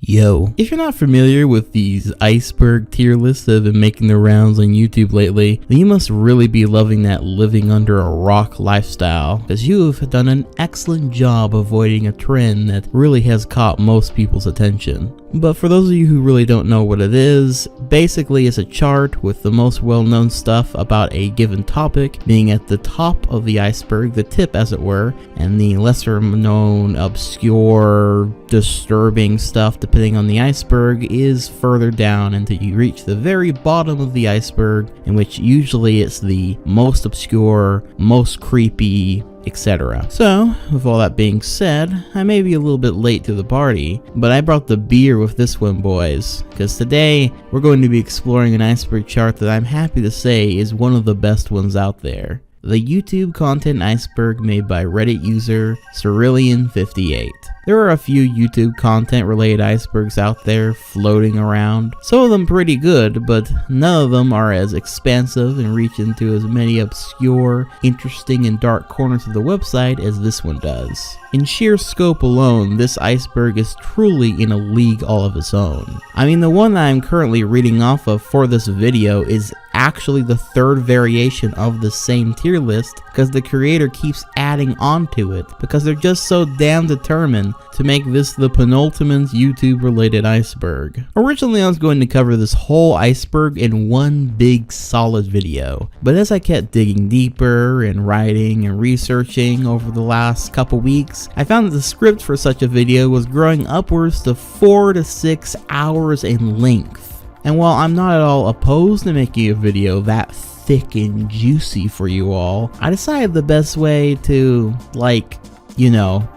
Yo. If you're not familiar with these iceberg tier lists that have been making their rounds on YouTube lately, then you must really be loving that living under a rock lifestyle, because you have done an excellent job avoiding a trend that really has caught most people's attention. But for those of you who really don't know what it is, basically it's a chart with the most well-known stuff about a given topic being at the top of the iceberg, the tip as it were, and the lesser known, obscure, disturbing stuff depending on the iceberg is further down until you reach the very bottom of the iceberg, in which usually it's the most obscure, most creepy, etc. So, with all that being said, I may be a little bit late to the party, but I brought the beer with this one, boys, because today we're going to be exploring an iceberg chart that I'm happy to say is one of the best ones out there. The YouTube content iceberg made by Reddit user Cerulean58. There are a few YouTube content related icebergs out there floating around. Some of them pretty good, but none of them are as expansive and reach into as many obscure, interesting, and dark corners of the website as this one does. In sheer scope alone, this iceberg is truly in a league all of its own. I mean, the one that I'm currently reading off of for this video is actually the third variation of the same tier list, because the creator keeps adding onto it because they're just so damn determined to make this the penultimate YouTube related iceberg. Originally I was going to cover this whole iceberg in one big solid video, but as I kept digging deeper and writing and researching over the last couple weeks, I found that the script for such a video was growing upwards to 4 to 6 hours in length. And while I'm not at all opposed to making a video that thick and juicy for you all, I decided the best way to,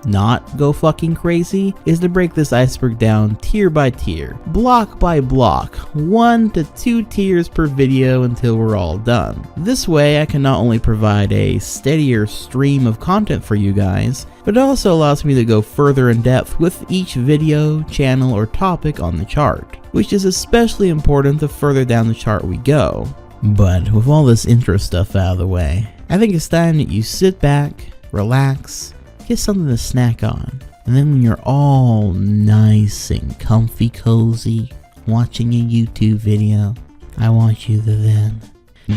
not go fucking crazy is to break this iceberg down tier by tier, block by block, 1 to 2 tiers per video until we're all done. This way I can not only provide a steadier stream of content for you guys, but it also allows me to go further in depth with each video, channel, or topic on the chart, which is especially important the further down the chart we go. But with all this intro stuff out of the way, I think it's time that you sit back, relax, get something to snack on, and then when you're all nice and comfy cozy watching a YouTube video, I want you to then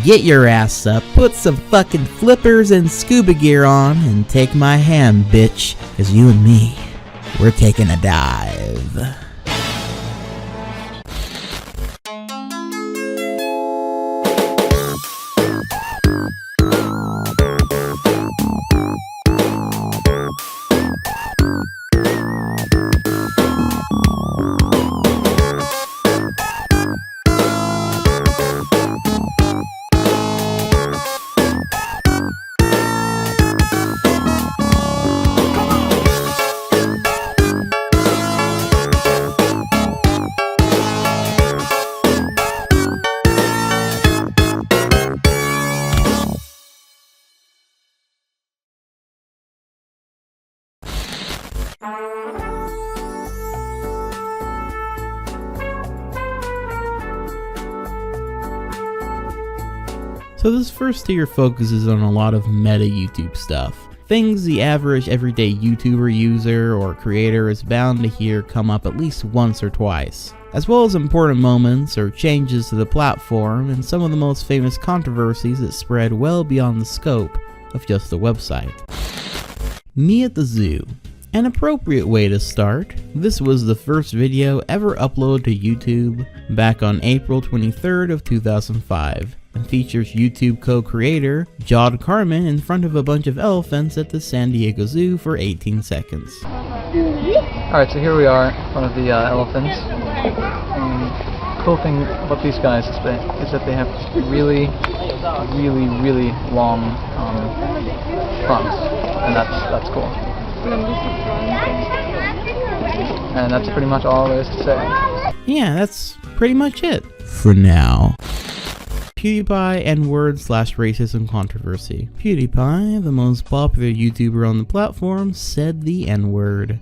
get your ass up, put some fucking flippers and scuba gear on, and take my hand, bitch, cause you and me, we're taking a dive. So this first tier focuses on a lot of meta YouTube stuff. Things the average everyday YouTuber user or creator is bound to hear come up at least once or twice, as well as important moments or changes to the platform and some of the most famous controversies that spread well beyond the scope of just the website. Me at the Zoo. An appropriate way to start. This was the first video ever uploaded to YouTube back on April 23rd of 2005 and features YouTube co-creator Jod Carmen in front of a bunch of elephants at the San Diego Zoo for 18 seconds. Alright, so here we are in front of the elephants. And the cool thing about these guys is that they have really long fronts, and that's cool. And that's pretty much all there is to say. Yeah, that's pretty much it. For now. PewDiePie N-word / racism controversy. PewDiePie, the most popular YouTuber on the platform, said the N-word.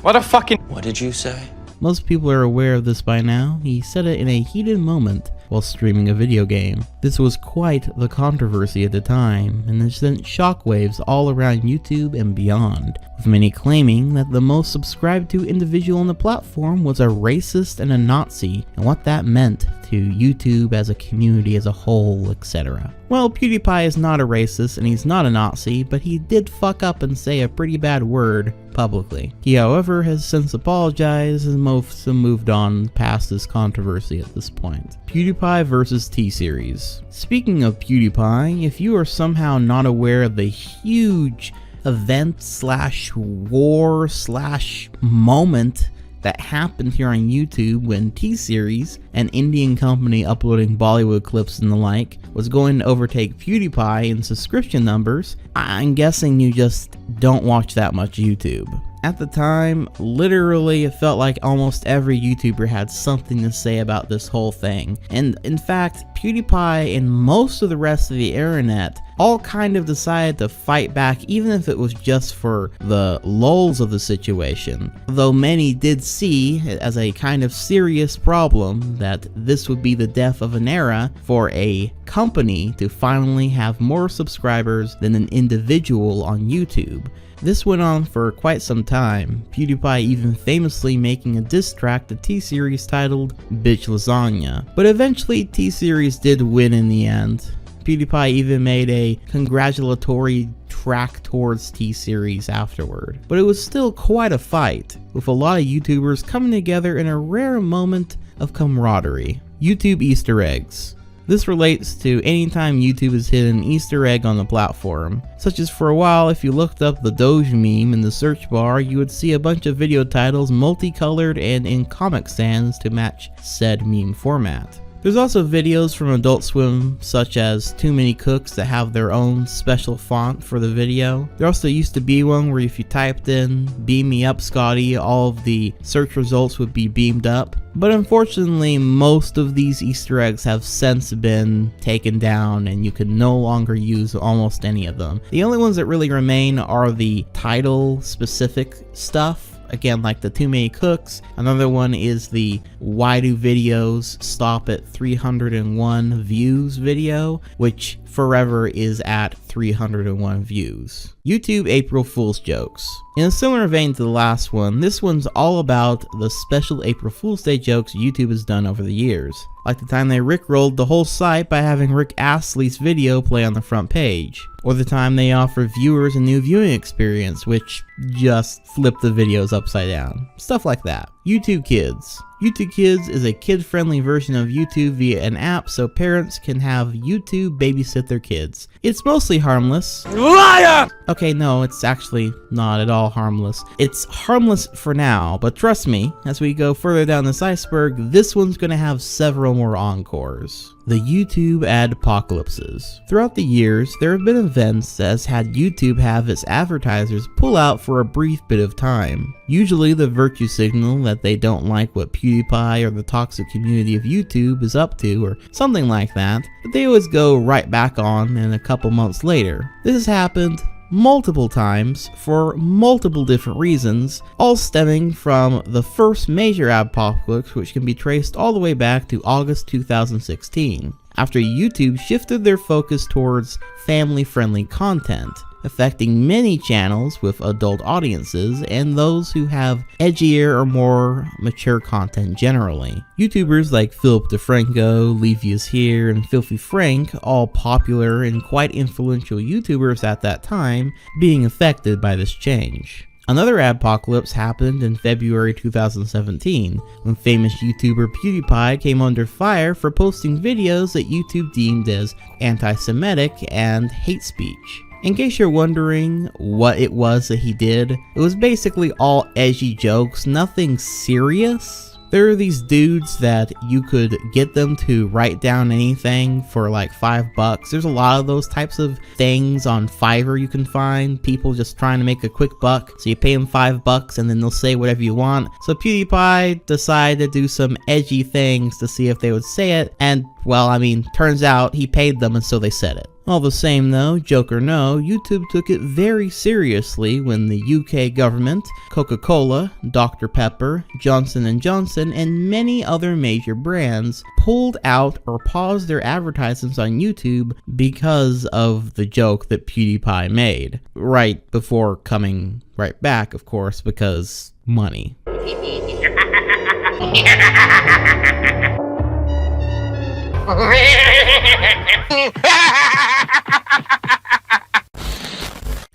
What a fucking... What did you say? Most people are aware of this by now. He said it in a heated moment while streaming a video game. This was quite the controversy at the time, and it sent shockwaves all around YouTube and beyond, with many claiming that the most subscribed to individual on the platform was a racist and a Nazi, and what that meant to YouTube as a community as a whole, etc. Well, PewDiePie is not a racist and he's not a Nazi, but he did fuck up and say a pretty bad word publicly. He, however, has since apologized and most have moved on past this controversy at this point. PewDiePie versus T-Series. Speaking of PewDiePie, if you are somehow not aware of the huge event slash war slash moment that happened here on YouTube when T-Series, an Indian company uploading Bollywood clips and the like, was going to overtake PewDiePie in subscription numbers, I'm guessing you just don't watch that much YouTube. At the time, literally it felt like almost every YouTuber had something to say about this whole thing. And in fact, PewDiePie and most of the rest of the internet all kind of decided to fight back, even if it was just for the lulz of the situation. Though many did see it as a kind of serious problem that this would be the death of an era for a company to finally have more subscribers than an individual on YouTube. This went on for quite some time, PewDiePie even famously making a diss track to T-Series titled Bitch Lasagna. But eventually T-Series did win in the end. PewDiePie even made a congratulatory track towards T-Series afterward. But it was still quite a fight, with a lot of YouTubers coming together in a rare moment of camaraderie. YouTube Easter eggs. This relates to any time YouTube has hit an Easter egg on the platform, such as for a while if you looked up the Doge meme in the search bar, you would see a bunch of video titles multicolored and in Comic Sans to match said meme format. There's also videos from Adult Swim such as Too Many Cooks that have their own special font for the video. There also used to be one where if you typed in "Beam me up Scotty," all of the search results would be beamed up. But unfortunately, most of these Easter eggs have since been taken down and you can no longer use almost any of them. The only ones that really remain are the title specific stuff. Again, like the Too Many Cooks. Another one is the "Why do videos stop at 301 views" video, which forever is at 301 views. YouTube April Fool's jokes. In a similar vein to the last one, this one's all about the special April Fool's Day jokes YouTube has done over the years. Like the time they rickrolled the whole site by having Rick Astley's video play on the front page. Or the time they offer viewers a new viewing experience, which just flip the videos upside down. Stuff like that. YouTube Kids. YouTube Kids is a kid-friendly version of YouTube via an app so parents can have YouTube babysit their kids. It's mostly harmless. Liar! Okay, no, it's actually not at all harmless. It's harmless for now, but trust me, as we go further down this iceberg, this one's gonna have several more encores. The YouTube adpocalypses. Throughout the years, there have been events that has had YouTube have its advertisers pull out for a brief bit of time. Usually the virtue signal that they don't like what PewDiePie or the toxic community of YouTube is up to or something like that, but they always go right back on in a couple months later. This has happened multiple times for multiple different reasons, all stemming from the first major apocalypse, which can be traced all the way back to August 2016, after YouTube shifted their focus towards family-friendly content, affecting many channels with adult audiences and those who have edgier or more mature content generally. YouTubers like Philip DeFranco, Levius Here, and Filthy Frank, all popular and quite influential YouTubers at that time, being affected by this change. Another adpocalypse happened in February 2017, when famous YouTuber PewDiePie came under fire for posting videos that YouTube deemed as anti-Semitic and hate speech. In case you're wondering what it was that he did, it was basically all edgy jokes, nothing serious. There are these dudes that you could get them to write down anything for like $5. There's a lot of those types of things on Fiverr you can find. People just trying to make a quick buck. So you pay them $5 and then they'll say whatever you want. So PewDiePie decided to do some edgy things to see if they would say it. And well, I mean, turns out he paid them and so they said it. All the same though, joke or no, YouTube took it very seriously when the UK government, Coca-Cola, Dr. Pepper, Johnson & Johnson, and many other major brands pulled out or paused their advertisements on YouTube because of the joke that PewDiePie made. Right before coming right back, of course, because money.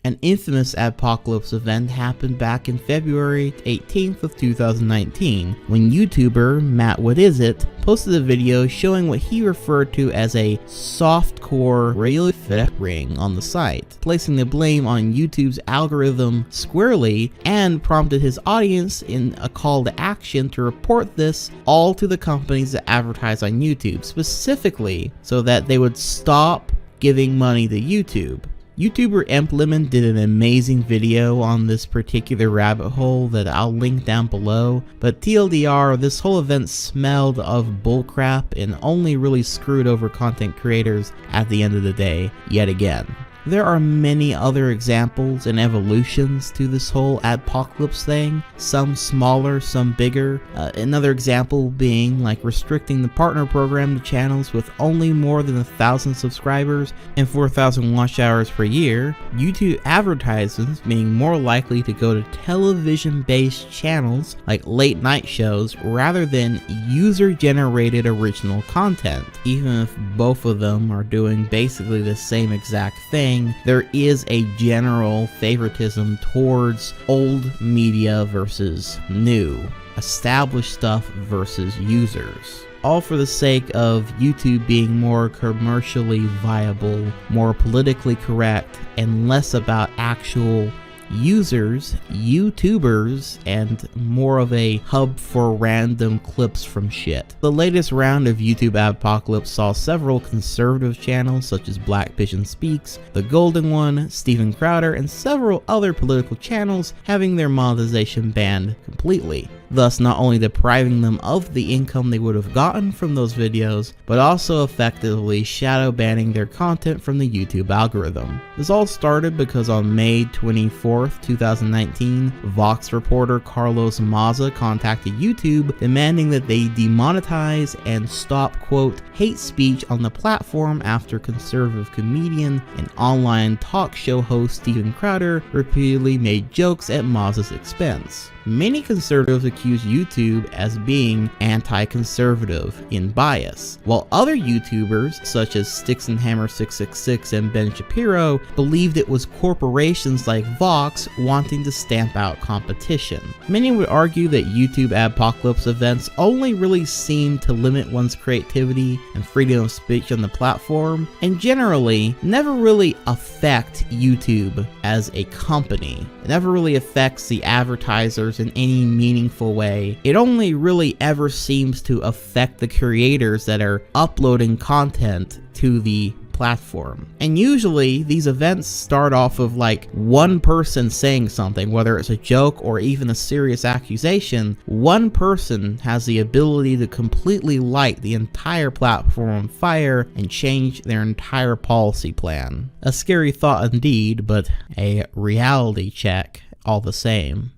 An infamous Adpocalypse event happened back in February 18th of 2019 when YouTuber Matt What Is It posted a video showing what he referred to as a softcore really fit ring on the site, placing the blame on YouTube's algorithm squarely, and prompted his audience in a call to action to report this all to the companies that advertise on YouTube, specifically so that they would stop giving money to YouTube. YouTuber Lemon did an amazing video on this particular rabbit hole that I'll link down below, but TLDR, this whole event smelled of bullcrap and only really screwed over content creators at the end of the day, yet again. There are many other examples and evolutions to this whole Adpocalypse thing, some smaller, some bigger. Another example being like restricting the partner program to channels with only more than 1,000 subscribers and 4,000 watch hours per year, YouTube advertisements being more likely to go to television-based channels like late night shows rather than user-generated original content. Even if both of them are doing basically the same exact thing, there is a general favoritism towards old media versus new, established stuff versus users. All for the sake of YouTube being more commercially viable, more politically correct, and less about actual users, YouTubers, and more of a hub for random clips from shit. The latest round of YouTube Adpocalypse saw several conservative channels such as Black Pigeon Speaks, The Golden One, Steven Crowder, and several other political channels having their monetization banned completely, thus not only depriving them of the income they would have gotten from those videos, but also effectively shadow banning their content from the YouTube algorithm. This all started because on May 24th, 2019, Vox reporter Carlos Maza contacted YouTube demanding that they demonetize and stop, quote, hate speech on the platform after conservative comedian and online talk show host Steven Crowder repeatedly made jokes at Maza's expense. Many conservatives accuse YouTube as being anti-conservative in bias, while other YouTubers such as Sticks and Hammer 666 and Ben Shapiro believed it was corporations like Vox wanting to stamp out competition. Many would argue that YouTube Adpocalypse events only really seem to limit one's creativity and freedom of speech on the platform, and generally never really affect YouTube as a company. It never really affects the advertisers in any meaningful way. It only really ever seems to affect the creators that are uploading content to the platform. And usually these events start off of like one person saying something, whether it's a joke or even a serious accusation. One person has the ability to completely light the entire platform on fire and change their entire policy plan. A scary thought indeed, but a reality check all the same.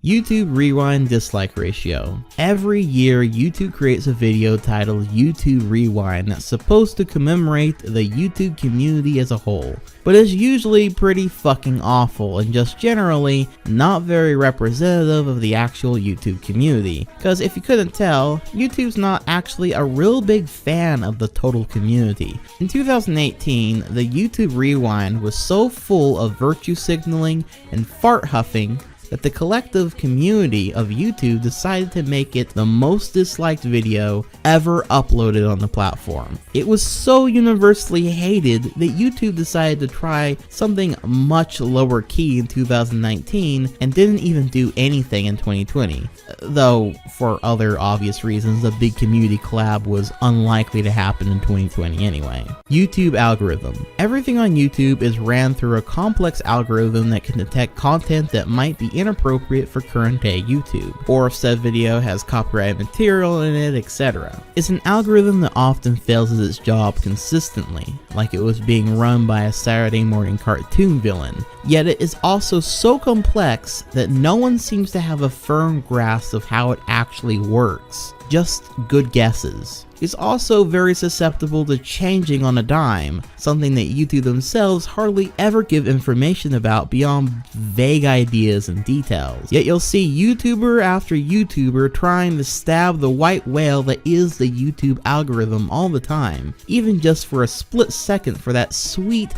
YouTube Rewind Dislike Ratio. Every year, YouTube creates a video titled YouTube Rewind that's supposed to commemorate the YouTube community as a whole, but it's usually pretty fucking awful and just generally not very representative of the actual YouTube community. Cause if you couldn't tell, YouTube's not actually a real big fan of the total community. In 2018, the YouTube Rewind was so full of virtue signaling and fart huffing that the collective community of YouTube decided to make it the most disliked video ever uploaded on the platform. It was so universally hated that YouTube decided to try something much lower key in 2019 and didn't even do anything in 2020. Though, for other obvious reasons, a big community collab was unlikely to happen in 2020 anyway. YouTube algorithm. Everything on YouTube is ran through a complex algorithm that can detect content that might be inappropriate for current day YouTube, or if said video has copyrighted material in it, etc. It's an algorithm that often fails at its job consistently, like it was being run by a Saturday morning cartoon villain. Yet it is also so complex that no one seems to have a firm grasp of how it actually works. Just good guesses. It's also very susceptible to changing on a dime, something that YouTube themselves hardly ever give information about beyond vague ideas and details. Yet you'll see YouTuber after YouTuber trying to stab the white whale that is the YouTube algorithm all the time, even just for a split second for that sweet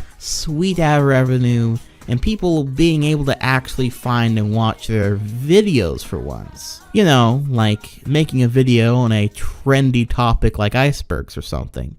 ad revenue and people being able to actually find and watch their videos for once. You know, like making a video on a trendy topic like icebergs or something.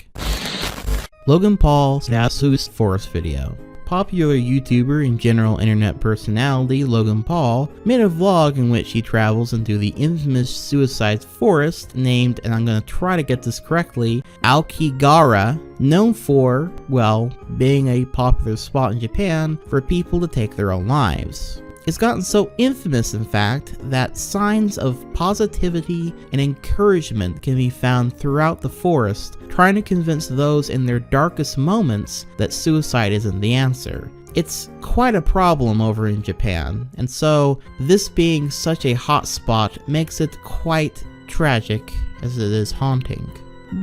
Logan Paul's Sue Forest video. Popular YouTuber and general internet personality Logan Paul made a vlog in which he travels into the infamous suicide forest named, and I'm going to try to get this correctly, Aokigahara, known for, well, being a popular spot in Japan for people to take their own lives. It's gotten so infamous, in fact, that signs of positivity and encouragement can be found throughout the forest, trying to convince those in their darkest moments that suicide isn't the answer. It's quite a problem over in Japan, and so this being such a hot spot makes it quite tragic as it is haunting.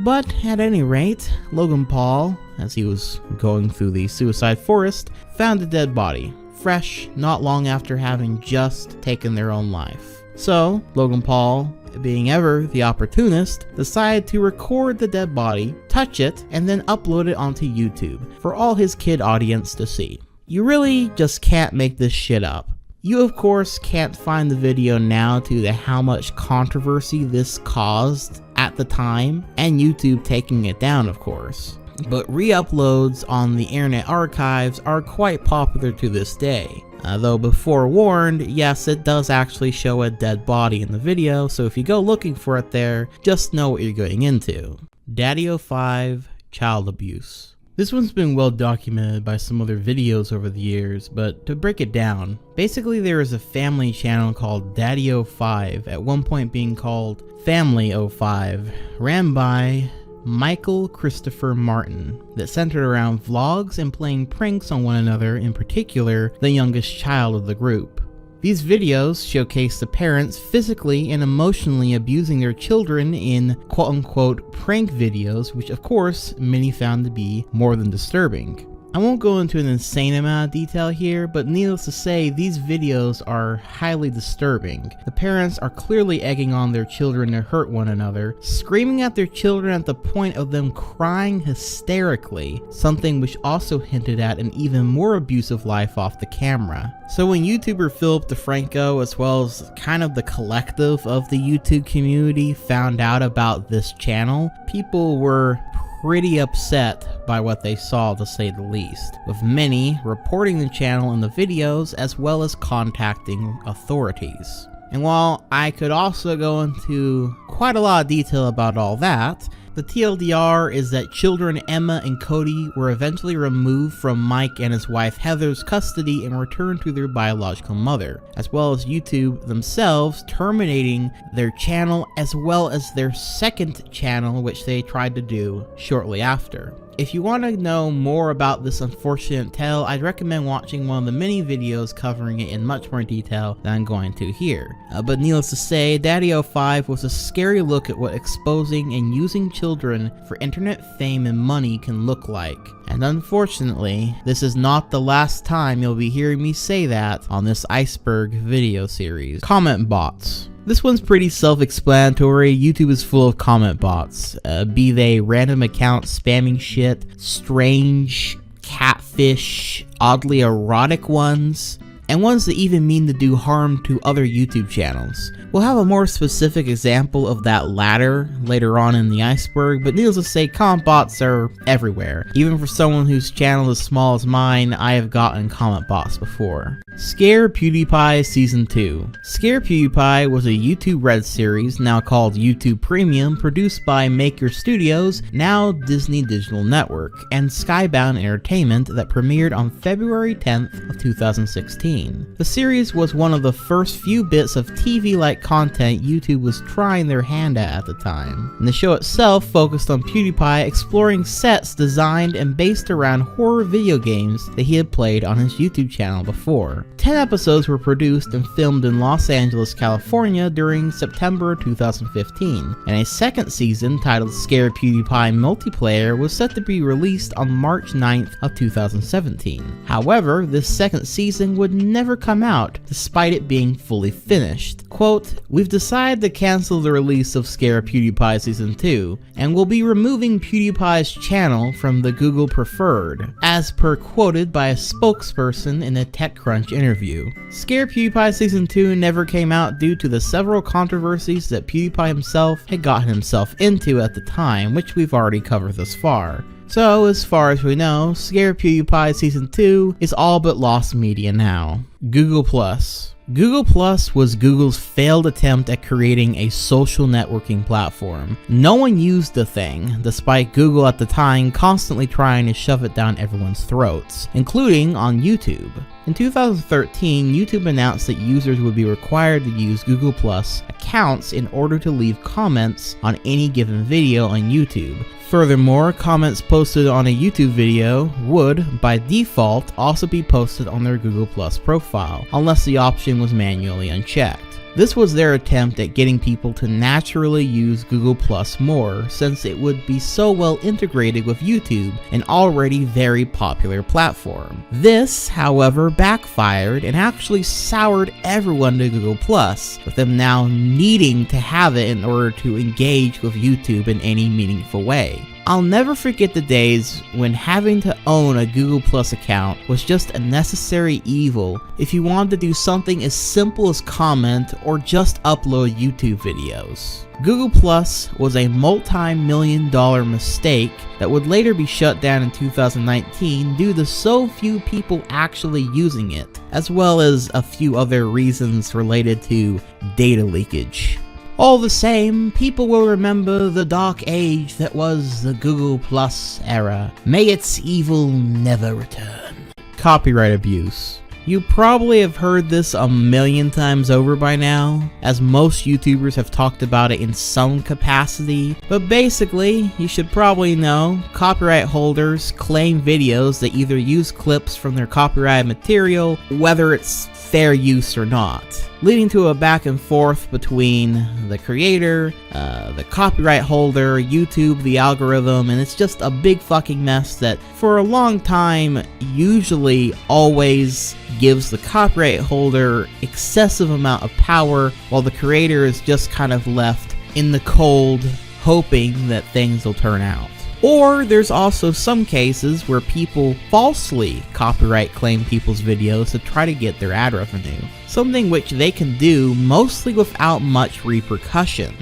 But at any rate, Logan Paul, as he was going through the suicide forest, found a dead body. Fresh, not long after having just taken their own life. So, Logan Paul, being ever the opportunist, decided to record the dead body, touch it, and then upload it onto YouTube for all his kid audience to see. You really just can't make this shit up. You of course can't find the video now due to how much controversy this caused at the time, and YouTube taking it down of course. But re-uploads on the Internet Archives are quite popular to this day. Though before warned, yes, it does actually show a dead body in the video, so if you go looking for it there, just know what you're going into. Daddy05 Child Abuse. This one's been well documented by some other videos over the years, but to break it down, basically there is a family channel called Daddy05, at one point being called Family05, ran by Michael Christopher Martin, that centered around vlogs and playing pranks on one another, in particular the youngest child of the group. These videos showcase the parents physically and emotionally abusing their children in quote-unquote prank videos, which of course many found to be more than disturbing. I won't go into an insane amount of detail here, but needless to say, these videos are highly disturbing. The parents are clearly egging on their children to hurt one another, screaming at their children at the point of them crying hysterically, something which also hinted at an even more abusive life off the camera. So when YouTuber Philip DeFranco, as well as kind of the collective of the YouTube community, found out about this channel, people were pretty upset by what they saw, to say the least, with many reporting the channel and the videos as well as contacting authorities. And while I could also go into quite a lot of detail about all that, the TLDR is that children Emma and Cody were eventually removed from Mike and his wife Heather's custody and returned to their biological mother, as well as YouTube themselves terminating their channel as well as their second channel, which they tried to do shortly after. If you want to know more about this unfortunate tale, I'd recommend watching one of the many videos covering it in much more detail than I'm going to here. But needless to say, Daddy05 was a scary look at what exposing and using children for internet fame and money can look like. And unfortunately, this is not the last time you'll be hearing me say that on this Iceberg video series. Comment bots. This one's pretty self-explanatory. YouTube is full of comment bots, be they random accounts spamming shit, strange, catfish, oddly erotic ones, and ones that even mean to do harm to other YouTube channels. We'll have a more specific example of that latter later on in the iceberg, but needless to say, comment bots are everywhere. Even for someone whose channel is small as mine, I have gotten comment bots before. Scare PewDiePie Season 2. Scare PewDiePie was a YouTube Red series, now called YouTube Premium, produced by Maker Studios, now Disney Digital Network, and Skybound Entertainment, that premiered on February 10th of 2016. 2014. The series was one of the first few bits of TV-like content YouTube was trying their hand at the time, and the show itself focused on PewDiePie exploring sets designed and based around horror video games that he had played on his YouTube channel before. 10 episodes were produced and filmed in Los Angeles, California during September 2015, and a second season titled Scare PewDiePie Multiplayer was set to be released on March 9th of 2017. However, this second season would never come out, despite it being fully finished. Quote, "We've decided to cancel the release of Scare PewDiePie Season 2, and we'll be removing PewDiePie's channel from the Google Preferred," as per quoted by a spokesperson in a TechCrunch interview. Scare PewDiePie Season 2 never came out due to the several controversies that PewDiePie himself had gotten himself into at the time, which we've already covered thus far. So, as far as we know, Scare PewDiePie Season 2 is all but lost media now. Google Plus. Google Plus was Google's failed attempt at creating a social networking platform. No one used the thing, despite Google at the time constantly trying to shove it down everyone's throats, including on YouTube. In 2013, YouTube announced that users would be required to use Google Plus accounts in order to leave comments on any given video on YouTube. Furthermore, comments posted on a YouTube video would, by default, also be posted on their Google Plus profile, unless the option was manually unchecked. This was their attempt at getting people to naturally use Google Plus more, since it would be so well integrated with YouTube, an already very popular platform. This, however, backfired and actually soured everyone to Google Plus, with them now needing to have it in order to engage with YouTube in any meaningful way. I'll never forget the days when having to own a Google Plus account was just a necessary evil if you wanted to do something as simple as comment or just upload YouTube videos. Google Plus was a multi-million-dollar mistake that would later be shut down in 2019 due to so few people actually using it, as well as a few other reasons related to data leakage. All the same, people will remember the dark age that was the Google Plus era. May its evil never return. Copyright abuse. You probably have heard this a million times over by now, as most YouTubers have talked about it in some capacity, but basically, you should probably know, copyright holders claim videos that either use clips from their copyrighted material, whether it's fair use or not, leading to a back and forth between the creator, the copyright holder, YouTube, the algorithm, and it's just a big fucking mess that for a long time usually always gives the copyright holder excessive amount of power while the creator is just kind of left in the cold hoping that things will turn out. Or there's also some cases where people falsely copyright claim people's videos to try to get their ad revenue, something which they can do mostly without much repercussion,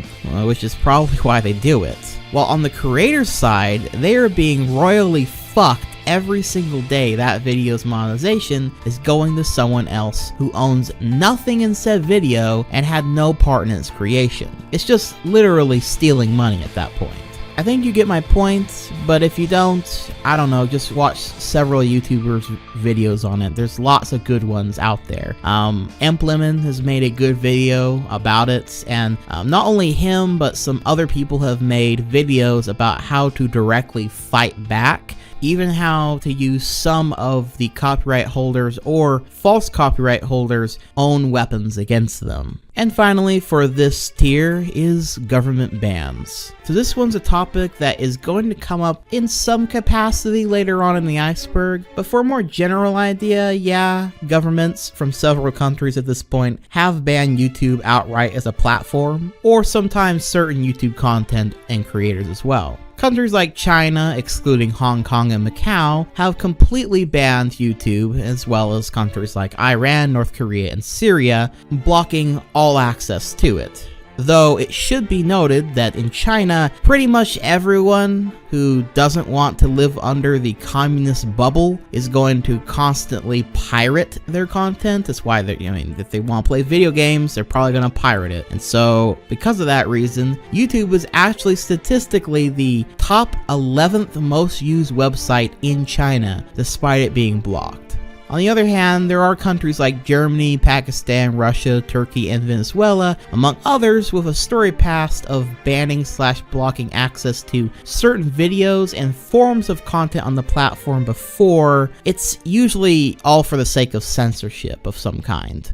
which is probably why they do it. While on the creator's side, they are being royally fucked every single day that video's monetization is going to someone else who owns nothing in said video and had no part in its creation. It's just literally stealing money at that point. I think you get my point, but if you don't, I don't know, just watch several YouTubers' videos on it. There's lots of good ones out there. Emplemon has made a good video about it, and not only him, but some other people have made videos about how to directly fight back, even how to use some of the copyright holders or false copyright holders' own weapons against them. And finally, for this tier is government bans. So this one's a topic that is going to come up in some capacity later on in the iceberg, but for a more general idea, yeah, governments from several countries at this point have banned YouTube outright as a platform, or sometimes certain YouTube content and creators as well. Countries like China, excluding Hong Kong and Macau, have completely banned YouTube, as well as countries like Iran, North Korea, and Syria, blocking all access to it. Though it should be noted that in China, pretty much everyone who doesn't want to live under the communist bubble is going to constantly pirate their content. That's why if they want to play video games, they're probably going to pirate it. And so, because of that reason, YouTube is actually statistically the top 11th most used website in China, despite it being blocked. On the other hand, there are countries like Germany, Pakistan, Russia, Turkey, and Venezuela, among others, with a storied past of banning/blocking access to certain videos and forms of content on the platform before. It's usually all for the sake of censorship of some kind.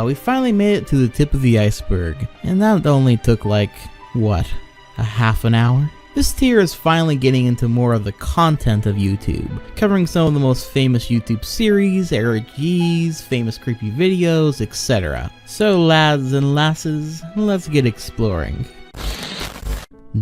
We finally made it to the tip of the iceberg, and that only took like, what, a half an hour? This tier is finally getting into more of the content of YouTube, covering some of the most famous YouTube series, ERRATAS, famous creepy videos, etc. So lads and lasses, let's get exploring.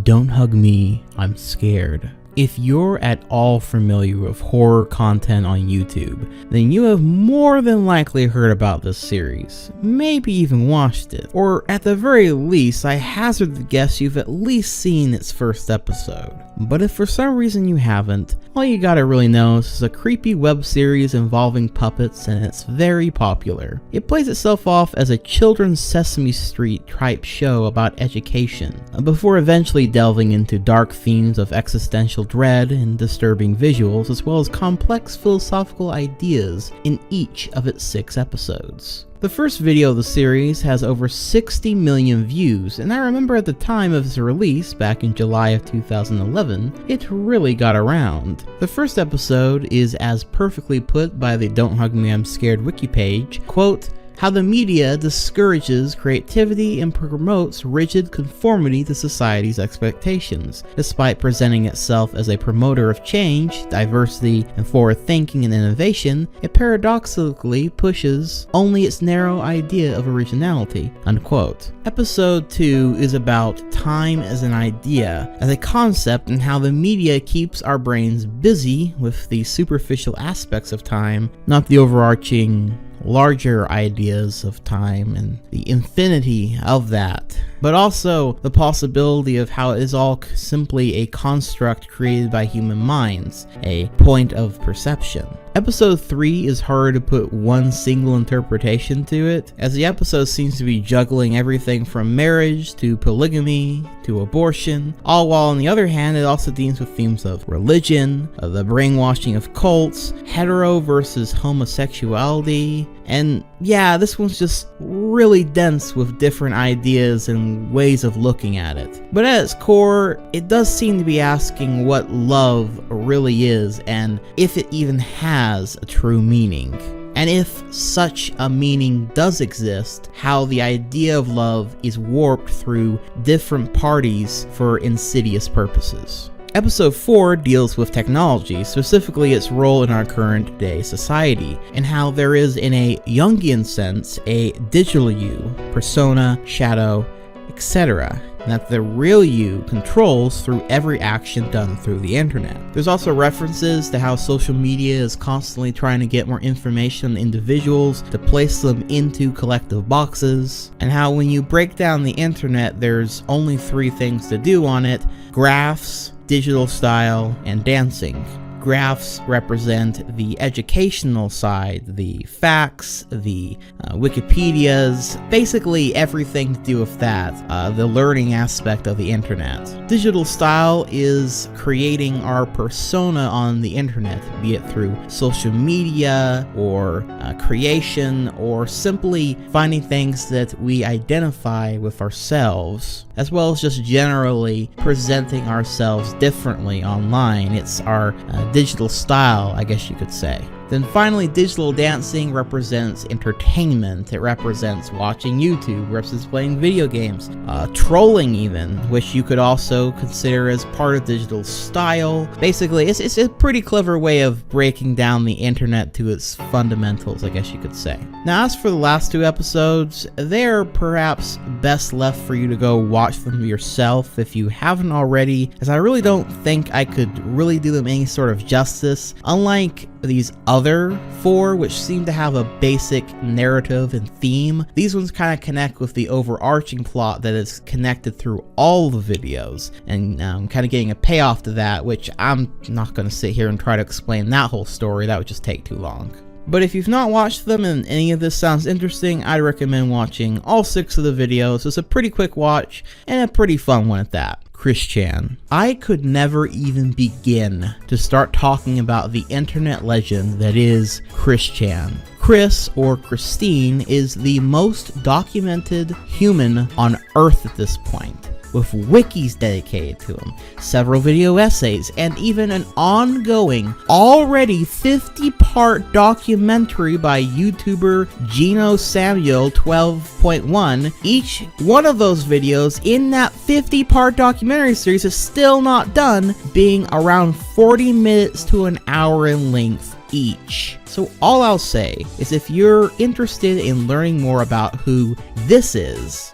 Don't hug me, I'm scared. If you're at all familiar with horror content on YouTube, then you have more than likely heard about this series, maybe even watched it, or at the very least, I hazard the guess you've at least seen its first episode. But if for some reason you haven't, all you gotta really know is it's a creepy web series involving puppets and it's very popular. It plays itself off as a children's Sesame Street type show about education, before eventually delving into dark themes of existential dread and disturbing visuals, as well as complex philosophical ideas in each of its 6 episodes. The first video of the series has over 60 million views, and I remember at the time of its release, back in July of 2011, it really got around. The first episode is as perfectly put by the Don't Hug Me I'm Scared wiki page, quote, "How the media discourages creativity and promotes rigid conformity to society's expectations. Despite presenting itself as a promoter of change, diversity, and forward thinking and innovation, it paradoxically pushes only its narrow idea of originality." Unquote. Episode 2 is about time as an idea, as a concept, and how the media keeps our brains busy with the superficial aspects of time, not the overarching larger ideas of time and the infinity of that, but also the possibility of how it is all simply a construct created by human minds, a point of perception. Episode 3 is hard to put one single interpretation to it, as the episode seems to be juggling everything from marriage to polygamy to abortion, all while on the other hand it also deals with themes of religion, the brainwashing of cults, hetero versus homosexuality, and yeah, this one's just really dense with different ideas and ways of looking at it. But at its core, it does seem to be asking what love really is and if it even has a true meaning. And if such a meaning does exist, how the idea of love is warped through different parties for insidious purposes. Episode 4 deals with technology, specifically its role in our current day society, and how there is, in a Jungian sense, a digital you, persona, shadow, etc., and that the real you controls through every action done through the internet. There's also references to how social media is constantly trying to get more information on individuals to place them into collective boxes, and how when you break down the internet, there's only 3 things to do on it: graphs, digital style, and dancing. Graphs represent the educational side, the facts, the Wikipedias, basically everything to do with that, the learning aspect of the internet. Digital style is creating our persona on the internet, be it through social media or creation, or simply finding things that we identify with ourselves, as well as just generally presenting ourselves differently online. It's our digital style, I guess you could say. Then finally, digital dancing represents entertainment. It represents watching YouTube versus playing video games. Trolling even, which you could also consider as part of digital style. Basically, it's a pretty clever way of breaking down the internet to its fundamentals, I guess you could say. Now, as for the last 2 episodes, they're perhaps best left for you to go watch them yourself if you haven't already, as I really don't think I could really do them any sort of justice. Unlike these other 4, which seem to have a basic narrative and theme, these ones kind of connect with the overarching plot that is connected through all the videos, and kind of getting a payoff to that, which I'm not going to sit here and try to explain that whole story. That would just take too long. But if you've not watched them and any of this sounds interesting, I'd recommend watching all 6 of the videos. It's a pretty quick watch and a pretty fun one at that. Chris-chan. I could never even begin to start talking about the internet legend that is Chris-chan. Chris, or Christine, is the most documented human on Earth at this point, with wikis dedicated to him, several video essays, and even an ongoing, already 50-part documentary by YouTuber Gino Samuel 12.1. Each one of those videos in that 50-part documentary series is still not done, being around 40 minutes to an hour in length each. So all I'll say is if you're interested in learning more about who this is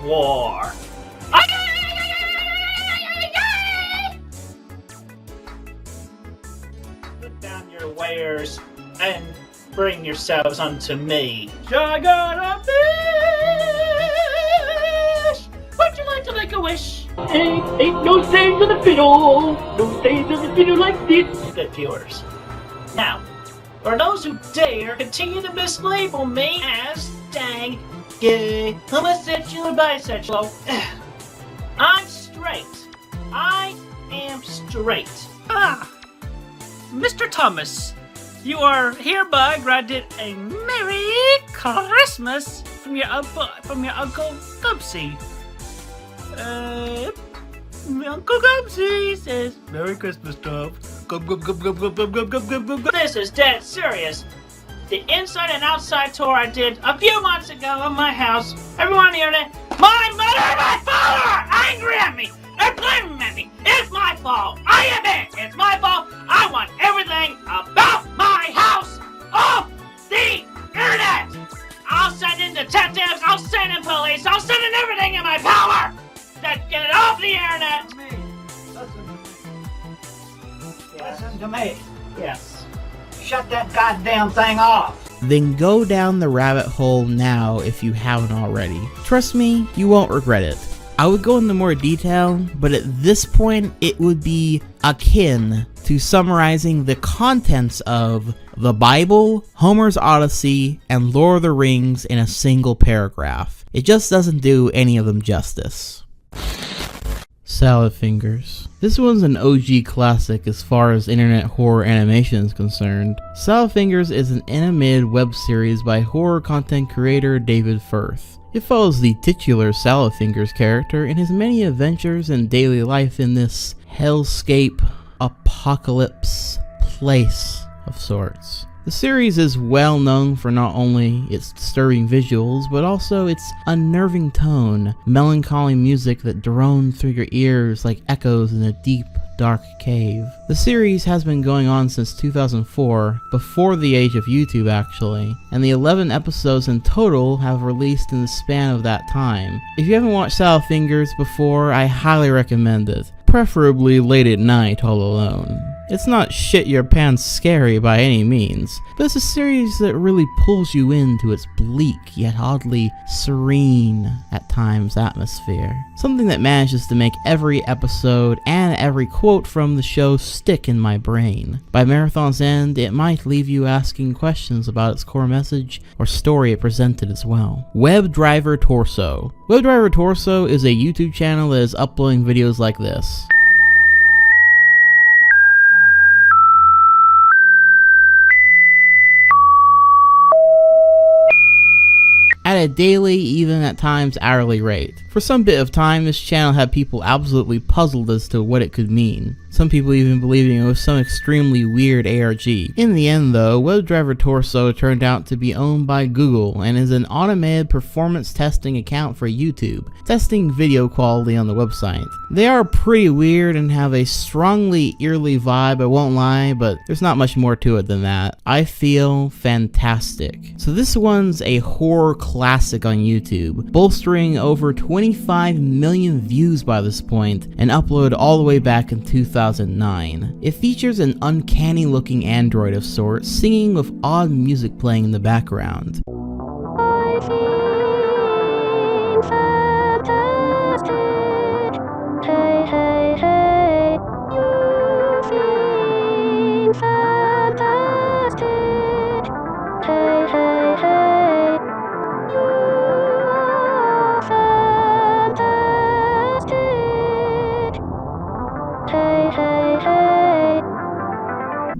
war. Put down your wares and bring yourselves unto me. Shagana fish! Would you like to make a wish? Ain't no sayings of the fiddle. No sayings of the fiddle like this. Good viewers. Now, for those who dare continue to mislabel me as dang gay, homosexual, bisexual, I'm straight. I am straight. Mr. Thomas, you are hereby granted a Merry Christmas from your Uncle Gubsy. Uncle Gubsy says, Merry Christmas, Tom. This is dead serious. The inside and outside tour I did a few months ago of my house. Everyone on the internet, my mother and my father are angry at me. They're blaming at me. It's my fault. I admit it's my fault. I want everything about my house off the internet. I'll send in detectives. I'll send in police. I'll send in everything in my power to get it off the internet. Listen to me. Yes. Shut that goddamn thing off. Then go down the rabbit hole now if you haven't already. Trust me, you won't regret it. I would go into more detail, but at this point it would be akin to summarizing the contents of the Bible, Homer's Odyssey, and Lord of the Rings in a single paragraph. It just doesn't do any of them justice. Salad Fingers. This one's an OG classic as far as internet horror animation is concerned. Salad Fingers is an animated web series by horror content creator David Firth. It follows the titular Salad Fingers character in his many adventures and daily life in this hellscape, apocalypse place of sorts. The series is well known for not only its disturbing visuals, but also its unnerving tone, melancholy music that drones through your ears like echoes in a deep, dark cave. The series has been going on since 2004, before the age of YouTube actually, and the 11 episodes in total have released in the span of that time. If you haven't watched Salad Fingers before, I highly recommend it. Preferably late at night all alone. It's not shit your pants scary by any means, but it's a series that really pulls you into its bleak yet oddly serene at times atmosphere. Something that manages to make every episode and every quote from the show stick in my brain. By marathon's end, it might leave you asking questions about its core message or story it presented as well. WebDriver Torso. WebDriver Torso is a YouTube channel that is uploading videos like this. At a daily, even at times hourly rate. For some bit of time, this channel had people absolutely puzzled as to what it could mean. Some people even believing it was some extremely weird ARG. In the end though, WebDriver Torso turned out to be owned by Google and is an automated performance testing account for YouTube, testing video quality on the website. They are pretty weird and have a strongly eerie vibe, I won't lie, but there's not much more to it than that. I feel fantastic. So this one's a horror classic on YouTube, bolstering over 25 million views by this point, and uploaded all the way back in 2009. It features an uncanny looking android of sorts, singing with odd music playing in the background.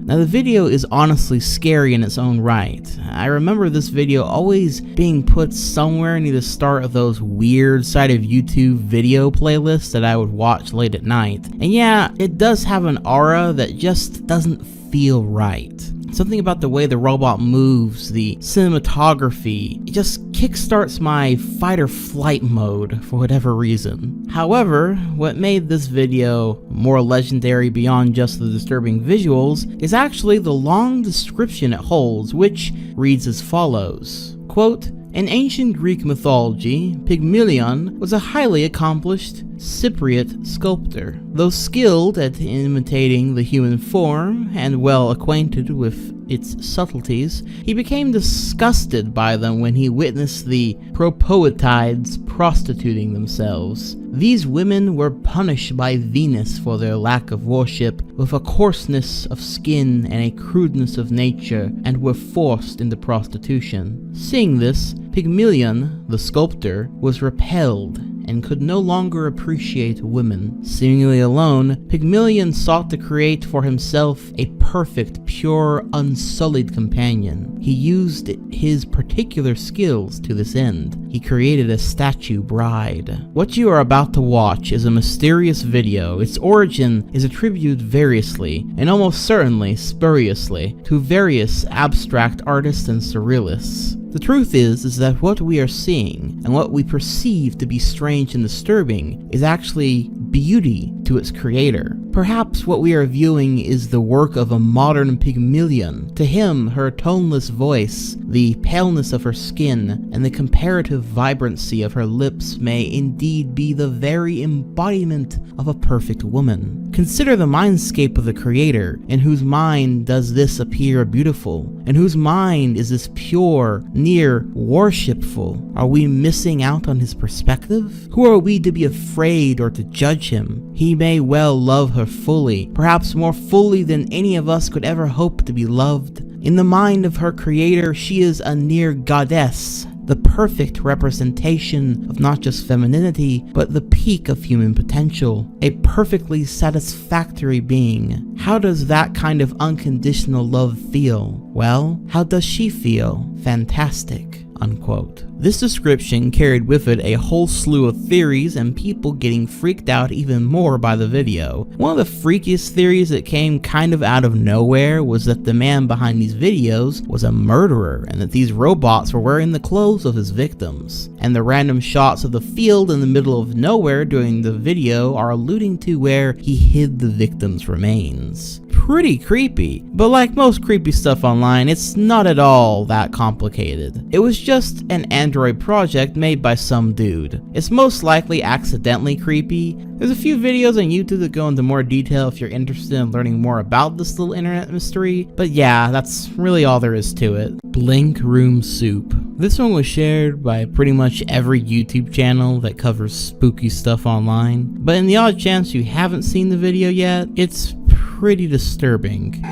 Now the video is honestly scary in its own right. I remember this video always being put somewhere near the start of those weird side of YouTube video playlists that I would watch late at night. And yeah, it does have an aura that just doesn't feel right. Something about the way the robot moves, the cinematography, it just kickstarts my fight or flight mode for whatever reason. However, what made this video more legendary beyond just the disturbing visuals is actually the long description it holds, which reads as follows. Quote, in ancient Greek mythology, Pygmalion was a highly accomplished Cypriot sculptor. Though skilled at imitating the human form and well acquainted with its subtleties, he became disgusted by them when he witnessed the propoetides prostituting themselves. These women were punished by Venus for their lack of worship with a coarseness of skin and a crudeness of nature, and were forced into prostitution. Seeing this, Pygmalion, the sculptor, was repelled and could no longer appreciate women. Seemingly alone, Pygmalion sought to create for himself a perfect, pure, unsullied companion. He used his particular skills to this end. He created a statue bride. What you are about to watch is a mysterious video. Its origin is attributed variously, and almost certainly spuriously, to various abstract artists and surrealists. The truth is that what we are seeing, and what we perceive to be strange and disturbing, is actually beauty to its creator. Perhaps what we are viewing is the work of a modern Pygmalion. To him, her toneless voice, the paleness of her skin, and the comparative vibrancy of her lips may indeed be the very embodiment of a perfect woman. Consider the mindscape of the creator, in whose mind does this appear beautiful, in whose mind is this pure, near worshipful. Are we missing out on his perspective? Who are we to be afraid or to judge him? He may well love her fully, perhaps more fully than any of us could ever hope to be loved. In the mind of her creator, she is a near goddess, the perfect representation of not just femininity, but the peak of human potential, a perfectly satisfactory being. How does that kind of unconditional love feel? Well, how does she feel? Fantastic. Unquote. This description carried with it a whole slew of theories and people getting freaked out even more by the video. One of the freakiest theories that came kind of out of nowhere was that the man behind these videos was a murderer and that these robots were wearing the clothes of his victims. And the random shots of the field in the middle of nowhere during the video are alluding to where he hid the victims' remains. Pretty creepy, but like most creepy stuff online, it's not at all that complicated. It was just an Android project made by some dude. It's most likely accidentally creepy. There's a few videos on YouTube that go into more detail if you're interested in learning more about this little internet mystery, but yeah, that's really all there is to it. Blink Room Soup. This one was shared by pretty much every YouTube channel that covers spooky stuff online, but in the odd chance you haven't seen the video yet, it's pretty disturbing.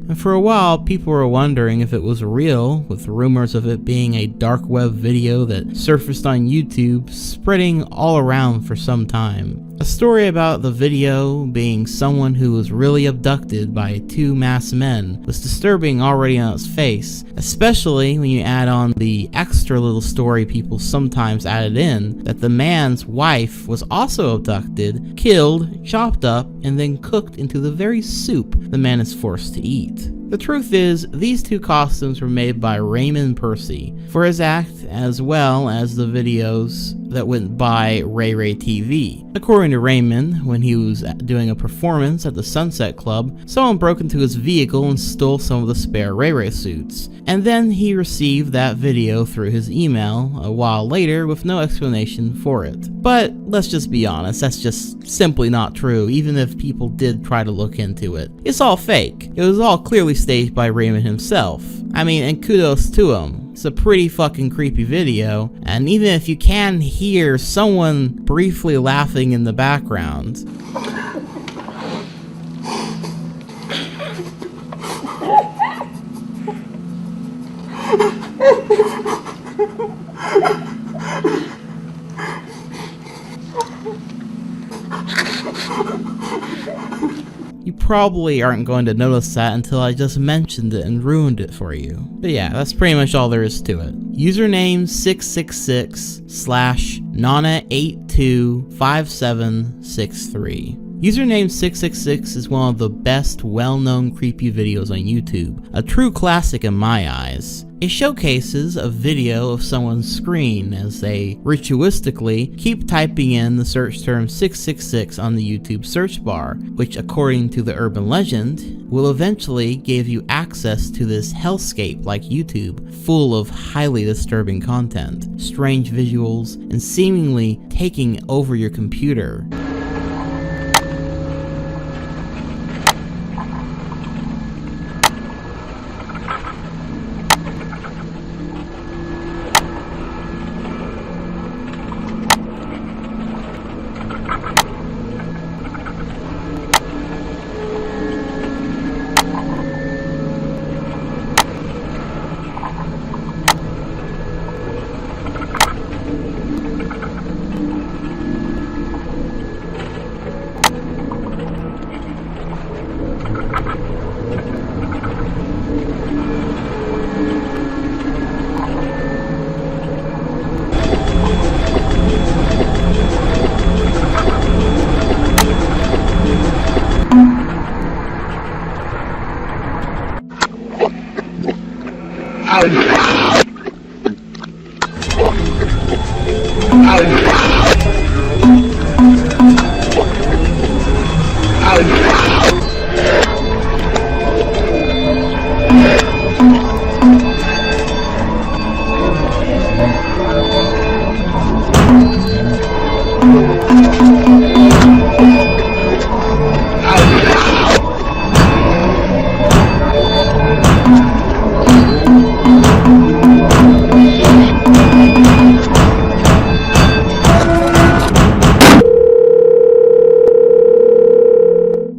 And for a while, people were wondering if it was real, with rumors of it being a dark web video that surfaced on YouTube, spreading all around for some time. A story about the video being someone who was really abducted by two masked men was disturbing already on its face, especially when you add on the extra little story people sometimes added in that the man's wife was also abducted, killed, chopped up, and then cooked into the very soup the man is forced to eat. The truth is, these two costumes were made by Raymond Percy for his act as well as the video's that went by Ray Ray TV. According to Raymond, when he was doing a performance at the Sunset Club, someone broke into his vehicle and stole some of the spare Ray Ray suits. And then he received that video through his email a while later with no explanation for it. But let's just be honest, that's just simply not true, even if people did try to look into it. It's all fake. It was all clearly staged by Raymond himself. I mean, and kudos to him. It's a pretty fucking creepy video, and even if you can hear someone briefly laughing in the background, you probably aren't going to notice that until I just mentioned it and ruined it for you. But yeah, that's pretty much all there is to it. Username 666/Nana825763. Username 666 is one of the best well-known creepy videos on YouTube, a true classic in my eyes. It showcases a video of someone's screen as they ritualistically keep typing in the search term 666 on the YouTube search bar, which according to the urban legend, will eventually give you access to this hellscape like YouTube, full of highly disturbing content, strange visuals, and seemingly taking over your computer.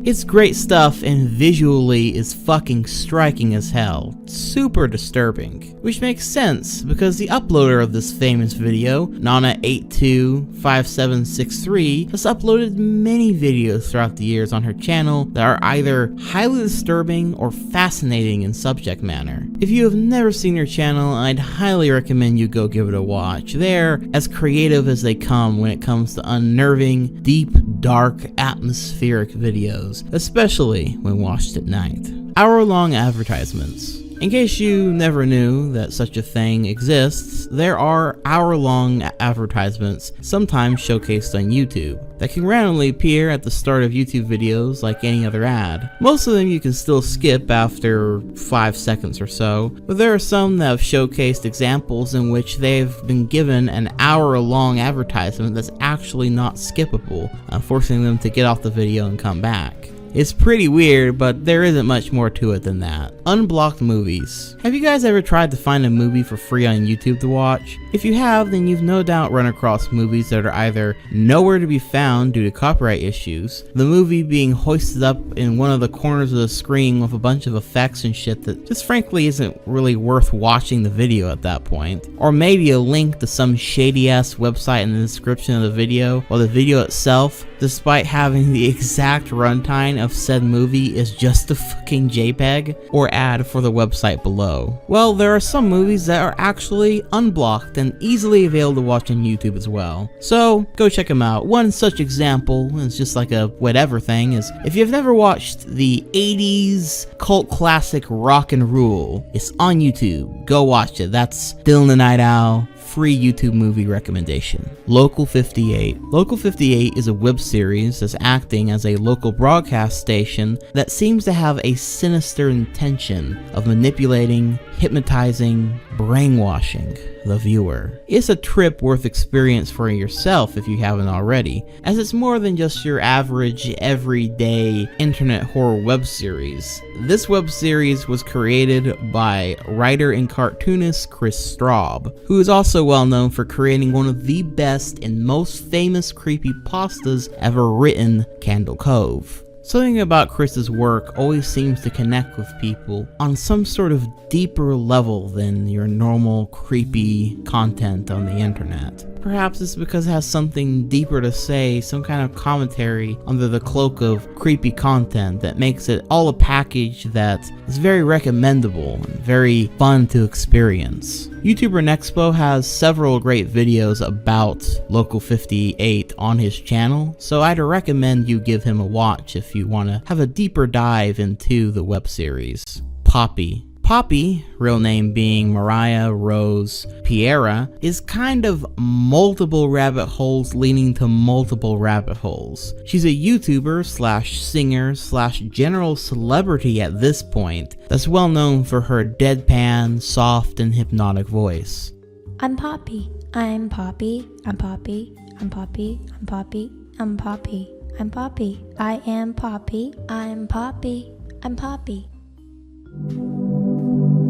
It's great stuff and visually is fucking striking as hell. Super disturbing. Which makes sense because the uploader of this famous video, Nana825763, has uploaded many videos throughout the years on her channel that are either highly disturbing or fascinating in subject matter. If you have never seen her channel, I'd highly recommend you go give it a watch. They're as creative as they come when it comes to unnerving, deep, dark, atmospheric videos, especially when watched at night. Hour-long advertisements. In case you never knew that such a thing exists, there are hour-long advertisements sometimes showcased on YouTube that can randomly appear at the start of YouTube videos like any other ad. Most of them you can still skip after 5 seconds or so, but there are some that have showcased examples in which they've been given an hour-long advertisement that's actually not skippable, forcing them to get off the video and come back. It's pretty weird, but there isn't much more to it than that. Unblocked movies. Have you guys ever tried to find a movie for free on YouTube to watch? If you have, then you've no doubt run across movies that are either nowhere to be found due to copyright issues, the movie being hoisted up in one of the corners of the screen with a bunch of effects and shit that just frankly isn't really worth watching the video at that point, or maybe a link to some shady ass website in the description of the video, while the video itself, despite having the exact runtime of said movie, is just a fucking JPEG or ad for the website below. Well, there are some movies that are actually unblocked and easily available to watch on YouTube as well. So go check them out. One such example is just like a whatever thing is if you've never watched the 80s cult classic Rock and Rule, it's on YouTube. Go watch it. That's Dylan the Night Owl, free YouTube movie recommendation. Local 58. Local 58 is a web series that's acting as a local broadcast station that seems to have a sinister intention of manipulating, hypnotizing, brainwashing the viewer. It's a trip worth experience for yourself if you haven't already, as it's more than just your average, everyday internet horror web series. This web series was created by writer and cartoonist Chris Straub, who is also well known for creating one of the best and most famous creepypastas ever written, Candle Cove. Something about Chris's work always seems to connect with people on some sort of deeper level than your normal creepy content on the internet. Perhaps it's because it has something deeper to say, some kind of commentary under the cloak of creepy content that makes it all a package that is very recommendable and very fun to experience. YouTuber Nexpo has several great videos about Local 58 on his channel, so I'd recommend you give him a watch if you want to have a deeper dive into the web series. Poppy. Poppy, real name being Mariah Rose Piera, is kind of multiple rabbit holes leading to multiple rabbit holes. She's a YouTuber slash singer slash general celebrity at this point that's well known for her deadpan, soft, and hypnotic voice. I'm Poppy. I'm Poppy. I'm Poppy. I'm Poppy. I'm Poppy. I'm Poppy. I'm Poppy. I am Poppy. I'm Poppy. I'm Poppy.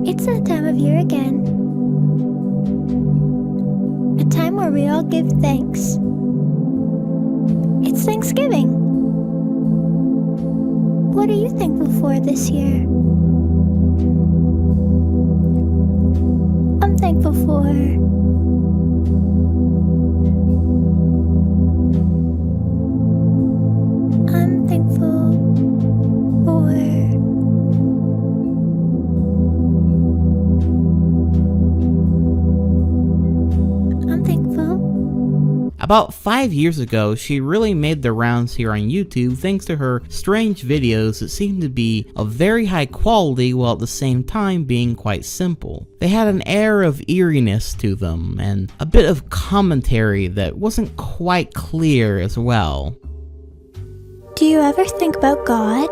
It's that time of year again. A time where we all give thanks. It's Thanksgiving. What are you thankful for this year? I'm thankful for... I'm thankful for... About 5 years ago, she really made the rounds here on YouTube thanks to her strange videos that seemed to be of very high quality while at the same time being quite simple. They had an air of eeriness to them and a bit of commentary that wasn't quite clear as well. Do you ever think about God?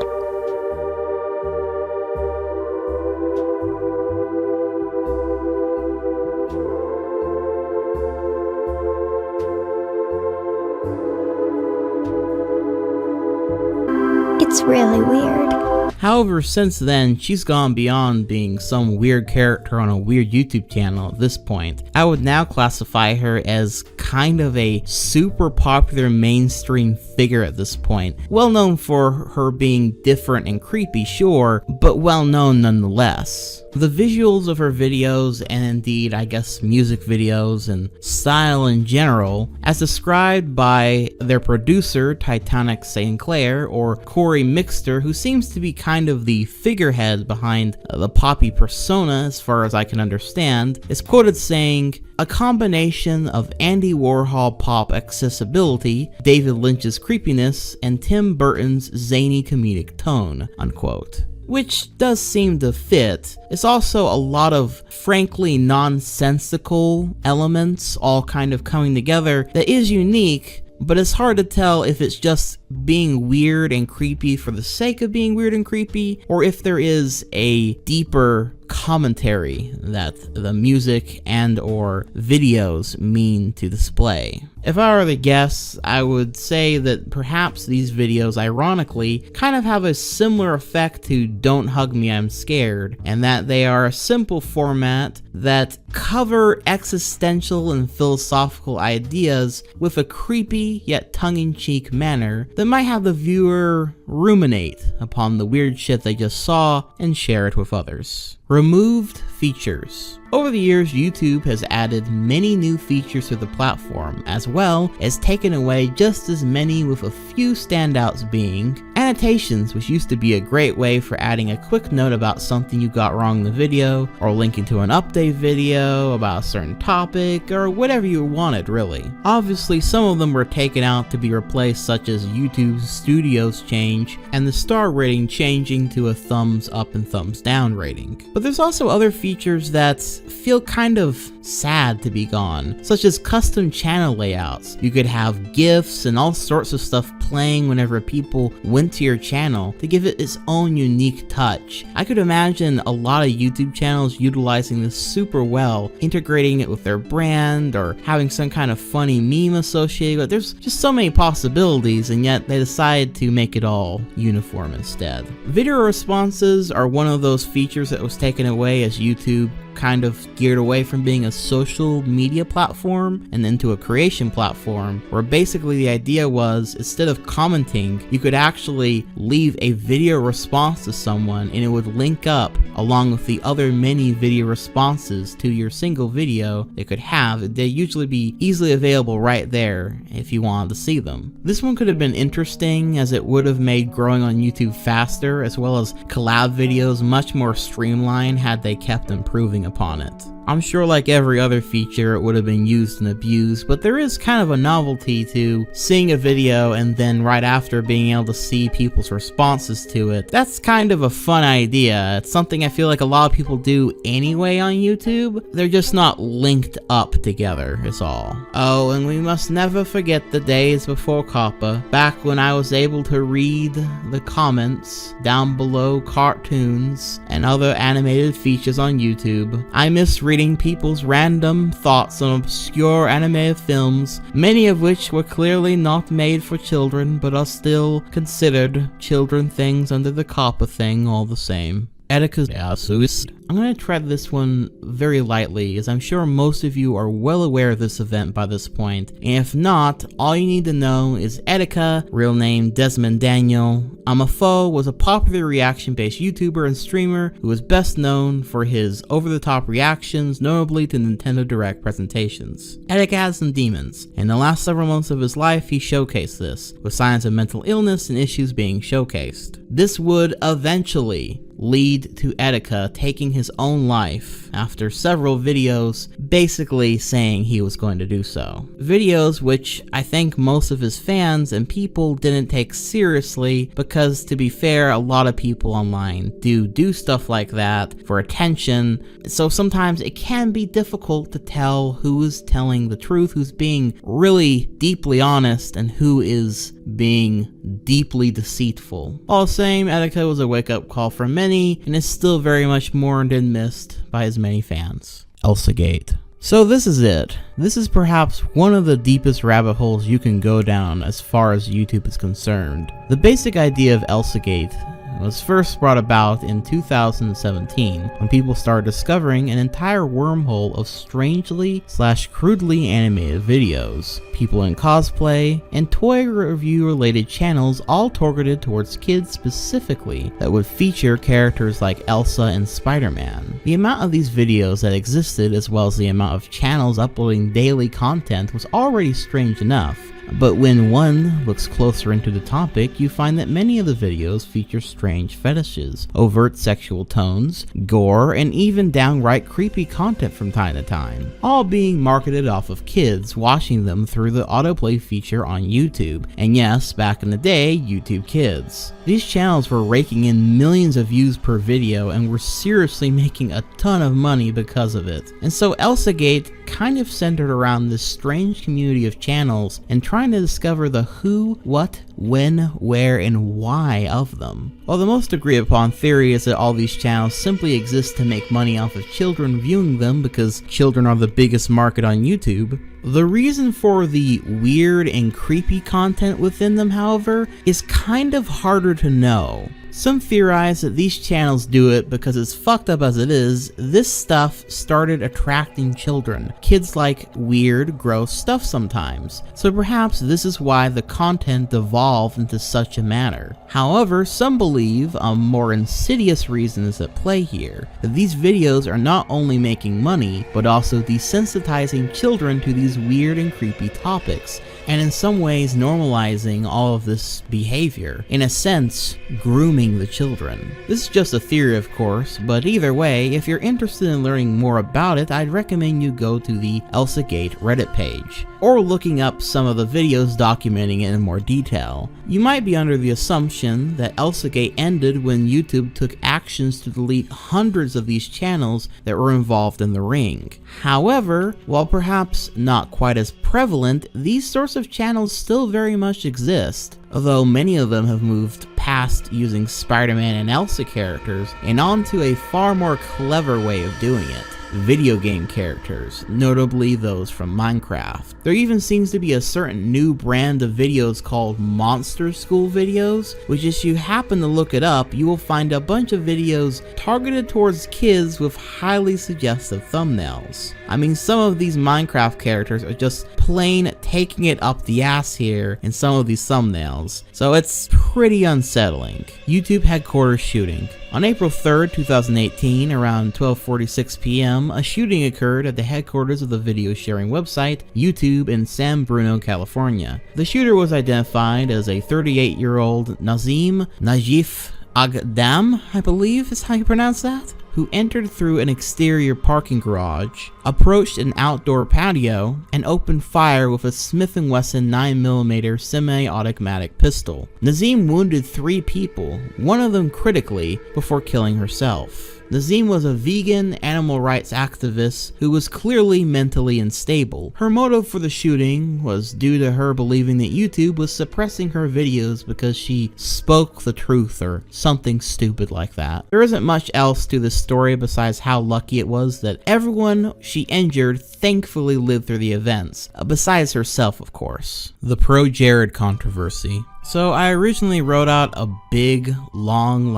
It's really weird. However, since then, she's gone beyond being some weird character on a weird YouTube channel at this point. I would now classify her as kind of a super popular mainstream figure at this point. Well known for her being different and creepy, sure, but well known nonetheless. The visuals of her videos, and indeed I guess music videos and style in general, as described by their producer Titanic St. Clair or Corey Mixter, who seems to be kind of the figurehead behind the Poppy persona as far as I can understand, is quoted saying, "A combination of Andy Warhol pop accessibility, David Lynch's creepiness, and Tim Burton's zany comedic tone," unquote. Which does seem to fit. It's also a lot of frankly nonsensical elements all kind of coming together that is unique, but it's hard to tell if it's just being weird and creepy for the sake of being weird and creepy, or if there is a deeper commentary that the music and or videos mean to display. If I were to guess, I would say that perhaps these videos, ironically, kind of have a similar effect to Don't Hug Me, I'm Scared, and that they are a simple format that cover existential and philosophical ideas with a creepy yet tongue-in-cheek manner that might have the viewer ruminate upon the weird shit they just saw and share it with others. Removed features. Over the years, YouTube has added many new features to the platform, as well as taken away just as many, with a few standouts being annotations, which used to be a great way for adding a quick note about something you got wrong in the video, or linking to an update video about a certain topic, or whatever you wanted really. Obviously, some of them were taken out to be replaced, such as YouTube's Studios change, and the star rating changing to a thumbs up and thumbs down rating. But there's also other features that feel kind of sad to be gone, such as custom channel layouts. You could have GIFs and all sorts of stuff playing whenever people went to your channel to give it its own unique touch. I could imagine a lot of YouTube channels utilizing this super well, integrating it with their brand or having some kind of funny meme associated with it. There's just so many possibilities, and yet they decided to make it all uniform instead. Video responses are one of those features that was taken away as YouTube kind of geared away from being a social media platform and into a creation platform, where basically the idea was, instead of commenting, you could actually leave a video response to someone and it would link up along with the other many video responses to your single video they could have. They'd usually be easily available right there if you wanted to see them. This one could have been interesting, as it would have made growing on YouTube faster, as well as collab videos much more streamlined had they kept improving upon it. I'm sure like every other feature it would have been used and abused, but there is kind of a novelty to seeing a video and then right after being able to see people's responses to it. That's kind of a fun idea. It's something I feel like a lot of people do anyway on YouTube. They're just not linked up together is all. Oh, and we must never forget the days before COPPA, back when I was able to read the comments down below cartoons and other animated features on YouTube. I miss reading people's random thoughts on obscure animated films, many of which were clearly not made for children but are still considered children things under the COPPA thing all the same. Etika. I'm going to tread this one very lightly, as I'm sure most of you are well aware of this event by this point, and if not, all you need to know is Etika, real name Desmond Daniel Amafo, was a popular reaction-based YouTuber and streamer who was best known for his over-the-top reactions, notably to Nintendo Direct presentations. Etika has some demons. In the last several months of his life, he showcased this, with signs of mental illness and issues being showcased. This would eventually lead to Etika taking his own life after several videos basically saying he was going to do so. Videos which I think most of his fans and people didn't take seriously, because to be fair, a lot of people online do stuff like that for attention, so sometimes it can be difficult to tell who is telling the truth, who's being really deeply honest, and who is being deeply deceitful. All the same, Etika was a wake-up call for many, and is still very much mourned and missed by his many fans. Elsagate. So this is it. This is perhaps one of the deepest rabbit holes you can go down as far as YouTube is concerned. The basic idea of Elsagate was first brought about in 2017 when people started discovering an entire wormhole of strangely / crudely animated videos, people in cosplay, and toy review related channels, all targeted towards kids specifically, that would feature characters like Elsa and Spider-Man. The amount of these videos that existed, as well as the amount of channels uploading daily content, was already strange enough. But when one looks closer into the topic, you find that many of the videos feature strange fetishes, overt sexual tones, gore, and even downright creepy content from time to time, all being marketed off of kids watching them through the autoplay feature on YouTube, and yes, back in the day, YouTube Kids. These channels were raking in millions of views per video and were seriously making a ton of money because of it. And so Elsagate kind of centered around this strange community of channels and trying to discover the who, what, when, where, and why of them. While the most agreed upon theory is that all these channels simply exist to make money off of children viewing them because children are the biggest market on YouTube, the reason for the weird and creepy content within them, however, is kind of harder to know. Some theorize that these channels do it because, as fucked up as it is, this stuff started attracting children. Kids like weird, gross stuff sometimes. So perhaps this is why the content devolved into such a manner. However, some believe a more insidious reason is at play here, that these videos are not only making money, but also desensitizing children to these weird and creepy topics, and in some ways normalizing all of this behavior, in a sense, grooming the children. This is just a theory, of course, but either way, if you're interested in learning more about it, I'd recommend you go to the ElsaGate Reddit page, or looking up some of the videos documenting it in more detail. You might be under the assumption that ElsaGate ended when YouTube took actions to delete hundreds of these channels that were involved in the ring. However, while perhaps not quite as prevalent, these sorts of channels still very much exist, although many of them have moved past using Spider-Man and Elsa characters and onto a far more clever way of doing it. Video game characters, notably those from Minecraft. There even seems to be a certain new brand of videos called Monster School videos, which if you happen to look it up, you will find a bunch of videos targeted towards kids with highly suggestive thumbnails. I mean, some of these Minecraft characters are just plain taking it up the ass here in some of these thumbnails, so it's pretty unsettling. YouTube headquarters shooting. On April 3rd, 2018, around 12:46 p.m., a shooting occurred at the headquarters of the video sharing website YouTube in San Bruno, California. The shooter was identified as a 38-year-old Najif Agdam, I believe is how you pronounce that, who entered through an exterior parking garage, approached an outdoor patio, and opened fire with a Smith & Wesson 9mm semi-automatic pistol. Nazim wounded 3 people, one of them critically, before killing herself. Nazim was a vegan animal rights activist who was clearly mentally unstable. Her motive for the shooting was due to her believing that YouTube was suppressing her videos because she spoke the truth or something stupid like that. There isn't much else to this story besides how lucky it was that everyone she injured thankfully lived through the events, besides herself, of course. The Pro Jared controversy. So I originally wrote out a big, long,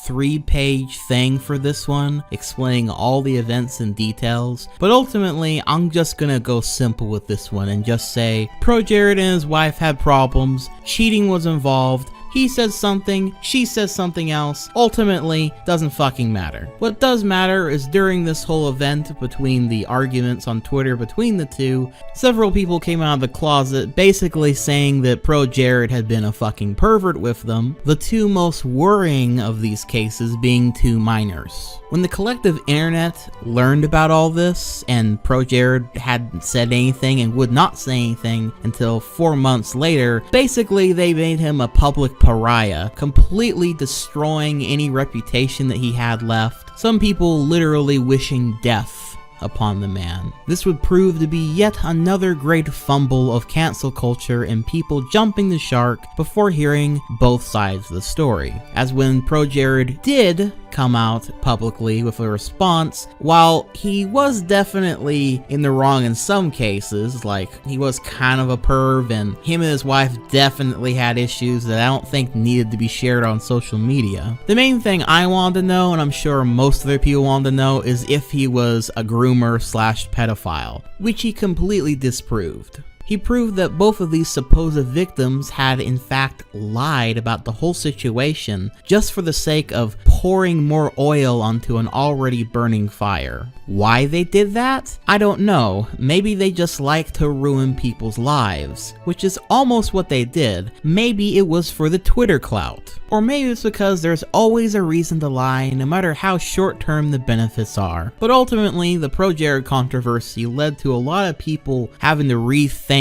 3-page thing for this one, explaining all the events and details, but ultimately I'm just gonna go simple with this one and just say Pro Jared and his wife had problems, cheating was involved, he says something, she says something else, ultimately doesn't fucking matter. What does matter is during this whole event between the arguments on Twitter between the two, several people came out of the closet basically saying that Pro Jared had been a fucking pervert with them, the two most worrying of these cases being 2 minors. When the collective internet learned about all this, and Pro Jared hadn't said anything and would not say anything until 4 months later, basically they made him a public pariah, completely destroying any reputation that he had left. Some people literally wishing death upon the man. This would prove to be yet another great fumble of cancel culture and people jumping the shark before hearing both sides of the story. As when Pro Jared did come out publicly with a response, while he was definitely in the wrong in some cases, like he was kind of a perv and him and his wife definitely had issues that I don't think needed to be shared on social media. The main thing I wanted to know, and I'm sure most other people wanted to know, is if he was a groomer/pedophile, which he completely disproved. He proved that both of these supposed victims had in fact lied about the whole situation just for the sake of pouring more oil onto an already burning fire. Why they did that? I don't know. Maybe they just like to ruin people's lives, which is almost what they did. Maybe it was for the Twitter clout. Or maybe it's because there's always a reason to lie, no matter how short-term the benefits are. But ultimately, the Pro Jared controversy led to a lot of people having to rethink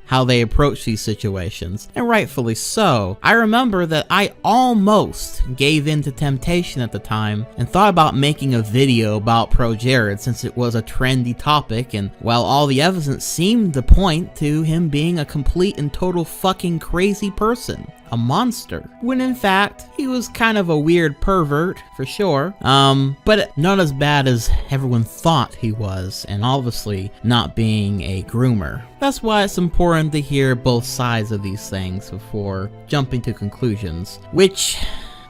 how they approach these situations, and rightfully so. I remember that I almost gave in to temptation at the time and thought about making a video about Pro Jared since it was a trendy topic, and while all the evidence seemed to point to him being a complete and total fucking crazy person, a monster, when in fact he was kind of a weird pervert for sure, but not as bad as everyone thought he was, and obviously not being a groomer. That's why it's important to hear both sides of these things before jumping to conclusions, which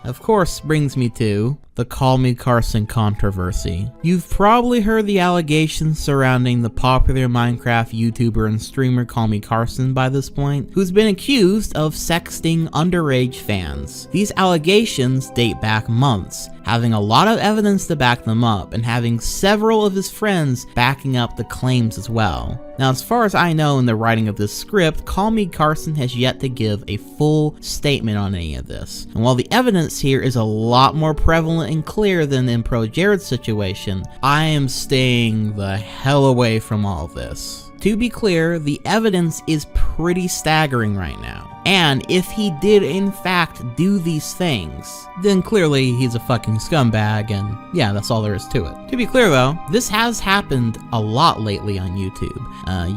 of course brings me to the Call Me Carson controversy. You've probably heard the allegations surrounding the popular Minecraft YouTuber and streamer Call Me Carson by this point, who's been accused of sexting underage fans. These allegations date back months, having a lot of evidence to back them up, and having several of his friends backing up the claims as well. Now, as far as I know in the writing of this script, Call Me Carson has yet to give a full statement on any of this. And while the evidence here is a lot more prevalent and clear than in Pro Jared's situation, I am staying the hell away from all this. To be clear, the evidence is pretty staggering right now. And if he did in fact do these things, then clearly he's a fucking scumbag, and yeah, that's all there is to it. To be clear though, this has happened a lot lately on YouTube.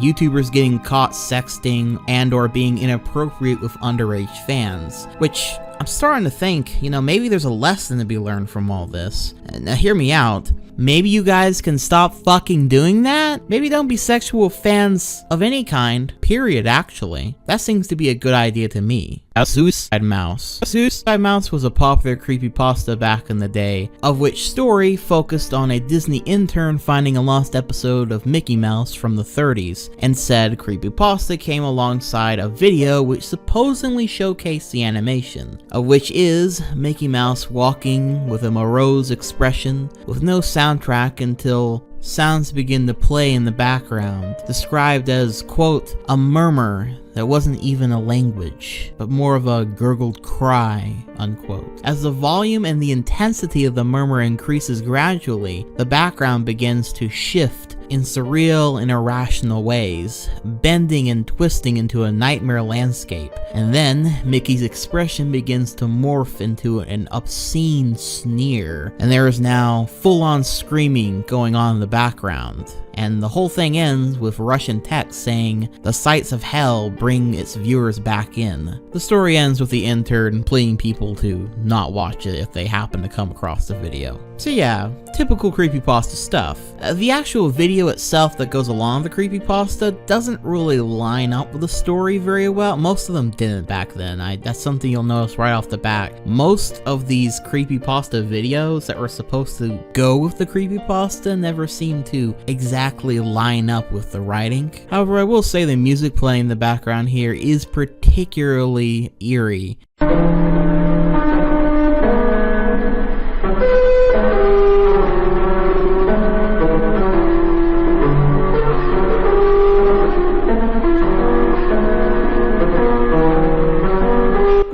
YouTubers getting caught sexting and or being inappropriate with underage fans, which I'm starting to think, maybe there's a lesson to be learned from all this. Now hear me out. Maybe you guys can stop fucking doing that? Maybe don't be sexual fans of any kind, period, actually. That seems to be a good idea to me. A Suicide Mouse. Suicide Mouse was a popular creepypasta back in the day, of which story focused on a Disney intern finding a lost episode of Mickey Mouse from the 30s, and said creepypasta came alongside a video which supposedly showcased the animation, of which is Mickey Mouse walking with a morose expression, with no soundtrack until sounds begin to play in the background, described as, quote, a murmur that wasn't even a language, but more of a gurgled cry, unquote. As the volume and the intensity of the murmur increases gradually, the background begins to shift in surreal and irrational ways, bending and twisting into a nightmare landscape. And then Mickey's expression begins to morph into an obscene sneer, and there is now full-on screaming going on in the background. And the whole thing ends with Russian text saying, "The sights of hell bring its viewers back in." The story ends with the intern pleading people to not watch it if they happen to come across the video. So yeah, typical creepypasta stuff. The actual video itself that goes along with the creepypasta doesn't really line up with the story very well. Most of them didn't back then. That's something you'll notice right off the bat. Most of these creepypasta videos that were supposed to go with the creepypasta never seem to exactly line up with the writing. However, I will say the music playing in the background here is particularly eerie.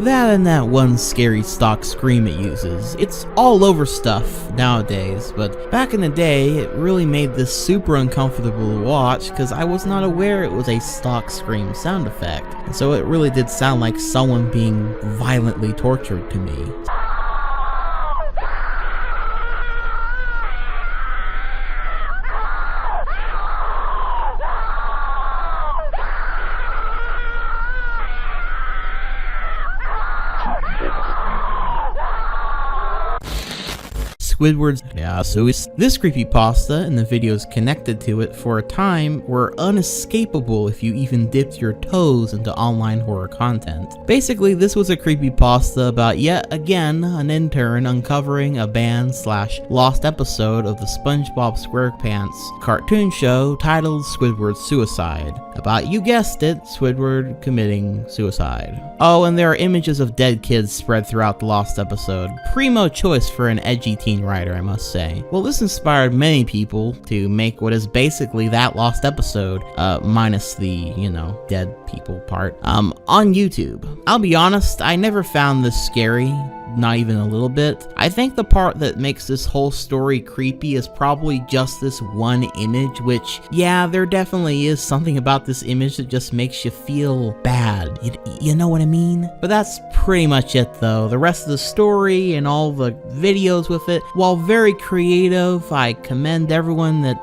That and that one scary stock scream it uses. It's all over stuff nowadays, but back in the day, it really made this super uncomfortable to watch because I was not aware it was a stock scream sound effect. And so it really did sound like someone being violently tortured to me. Squidward's This creepypasta and the videos connected to it for a time were unescapable if you even dipped your toes into online horror content. Basically, this was a creepypasta about yet again an intern uncovering a banned/lost episode of the SpongeBob SquarePants cartoon show titled Squidward's Suicide, about, you guessed it, Squidward committing suicide. Oh, and there are images of dead kids spread throughout the lost episode. Primo choice for an edgy teen writer, I must say. Well, this inspired many people to make what is basically that lost episode, minus the, dead people part, on YouTube. I'll be honest, I never found this scary. Not even a little bit. I think the part that makes this whole story creepy is probably just this one image, which, yeah, there definitely is something about this image that just makes you feel bad. You know what I mean? But that's pretty much it though. The rest of the story and all the videos with it, while very creative, I commend everyone that,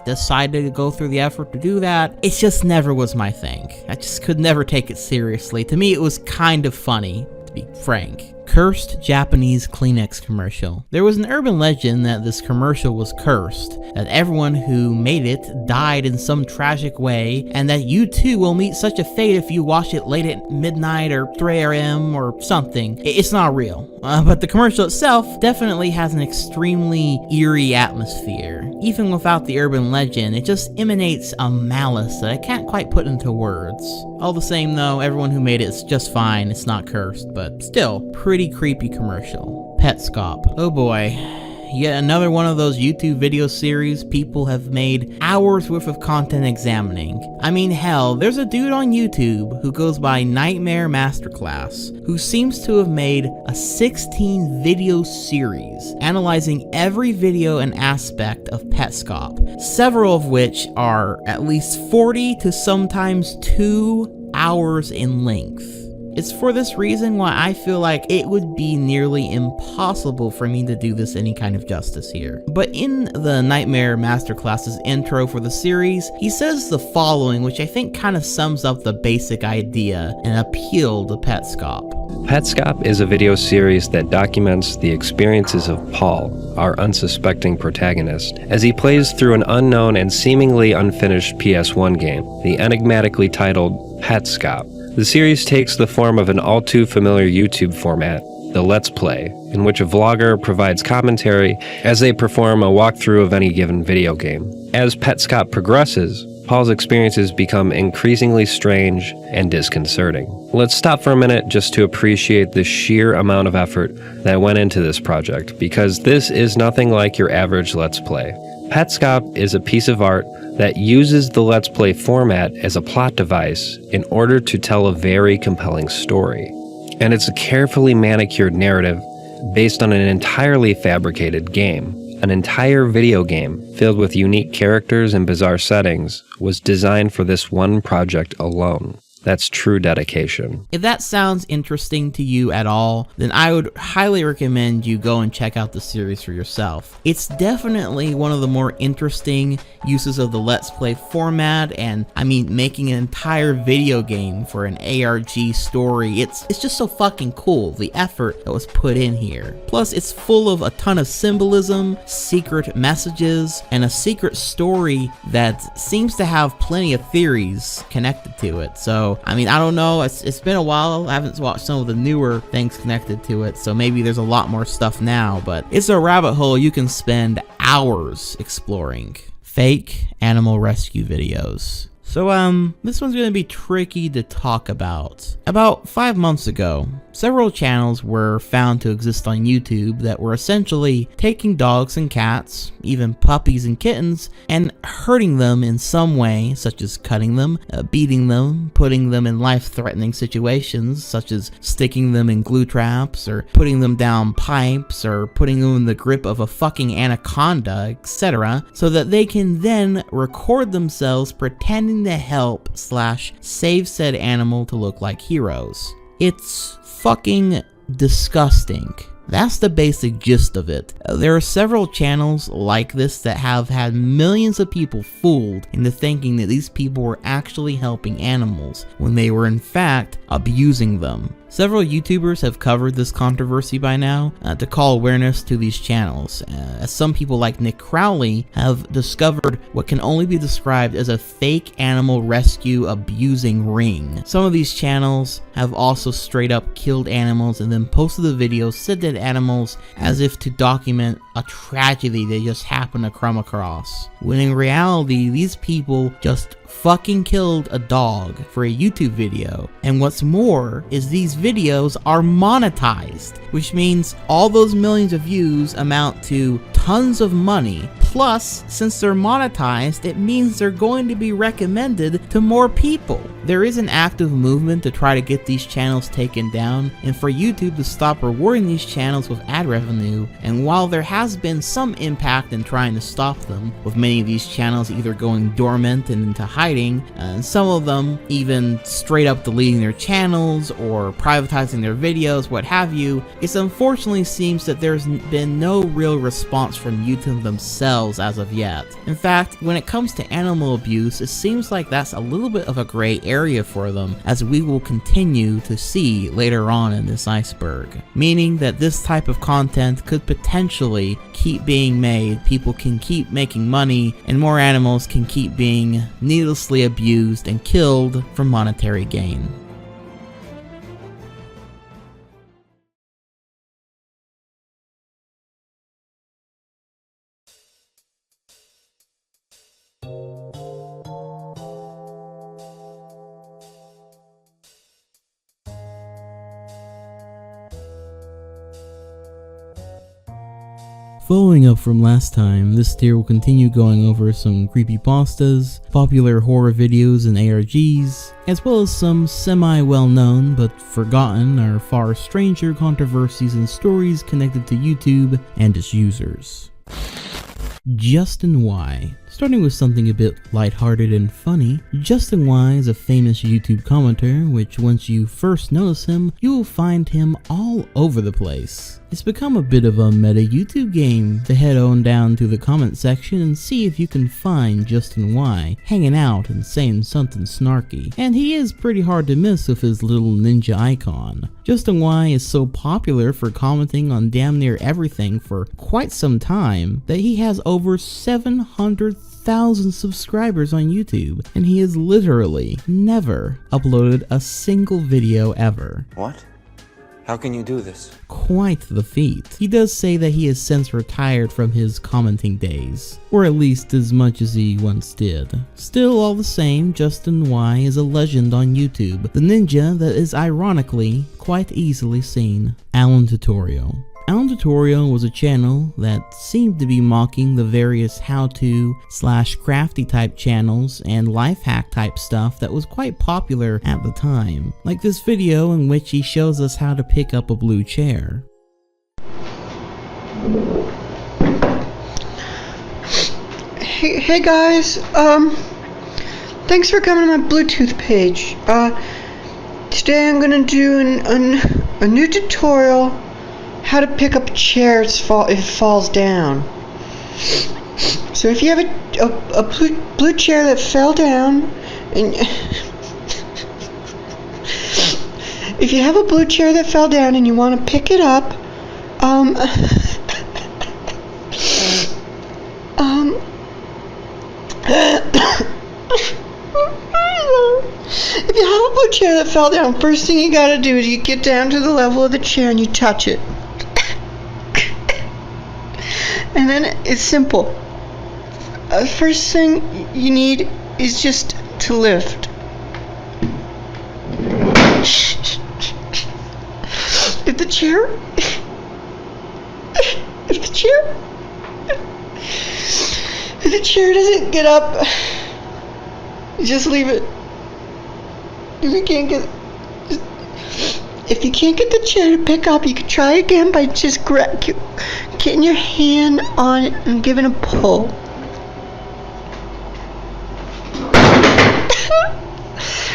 decided to go through the effort to do that. It just never was my thing. I just could never take it seriously. To me, it was kind of funny, to be frank. cursed Japanese Kleenex commercial. There was an urban legend that this commercial was cursed, that everyone who made it died in some tragic way, and that you too will meet such a fate if you watch it late at midnight or 3 a.m. or something. It's not real, but the commercial itself definitely has an extremely eerie atmosphere. Even without the urban legend, it just emanates a malice that I can't quite put into words. All the same though, everyone who made it is just fine, it's not cursed, but still, pretty creepy commercial. Petscop. Oh boy. Yet another one of those YouTube video series people have made hours worth of content examining. I mean hell, there's a dude on YouTube who goes by Nightmare Masterclass, who seems to have made a 16 video series analyzing every video and aspect of Petscop, several of which are at least 40 to sometimes 2 hours in length. It's for this reason why I feel like it would be nearly impossible for me to do this any kind of justice here. But in the Nightmare Masterclass's intro for the series, he says the following, which I think kind of sums up the basic idea and appeal to Petscop. Petscop is a video series that documents the experiences of Paul, our unsuspecting protagonist, as he plays through an unknown and seemingly unfinished PS1 game, the enigmatically titled Petscop. The series takes the form of an all-too-familiar YouTube format, the Let's Play, in which a vlogger provides commentary as they perform a walkthrough of any given video game. As Petscop progresses, Paul's experiences become increasingly strange and disconcerting. Let's stop for a minute just to appreciate the sheer amount of effort that went into this project, because this is nothing like your average Let's Play. Petscop is a piece of art that uses the Let's Play format as a plot device in order to tell a very compelling story. And it's a carefully manicured narrative based on an entirely fabricated game. An entire video game filled with unique characters and bizarre settings was designed for this one project alone. That's true dedication. If that sounds interesting to you at all, then I would highly recommend you go and check out the series for yourself. It's definitely one of the more interesting uses of the Let's Play format, and I mean making an entire video game for an ARG story. It's just so fucking cool, the effort that was put in here. Plus it's full of a ton of symbolism, secret messages, and a secret story that seems to have plenty of theories connected to it. So I mean, I don't know, it's been a while, I haven't watched some of the newer things connected to it, so maybe there's a lot more stuff now, but it's a rabbit hole you can spend hours exploring. Fake animal rescue videos. So this one's gonna be tricky to talk about. About 5 months ago, several channels were found to exist on YouTube that were essentially taking dogs and cats, even puppies and kittens, and hurting them in some way, such as cutting them, beating them, putting them in life-threatening situations, such as sticking them in glue traps, or putting them down pipes, or putting them in the grip of a fucking anaconda, etc., so that they can then record themselves pretending to help / save said animal to look like heroes. It's fucking disgusting. That's the basic gist of it. There are several channels like this that have had millions of people fooled into thinking that these people were actually helping animals when they were in fact abusing them. Several YouTubers have covered this controversy by now to call awareness to these channels, as some people like Nick Crowley have discovered what can only be described as a fake animal rescue abusing ring. Some of these channels have also straight up killed animals and then posted the videos, said dead animals, as if to document a tragedy they just happened to come across. When in reality, these people just fucking killed a dog for a YouTube video. And what's more is these videos are monetized, which means all those millions of views amount to tons of money. Plus, since they're monetized, it means they're going to be recommended to more people. There is an active movement to try to get these channels taken down and for YouTube to stop rewarding these channels with ad revenue. And while there has been some impact in trying to stop them, with many of these channels either going dormant and into hiding, and some of them even straight up deleting their channels or privatizing their videos, what have you, it unfortunately seems that there's been no real response response from YouTube themselves as of yet. In fact, when it comes to animal abuse, it seems like that's a little bit of a gray area for them, as we will continue to see later on in this iceberg. Meaning that this type of content could potentially keep being made, people can keep making money, and more animals can keep being needlessly abused and killed for monetary gain. Following up from last time, this tier will continue going over some creepypastas, popular horror videos and ARGs, as well as some semi-well-known but forgotten or far stranger controversies and stories connected to YouTube and its users. Justin Y. Starting with something a bit lighthearted and funny, Justin Y is a famous YouTube commenter, which once you first notice him, you will find him all over the place. It's become a bit of a meta YouTube game to head on down to the comment section and see if you can find Justin Y hanging out and saying something snarky. And he is pretty hard to miss with his little ninja icon. Justin Y is so popular for commenting on damn near everything for quite some time that he has over 700,000 subscribers on YouTube, and he has literally never uploaded a single video ever. What? How can you do this? Quite the feat. He does say that he has since retired from his commenting days, or at least as much as he once did. Still, all the same, Justin Y is a legend on YouTube, the ninja that is ironically quite easily seen. Alan Tutorial. Alan Tutorial was a channel that seemed to be mocking the various how-to/crafty type channels and life hack type stuff that was quite popular at the time. Like this video in which he shows us how to pick up a blue chair. Hey guys, thanks for coming to my Bluetooth page. Today I'm gonna do a new tutorial how to pick up a chair if it falls down. So if you have a blue chair that fell down, and if you have a blue chair that fell down and you want to pick it up, if you have a blue chair that fell down, first thing you gotta do is you get down to the level of the chair and you touch it. And then it's simple. First thing you need is just to lift. If the chair doesn't get up, you just leave it. If you can't get the chair to pick up, you can try again by just getting your hand on it and giving a pull.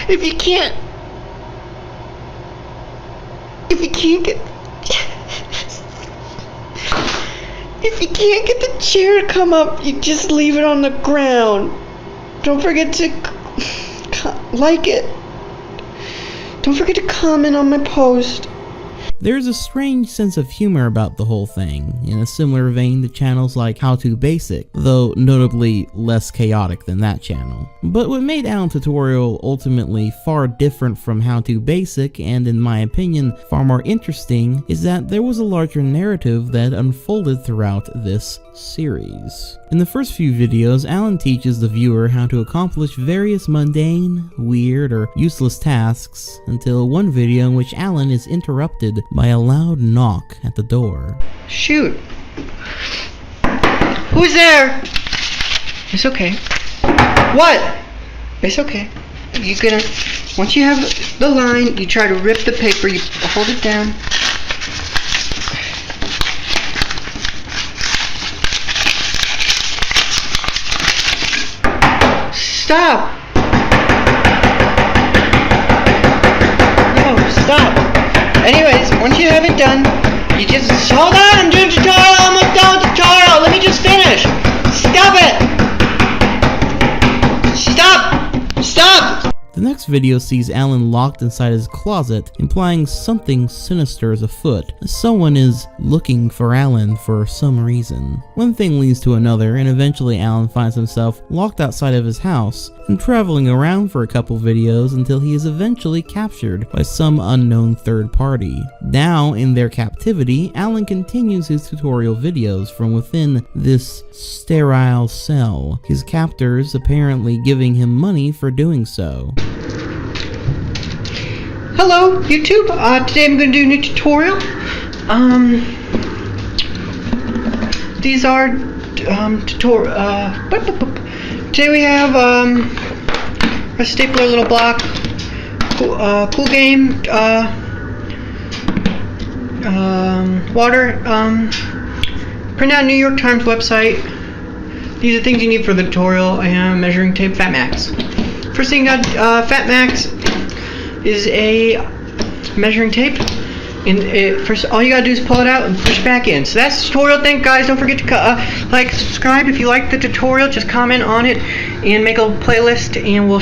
If you can't get the chair to come up, you just leave it on the ground. Don't forget to like it. Don't forget to comment on my post. There's a strange sense of humor about the whole thing, in a similar vein to channels like How To Basic, though notably less chaotic than that channel. But what made Alan Tutorial ultimately far different from How To Basic, and in my opinion far more interesting, is that there was a larger narrative that unfolded throughout this series. In the first few videos, Alan teaches the viewer how to accomplish various mundane, weird, or useless tasks, until one video in which Alan is interrupted by a loud knock at the door. Shoot. Who's there? It's okay. What? It's okay. You're gonna, once you have the line, you try to rip the paper, you hold it down. Stop! No, stop! Anyways, once you have it done, you just hold on, I'm doing a tutorial, almost done with the tutorial, let me next video sees Alan locked inside his closet, implying something sinister is afoot. Someone is looking for Alan for some reason. One thing leads to another, and eventually Alan finds himself locked outside of his house and traveling around for a couple videos until he is eventually captured by some unknown third party. Now, in their captivity, Alan continues his tutorial videos from within this sterile cell, his captors apparently giving him money for doing so. Hello, YouTube. Today I'm going to do a new tutorial. These are today we have a stapler little block, cool game, water, print out New York Times website. These are things you need for the tutorial, and measuring tape, Fat Max. First thing you got, Fat Max is a measuring tape. And first, all you gotta do is pull it out and push back in. So that's the tutorial. Thank guys. Don't forget to like, subscribe if you like the tutorial. Just comment on it and make a playlist, and we'll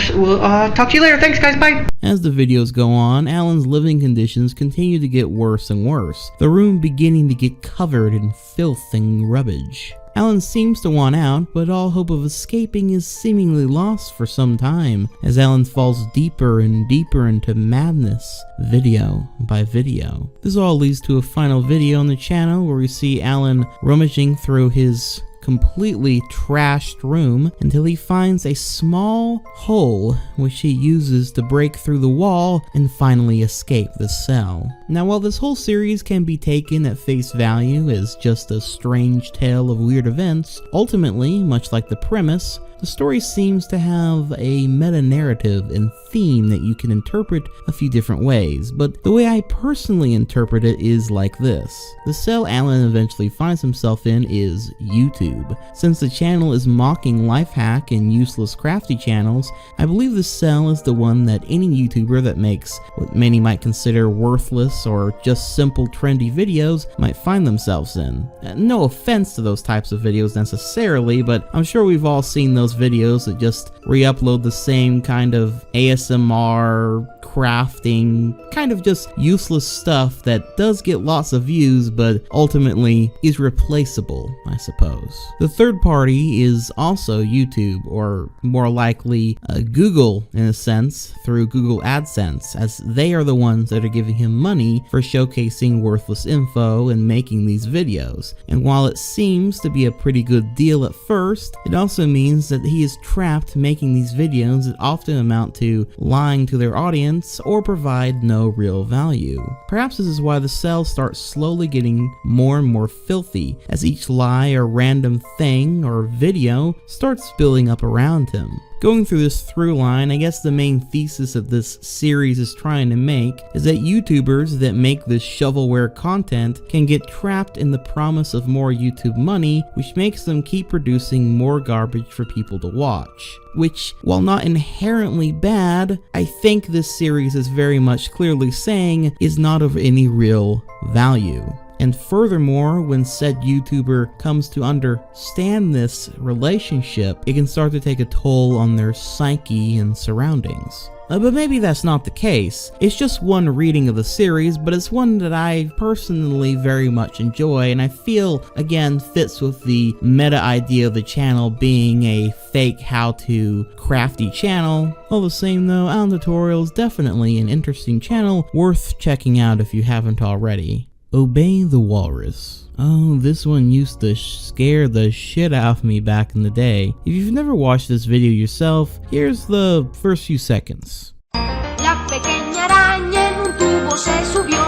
talk to you later. Thanks, guys. Bye. As the videos go on, Alan's living conditions continue to get worse and worse, the room beginning to get covered in filth and rubbish. Alan seems to want out, but all hope of escaping is seemingly lost for some time, as Alan falls deeper and deeper into madness, video by video. This all leads to a final video on the channel where we see Alan rummaging through his completely trashed room until he finds a small hole which he uses to break through the wall and finally escape the cell. Now, while this whole series can be taken at face value as just a strange tale of weird events, ultimately, much like the premise, the story seems to have a meta-narrative and theme that you can interpret a few different ways, but the way I personally interpret it is like this. The cell Alan eventually finds himself in is YouTube. Since the channel is mocking life hack and useless crafty channels, I believe the cell is the one that any YouTuber that makes what many might consider worthless or just simple trendy videos might find themselves in. No offense to those types of videos necessarily, but I'm sure we've all seen those videos that just re-upload the same kind of ASMR, crafting, kind of just useless stuff that does get lots of views but ultimately is replaceable, I suppose. The third party is also YouTube, or more likely Google in a sense, through Google AdSense, as they are the ones that are giving him money for showcasing worthless info and making these videos. And while it seems to be a pretty good deal at first, it also means that he is trapped making these videos that often amount to lying to their audience or provide no real value. Perhaps this is why the cell starts slowly getting more and more filthy as each lie or random thing or video starts building up around him. Going through this through line, I guess the main thesis of this series is trying to make is that YouTubers that make this shovelware content can get trapped in the promise of more YouTube money, which makes them keep producing more garbage for people to watch. Which, while not inherently bad, I think this series is very much clearly saying is not of any real value. And furthermore, when said YouTuber comes to understand this relationship, it can start to take a toll on their psyche and surroundings. But maybe that's not the case. It's just one reading of the series, but it's one that I personally very much enjoy, and I feel, again, fits with the meta idea of the channel being a fake how-to crafty channel. All the same though, Alan Tutorial is definitely an interesting channel worth checking out if you haven't already. Obey the Walrus. Oh, this one used to scare the shit out of me back in the day. If you've never watched this video yourself, here's the first few seconds. La pequeña araña en un tubo se subió.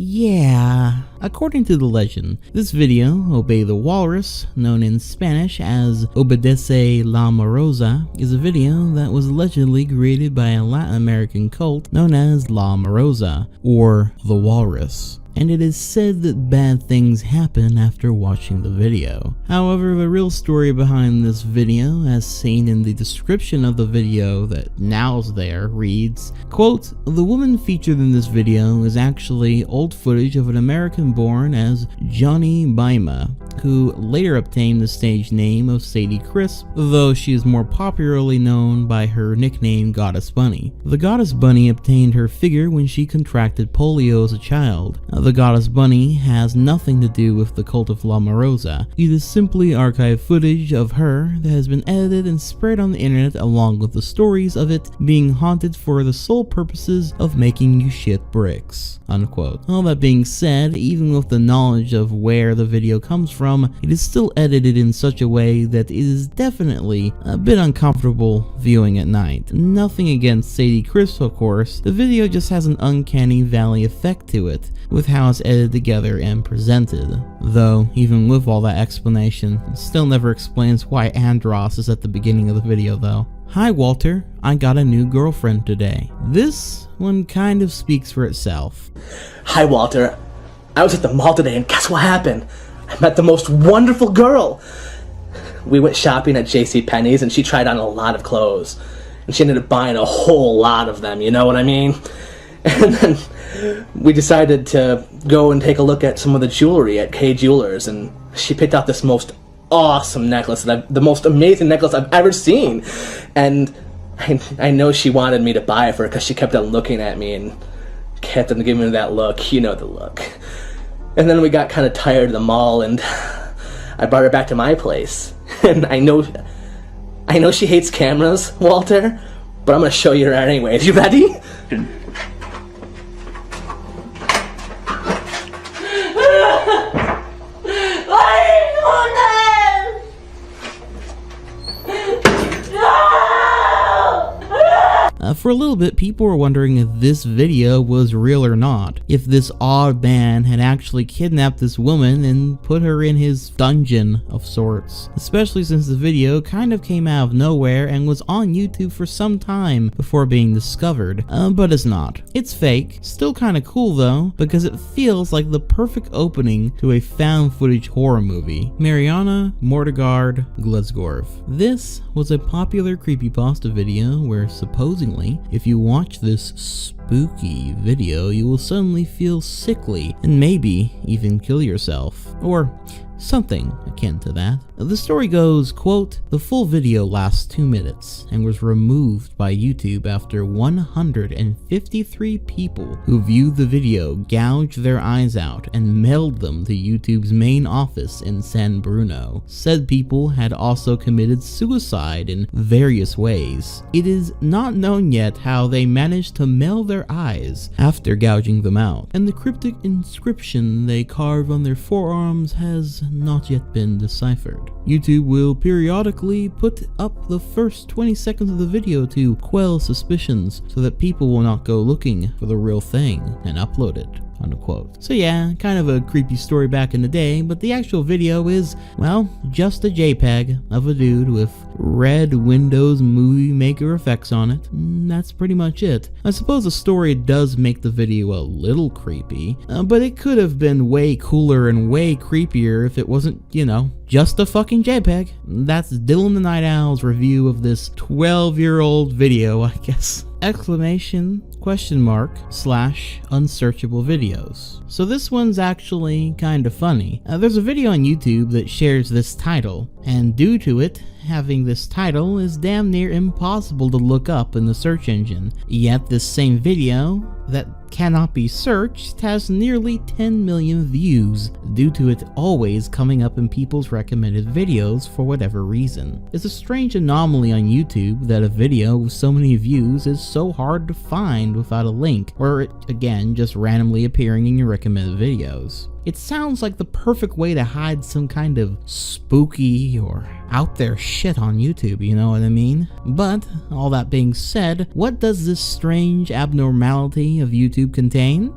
Yeah. According to the legend, this video, Obey the Walrus, known in Spanish as Obedece la Morosa, is a video that was allegedly created by a Latin American cult known as La Morosa, or the Walrus. and it is said that bad things happen after watching the video. However, the real story behind this video, as seen in the description of the video that now's there, reads, quote, "The woman featured in this video is actually old footage of an American born as Johnny Baima, who later obtained the stage name of Sadie Crisp, though she is more popularly known by her nickname Goddess Bunny. The Goddess Bunny obtained her figure when she contracted polio as a child. The Goddess Bunny has nothing to do with the cult of La Morosa. It is simply archive footage of her that has been edited and spread on the internet along with the stories of it being haunted for the sole purposes of making you shit bricks." Unquote. All that being said, even with the knowledge of where the video comes from, it is still edited in such a way that it is definitely a bit uncomfortable viewing at night. Nothing against Sadie Crisp, of course, the video just has an uncanny valley effect to it, with how it's edited together and presented. Though, even with all that explanation, it still never explains why Andros is at the beginning of the video though. "Hi Walter, I got a new girlfriend today." This one kind of speaks for itself. "Hi Walter, I was at the mall today and guess what happened? I met the most wonderful girl. We went shopping at JCPenney's and she tried on a lot of clothes. And she ended up buying a whole lot of them, you know what I mean? And then we decided to go and take a look at some of the jewelry at K Jewelers, and she picked out this most awesome necklace, the most amazing necklace I've ever seen. And I know she wanted me to buy it for her because she kept on looking at me and kept on giving me that look, you know the look. And then we got kind of tired of the mall and I brought her back to my place. And I know she hates cameras, Walter, but I'm gonna show you her anyways. You ready? For a little bit, people were wondering if this video was real or not. If this odd man had actually kidnapped this woman and put her in his dungeon of sorts. Especially since the video kind of came out of nowhere and was on YouTube for some time before being discovered. But it's not. It's fake. Still kind of cool though, because it feels like the perfect opening to a found footage horror movie. Mariana Mortegard Glesgorv. This was a popular creepypasta video where supposedly if you watch this spooky video, you will suddenly feel sickly and maybe even kill yourself. Or something akin to that. The story goes, quote, "The full video lasts 2 minutes and was removed by YouTube after 153 people who viewed the video gouged their eyes out and mailed them to YouTube's main office in San Bruno. Said people had also committed suicide in various ways. It is not known yet how they managed to mail their eyes after gouging them out, and the cryptic inscription they carve on their forearms has not yet been deciphered. YouTube will periodically put up the first 20 seconds of the video to quell suspicions so that people will not go looking for the real thing and upload it." Unquote. So yeah, kind of a creepy story back in the day, but the actual video is, well, just a JPEG of a dude with red Windows Movie Maker effects on it. That's pretty much it. I suppose the story does make the video a little creepy, but it could have been way cooler and way creepier if it wasn't, you know, just a fucking JPEG. That's Dylan the Night Owl's review of this 12-year-old video, I guess. Exclamation question mark / unsearchable videos. So this one's actually kind of funny. There's a video on YouTube that shares this title, and due to it having this title is damn near impossible to look up in the search engine. Yet this same video that cannot be searched has nearly 10 million views due to it always coming up in people's recommended videos for whatever reason. It's a strange anomaly on YouTube that a video with so many views is so hard to find without a link, or it, again, just randomly appearing in your recommended videos. It sounds like the perfect way to hide some kind of spooky or out there shit on YouTube, you know what I mean? But, all that being said, what does this strange abnormality of YouTube contain?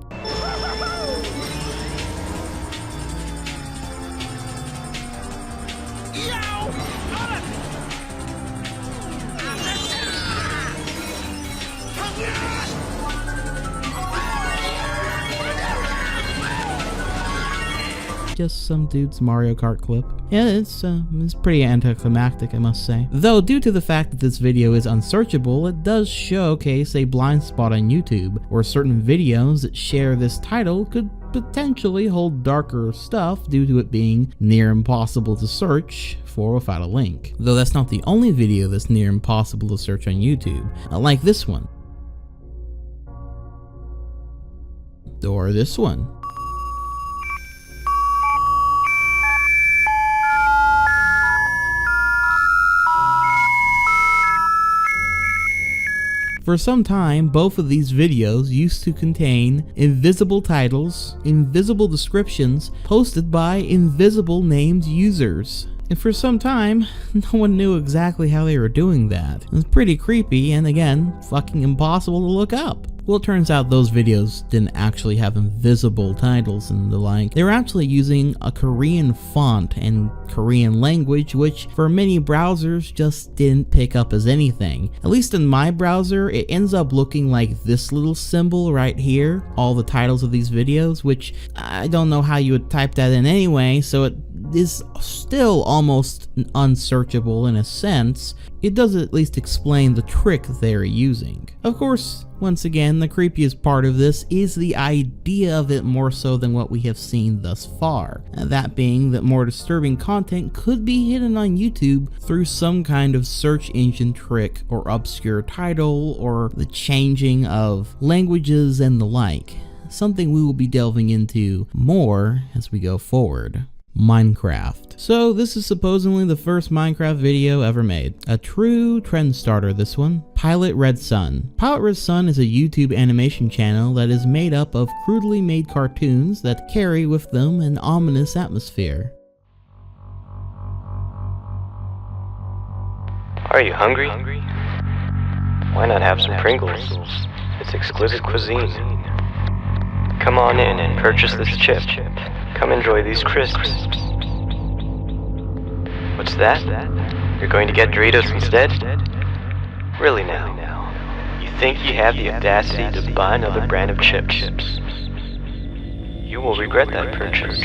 just some dude's Mario Kart clip. Yeah, it's pretty anticlimactic, I must say. Though, due to the fact that this video is unsearchable, it does showcase a blind spot on YouTube, where certain videos that share this title could potentially hold darker stuff due to it being near impossible to search for without a link. Though that's not the only video that's near impossible to search on YouTube, like this one. Or this one. For some time, both of these videos used to contain invisible titles, invisible descriptions, posted by invisible named users. And for some time, no one knew exactly how they were doing that. It was pretty creepy and again, fucking impossible to look up. Well, it turns out those videos didn't actually have invisible titles and the like. They were actually using a Korean font and Korean language, which for many browsers just didn't pick up as anything. At least in my browser, it ends up looking like this little symbol right here, all the titles of these videos, which I don't know how you would type that in anyway, so it is still almost unsearchable in a sense. It does at least explain the trick they're using. Of course, once again, the creepiest part of this is the idea of it more so than what we have seen thus far. That being that more disturbing content could be hidden on YouTube through some kind of search engine trick or obscure title or the changing of languages and the like. Something we will be delving into more as we go forward. Minecraft. So this is supposedly the first Minecraft video ever made. A true trend starter, this one. Pilot Red Sun. Pilot Red Sun is a YouTube animation channel that is made up of crudely made cartoons that carry with them an ominous atmosphere. Are you hungry? Why not have some Pringles? It's exquisite cuisine. Come on in and purchase this chip. Come enjoy these crisps. What's that? You're going to get Doritos instead? Really now? You think you have the audacity to buy another brand of chips? You will regret that purchase.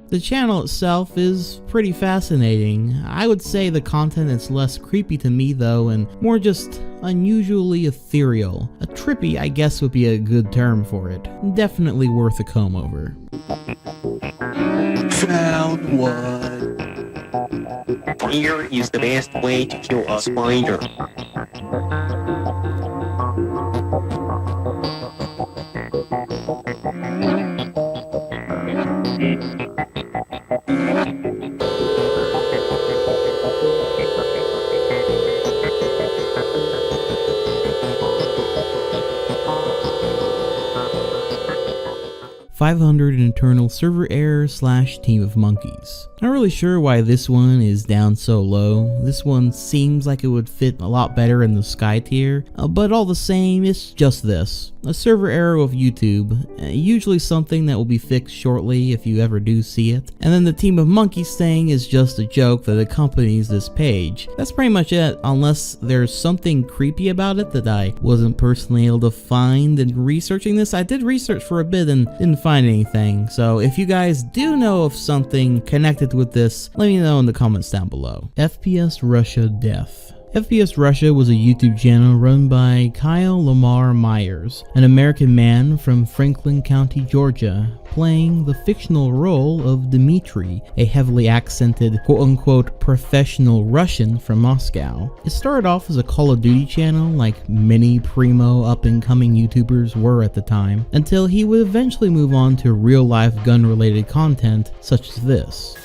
The channel itself is pretty fascinating. I would say the content is less creepy to me though, and more just unusually ethereal. A trippy, I guess, would be a good term for it. Definitely worth a comb over. Found one. Here is the best way to kill a spider. 500 internal server error / team of monkeys. Not really sure why this one is down so low. This one seems like it would fit a lot better in the sky tier, but all the same, it's just this. A server error of YouTube, usually something that will be fixed shortly if you ever do see it. And then the team of monkeys thing is just a joke that accompanies this page. That's pretty much it, unless there's something creepy about it that I wasn't personally able to find in researching this. I did research for a bit and didn't find anything, so if you guys do know of something connected with this, let me know in the comments down below. FPS Russia Death. FPS Russia was a YouTube channel run by Kyle Lamar Myers, an American man from Franklin County, Georgia, playing the fictional role of Dmitry, a heavily accented quote-unquote professional Russian from Moscow. It started off as a Call of Duty channel like many primo up-and-coming YouTubers were at the time, until he would eventually move on to real-life gun-related content such as this.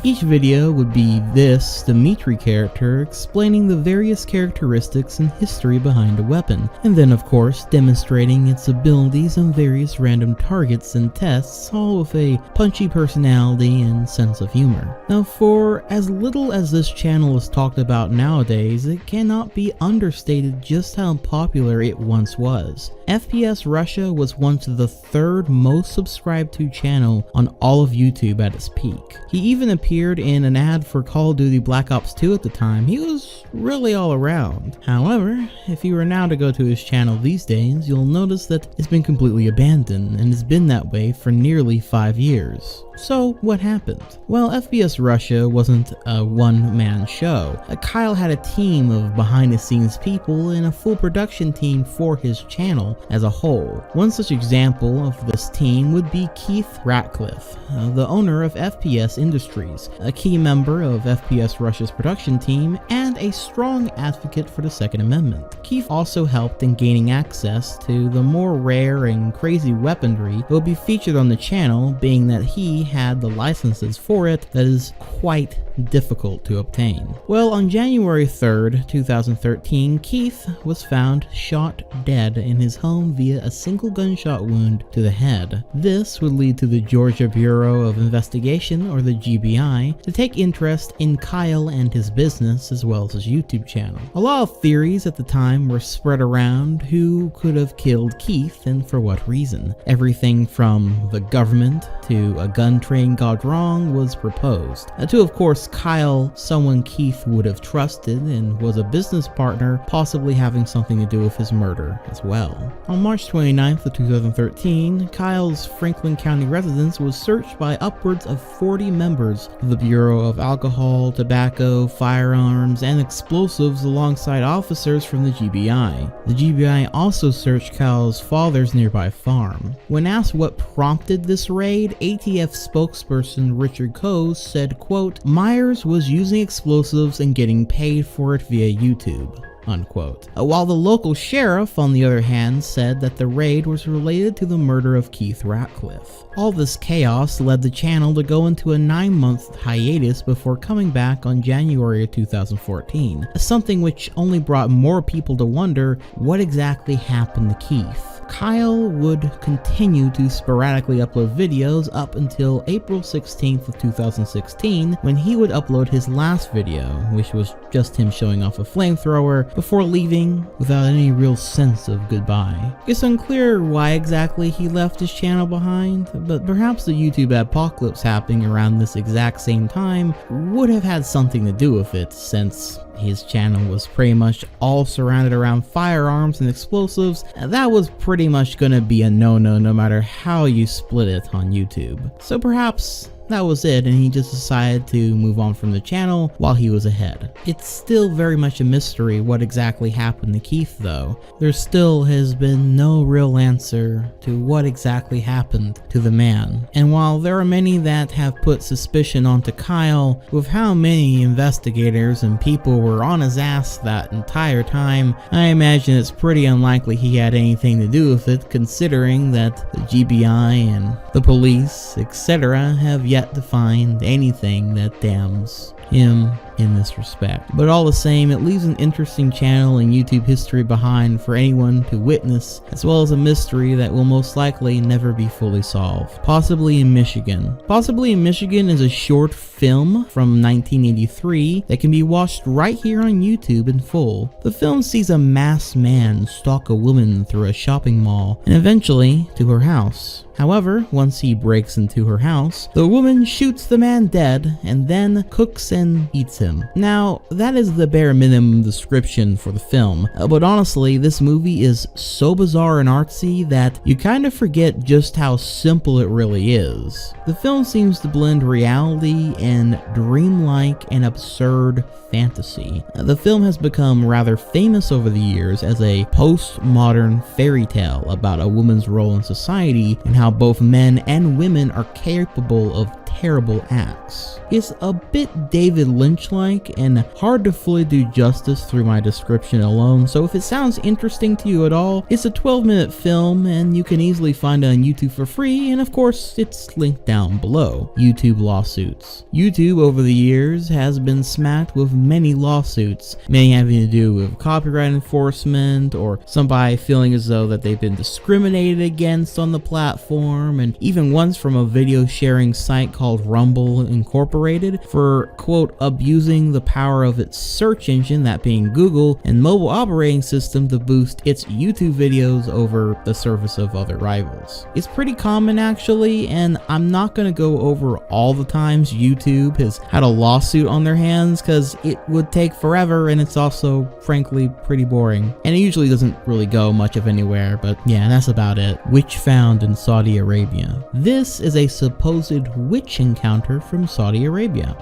Each video would be this Dimitri character explaining the various characteristics and history behind a weapon, and then of course demonstrating its abilities on various random targets and tests, all with a punchy personality and sense of humor. Now, for as little as this channel is talked about nowadays, it cannot be understated just how popular it once was. FPS Russia was once the third most subscribed to channel on all of YouTube at its peak. He even appeared in an ad for Call of Duty Black Ops 2 at the time. He was really all around. However, if you were now to go to his channel these days, you'll notice that it's been completely abandoned and has been that way for nearly 5 years. So what happened? Well, FPS Russia wasn't a one-man show. Kyle had a team of behind-the-scenes people and a full production team for his channel as a whole. One such example of this team would be Keith Ratcliffe, the owner of FPS Industries, a key member of FPS Russia's production team, and a strong advocate for the Second Amendment. Keith also helped in gaining access to the more rare and crazy weaponry that would be featured on the channel, being that he had the licenses for it that is quite difficult to obtain. Well, on January 3rd, 2013, Keith was found shot dead in his home via a single gunshot wound to the head. This would lead to the Georgia Bureau of Investigation, or the GBI, to take interest in Kyle and his business as well as his YouTube channel. A lot of theories at the time were spread around who could have killed Keith and for what reason. Everything from the government to a gun train gone wrong was proposed. To, of course, Kyle, someone Keith would have trusted and was a business partner, possibly having something to do with his murder as well. On March 29th of 2013, Kyle's Franklin County residence was searched by upwards of 40 members of the Bureau of Alcohol, Tobacco, Firearms, and Explosives alongside officers from the GBI. The GBI also searched Kyle's father's nearby farm. When asked what prompted this raid, ATF spokesperson Richard Coase said, quote, "Myers was using explosives and getting paid for it via YouTube." Unquote. While the local sheriff, on the other hand, said that the raid was related to the murder of Keith Ratcliffe. All this chaos led the channel to go into a 9-month hiatus before coming back on January of 2014, something which only brought more people to wonder what exactly happened to Keith. Kyle would continue to sporadically upload videos up until April 16th of 2016, when he would upload his last video, which was just him showing off a flamethrower before leaving without any real sense of goodbye. It's unclear why exactly he left his channel behind, but perhaps the YouTube apocalypse happening around this exact same time would have had something to do with it, since his channel was pretty much all surrounded around firearms and explosives, and that was pretty much gonna be a no-no no matter how you split it on YouTube. So perhaps that was it, and he just decided to move on from the channel while he was ahead. It's still very much a mystery what exactly happened to Keith though. There still has been no real answer to what exactly happened to the man. And while there are many that have put suspicion onto Kyle, with how many investigators and people were on his ass that entire time, I imagine it's pretty unlikely he had anything to do with it, considering that the GBI and the police, etc. have yet to find anything that damns him in this respect. But all the same, it leaves an interesting channel in YouTube history behind for anyone to witness, as well as a mystery that will most likely never be fully solved. Possibly in Michigan. Possibly in Michigan is a short film from 1983 that can be watched right here on YouTube in full. The film sees a masked man stalk a woman through a shopping mall and eventually to her house. However, once he breaks into her house, the woman shoots the man dead and then cooks and eats him. Now, that is the bare minimum description for the film, but honestly, this movie is so bizarre and artsy that you kind of forget just how simple it really is. The film seems to blend reality and dreamlike and absurd fantasy. The film has become rather famous over the years as a postmodern fairy tale about a woman's role in society and how both men and women are capable of terrible acts. It's a bit David Lynch-like and hard to fully do justice through my description alone, so if it sounds interesting to you at all, it's a 12-minute film and you can easily find it on YouTube for free, and of course it's linked down below. YouTube lawsuits. YouTube over the years has been smacked with many lawsuits, many having to do with copyright enforcement or somebody feeling as though that they've been discriminated against on the platform, and even ones from a video sharing site called Rumble Incorporated for, quote, abusing the power of its search engine, that being Google, and mobile operating system to boost its YouTube videos over the service of other rivals. It's pretty common actually, and I'm not going to go over all the times YouTube has had a lawsuit on their hands because it would take forever and it's also frankly pretty boring. And it usually doesn't really go much of anywhere, but yeah, that's about it. Witch found in Saudi Arabia. This is a supposed witch encounter from Saudi Arabia.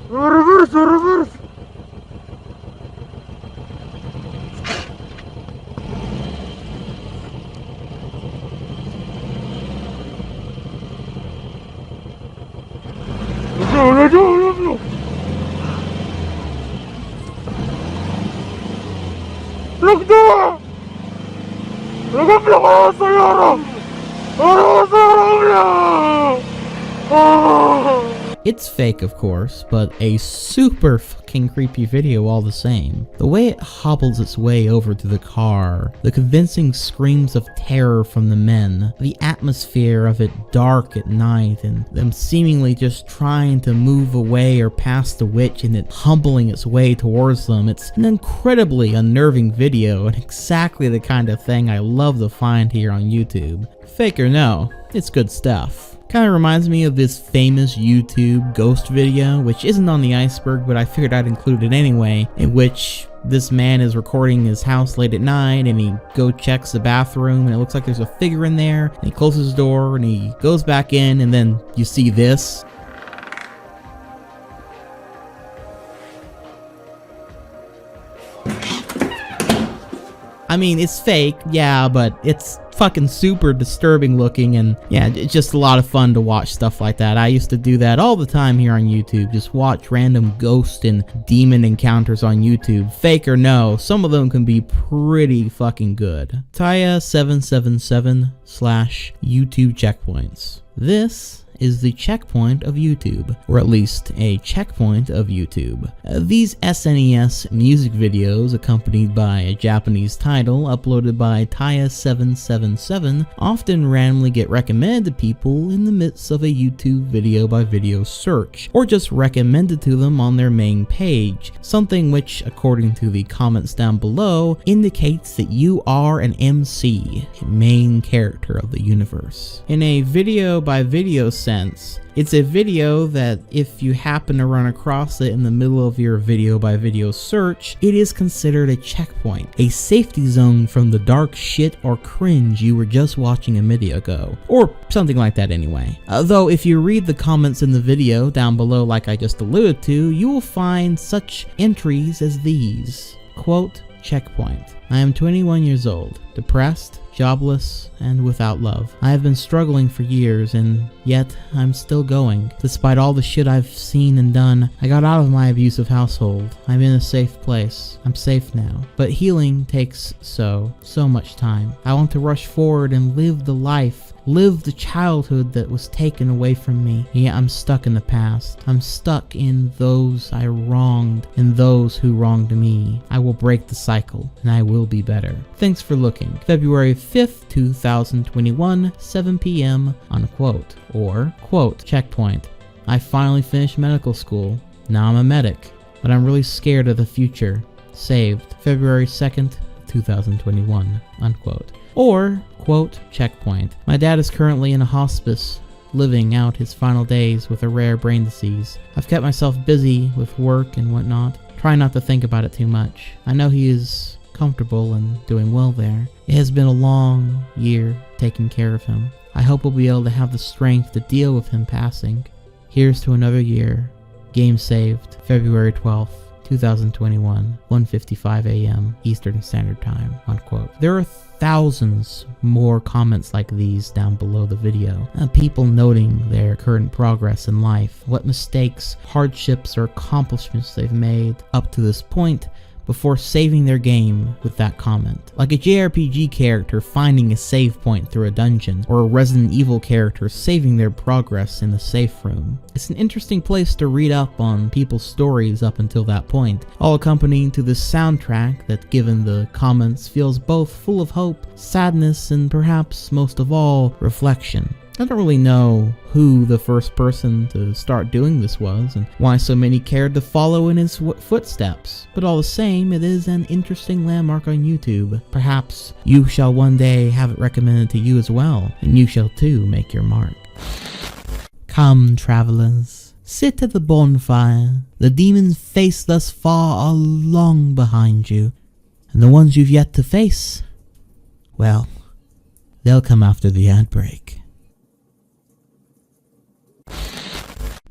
Reverse. Look there! Look at the It's fake, of course, but a super fucking creepy video all the same. The way it hobbles its way over to the car, the convincing screams of terror from the men, the atmosphere of it dark at night, and them seemingly just trying to move away or past the witch and it humbling its way towards them. It's an incredibly unnerving video and exactly the kind of thing I love to find here on YouTube. Fake or no, it's good stuff. Kind of reminds me of this famous YouTube ghost video, which isn't on the iceberg, but I figured I'd include it anyway, in which this man is recording his house late at night and he checks the bathroom and it looks like there's a figure in there, and he closes the door and he goes back in and then you see this. I mean, it's fake, yeah, but it's fucking super disturbing looking, and yeah, it's just a lot of fun to watch stuff like that. I used to do that all the time here on YouTube, just watch random ghost and demon encounters on YouTube. Fake or no, some of them can be pretty fucking good. Taya777/YouTube checkpoints. This is the checkpoint of YouTube, or at least a checkpoint of YouTube. These SNES music videos, accompanied by a Japanese title uploaded by Taya777, often randomly get recommended to people in the midst of a YouTube video by video search, or just recommended to them on their main page, something which, according to the comments down below, indicates that you are an MC, a main character of the universe. In a video by video sense, it's a video that if you happen to run across it in the middle of your video by video search, it is considered a checkpoint, a safety zone from the dark shit or cringe you were just watching a minute ago, or something like that anyway. Though if you read the comments in the video down below like I just alluded to, you will find such entries as these. Quote, checkpoint. I am 21 years old, depressed, jobless, and without love. I have been struggling for years, and yet I'm still going. Despite all the shit I've seen and done, I got out of my abusive household. I'm in a safe place. I'm safe now. But healing takes so much time. I want to rush forward and live the life, live the childhood that was taken away from me. Yet I'm stuck in the past. I'm stuck in those I wronged and those who wronged me. I will break the cycle, and I will be better. Thanks for looking. February 5th, 2021, 7 p.m. unquote. Or, quote, checkpoint. I finally finished medical school. Now I'm a medic. but I'm really scared of the future. Saved, February 2nd, 2021, unquote. Or, quote, checkpoint. My dad is currently in a hospice, living out his final days with a rare brain disease. I've kept myself busy with work and whatnot, trying not to think about it too much. I know he is comfortable and doing well there. It has been a long year taking care of him. I hope we'll be able to have the strength to deal with him passing. Here's to another year. Game saved, February 12th, 2021, 1:55 a.m. Eastern Standard Time, unquote. There are thousands more comments like these down below the video. People noting their current progress in life, what mistakes, hardships, or accomplishments they've made up to this point, before saving their game with that comment. Like a JRPG character finding a save point through a dungeon, or a Resident Evil character saving their progress in the safe room. It's an interesting place to read up on people's stories up until that point, all accompanying to this soundtrack that, given the comments, feels both full of hope, sadness, and perhaps most of all, reflection. I don't really know who the first person to start doing this was and why so many cared to follow in his footsteps, but all the same, it is an interesting landmark on YouTube. Perhaps you shall one day have it recommended to you as well, and you shall too make your mark. Come, travelers, sit at the bonfire. The demons faced thus far are long behind you, and the ones you've yet to face, well, they'll come after the ad break.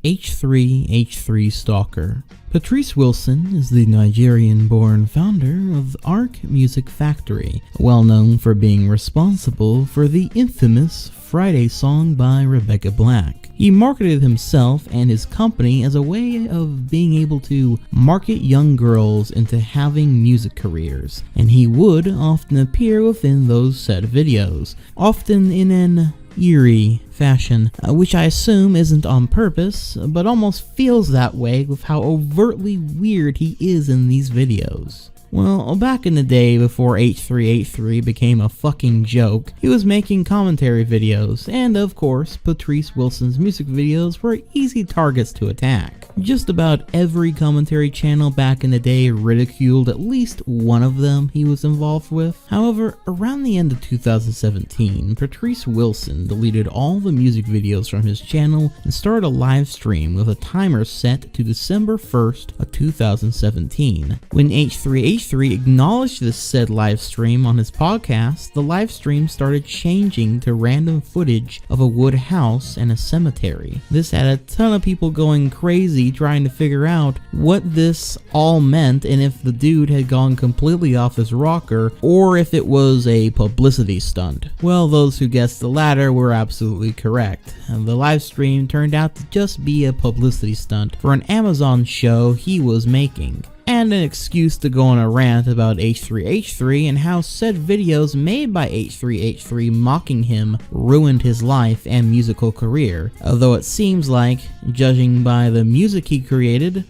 H3 Stalker. Patrice Wilson is the Nigerian-born founder of Arc Music Factory, well known for being responsible for the infamous Friday song by Rebecca Black. He marketed himself and his company as a way of being able to market young girls into having music careers, and he would often appear within those said videos, often in an eerie fashion, which I assume isn't on purpose, but almost feels that way with how overtly weird he is in these videos. Well, back in the day before H3 became a fucking joke, he was making commentary videos, and of course, Patrice Wilson's music videos were easy targets to attack. Just about every commentary channel back in the day ridiculed at least one of them he was involved with. However, around the end of 2017, Patrice Wilson deleted all the music videos from his channel and started a live stream with a timer set to December 1st of 2017. When H3 acknowledged this said live stream on his podcast, the live stream started changing to random footage of a wood house and a cemetery. This had a ton of people going crazy trying to figure out what this all meant and if the dude had gone completely off his rocker or if it was a publicity stunt. Well, those who guessed the latter were absolutely correct. And the live stream turned out to just be a publicity stunt for an Amazon show he was making, and an excuse to go on a rant about H3 and how said videos made by H3 mocking him ruined his life and musical career, although it seems like, judging by the music he created,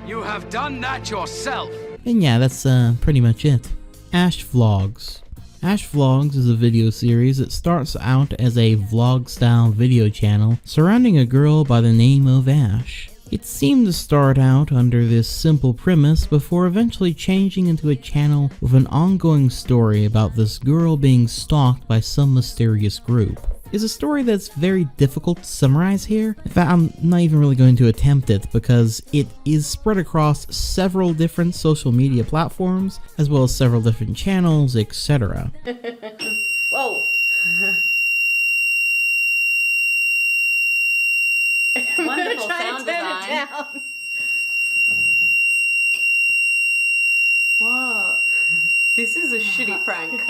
You have done that yourself. And yeah, that's pretty much it. Ash Vlogs. Ash Vlogs is a video series that starts out as a vlog-style video channel surrounding a girl by the name of Ash. It seemed to start out under this simple premise before eventually changing into a channel with an ongoing story about this girl being stalked by some mysterious group. It's a story that's very difficult to summarize here. In fact, I'm not even really going to attempt it because it is spread across several different social media platforms, as well as several different channels, etc. Whoa! Wonderful trying sound to turn design. it down. Whoa. This is a shitty prank.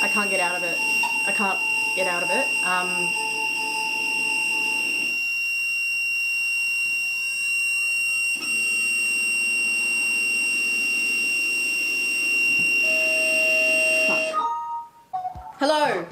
I can't get out of it. I can't get out of it. Fuck. Hello.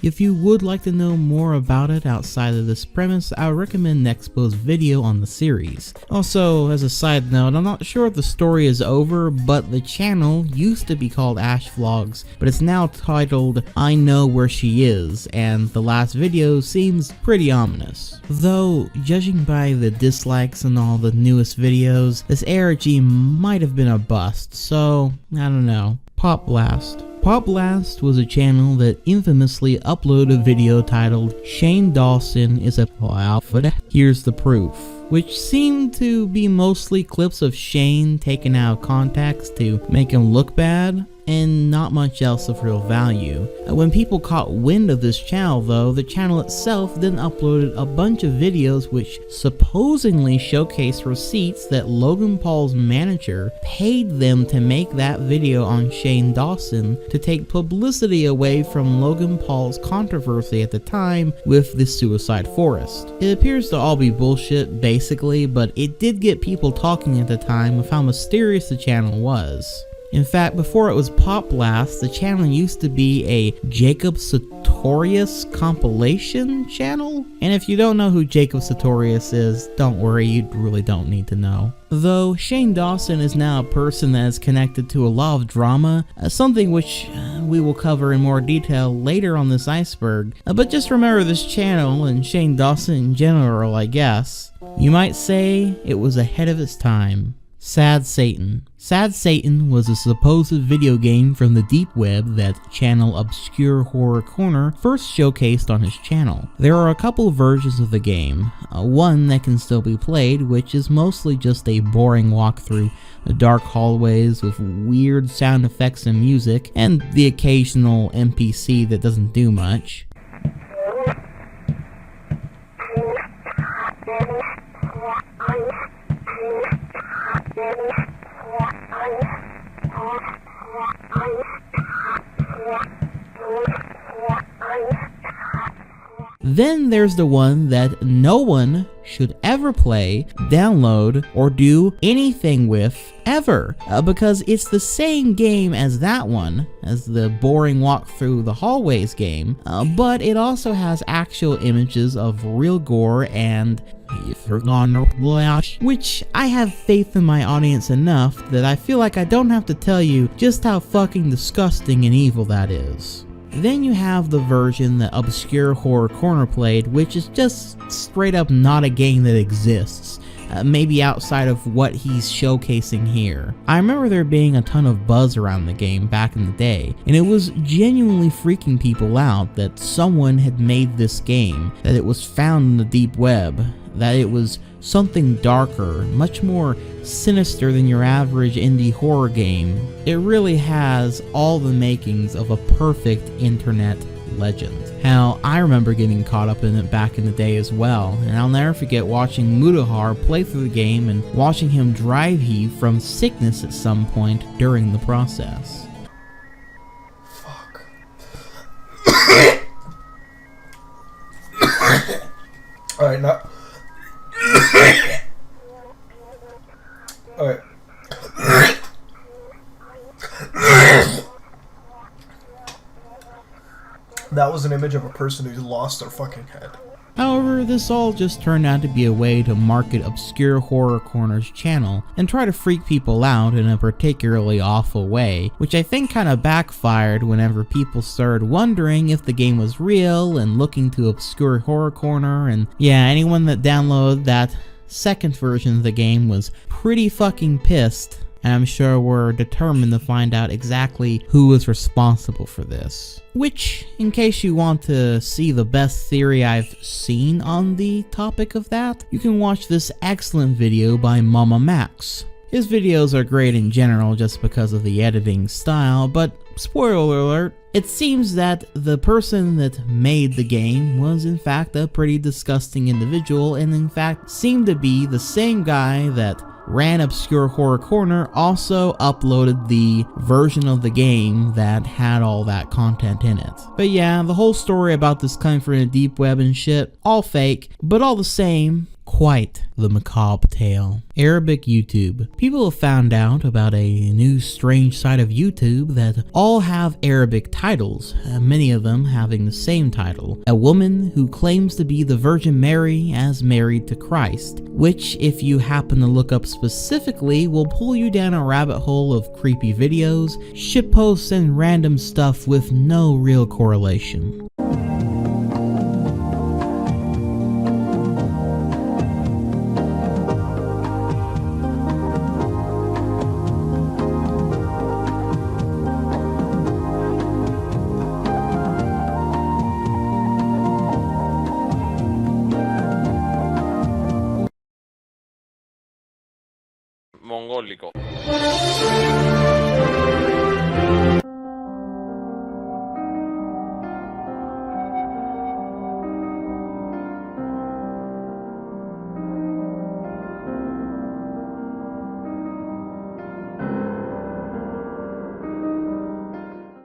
If you would like to know more about it outside of this premise, I would recommend Nexpo's video on the series. Also, as a side note, I'm not sure if the story is over, but the channel used to be called Ash Vlogs, but it's now titled I Know Where She Is, and the last video seems pretty ominous. Though, judging by the dislikes on all the newest videos, this ARG might have been a bust, so I don't know. Pop Blast. Pop Blast was a channel that infamously uploaded a video titled Shane Dawson is a alpha. Here's the proof, which seemed to be mostly clips of Shane taken out of context to make him look bad, and not much else of real value. When people caught wind of this channel though, the channel itself then uploaded a bunch of videos which supposedly showcased receipts that Logan Paul's manager paid them to make that video on Shane Dawson to take publicity away from Logan Paul's controversy at the time with the Suicide Forest. It appears to all be bullshit basically, but it did get people talking at the time of how mysterious the channel was. In fact, before it was Pop Blast, the channel used to be a Jacob Sartorius compilation channel. And if you don't know who Jacob Sartorius is, don't worry, you really don't need to know. Though Shane Dawson is now a person that is connected to a lot of drama, something which we will cover in more detail later on this iceberg. But just remember this channel and Shane Dawson in general, I guess. You might say it was ahead of its time. Sad Satan. Sad Satan was a supposed video game from the deep web that channel Obscure Horror Corner first showcased on his channel. There are a couple versions of the game, one that can still be played, which is mostly just a boring walk through dark hallways with weird sound effects and music, and the occasional NPC that doesn't do much. Then there's the one that no one should ever play, download, or do anything with ever, because it's the same game as that one, as the boring walk through the hallways game, but it also has actual images of real gore and which I have faith in my audience enough that I feel like I don't have to tell you just how fucking disgusting and evil that is. Then you have the version that Obscure Horror Corner played, which is just straight up not a game that exists, maybe outside of what he's showcasing here. I remember there being a ton of buzz around the game back in the day, and it was genuinely freaking people out that someone had made this game, that it was found in the deep web, that it was something darker, much more sinister than your average indie horror game. It really has all the makings of a perfect internet legend. How I remember getting caught up in it back in the day as well, and I'll never forget watching Mudahar play through the game and watching him drive heave from sickness at some point during the process. Fuck. Alright, now... Alright. That was an image of a person who's lost their fucking head. However, this all just turned out to be a way to market Obscure Horror Corner's channel and try to freak people out in a particularly awful way, which I think kinda backfired whenever people started wondering if the game was real and looking to Obscure Horror Corner, and yeah, anyone that downloaded that second version of the game was pretty fucking pissed, and I'm sure we're determined to find out exactly who was responsible for this. Which, in case you want to see the best theory I've seen on the topic of that, you can watch this excellent video by Mama Max. His videos are great in general just because of the editing style, but spoiler alert, it seems that the person that made the game was in fact a pretty disgusting individual, and in fact seemed to be the same guy that Ran Obscure Horror Corner also uploaded the version of the game that had all that content in it. But yeah, the whole story about this coming from the deep web and shit, all fake, but all the same, quite the macabre tale. Arabic YouTube. People have found out about a new strange side of YouTube that all have Arabic titles, many of them having the same title. A woman who claims to be the Virgin Mary as married to Christ, which if you happen to look up specifically will pull you down a rabbit hole of creepy videos, shitposts, and random stuff with no real correlation. Mongólico.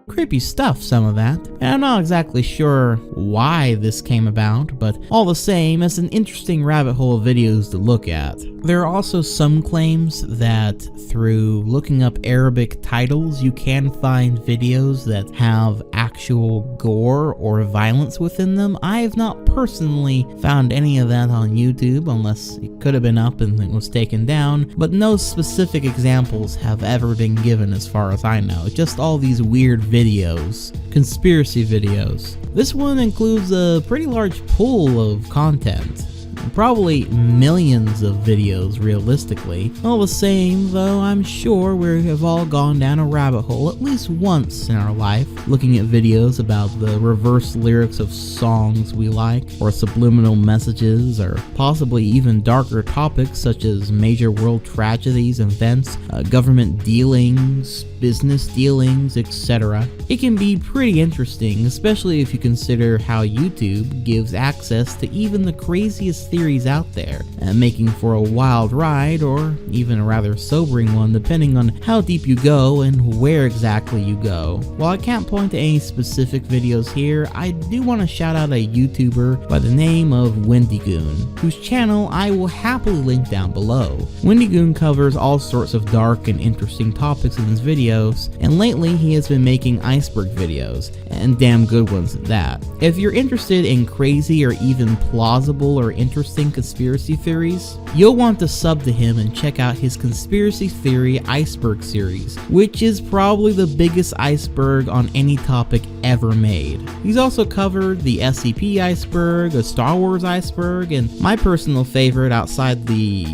Creepy stuff, some of that, and I'm not exactly sure why this came about, but all the same, it's an interesting rabbit hole of videos to look at. There are also some claims that through looking up Arabic titles, you can find videos that have actual gore or violence within them. I have not personally found any of that on YouTube, unless it could have been up and it was taken down, but no specific examples have ever been given as far as I know, just all these weird videos, conspiracy videos. This one includes a pretty large pool of content. Probably millions of videos realistically. All the same, though, I'm sure we have all gone down a rabbit hole at least once in our life, looking at videos about the reverse lyrics of songs we like, or subliminal messages, or possibly even darker topics such as major world tragedies and events, government dealings, business dealings, etc. It can be pretty interesting, especially if you consider how YouTube gives access to even the craziest theories out there, making for a wild ride or even a rather sobering one depending on how deep you go and where exactly you go. While I can't point to any specific videos here, I do want to shout out a YouTuber by the name of wendigoon, whose channel I will happily link down below. wendigoon covers all sorts of dark and interesting topics in his videos, and lately he has been making iceberg videos, and damn good ones at that. If you're interested in crazy or even plausible or interesting conspiracy theories, you'll want to sub to him and check out his Conspiracy Theory Iceberg series, which is probably the biggest iceberg on any topic ever made. He's also covered the SCP iceberg, a Star Wars iceberg, and my personal favorite outside the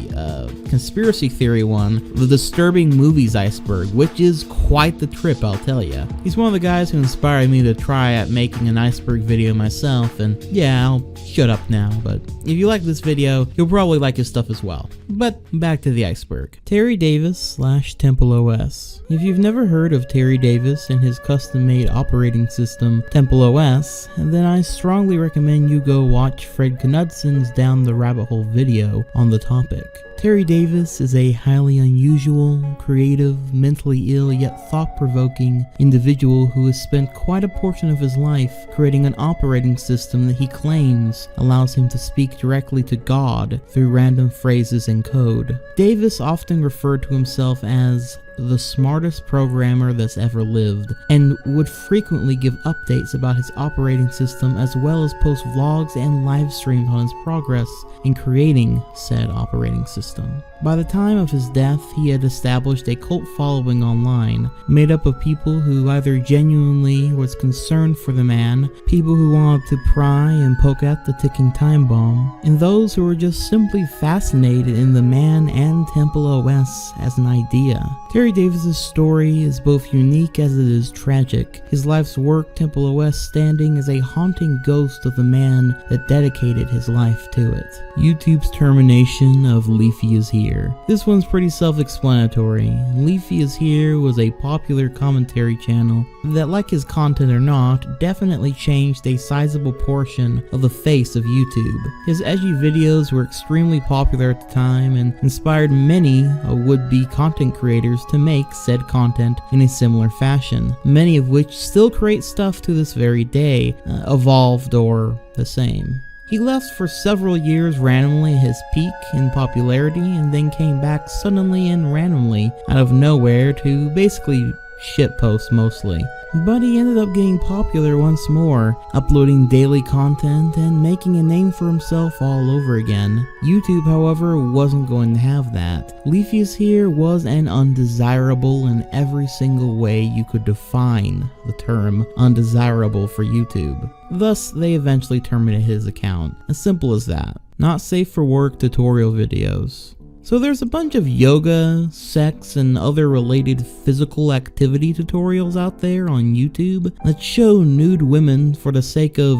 conspiracy theory one, the disturbing movies iceberg, which is quite the trip, I'll tell ya. He's one of the guys who inspired me to try at making an iceberg video myself, and yeah, I'll shut up now, but if you like this video, you'll probably like his stuff as well. But back to the iceberg. Terry Davis / Temple OS. If you've never heard of Terry Davis and his custom-made operating system, Temple OS, then I strongly recommend you go watch Fred Knudson's Down the Rabbit Hole video on the topic. Terry Davis is a highly unusual, creative, mentally ill yet thought-provoking individual who has spent quite a portion of his life creating an operating system that he claims allows him to speak directly to God through random phrases and code. Davis often referred to himself as the smartest programmer that's ever lived, and would frequently give updates about his operating system as well as post vlogs and live streams on his progress in creating said operating system. By the time of his death, he had established a cult following online, made up of people who either genuinely was concerned for the man, people who wanted to pry and poke at the ticking time bomb, and those who were just simply fascinated in the man and Temple OS as an idea. Terry Larry Davis's story is both unique as it is tragic. His life's work, Temple of West, standing as a haunting ghost of the man that dedicated his life to it. YouTube's termination of Leafy is Here. This one's pretty self-explanatory. Leafy is Here was a popular commentary channel that, like his content or not, definitely changed a sizable portion of the face of YouTube. His edgy videos were extremely popular at the time and inspired many would-be content creators to make said content in a similar fashion, many of which still create stuff to this very day, evolved or the same. He left for several years randomly at his peak in popularity and then came back suddenly and randomly out of nowhere to basically shitpost mostly. But he ended up getting popular once more, uploading daily content and making a name for himself all over again. YouTube, however, wasn't going to have that. Leafy is Here was an undesirable in every single way you could define the term undesirable for YouTube. Thus, they eventually terminated his account. As simple as that. Not safe for work tutorial videos. So there's a bunch of yoga, sex, and other related physical activity tutorials out there on YouTube that show nude women for the sake of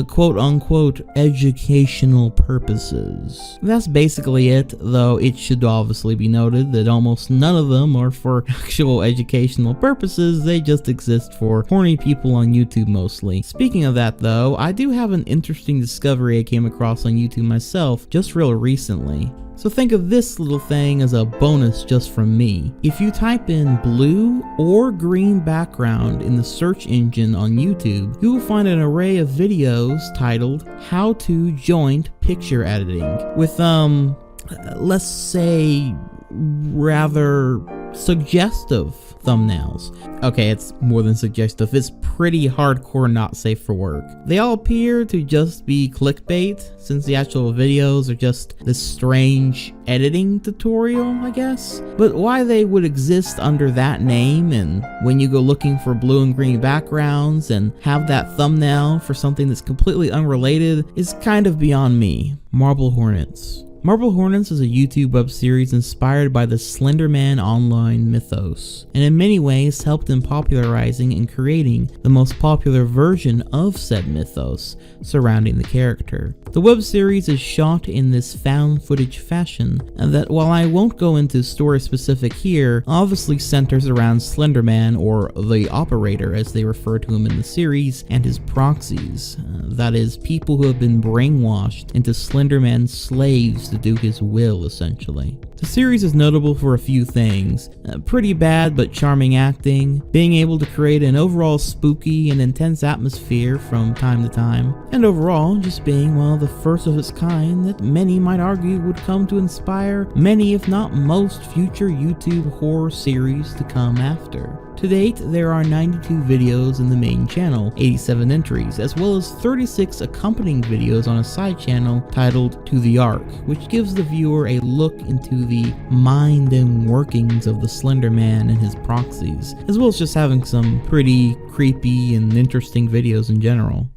quote-unquote educational purposes. That's basically it, though it should obviously be noted that almost none of them are for actual educational purposes, they just exist for horny people on YouTube mostly. Speaking of that though, I do have an interesting discovery I came across on YouTube myself just real recently. So think of this little thing as a bonus just from me. If you type in blue or green background in the search engine on YouTube, you will find an array of videos titled How to Joint Picture Editing with, let's say, rather suggestive thumbnails. Okay, it's more than suggestive, it's pretty hardcore not safe for work. They all appear to just be clickbait, since the actual videos are just this strange editing tutorial, I guess. But why they would exist under that name, and when you go looking for blue and green backgrounds and have that thumbnail for something that's completely unrelated, is kind of beyond me. Marble Hornets. Marble Hornets is a YouTube web series inspired by the Slender Man online mythos, and in many ways helped in popularizing and creating the most popular version of said mythos surrounding the character. The web series is shot in this found footage fashion, and that, while I won't go into story specific here, obviously centers around Slender Man, or the Operator as they refer to him in the series, and his proxies, that is, people who have been brainwashed into Slender Man's slaves to do his will, essentially. The series is notable for a few things: pretty bad but charming acting, being able to create an overall spooky and intense atmosphere from time to time, and overall just being one of the first of its kind that many might argue would come to inspire many, if not most, future YouTube horror series to come after. To date, there are 92 videos in the main channel, 87 entries, as well as 36 accompanying videos on a side channel titled To the Ark, which gives the viewer a look into the mind and workings of the Slender Man and his proxies, as well as just having some pretty creepy and interesting videos in general.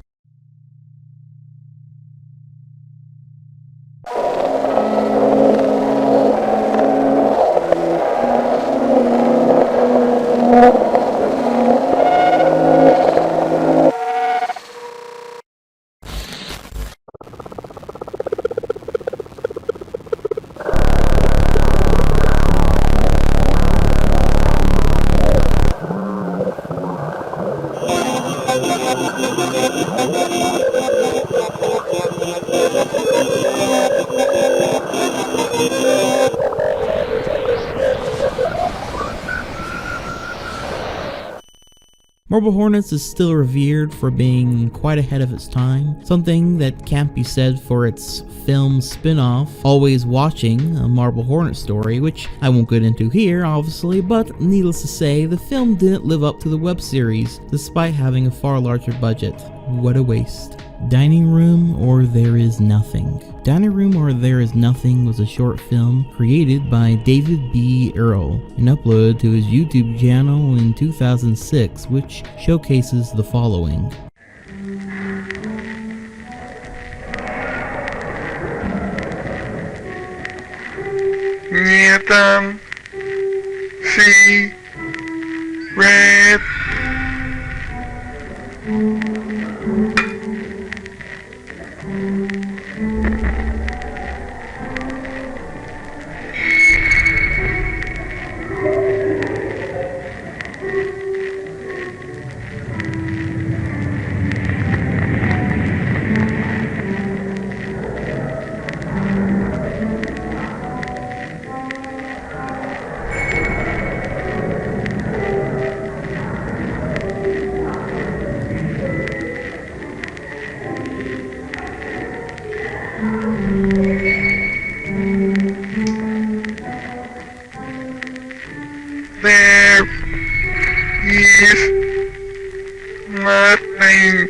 Marble Hornets is still revered for being quite ahead of its time, something that can't be said for its film spin-off, Always Watching, a Marble Hornet story, which I won't get into here, obviously, but needless to say, the film didn't live up to the web series, despite having a far larger budget. What a waste. Dining Room or There Is Nothing. Dining Room or There Is Nothing was a short film created by David B. Earl and uploaded to his YouTube channel in 2006, which showcases the following. Мне там mercy, red. There is nothing.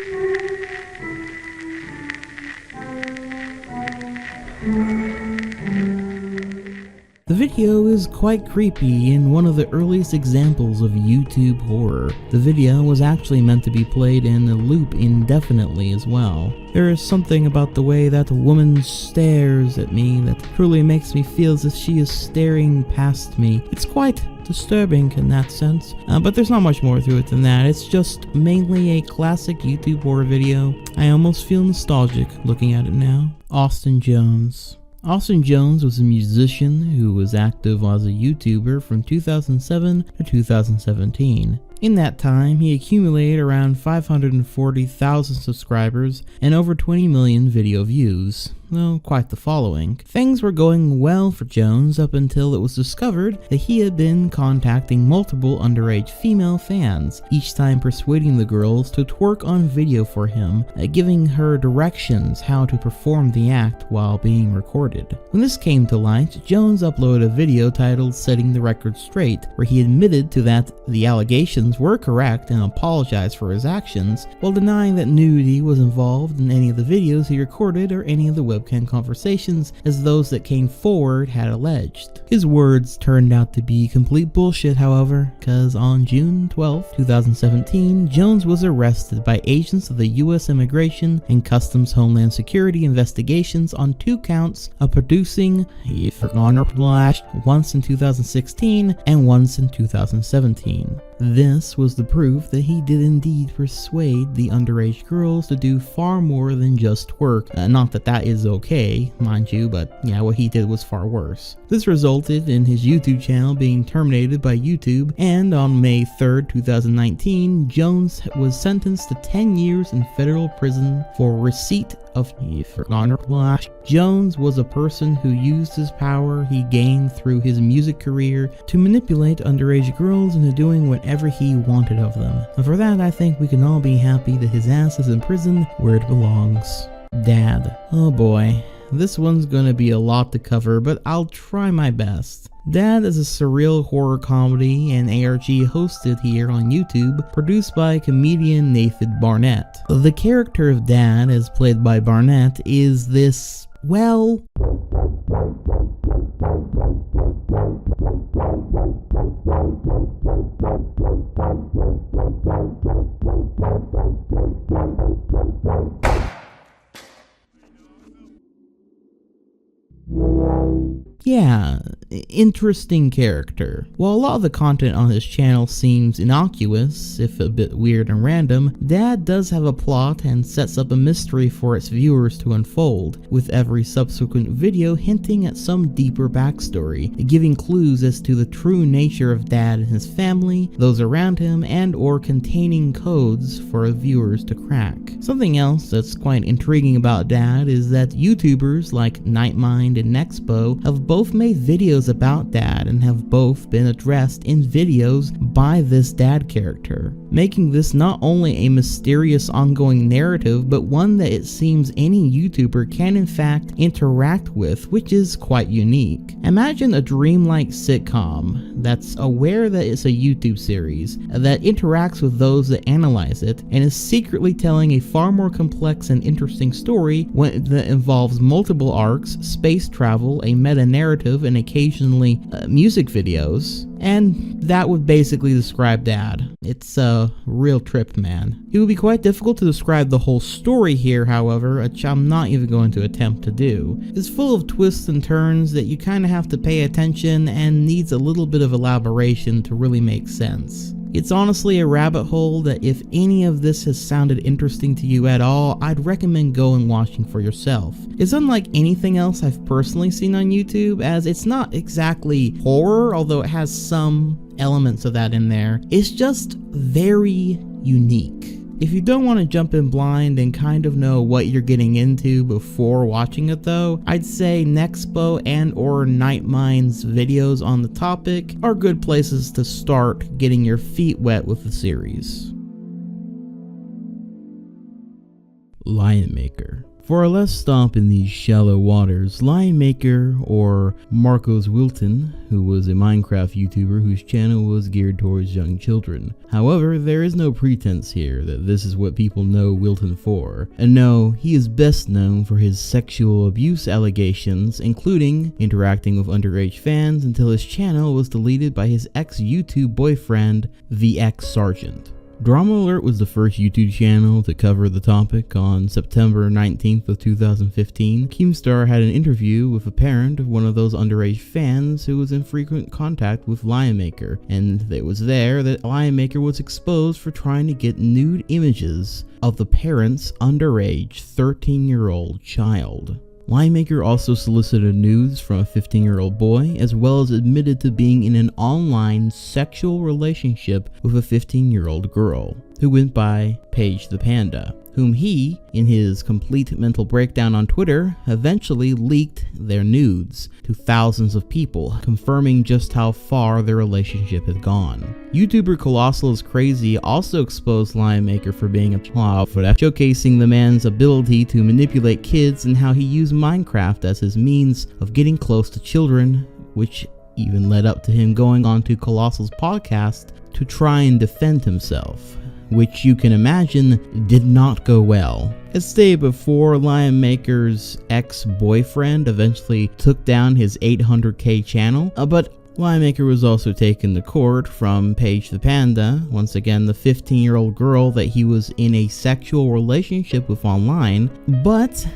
The video is quite creepy and one of the earliest examples of YouTube horror. The video was actually meant to be played in a loop indefinitely as well. There is something about the way that woman stares at me that truly makes me feel as if she is staring past me. It's quite disturbing in that sense, but there's not much more to it than that. It's just mainly a classic YouTube horror video. I almost feel nostalgic looking at it now. Austin Jones. Austin Jones was a musician who was active as a YouTuber from 2007 to 2017. In that time, he accumulated around 540,000 subscribers and over 20 million video views. Well, quite the following. Things were going well for Jones up until it was discovered that he had been contacting multiple underage female fans, each time persuading the girls to twerk on video for him, giving her directions how to perform the act while being recorded. When this came to light, Jones uploaded a video titled Setting the Record Straight, where he admitted to that the allegations were correct and apologized for his actions, while denying that nudity was involved in any of the videos he recorded or any of the webcam conversations as those that came forward had alleged. His words turned out to be complete bullshit, however, because on June 12, 2017, Jones was arrested by agents of the U.S. Immigration and Customs Homeland Security investigations on 2 counts of producing once in 2016 and once in 2017. This was the proof that he did indeed persuade the underage girls to do far more than just twerk. Not that that is okay, mind you, but yeah, what he did was far worse. This resulted in his YouTube channel being terminated by YouTube, and on May 3rd, 2019, Jones was sentenced to 10 years in federal prison for receipt of Jones was a person who used his power he gained through his music career to manipulate underage girls into doing whatever he wanted of them. And for that, I think we can all be happy that his ass is in prison where it belongs. Dad. Oh boy. This one's gonna be a lot to cover, but I'll try my best. Dad is a surreal horror comedy and ARG hosted here on YouTube, produced by comedian Nathan Barnett. The character of Dad, as played by Barnett, is this, well... yeah, interesting character. While a lot of the content on his channel seems innocuous, if a bit weird and random, Dad does have a plot and sets up a mystery for its viewers to unfold, with every subsequent video hinting at some deeper backstory, giving clues as to the true nature of Dad and his family, those around him, and or containing codes for viewers to crack. Something else that's quite intriguing about Dad is that YouTubers like Nightmind and Nexpo have both made videos about Dad and have both been addressed in videos by this Dad character, making this not only a mysterious ongoing narrative, but one that it seems any YouTuber can in fact interact with, which is quite unique. Imagine a dreamlike sitcom that's aware that it's a YouTube series, that interacts with those that analyze it, and is secretly telling a far more complex and interesting story that involves multiple arcs, space travel, a meta-narrative, and occasional occasionally music videos, and that would basically describe Dad. It's a real trip, man. It would be quite difficult to describe the whole story here, however, which I'm not even going to attempt to do. It's full of twists and turns that you kind of have to pay attention and needs a little bit of elaboration to really make sense. It's honestly a rabbit hole that if any of this has sounded interesting to you at all, I'd recommend going watching for yourself. It's unlike anything else I've personally seen on YouTube, as it's not exactly horror, although it has some elements of that in there. It's just very unique. If you don't want to jump in blind and kind of know what you're getting into before watching it though, I'd say Nexpo and or Nightmind's videos on the topic are good places to start getting your feet wet with the series. Lion Maker. For our last stop in these shallow waters, Lion Maker, or Marcos Wilton, who was a Minecraft YouTuber whose channel was geared towards young children. However, there is no pretense here that this is what people know Wilton for. And no, he is best known for his sexual abuse allegations, including interacting with underage fans until his channel was deleted by his ex-YouTube boyfriend, the ex-sergeant. Drama Alert was the first YouTube channel to cover the topic. On September 19th of 2015, Keemstar had an interview with a parent of one of those underage fans who was in frequent contact with Lion Maker, and it was there that Lion Maker was exposed for trying to get nude images of the parent's underage 13-year-old child. Lion Maker also solicited nudes from a 15-year-old boy, as well as admitted to being in an online sexual relationship with a 15-year-old girl, who went by Paige the Panda, whom he, in his complete mental breakdown on Twitter, eventually leaked their nudes to thousands of people, confirming just how far their relationship had gone. YouTuber Colossal is Crazy also exposed Lion Maker for being a child for that, showcasing the man's ability to manipulate kids and how he used Minecraft as his means of getting close to children, which even led up to him going on to Colossal's podcast to try and defend himself, which you can imagine did not go well. As stated before, Lion Maker's ex-boyfriend eventually took down his 800k channel, but Lion Maker was also taken to court from Paige the Panda, once again the 15-year-old girl that he was in a sexual relationship with online, but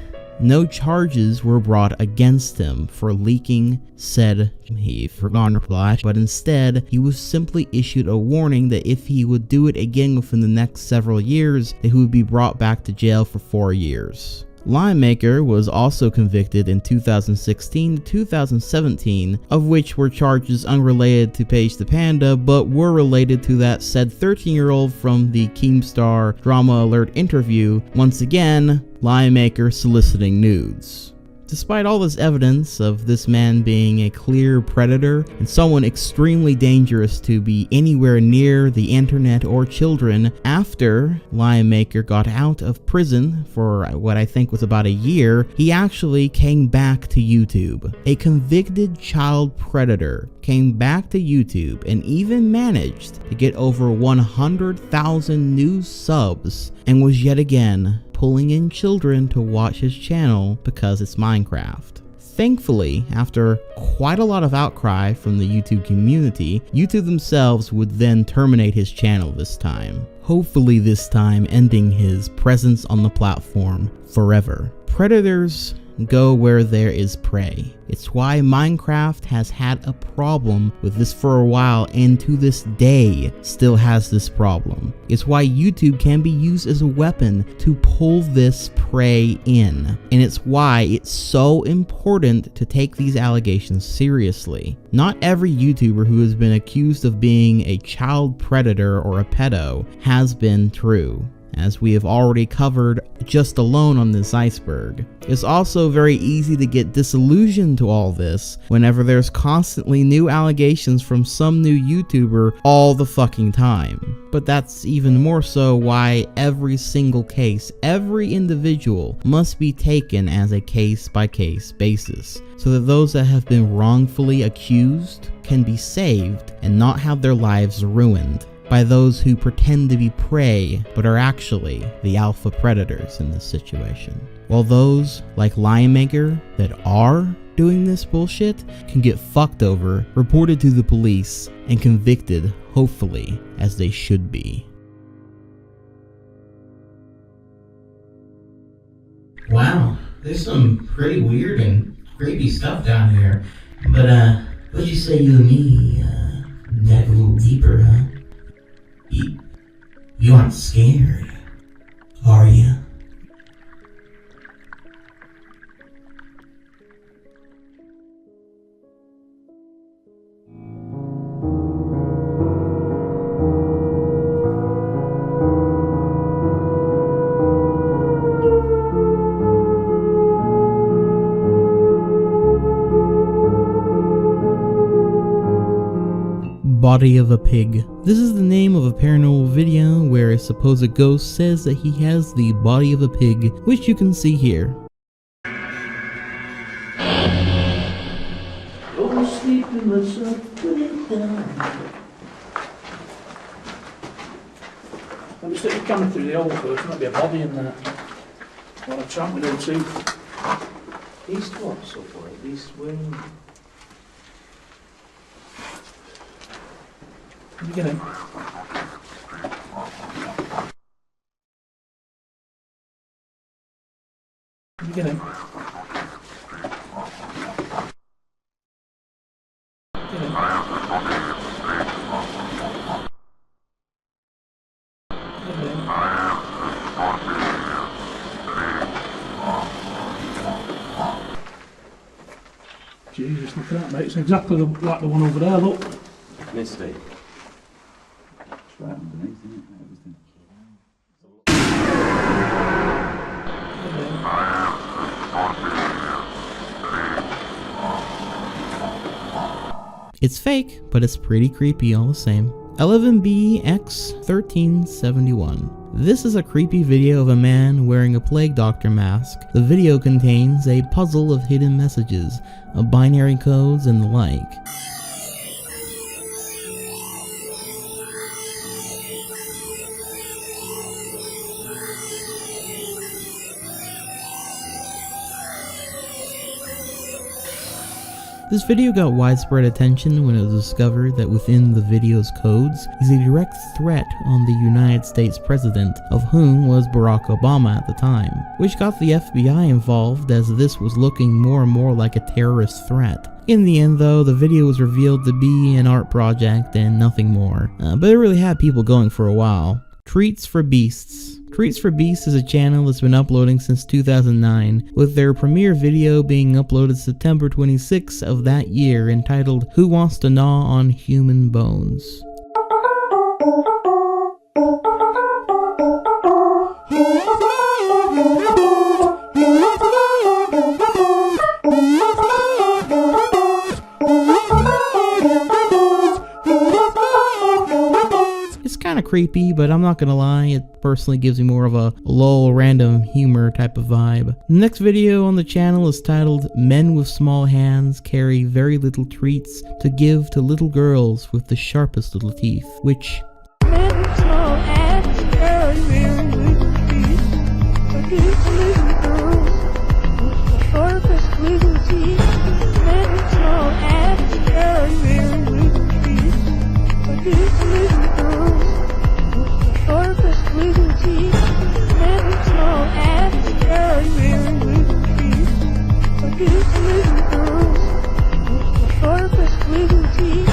no charges were brought against him for leaking said he forgot to flash, but instead he was simply issued a warning that if he would do it again within the next several years, that he would be brought back to jail for 4 years. Lion Maker was also convicted in 2016 to 2017, of which were charges unrelated to Paige the Panda, but were related to that said 13-year-old from the Keemstar Drama Alert interview, once again, Lion Maker soliciting nudes. Despite all this evidence of this man being a clear predator and someone extremely dangerous to be anywhere near the internet or children, after Lion Maker got out of prison for what I think was about a year, he actually came back to YouTube. A convicted child predator came back to YouTube and even managed to get over 100,000 new subs, and was yet again pulling in children to watch his channel because it's Minecraft. Thankfully, after quite a lot of outcry from the YouTube community, YouTube themselves would then terminate his channel this time. Hopefully this time ending his presence on the platform forever. Predators go where there is prey. It's why Minecraft has had a problem with this for a while, and to this day still has this problem. It's why YouTube can be used as a weapon to pull this prey in, and it's why it's so important to take these allegations seriously. Not every YouTuber who has been accused of being a child predator or a pedo has been true, as we have already covered just alone on this iceberg. It's also very easy to get disillusioned to all this whenever there's constantly new allegations from some new YouTuber all the fucking time. But that's even more so why every single case, every individual must be taken as a case-by-case basis, so that those that have been wrongfully accused can be saved and not have their lives ruined by those who pretend to be prey but are actually the alpha predators in this situation. While those like Lion Maker that are doing this bullshit can get fucked over, reported to the police, and convicted, hopefully, as they should be. Wow, there's some pretty weird and creepy stuff down here. But, what'd you say you and me, dive a little deeper, huh? You aren't scared, are you? Body of a pig. This is the name of a paranormal video where a supposed ghost says that he has the body of a pig, which you can see here. Go sleep and let's put it down. Let me stick the camera through the hole first, there might be a body in there. What a chance we don't see. East what so far? East wind. You get in. You get in. Get in. Jesus, look at that, mate. It's exactly like the one over there, look. Misty. Right underneath, isn't it? Everything. It's fake, but it's pretty creepy all the same. 11BX1371. This is a creepy video of a man wearing a plague doctor mask. The video contains a puzzle of hidden messages, binary codes, and the like. This video got widespread attention when it was discovered that within the video's codes is a direct threat on the United States president, of whom was Barack Obama at the time, which got the FBI involved as this was looking more and more like a terrorist threat. In the end though, the video was revealed to be an art project and nothing more, but it really had people going for a while. Treats for Beasts. Treats for Beasts is a channel that's been uploading since 2009, with their premiere video being uploaded September 26 of that year, entitled Who Wants to Gnaw on Human Bones? It's kinda creepy, but I'm not gonna lie, it personally gives me more of a lol random humor type of vibe. The next video on the channel is titled Men with Small Hands Carry Very Little Treats to Give to Little Girls with the Sharpest Little Teeth, which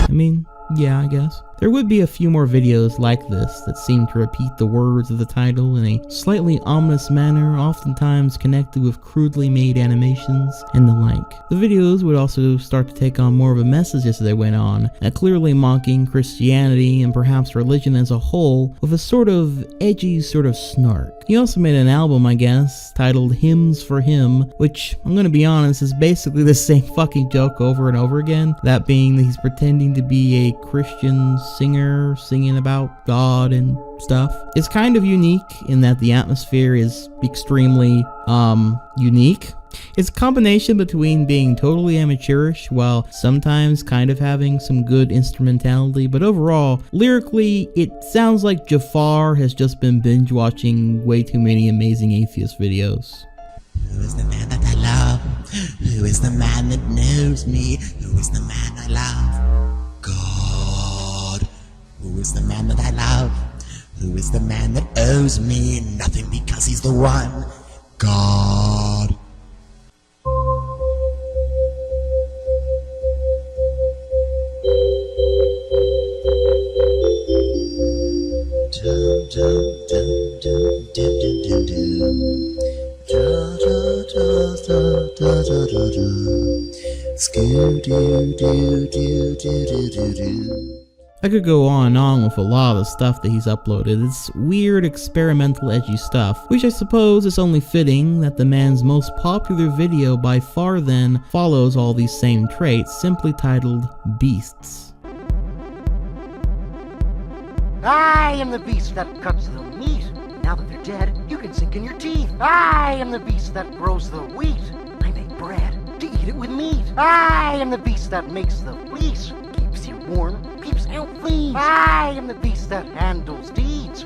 I mean, yeah, I guess. There would be a few more videos like this that seem to repeat the words of the title in a slightly ominous manner, oftentimes connected with crudely made animations and the like. The videos would also start to take on more of a message as they went on, clearly mocking Christianity and perhaps religion as a whole with a sort of edgy sort of snark. He also made an album, I guess, titled Hymns for Him, which, I'm gonna be honest, is basically the same fucking joke over and over again. That being that he's pretending to be a Christian singer singing about God and stuff. It's kind of unique in that the atmosphere is extremely, unique. It's a combination between being totally amateurish while sometimes kind of having some good instrumentality, but overall, lyrically, it sounds like Jafar has just been binge watching way too many Amazing Atheist videos. Who is the man that I love? Who is the man that knows me? Who is the man I love? God. Who is the man that I love? Who is the man that owes me nothing because he's the one? God. I could go on and on with a lot of the stuff that he's uploaded. It's weird, experimental, edgy stuff, which I suppose is only fitting that the man's most popular video by far then follows all these same traits, simply titled Beasts. I am the beast that cuts the meat. Now that they're dead, you can sink in your teeth. I am the beast that grows the wheat. I make bread to eat it with meat. I am the beast that makes the fleece. Keeps you warm, keeps out fleas. I am the beast that handles deeds.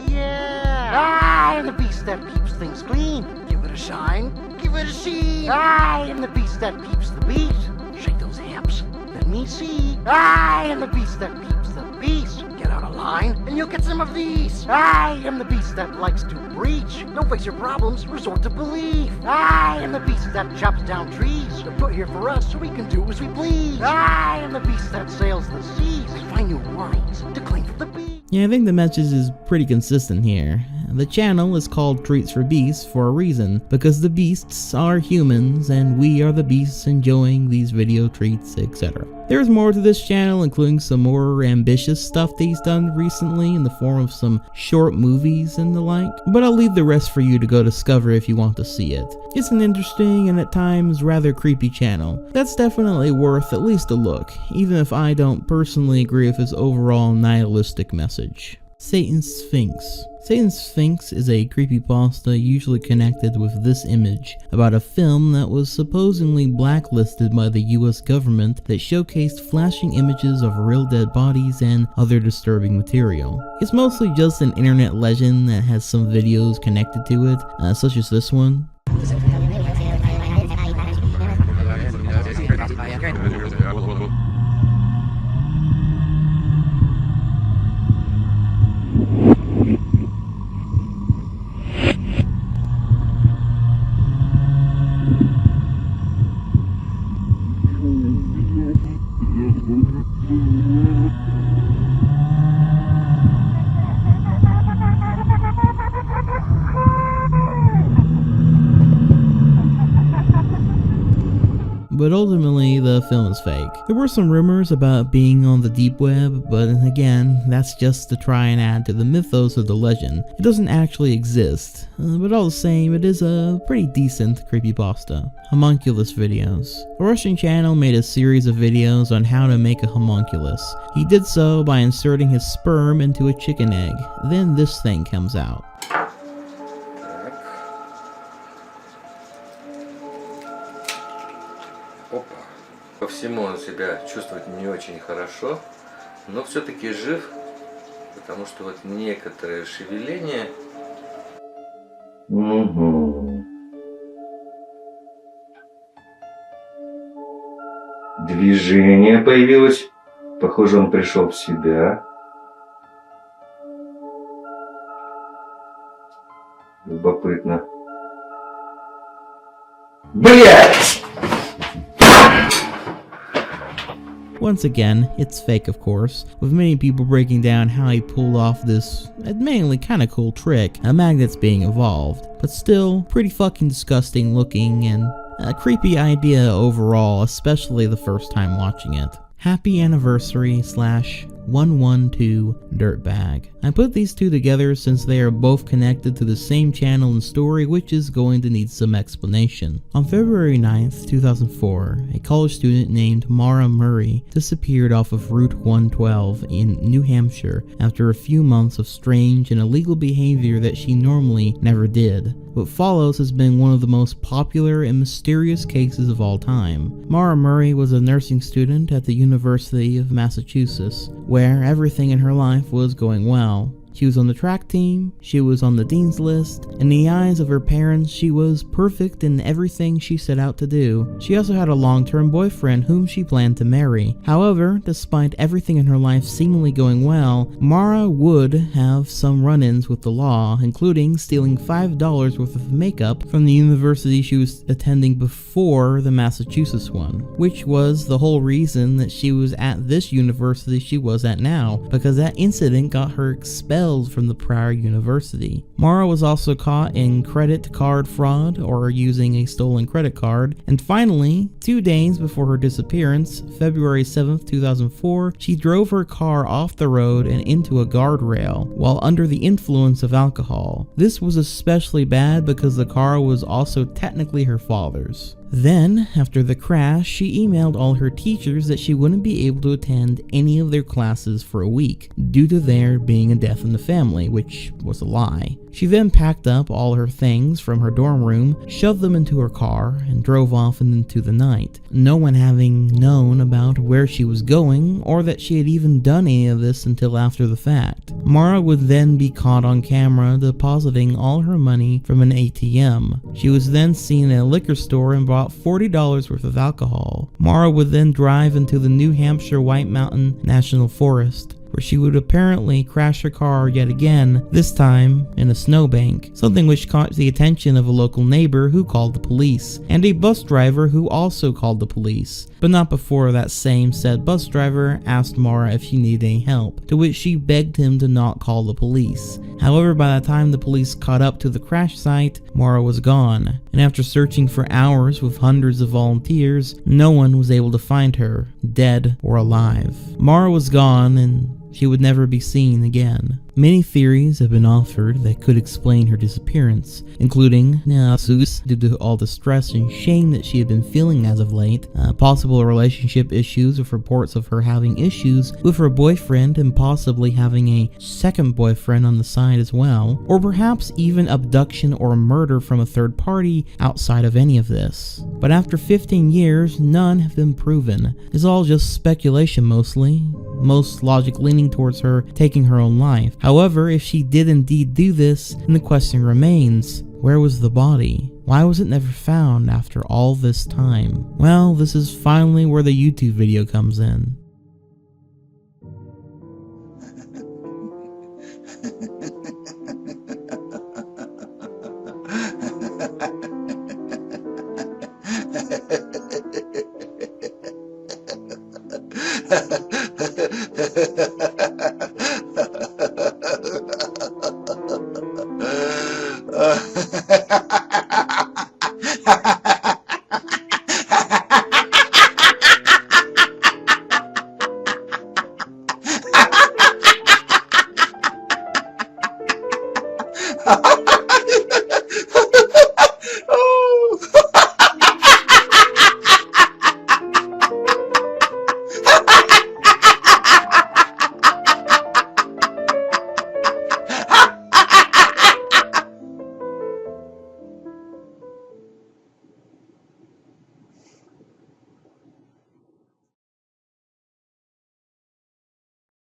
Yeah. I am the beast that keeps things clean. Give it a shine, give it a sheen. I am the beast that keeps the beat. Shake those hips, let me see. I am the beast that keeps the peace. Get out of line, and you'll get some of these. I am the beast that likes to breach. Don't face your problems, resort to belief. I am the beast that chops down trees. They're put here for us so we can do as we please. I am the beast that sails the seas. I find new worlds to claim for the beast. Yeah, I think the message is pretty consistent here. The channel is called Treats for Beasts for a reason, because the beasts are humans and we are the beasts enjoying these video treats, etc. There's more to this channel, including some more ambitious stuff that he's done recently in the form of some short movies and the like, but I'll leave the rest for you to go discover if you want to see it. It's an interesting and at times rather creepy channel that's definitely worth at least a look, even if I don't personally agree with his overall nihilistic message. Satan's Sphinx. Satan's Sphinx is a creepypasta usually connected with this image about a film that was supposedly blacklisted by the US government that showcased flashing images of real dead bodies and other disturbing material. It's mostly just an internet legend that has some videos connected to it, such as this one. But ultimately, the film is fake. There were some rumors about being on the deep web, but again, that's just to try and add to the mythos of the legend. It doesn't actually exist, but all the same, it is a pretty decent creepypasta. Homunculus videos. A Russian channel made a series of videos on how to make a homunculus. He did so by inserting his sperm into a chicken egg. Then this thing comes out. По всему он себя чувствует не очень хорошо, но все-таки жив, потому что вот некоторые шевеления. Движение появилось. Похоже, он пришел в себя. Любопытно. Блядь! Once again, it's fake of course, with many people breaking down how he pulled off this admittedly kinda cool trick, magnets being involved, but still pretty fucking disgusting looking and a creepy idea overall, especially the first time watching it. Happy Anniversary / 112 Dirtbag. I put these two together since they are both connected to the same channel and story, which is going to need some explanation. On February 9th, 2004, a college student named Mara Murray disappeared off of Route 112 in New Hampshire after a few months of strange and illegal behavior that she normally never did. What follows has been one of the most popular and mysterious cases of all time. Mara Murray was a nursing student at the University of Massachusetts, where everything in her life was going well. She was on the track team, she was on the dean's list. In the eyes of her parents, she was perfect in everything she set out to do. She also had a long-term boyfriend whom she planned to marry. However, despite everything in her life seemingly going well, Mara would have some run-ins with the law, including stealing $5 worth of makeup from the university she was attending before the Massachusetts one, which was the whole reason that she was at this university she was at now, because that incident got her expelled from the prior university. Mara was also caught in credit card fraud, or using a stolen credit card, and finally, 2 days before her disappearance, February 7th, 2004, she drove her car off the road and into a guardrail while under the influence of alcohol. This was especially bad because the car was also technically her father's. Then, after the crash, she emailed all her teachers that she wouldn't be able to attend any of their classes for a week due to there being a death in the family, which was a lie. She then packed up all her things from her dorm room, shoved them into her car, and drove off into the night, no one having known about where she was going or that she had even done any of this until after the fact. Mara would then be caught on camera depositing all her money from an ATM. She was then seen at a liquor store and bought $40 worth of alcohol. Mara would then drive into the New Hampshire White Mountain National Forest, where she would apparently crash her car yet again, this time in a snowbank, something which caught the attention of a local neighbor who called the police, and a bus driver who also called the police, but not before that same said bus driver asked Mara if she needed any help, to which she begged him to not call the police. However, by the time the police caught up to the crash site, Mara was gone, and after searching for hours with hundreds of volunteers, no one was able to find her, dead or alive. Mara was gone, and she would never be seen again. Many theories have been offered that could explain her disappearance, including due to all the stress and shame that she had been feeling as of late, possible relationship issues with reports of her having issues with her boyfriend and possibly having a second boyfriend on the side as well, or perhaps even abduction or murder from a third party outside of any of this. But after 15 years, none have been proven. It's all just speculation mostly, most logic leaning towards her taking her own life. However, if she did indeed do this, then the question remains, where was the body? Why was it never found after all this time? Well, this is finally where the YouTube video comes in.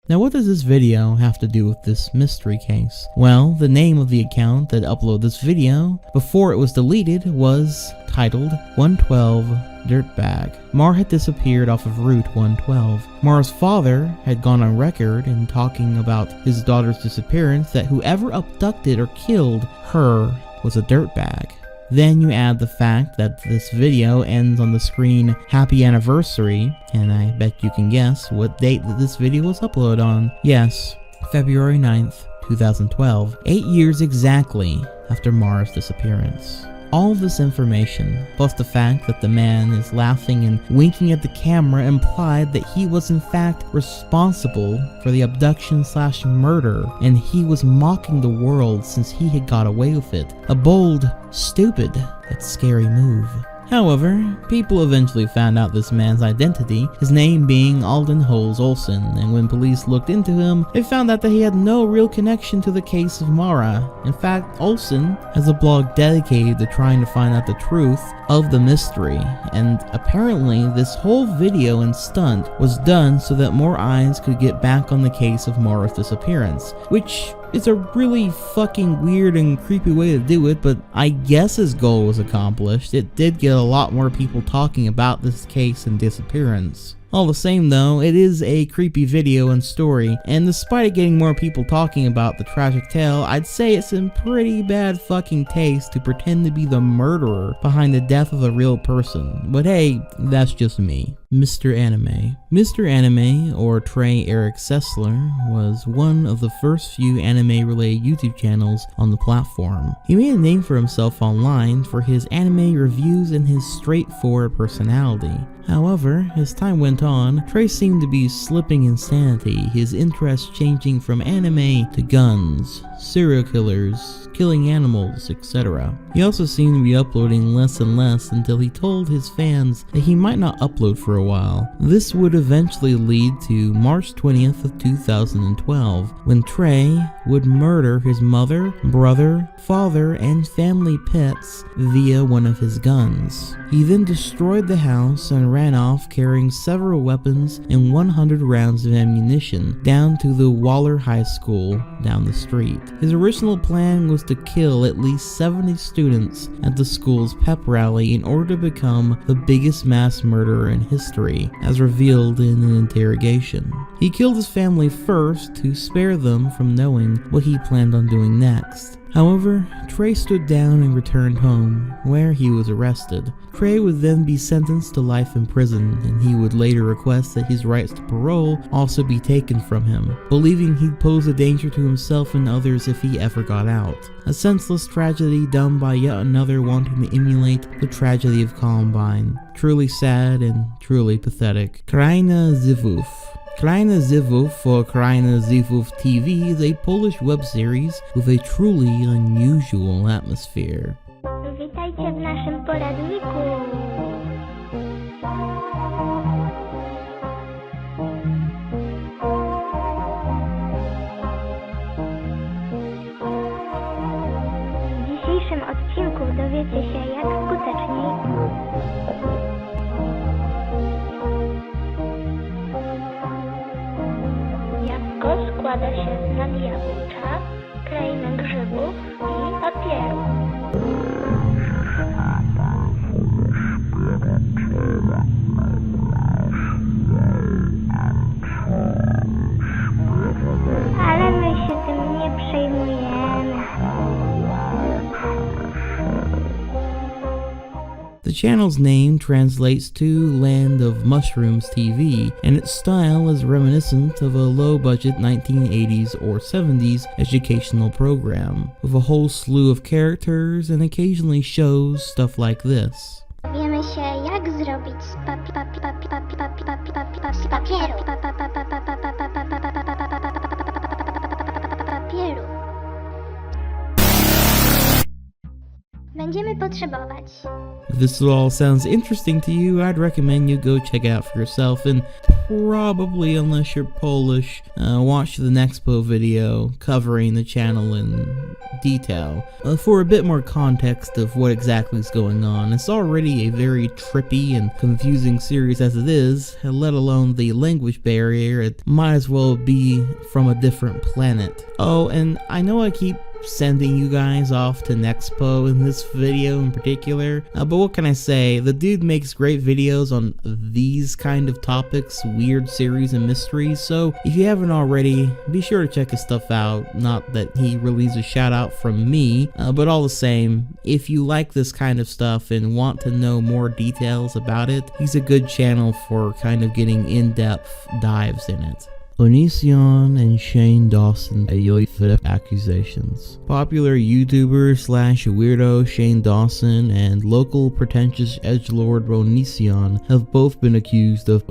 Now what does this video have to do with this mystery case? Well, the name of the account that uploaded this video before it was deleted was titled 112 Dirtbag. Mara had disappeared off of Route 112. Mara's father had gone on record in talking about his daughter's disappearance that whoever abducted or killed her was a dirtbag. Then you add the fact that this video ends on the screen happy anniversary, and I bet you can guess what date that this video was uploaded on. Yes, February 9th, 2012, 8 years exactly after Mara's disappearance. All this information, plus the fact that the man is laughing and winking at the camera, implied that he was in fact responsible for the abduction/murder, and he was mocking the world since he had got away with it. A bold, stupid, yet scary move. However, people eventually found out this man's identity, his name being Alden Holes Olsen, and when police looked into him, they found out that he had no real connection to the case of Mara. In fact, Olsen has a blog dedicated to trying to find out the truth of the mystery, and apparently this whole video and stunt was done so that more eyes could get back on the case of Mara's disappearance, which It's a really fucking weird and creepy way to do it, but I guess his goal was accomplished. It did get a lot more people talking about this case and disappearance. All the same though, it is a creepy video and story, and despite it getting more people talking about the tragic tale, I'd say it's in pretty bad fucking taste to pretend to be the murderer behind the death of a real person. But hey, that's just me. Mr. Anime. Mr. Anime, or Trey Eric Sessler, was one of the first few anime-related YouTube channels on the platform. He made a name for himself online for his anime reviews and his straightforward personality. However, as time went on, Trey seemed to be slipping in sanity, his interests changing from anime to guns, serial killers, killing animals, etc. He also seemed to be uploading less and less until he told his fans that he might not upload for a while. This would eventually lead to March 20th of 2012, when Trey would murder his mother, brother, father, and family pets via one of his guns. He then destroyed the house and ran off carrying several weapons and 100 rounds of ammunition down to the Waller High School down the street. His original plan was to kill at least 70 students at the school's pep rally in order to become the biggest mass murderer in history, as revealed in an interrogation. He killed his family first to spare them from knowing what he planned on doing next. However, Trey stood down and returned home, where he was arrested. Trey would then be sentenced to life in prison, and he would later request that his rights to parole also be taken from him, believing he'd pose a danger to himself and others if he ever got out. A senseless tragedy done by yet another wanting to emulate the tragedy of Columbine. Truly sad and truly pathetic. Kraina Zivów. Kraina Zivów, or Kraina Zivów TV, is a Polish web series with a truly unusual atmosphere. Witajcie w naszym poradniku. W dzisiejszym odcinku dowiecie się, jak skuteczniej jabłko składa się z nadjabłcza, krainy grzybów i papieru. Ale my się tym nie przejmujemy. The channel's name translates to Land of Mushrooms TV, and its style is reminiscent of a low-budget 1980s or 70s educational program, with a whole slew of characters and occasionally shows stuff like this. Wiemy się, jak zrobić z papieru. Będziemy potrzebować. If this all sounds interesting to you, I'd recommend you go check it out for yourself, and probably, unless you're Polish, watch the Nexpo video covering the channel in detail. For a bit more context of what exactly is going on, it's already a very trippy and confusing series as it is, let alone the language barrier. It might as well be from a different planet. Oh, and I know I keep sending you guys off to Nexpo in this video in particular, but what can I say, the dude makes great videos on these kind of topics, weird series and mysteries, so if you haven't already, be sure to check his stuff out. Not that he really needs a shout out from me, but all the same, if you like this kind of stuff and want to know more details about it, he's a good channel for kind of getting in-depth dives in it. ONISION and Shane Dawson accusations. Popular YouTuber slash weirdo Shane Dawson and local pretentious edgelord ONISION have both been accused of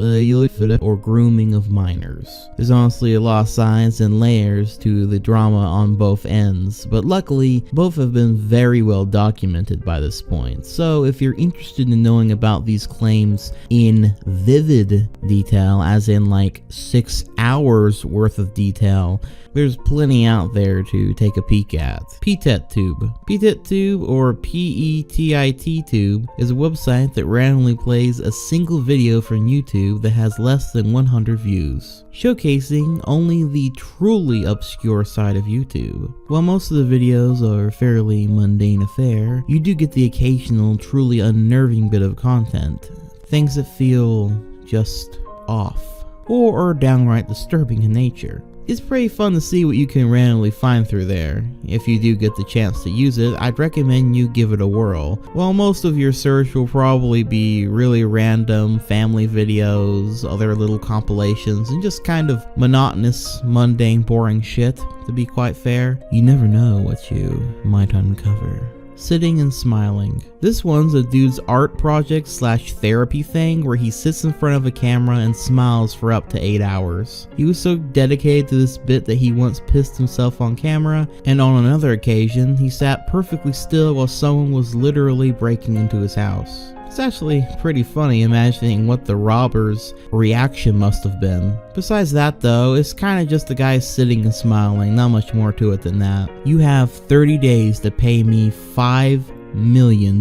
or grooming of minors. There's honestly a lot of sides and layers to the drama on both ends, but luckily both have been very well documented by this point. So if you're interested in knowing about these claims in vivid detail, as in like 6 hours hours worth of detail. There's plenty out there to take a peek at. PTET Tube, or PETIT Tube, is a website that randomly plays a single video from YouTube that has less than 100 views, showcasing only the truly obscure side of YouTube. While most of the videos are fairly mundane affair, you do get the occasional truly unnerving bit of content, things that feel just off, or are downright disturbing in nature. It's pretty fun to see what you can randomly find through there. If you do get the chance to use it, I'd recommend you give it a whirl. While most of your search will probably be really random family videos, other little compilations, and just kind of monotonous, mundane, boring shit, to be quite fair, you never know what you might uncover. Sitting and Smiling. This one's a dude's art project slash therapy thing where he sits in front of a camera and smiles for up to 8 hours. He was so dedicated to this bit that he once pissed himself on camera, and on another occasion, he sat perfectly still while someone was literally breaking into his house. It's actually pretty funny imagining what the robber's reaction must have been. Besides that though, it's kinda just the guy sitting and smiling, not much more to it than that. You have 30 days to pay me $5 million.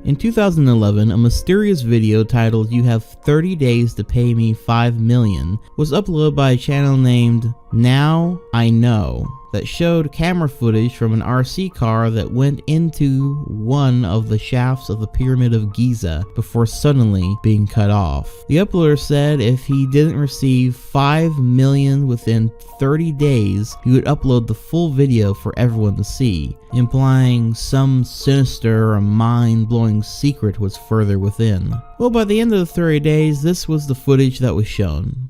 In 2011, a mysterious video titled "You Have 30 Days to Pay Me $5 Million" was uploaded by a channel named Now I Know that showed camera footage from an RC car that went into one of the shafts of the Pyramid of Giza before suddenly being cut off. The uploader said if he didn't receive $5 million within 30 days, he would upload the full video for everyone to see, implying some sinister or mind-blowing secret was further within. Well, by the end of the 30 days, this was the footage that was shown.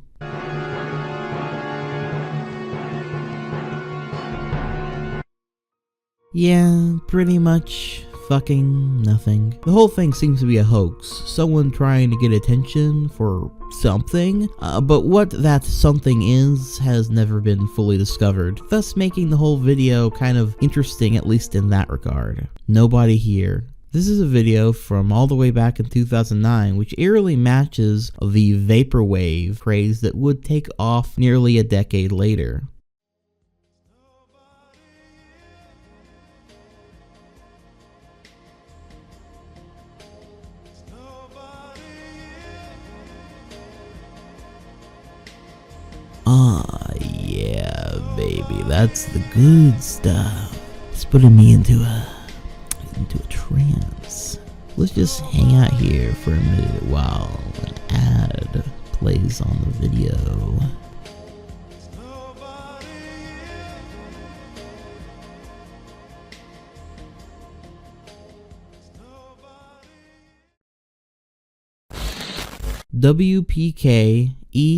Yeah, pretty much fucking nothing. The whole thing seems to be a hoax, someone trying to get attention for something, but what that something is has never been fully discovered, thus making the whole video kind of interesting, at least in that regard. Nobody here. This is a video from all the way back in 2009, which eerily matches the vaporwave craze that would take off nearly a decade later. Ah, yeah, baby, that's the good stuff. It's putting me into a trance. Let's just hang out here for a minute while an ad plays on the video. WPKEPKW.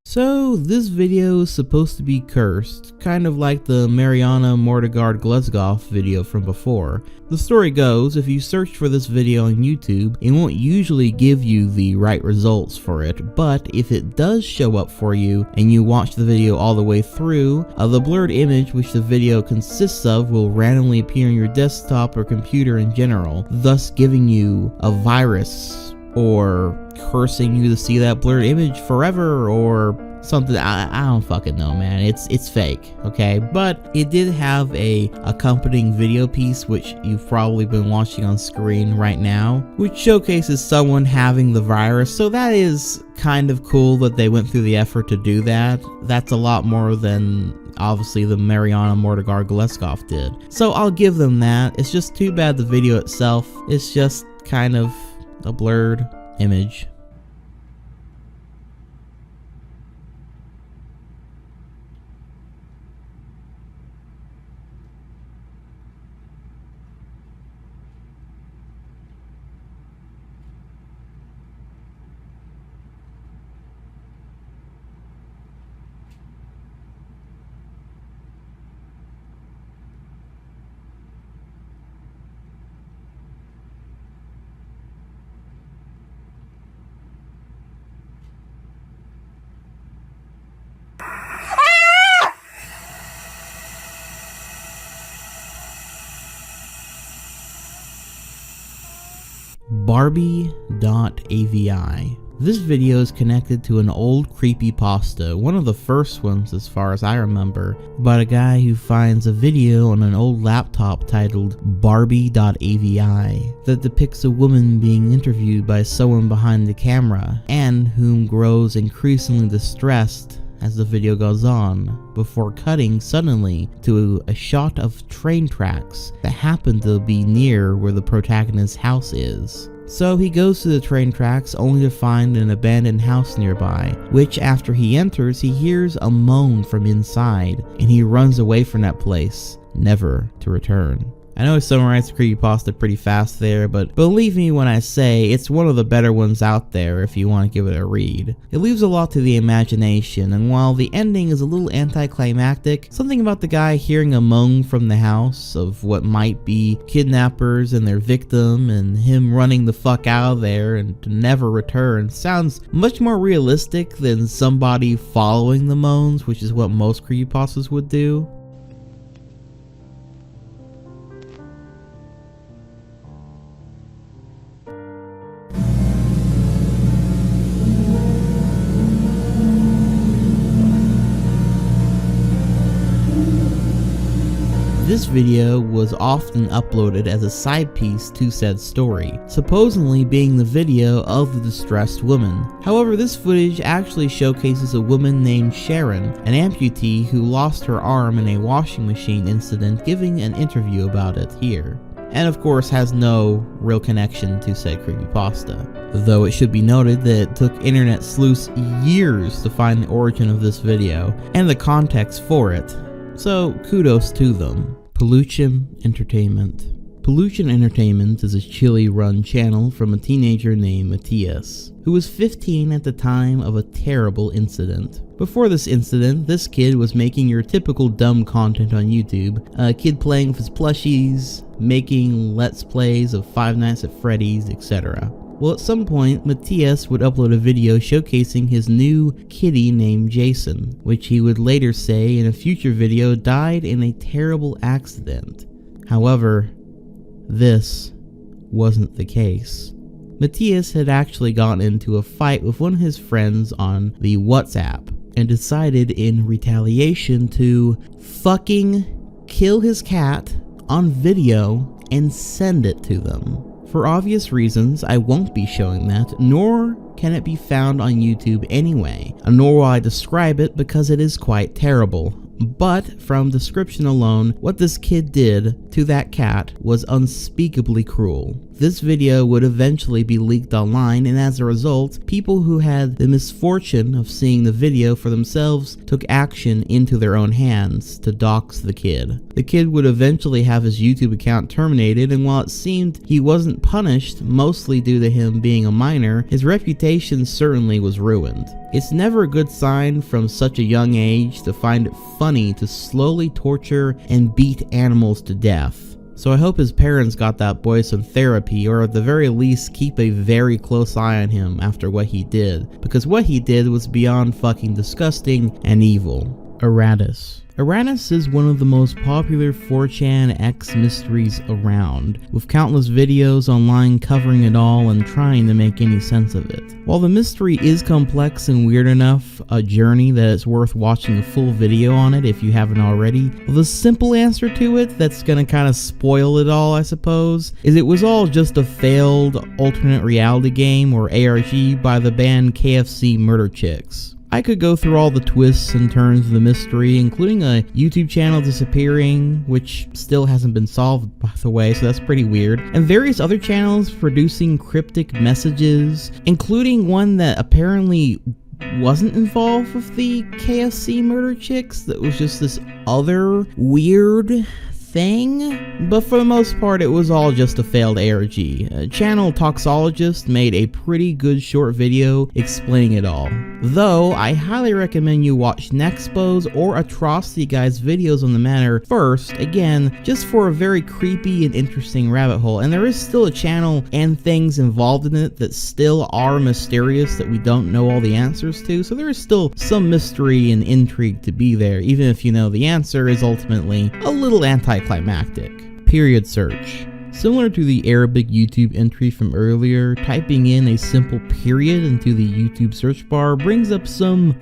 So this video is supposed to be cursed, kind of like the Mariana Mordegard Glezgoff video from before. The story goes, if you search for this video on YouTube, it won't usually give you the right results for it, but if it does show up for you and you watch the video all the way through, the blurred image which the video consists of will randomly appear on your desktop or computer in general, thus giving you a virus or cursing you to see that blurred image forever or something. I don't fucking know, man. It's fake, okay? But it did have a accompanying video piece which you've probably been watching on screen right now, which showcases someone having the virus. So that is kind of cool that they went through the effort to do that. That's a lot more than obviously the Mariana Mordegard Glezgoff did. So I'll give them that. It's just too bad the video itself is just kind of a blurred image. Barbie.avi. This video is connected to an old creepypasta, one of the first ones as far as I remember, about a guy who finds a video on an old laptop titled Barbie.avi that depicts a woman being interviewed by someone behind the camera, and whom grows increasingly distressed as the video goes on, before cutting suddenly to a shot of train tracks that happen to be near where the protagonist's house is. So he goes to the train tracks only to find an abandoned house nearby, which after he enters he hears a moan from inside, and he runs away from that place, never to return. I know I summarized the creepypasta pretty fast there, but believe me when I say it's one of the better ones out there if you want to give it a read. It leaves a lot to the imagination, and while the ending is a little anticlimactic, something about the guy hearing a moan from the house of what might be kidnappers and their victim and him running the fuck out of there and to never return sounds much more realistic than somebody following the moans, which is what most creepypastas would do. This video was often uploaded as a side piece to said story, supposedly being the video of the distressed woman. However, this footage actually showcases a woman named Sharon, an amputee who lost her arm in a washing machine incident, giving an interview about it here. And of course has no real connection to said creepypasta. Though it should be noted that it took internet sleuths years to find the origin of this video and the context for it. So kudos to them. Pollution Entertainment. Pollution Entertainment is a Chile-run channel from a teenager named Matthias, who was 15 at the time of a terrible incident. Before this incident, this kid was making your typical dumb content on YouTube, a kid playing with his plushies, making let's plays of Five Nights at Freddy's, etc. Well, at some point, Matthias would upload a video showcasing his new kitty named Jason, which he would later say in a future video died in a terrible accident. However, this wasn't the case. Matthias had actually gotten into a fight with one of his friends on the WhatsApp and decided in retaliation to fucking kill his cat on video and send it to them. For obvious reasons, I won't be showing that, nor can it be found on YouTube anyway, nor will I describe it because it is quite terrible. But from description alone, what this kid did to that cat was unspeakably cruel. This video would eventually be leaked online, and as a result, people who had the misfortune of seeing the video for themselves took action into their own hands to dox the kid. The kid would eventually have his YouTube account terminated, and while it seemed he wasn't punished, mostly due to him being a minor, his reputation certainly was ruined. It's never a good sign from such a young age to find it funny to slowly torture and beat animals to death. So I hope his parents got that boy some therapy, or at the very least keep a very close eye on him after what he did, because what he did was beyond fucking disgusting and evil. ERRATAS. ERRATAS is one of the most popular 4chan X mysteries around, with countless videos online covering it all and trying to make any sense of it. While the mystery is complex and weird enough, a journey that it's worth watching a full video on it if you haven't already, well, the simple answer to it that's gonna kinda spoil it all, I suppose, is it was all just a failed alternate reality game or ARG by the band KFC Murder Chicks. I could go through all the twists and turns of the mystery, including a YouTube channel disappearing, which still hasn't been solved, by the way, so that's pretty weird, and various other channels producing cryptic messages, including one that apparently wasn't involved with the KFC Murder Chicks, that was just this other weird thing, but for the most part it was all just a failed ARG. Channel Toxologist made a pretty good short video explaining it all, though I highly recommend you watch Nexpo's or Atrocity Guy's videos on the matter first, again, just for a very creepy and interesting rabbit hole, and there is still a channel and things involved in it that still are mysterious that we don't know all the answers to, so there is still some mystery and intrigue to be there, even if you know the answer is ultimately a little anticlimactic. Period search. Similar to the Arabic YouTube entry from earlier, typing in a simple period into the YouTube search bar brings up some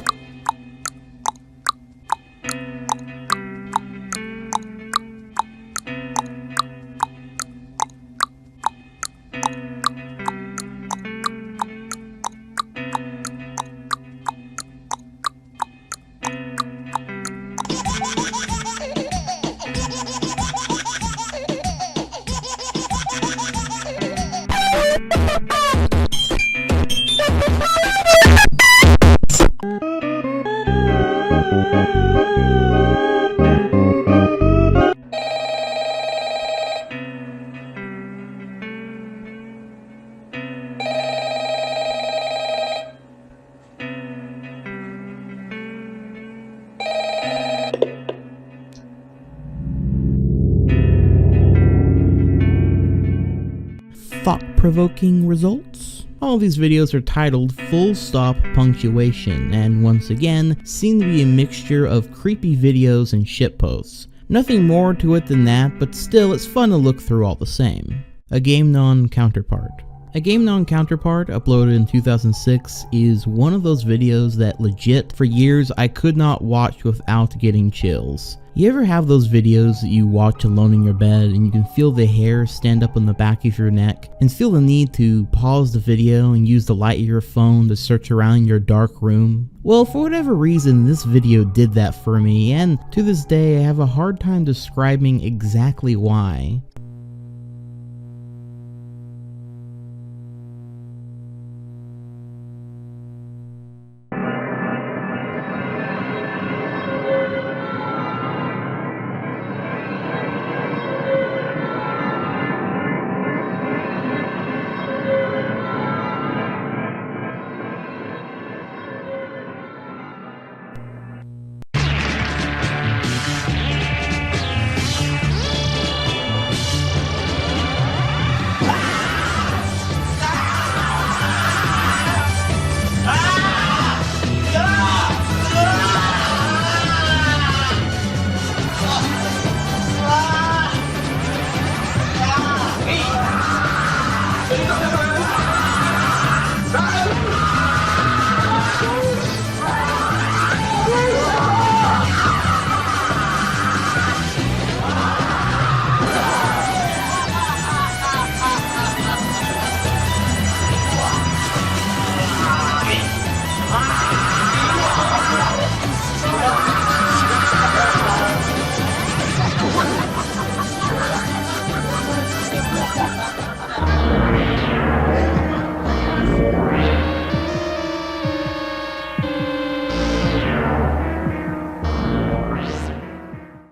thought-provoking results. All of these videos are titled full stop punctuation and once again seem to be a mixture of creepy videos and shitposts. Nothing more to it than that, but still it's fun to look through all the same. A Game Non Counterpart. A Game Non Counterpart, uploaded in 2006, is one of those videos that legit, for years, I could not watch without getting chills. You ever have those videos that you watch alone in your bed and you can feel the hair stand up on the back of your neck and feel the need to pause the video and use the light of your phone to search around your dark room? Well, for whatever reason, this video did that for me, and to this day I have a hard time describing exactly why.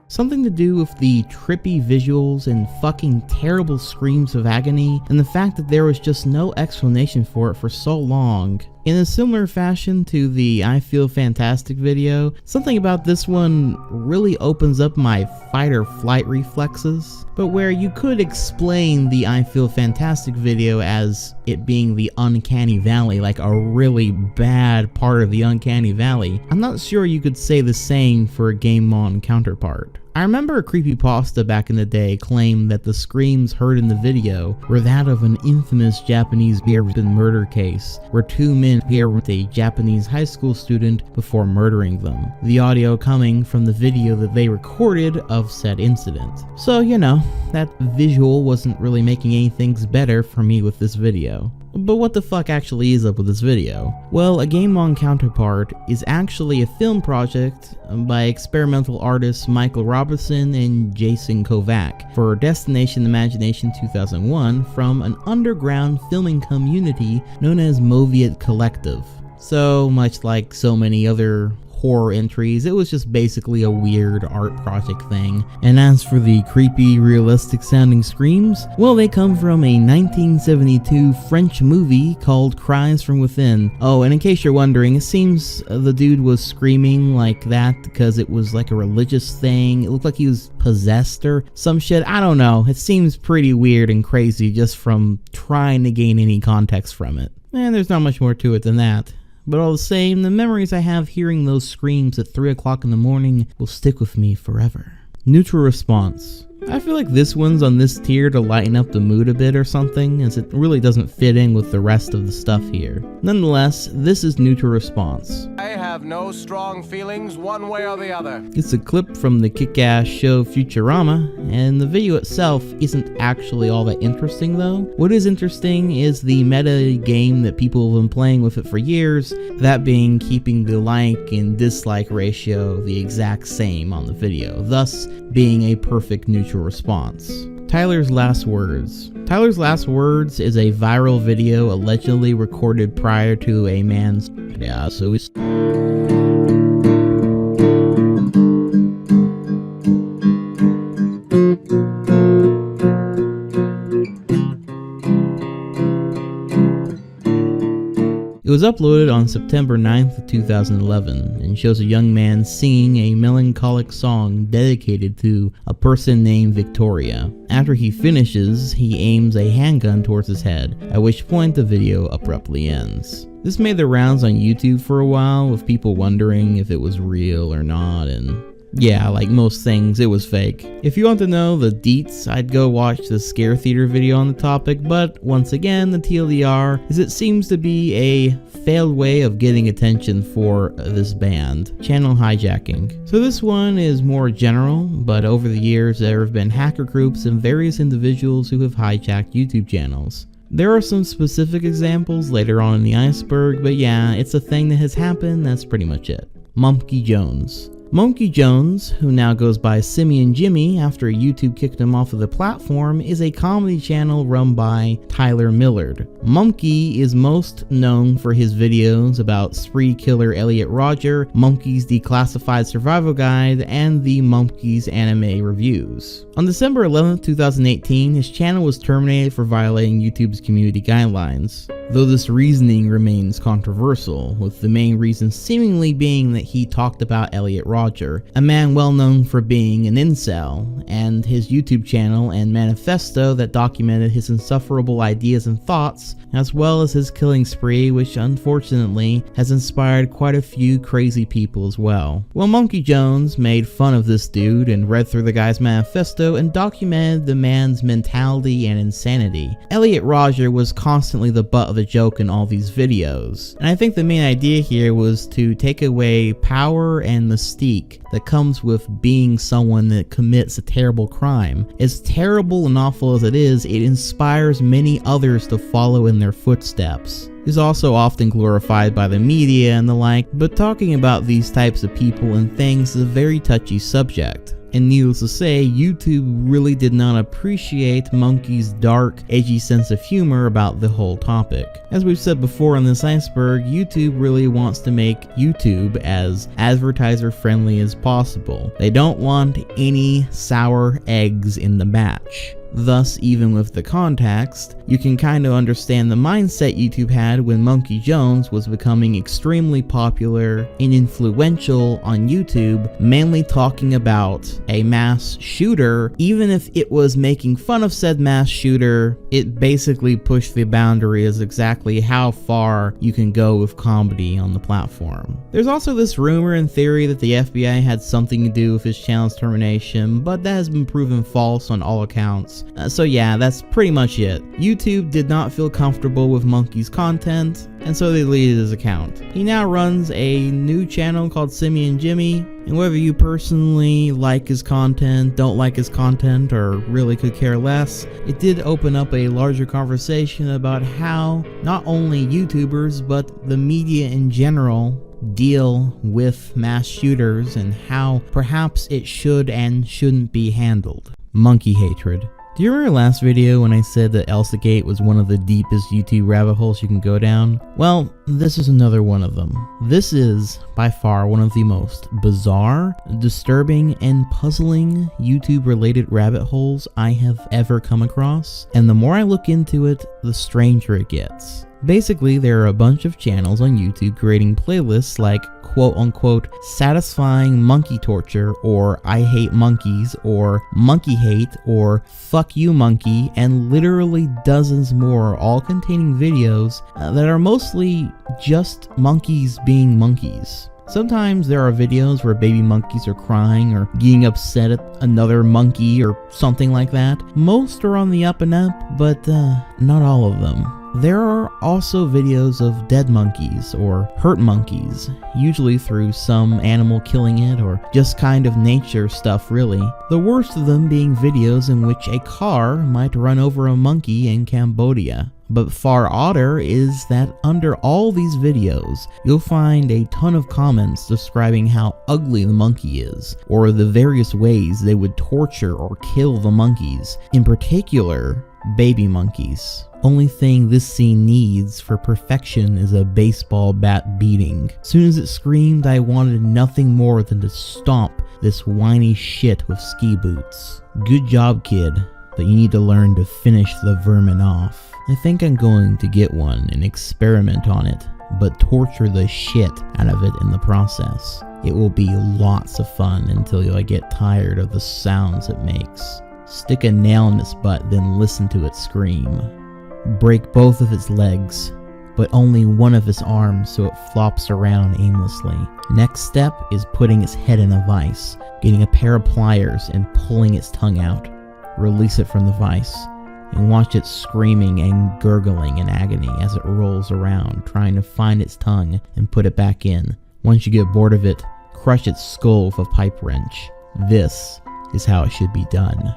Something to do with the trippy visuals and fucking terrible screams of agony, and the fact that there was just no explanation for it for so long. In a similar fashion to the I Feel Fantastic video, something about this one really opens up my fight or flight reflexes, but where you could explain the I Feel Fantastic video as it being the uncanny valley, like a really bad part of the uncanny valley, I'm not sure you could say the same for a Game On counterpart. I remember a Creepypasta back in the day claimed that the screams heard in the video were that of an infamous Japanese bear-ridden murder case, where two men appear with a Japanese high school student before murdering them. The audio coming from the video that they recorded of said incident. So, you know, that visual wasn't really making any things better for me with this video. But what the fuck actually is up with this video? Well, A Game On Counterpart is actually a film project by experimental artists Michael Robinson and Jason Kovac for Destination Imagination 2001 from an underground filming community known as Moviet Collective. So much like so many other horror entries, it was just basically a weird art project thing. And as for the creepy, realistic sounding screams, well, they come from a 1972 French movie called Cries from Within. Oh, and in case you're wondering, it seems the dude was screaming like that because it was like a religious thing. It looked like he was possessed or some shit. I don't know. It seems pretty weird and crazy just from trying to gain any context from it. And there's not much more to it than that. But all the same, the memories I have hearing those screams at 3 o'clock in the morning will stick with me forever. Neutral response. I feel like this one's on this tier to lighten up the mood a bit or something, as it really doesn't fit in with the rest of the stuff here. Nonetheless, this is neutral response. I have no strong feelings one way or the other. It's a clip from the kick-ass show Futurama, and the video itself isn't actually all that interesting though. What is interesting is the meta game that people have been playing with it for years, that being keeping the like and dislike ratio the exact same on the video, thus being a perfect neutral response. Tyler's Last Words. Tyler's Last Words is a viral video allegedly recorded prior to a man's... Yeah, so it's... It was uploaded on September 9th of 2011 and shows a young man singing a melancholic song dedicated to a person named Victoria. After he finishes, he aims a handgun towards his head, at which point the video abruptly ends. This made the rounds on YouTube for a while, with people wondering if it was real or not, and yeah, like most things, it was fake. If you want to know the deets, I'd go watch the Scare Theater video on the topic, but once again, the TLDR is it seems to be a failed way of getting attention for this band. Channel hijacking. So this one is more general, but over the years there have been hacker groups and various individuals who have hijacked YouTube channels. There are some specific examples later on in the iceberg, but yeah, it's a thing that has happened, that's pretty much it. Monkey Jones. Monkey Jones, who now goes by Simian Jimmy after YouTube kicked him off of the platform, is a comedy channel run by Tyler Millard. Monkey is most known for his videos about spree killer Elliot Rodger, Monkey's Declassified Survival Guide, and the Monkey's Anime Reviews. On December 11th, 2018, his channel was terminated for violating YouTube's community guidelines, though this reasoning remains controversial, with the main reason seemingly being that he talked about Elliot Rodger, a man well known for being an incel, and his YouTube channel and manifesto that documented his insufferable ideas and thoughts, as well as his killing spree, which unfortunately has inspired quite a few crazy people as well. Well, Monkey Jones made fun of this dude and read through the guy's manifesto and documented the man's mentality and insanity. Elliot Rodger was constantly the butt of the joke in all these videos, and I think the main idea here was to take away power and mystique that comes with being someone that commits a terrible crime. As terrible and awful as it is, it inspires many others to follow in their footsteps. Is also often glorified by the media and the like, but talking about these types of people and things is a very touchy subject. And needless to say, YouTube really did not appreciate Monkey's dark, edgy sense of humor about the whole topic. As we've said before on this iceberg, YouTube really wants to make YouTube as advertiser friendly as possible. They don't want any sour eggs in the batch. Thus, even with the context, you can kind of understand the mindset YouTube had when Monkey Jones was becoming extremely popular and influential on YouTube, mainly talking about a mass shooter. Even if it was making fun of said mass shooter, it basically pushed the boundary as exactly how far you can go with comedy on the platform. There's also this rumor and theory that the FBI had something to do with his channel's termination, but that has been proven false on all accounts. So yeah, that's pretty much it. YouTube did not feel comfortable with Monkey's content, and so they deleted his account. He now runs a new channel called Simian Jimmy, and whether you personally like his content, don't like his content, or really could care less, it did open up a larger conversation about how not only YouTubers, but the media in general deal with mass shooters and how perhaps it should and shouldn't be handled. Monkey hatred. Do you remember last video when I said that ElsaGate was one of the deepest YouTube rabbit holes you can go down? Well, this is another one of them. This is, by far, one of the most bizarre, disturbing, and puzzling YouTube-related rabbit holes I have ever come across, and the more I look into it, the stranger it gets. Basically, there are a bunch of channels on YouTube creating playlists like quote-unquote satisfying monkey torture, or I hate monkeys, or monkey hate, or fuck you monkey, and literally dozens more, all containing videos that are mostly just monkeys being monkeys. Sometimes there are videos where baby monkeys are crying or getting upset at another monkey or something like that. Most are on the up and up, but not all of them. There are also videos of dead monkeys or hurt monkeys, usually through some animal killing it or just kind of nature stuff really. The worst of them being videos in which a car might run over a monkey in Cambodia. But far odder is that under all these videos, you'll find a ton of comments describing how ugly the monkey is, or the various ways they would torture or kill the monkeys, in particular, baby monkeys. Only thing this scene needs for perfection is a baseball bat beating. Soon as it screamed, I wanted nothing more than to stomp this whiny shit with ski boots. Good job, kid, but you need to learn to finish the vermin off. I think I'm going to get one and experiment on it, but torture the shit out of it in the process. It will be lots of fun until I get tired of the sounds it makes. Stick a nail in its butt, then listen to it scream. Break both of its legs, but only one of its arms so it flops around aimlessly. Next step is putting its head in a vise, getting a pair of pliers and pulling its tongue out. Release it from the vise, and watch it screaming and gurgling in agony as it rolls around, trying to find its tongue and put it back in. Once you get bored of it, crush its skull with a pipe wrench. This is how it should be done.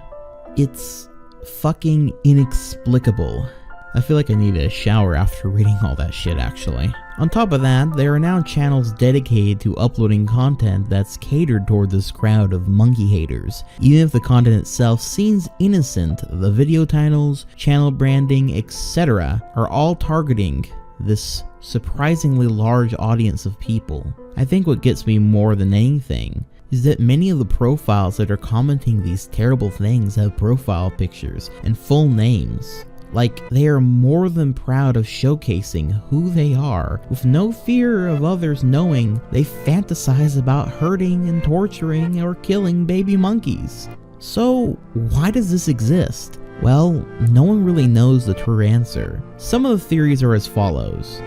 It's fucking inexplicable. I feel like I need a shower after reading all that shit actually. On top of that, there are now channels dedicated to uploading content that's catered toward this crowd of monkey haters. Even if the content itself seems innocent, the video titles, channel branding, etc. are all targeting this surprisingly large audience of people. I think what gets me more than anything is that many of the profiles that are commenting these terrible things have profile pictures and full names. Like, they are more than proud of showcasing who they are, with no fear of others knowing they fantasize about hurting and torturing or killing baby monkeys. So, why does this exist? Well, no one really knows the true answer. Some of the theories are as follows.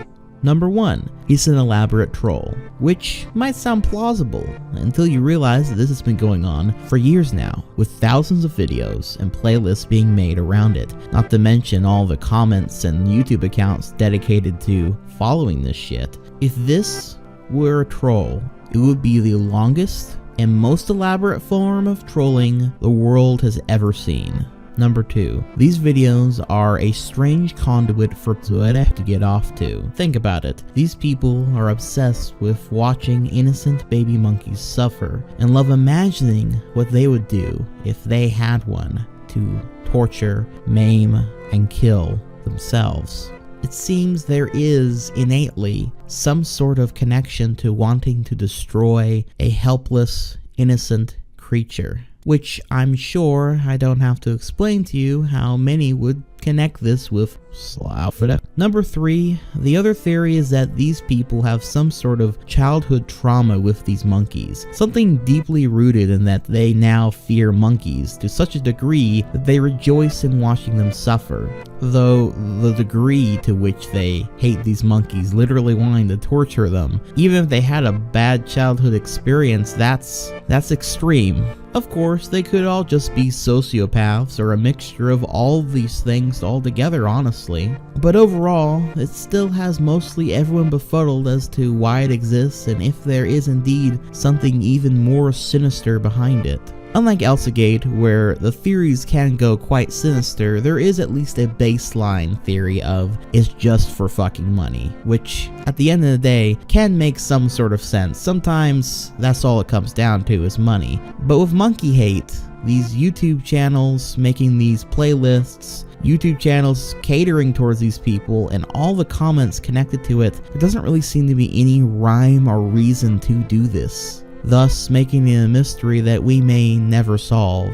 Number 1, he's an elaborate troll, which might sound plausible until you realize that this has been going on for years now, with thousands of videos and playlists being made around it, not to mention all the comments and YouTube accounts dedicated to following this shit. If this were a troll, it would be the longest and most elaborate form of trolling the world has ever seen. Number 2, these videos are a strange conduit for Twitter to get off to. Think about it. These people are obsessed with watching innocent baby monkeys suffer and love imagining what they would do if they had one to torture, maim, and kill themselves. It seems there is innately some sort of connection to wanting to destroy a helpless, innocent creature. Which I'm sure I don't have to explain to you how many would connect this with Slav. Number 3, the other theory is that these people have some sort of childhood trauma with these monkeys. Something deeply rooted in that they now fear monkeys to such a degree that they rejoice in watching them suffer. Though the degree to which they hate these monkeys, literally wanting to torture them, even if they had a bad childhood experience, that's extreme. Of course, they could all just be sociopaths or a mixture of all these things altogether, honestly. But overall, it still has mostly everyone befuddled as to why it exists and if there is indeed something even more sinister behind it. Unlike Elsagate, where the theories can go quite sinister, there is at least a baseline theory of it's just for fucking money, which at the end of the day can make some sort of sense. Sometimes that's all it comes down to is money. But with monkey hate, these YouTube channels making these playlists, YouTube channels catering towards these people, and all the comments connected to it, there doesn't really seem to be any rhyme or reason to do this, thus making it a mystery that we may never solve.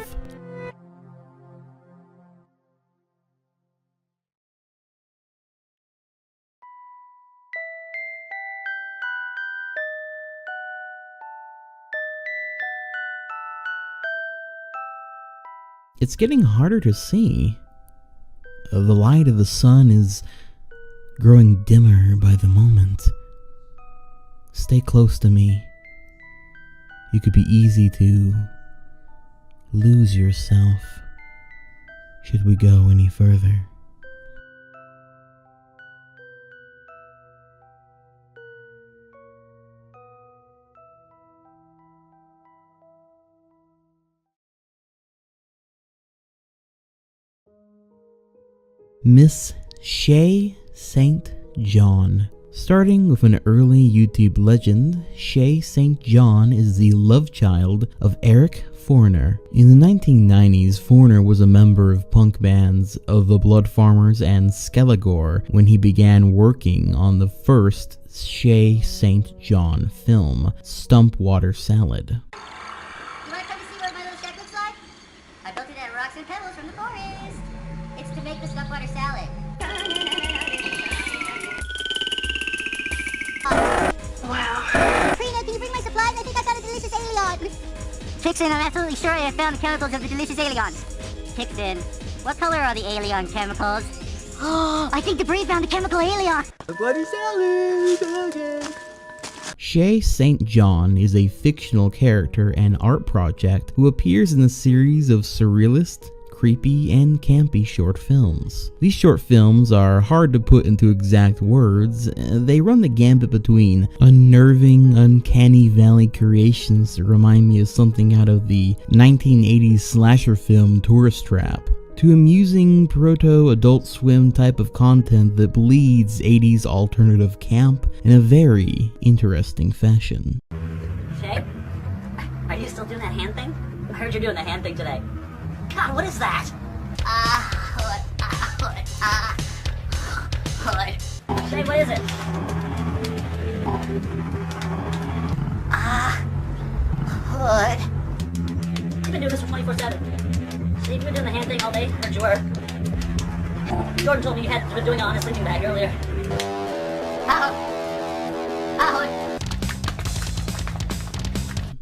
It's getting harder to see. The light of the sun is growing dimmer by the moment. Stay close to me. You could be easy to lose yourself should we go any further. Miss Shay St. John. Starting with an early YouTube legend, Shay St. John is the love child of Eric Foreigner. In the 1990s, Foreigner was a member of punk bands of the Blood Farmers and Skelligore when he began working on the first Shay St. John film, Stump Water Salad. You want to come to see what my little shack looks like? I built it out of rocks and pebbles from the forest. It's to make the stump water salad. Wow. Trina, can you bring my supplies? I think I found a delicious alien. Fixin', I'm absolutely sure I have found the chemicals of the delicious alien. Fixin', what color are the alien chemicals? Oh, I think the Bree found a chemical alien. The bloody salad again. Shay St. John is a fictional character and art project who appears in a series of surrealist, creepy, and campy short films. These short films are hard to put into exact words. They run the gambit between unnerving, uncanny valley creations that remind me of something out of the 1980s slasher film Tourist Trap, to amusing proto-Adult Swim type of content that bleeds 80s alternative camp in a very interesting fashion. Shay, are you still doing that hand thing? I heard you're doing the hand thing today. God, what is that? Shay, what is it? Hood. You've been doing this for 24/7. You've been doing the hand thing all day. Heard you were. Jordan told me you had been doing it on a sleeping bag earlier.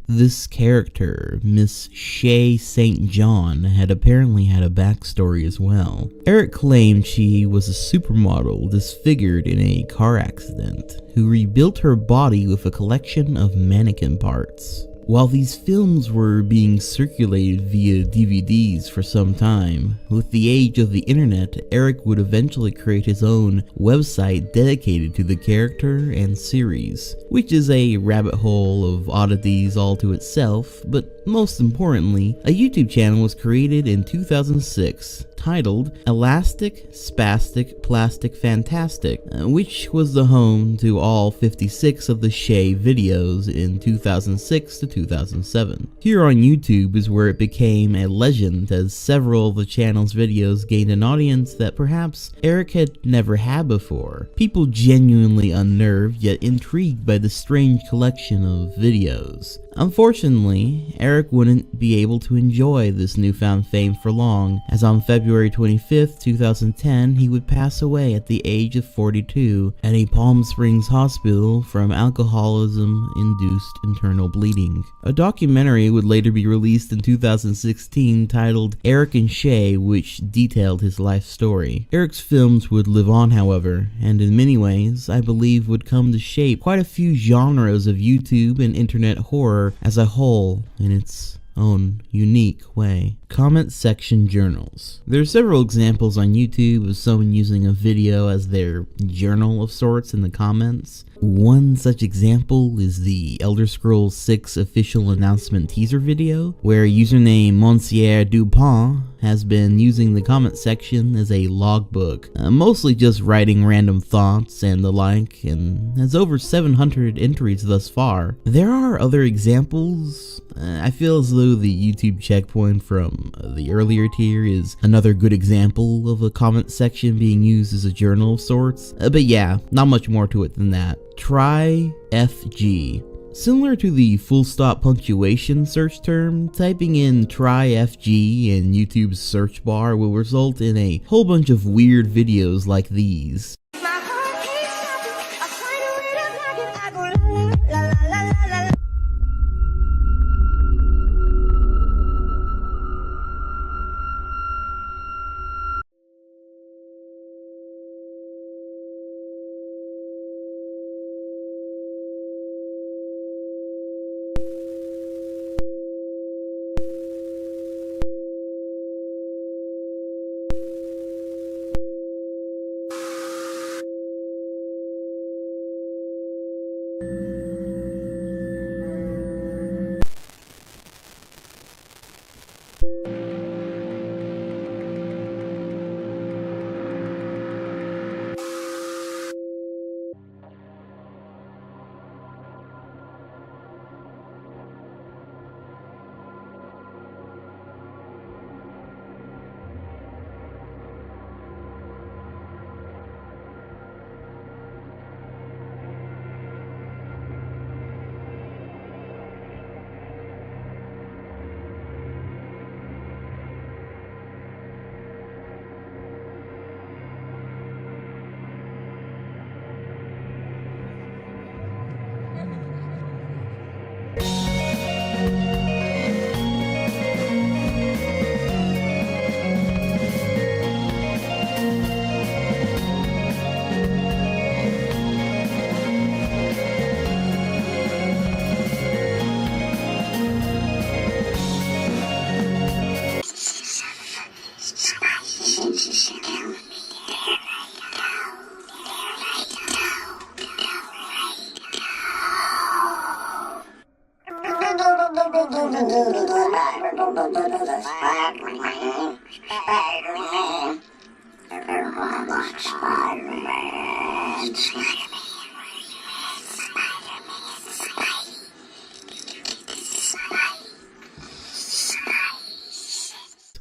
This character, Miss Shay St. John, had apparently had a backstory as well. Eric claimed she was a supermodel disfigured in a car accident, who rebuilt her body with a collection of mannequin parts. While these films were being circulated via DVDs for some time, with the age of the internet, Eric would eventually create his own website dedicated to the character and series, which is a rabbit hole of oddities all to itself, but most importantly, a YouTube channel was created in 2006 titled Elastic, Spastic, Plastic Fantastic, which was the home to all 56 of the Shay videos in 2006 to 2007. Here on YouTube is where it became a legend, as several of the channel's videos gained an audience that perhaps Eric had never had before. People genuinely unnerved yet intrigued by the strange collection of videos. Unfortunately, Eric wouldn't be able to enjoy this newfound fame for long, as on February 25th, 2010, he would pass away at the age of 42 at a Palm Springs hospital from alcoholism-induced internal bleeding. A documentary would later be released in 2016 titled Eric and Shay, which detailed his life story. Eric's films would live on, however, and in many ways, I believe would come to shape quite a few genres of YouTube and internet horror as a whole in its own unique way. Comment section journals. There are several examples on YouTube of someone using a video as their journal of sorts in the comments. One such example is the Elder Scrolls 6 official announcement teaser video, where username Monsieur Dupont has been using the comment section as a logbook, mostly just writing random thoughts and the like, and has over 700 entries thus far. There are other examples. I feel as though the YouTube checkpoint from the earlier tier is another good example of a comment section being used as a journal of sorts, but yeah, not much more to it than that. Try FG. Similar to the full stop punctuation search term, typing in try FG in YouTube's search bar will result in a whole bunch of weird videos like these.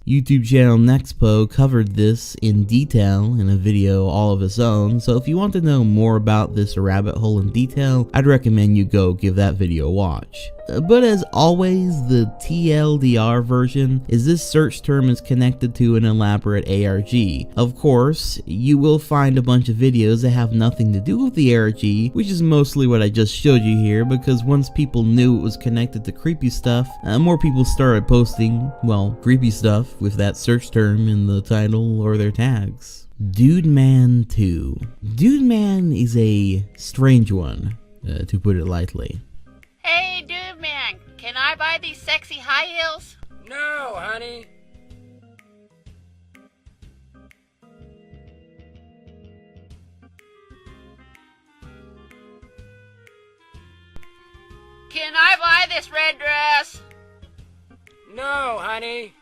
YouTube channel Nexpo covered this in detail in a video all of its own, so if you want to know more about this rabbit hole in detail, I'd recommend you go give that video a watch. But as always, the TLDR version is this search term is connected to an elaborate ARG. Of course, you will find a bunch of videos that have nothing to do with the ARG, which is mostly what I just showed you here, because once people knew it was connected to creepy stuff, more people started posting, well, creepy stuff with that search term in the title or their tags. Dude Man 2. Dude Man is a strange one, to put it lightly. Hey, dude man, can I buy these sexy high heels? No, honey. Can I buy this red dress? No, honey.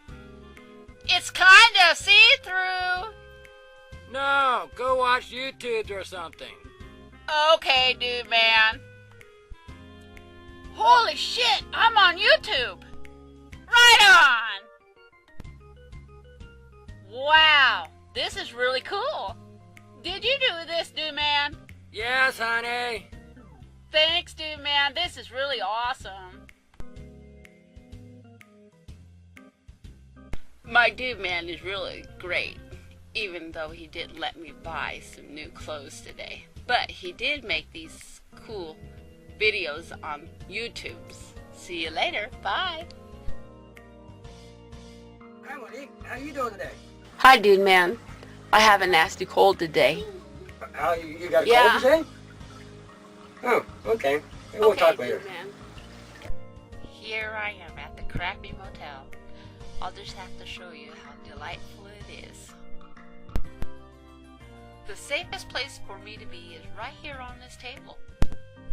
It's kind of see-through. No, go watch YouTube or something. Okay, dude man. Holy shit, I'm on YouTube! Right on! Wow, this is really cool. Did you do this, dude man? Yes, honey. Thanks, dude man, this is really awesome. My dude man is really great, even though he didn't let me buy some new clothes today. But he did make these cool videos on YouTube. See you later. Bye. Hi, Monique. How you doing today? Hi, dude man. I have a nasty cold today. How you got a Yeah. cold today? Oh, okay. We'll talk later. Dude man. Here I am at the crappy motel. I'll just have to show you how delightful it is. The safest place for me to be is right here on this table.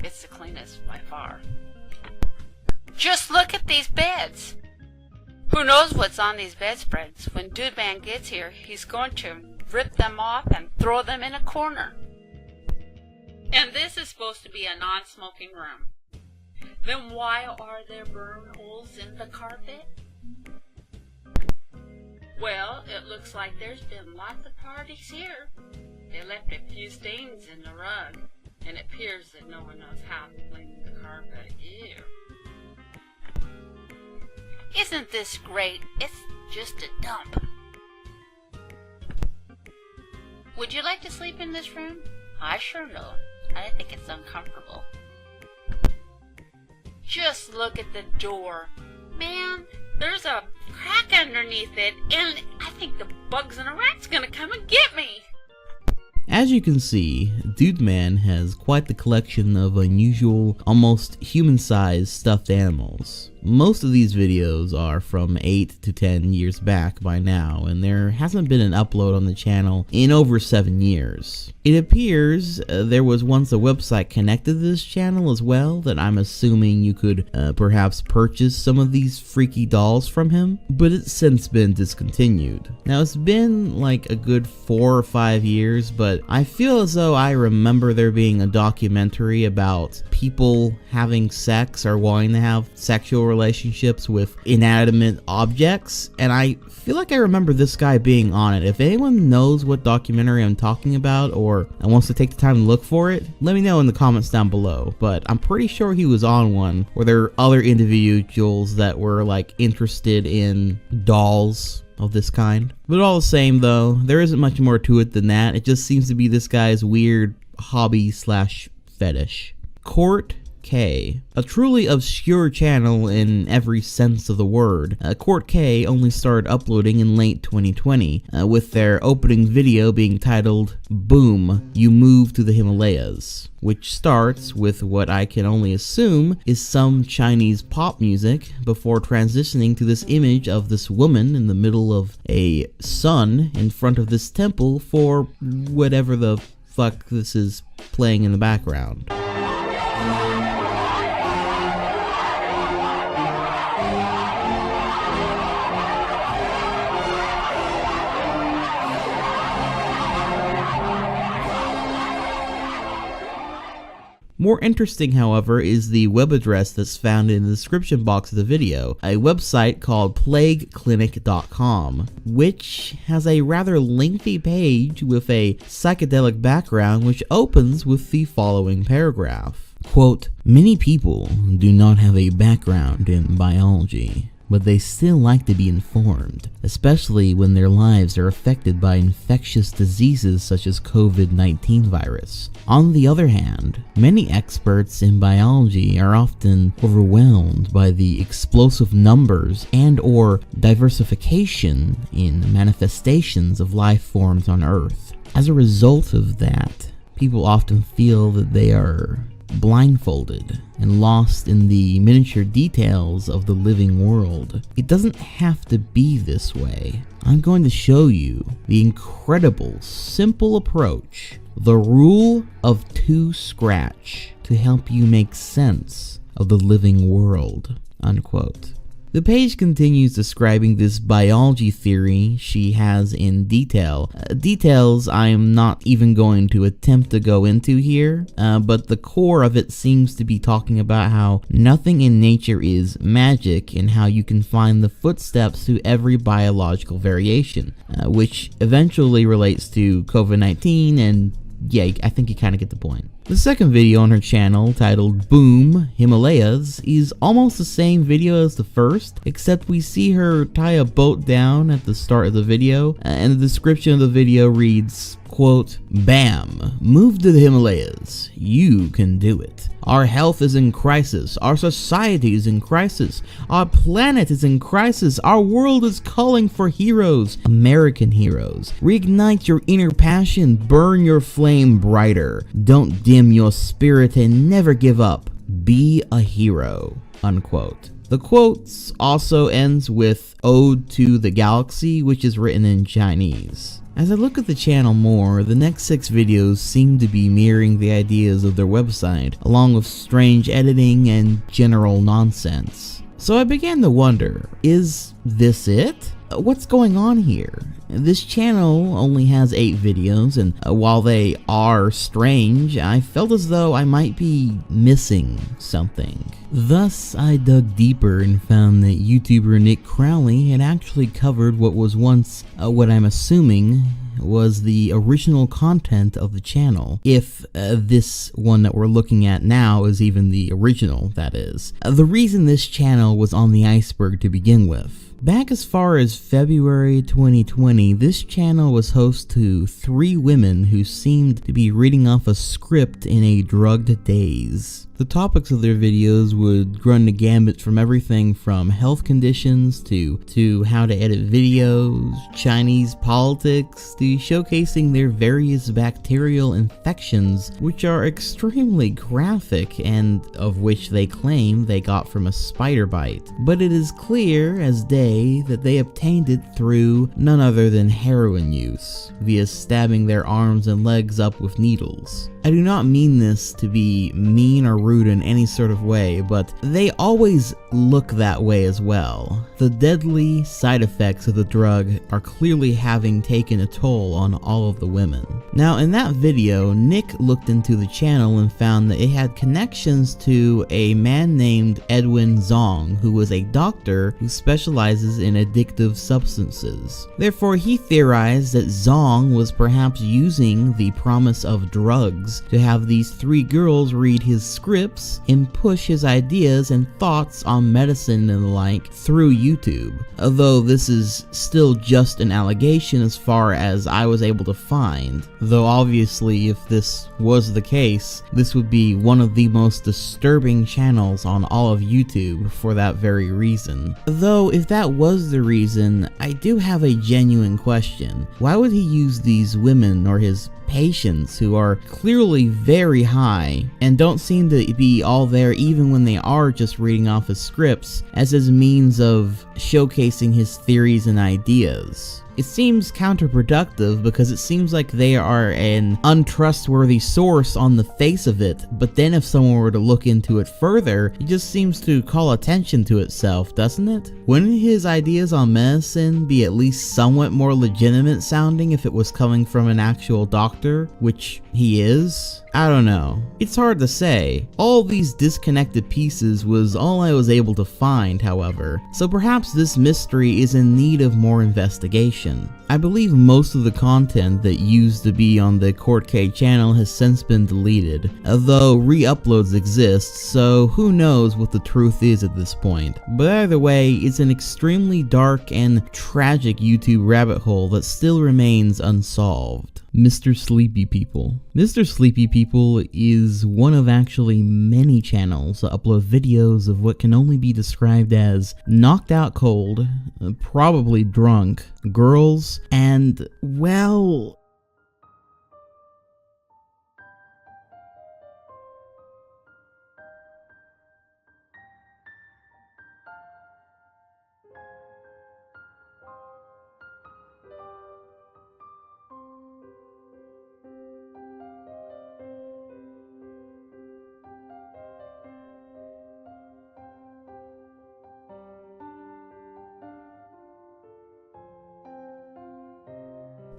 It's the cleanest by far. Just look at these beds. Who knows what's on these bedspreads? When Dude Man gets here, he's going to rip them off and throw them in a corner. And this is supposed to be a non-smoking room. Then why are there burn holes in the carpet? Well, it looks like there's been lots of parties here. They left a few stains in the rug, and it appears that no one knows how to clean the carpet. Ew. Isn't this great? It's just a dump. Would you like to sleep in this room? I sure don't. I think it's uncomfortable. Just look at the door. Man, there's a crack underneath it, and I think the bugs and the rats gonna come and get me. As you can see, Dude Man has quite the collection of unusual, almost human-sized stuffed animals. Most of these videos are from 8 to 10 years back by now, and there hasn't been an upload on the channel in over 7 years. It appears there was once a website connected to this channel as well that I'm assuming you could perhaps purchase some of these freaky dolls from him, but it's since been discontinued. Now it's been like a good 4 or 5 years, but I feel as though I remember there being a documentary about people having sex or wanting to have sexual relationships with inanimate objects, and I feel like I remember this guy being on it. If anyone knows what documentary I'm talking about or wants to take the time to look for it, let me know in the comments down below, but I'm pretty sure he was on one where there are other individuals that were like interested in dolls of this kind. But all the same though, there isn't much more to it than that. It just seems to be this guy's weird hobby slash fetish. Court K, a truly obscure channel in every sense of the word. Court K only started uploading in late 2020, with their opening video being titled Boom, You Move to the Himalayas, which starts with what I can only assume is some Chinese pop music before transitioning to this image of this woman in the middle of a sun in front of this temple for whatever the fuck this is playing in the background. More interesting, however, is the web address that's found in the description box of the video, a website called plagueclinic.com, which has a rather lengthy page with a psychedelic background which opens with the following paragraph. Quote, "Many people do not have a background in biology, but they still like to be informed, especially when their lives are affected by infectious diseases such as COVID-19 virus. On the other hand, many experts in biology are often overwhelmed by the explosive numbers and/or diversification in manifestations of life forms on Earth. As a result of that, people often feel that they are blindfolded and lost in the miniature details of the living world. It doesn't have to be this way. I'm going to show you the incredible, simple approach, the rule of 2 scratch, to help you make sense of the living world." Unquote. The page continues describing this biology theory she has in detail. Details I'm not even going to attempt to go into here, but the core of it seems to be talking about how nothing in nature is magic and how you can find the footsteps to every biological variation, which eventually relates to COVID-19, and yeah, I think you kind of get the point. The second video on her channel, titled Boom, Himalayas, is almost the same video as the first, except we see her tie a boat down at the start of the video, and the description of the video reads, quote, "Bam, move to the Himalayas, you can do it. Our health is in crisis, our society is in crisis, our planet is in crisis, our world is calling for heroes, American heroes. Reignite your inner passion, burn your flame brighter. Don't dim your spirit and never give up. Be a hero." Unquote. The quotes also ends with Ode to the Galaxy, which is written in Chinese. As I look at the channel more, the next 6 videos seem to be mirroring the ideas of their website, along with strange editing and general nonsense. So I began to wonder, is this it? What's going on here? This channel only has 8 videos, and while they are strange, I felt as though I might be missing something. Thus, I dug deeper and found that YouTuber Nick Crowley had actually covered what was once what I'm assuming was the original content of the channel, if this one that we're looking at now is even the original, that is. The reason this channel was on the iceberg to begin with. Back as far as February 2020, this channel was host to 3 women who seemed to be reading off a script in a drugged daze. The topics of their videos would run the gambit from everything from health conditions to how to edit videos, Chinese politics, to showcasing their various bacterial infections, which are extremely graphic and of which they claim they got from a spider bite. But it is clear as day that they obtained it through none other than heroin use, via stabbing their arms and legs up with needles. I do not mean this to be mean or rude in any sort of way, but they always look that way as well. The deadly side effects of the drug are clearly having taken a toll on all of the women. Now in that video, Nick looked into the channel and found that it had connections to a man named Edwin Zong, who was a doctor who specializes in addictive substances. Therefore, he theorized that Zong was perhaps using the promise of drugs to have these 3 girls read his scripts and push his ideas and thoughts on medicine and the like through YouTube. Although this is still just an allegation as far as I was able to find. Though obviously if this was the case, this would be one of the most disturbing channels on all of YouTube for that very reason. Though if that was the reason, I do have a genuine question. Why would he use these women or his patients who are clearly very high and don't seem to be all there even when they are just reading off his scripts as his means of showcasing his theories and ideas? It seems counterproductive because it seems like they are an untrustworthy source on the face of it, but then if someone were to look into it further, it just seems to call attention to itself, doesn't it? Wouldn't his ideas on medicine be at least somewhat more legitimate sounding if it was coming from an actual doctor, which he is? I don't know. It's hard to say. All these disconnected pieces was all I was able to find, however, so perhaps this mystery is in need of more investigation. I believe most of the content that used to be on the Court K channel has since been deleted, although re-uploads exist, so who knows what the truth is at this point. But either way, it's an extremely dark and tragic YouTube rabbit hole that still remains unsolved. Mr. Sleepy People. Mr. Sleepy People is one of actually many channels that upload videos of what can only be described as knocked out cold, probably drunk, girls, and, well,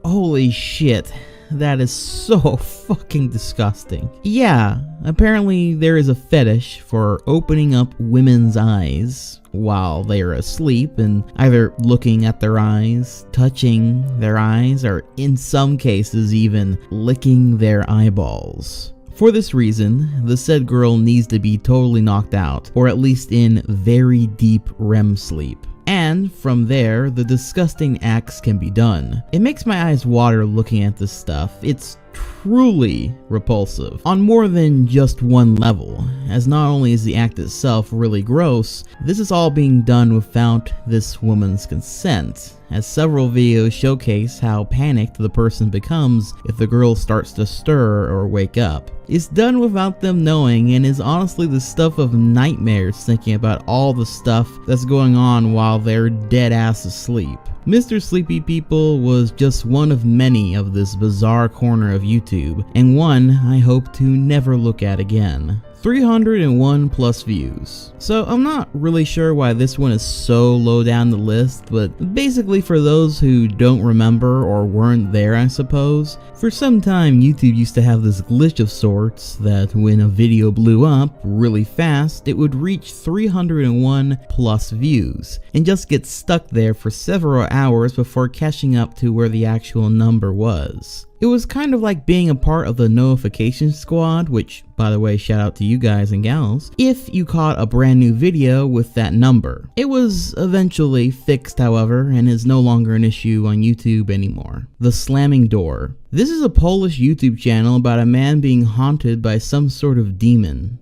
holy shit, that is so fucking disgusting. Yeah, apparently there is a fetish for opening up women's eyes while they are asleep and either looking at their eyes, touching their eyes, or in some cases even licking their eyeballs. For this reason, the said girl needs to be totally knocked out, or at least in very deep REM sleep. And from there, the disgusting acts can be done. It makes my eyes water looking at this stuff. It's truly repulsive on more than just one level, as not only is the act itself really gross, this is all being done without this woman's consent, as several videos showcase how panicked the person becomes if the girl starts to stir or wake up. It's done without them knowing and is honestly the stuff of nightmares thinking about all the stuff that's going on while they're dead ass asleep. Mr. Sleepy People was just one of many of this bizarre corner of YouTube, and one I hope to never look at again. 301 plus views. So I'm not really sure why this one is so low down the list, but basically for those who don't remember or weren't there, I suppose, for some time YouTube used to have this glitch of sorts that when a video blew up really fast, it would reach 301 plus views and just get stuck there for several hours before catching up to where the actual number was. It was kind of like being a part of the notification squad, which By the way, shout out to you guys and gals if you caught a brand new video with that number. It was eventually fixed, however, and is no longer an issue on YouTube anymore. The Slamming Door. This is a Polish YouTube channel about a man being haunted by some sort of demon.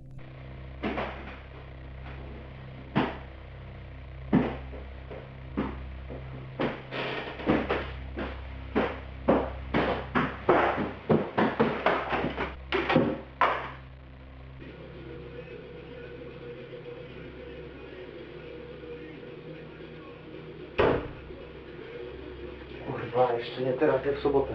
Kurwa, jeszcze nie teraz, jak w sobotę.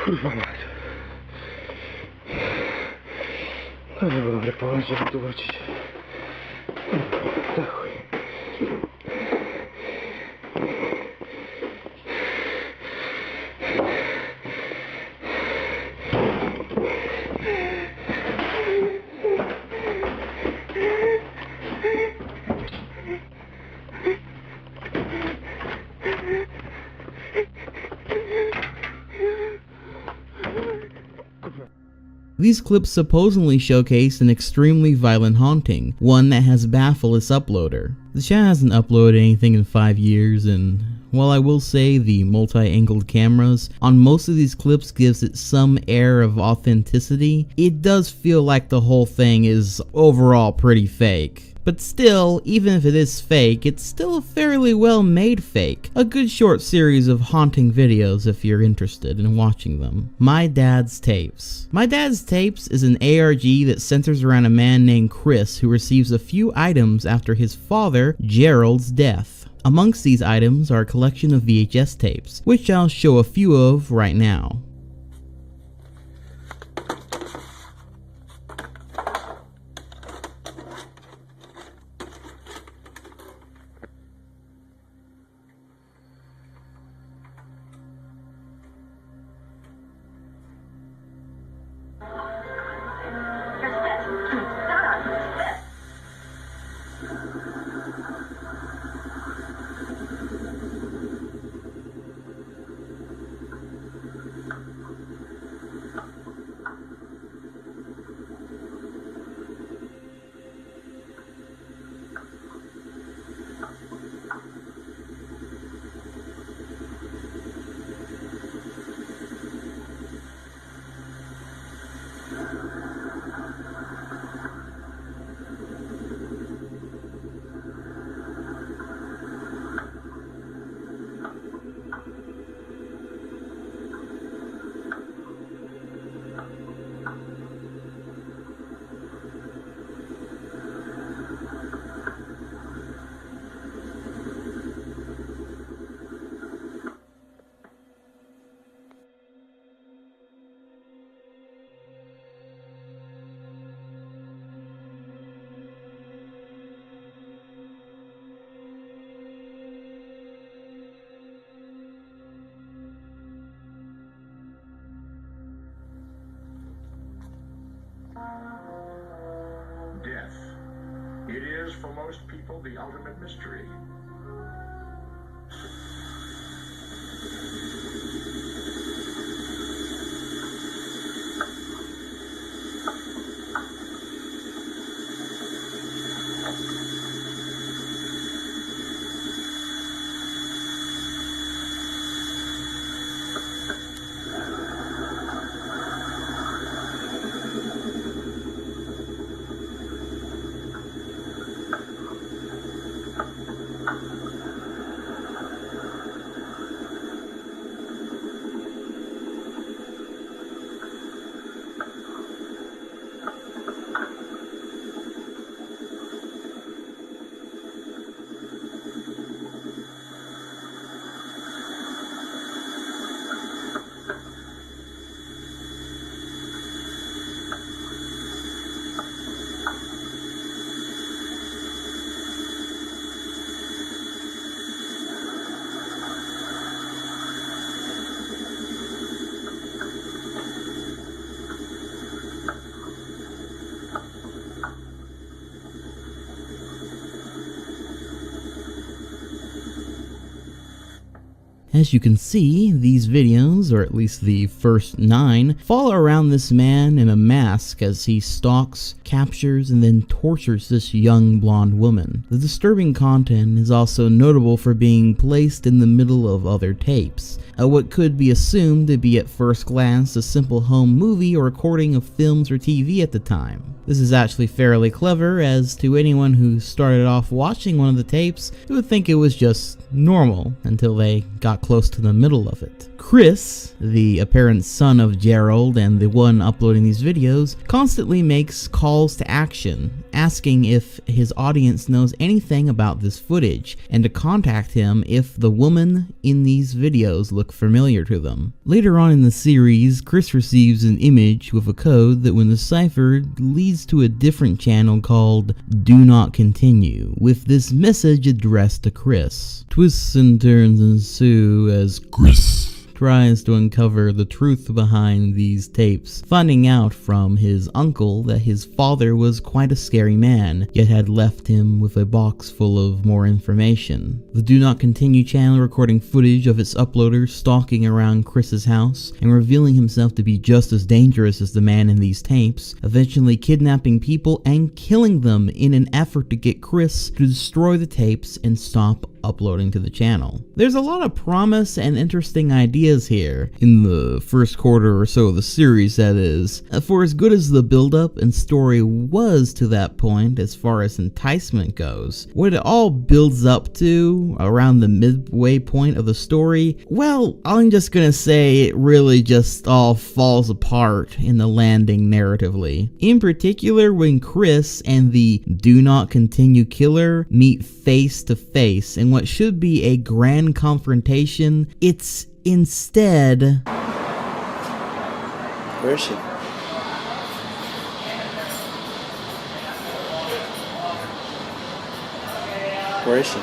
Kurwa mać. No nie będę położyć, żeby tu wrócić. Kurwa, chuj. These clips supposedly showcase an extremely violent haunting, one that has baffled its uploader. The channel hasn't uploaded anything in 5 years, and while I will say the multi-angled cameras on most of these clips gives it some air of authenticity, it does feel like the whole thing is overall pretty fake. But still, even if it is fake, it's still a fairly well made fake. A good short series of haunting videos if you're interested in watching them. My Dad's Tapes. My Dad's Tapes is an ARG that centers around a man named Chris who receives a few items after his father, Gerald's death. Amongst these items are a collection of VHS tapes, which I'll show a few of right now. Death. It is, for most people, the ultimate mystery. As you can see, these videos, or at least the first 9, follow around this man in a mask as he stalks, captures, and then tortures this young blonde woman. The disturbing content is also notable for being placed in the middle of other tapes, what could be assumed to be at first glance a simple home movie or recording of films or TV at the time. This is actually fairly clever, as to anyone who started off watching one of the tapes, you would think it was just normal until they got close to the middle of it. Chris, the apparent son of Gerald and the one uploading these videos, constantly makes calls to action, asking if his audience knows anything about this footage, and to contact him if the woman in these videos look familiar to them. Later on in the series, Chris receives an image with a code that when deciphered leads to a different channel called Do Not Continue, with this message addressed to Chris. Twists and turns ensue as Chris tries to uncover the truth behind these tapes, finding out from his uncle that his father was quite a scary man, yet had left him with a box full of more information. The Do Not Continue channel recording footage of its uploaders stalking around Chris's house and revealing himself to be just as dangerous as the man in these tapes, eventually kidnapping people and killing them in an effort to get Chris to destroy the tapes and stop uploading to the channel. There's a lot of promise and interesting ideas here, in the first quarter or so of the series that is. For as good as the build-up and story was to that point as far as enticement goes, what it all builds up to around the midway point of the story, well, I'm just gonna say it really just all falls apart in the landing narratively. In particular, when Chris and the Do Not Continue killer meet face to face in what should be a grand confrontation, it's instead... Where is she? Where is she?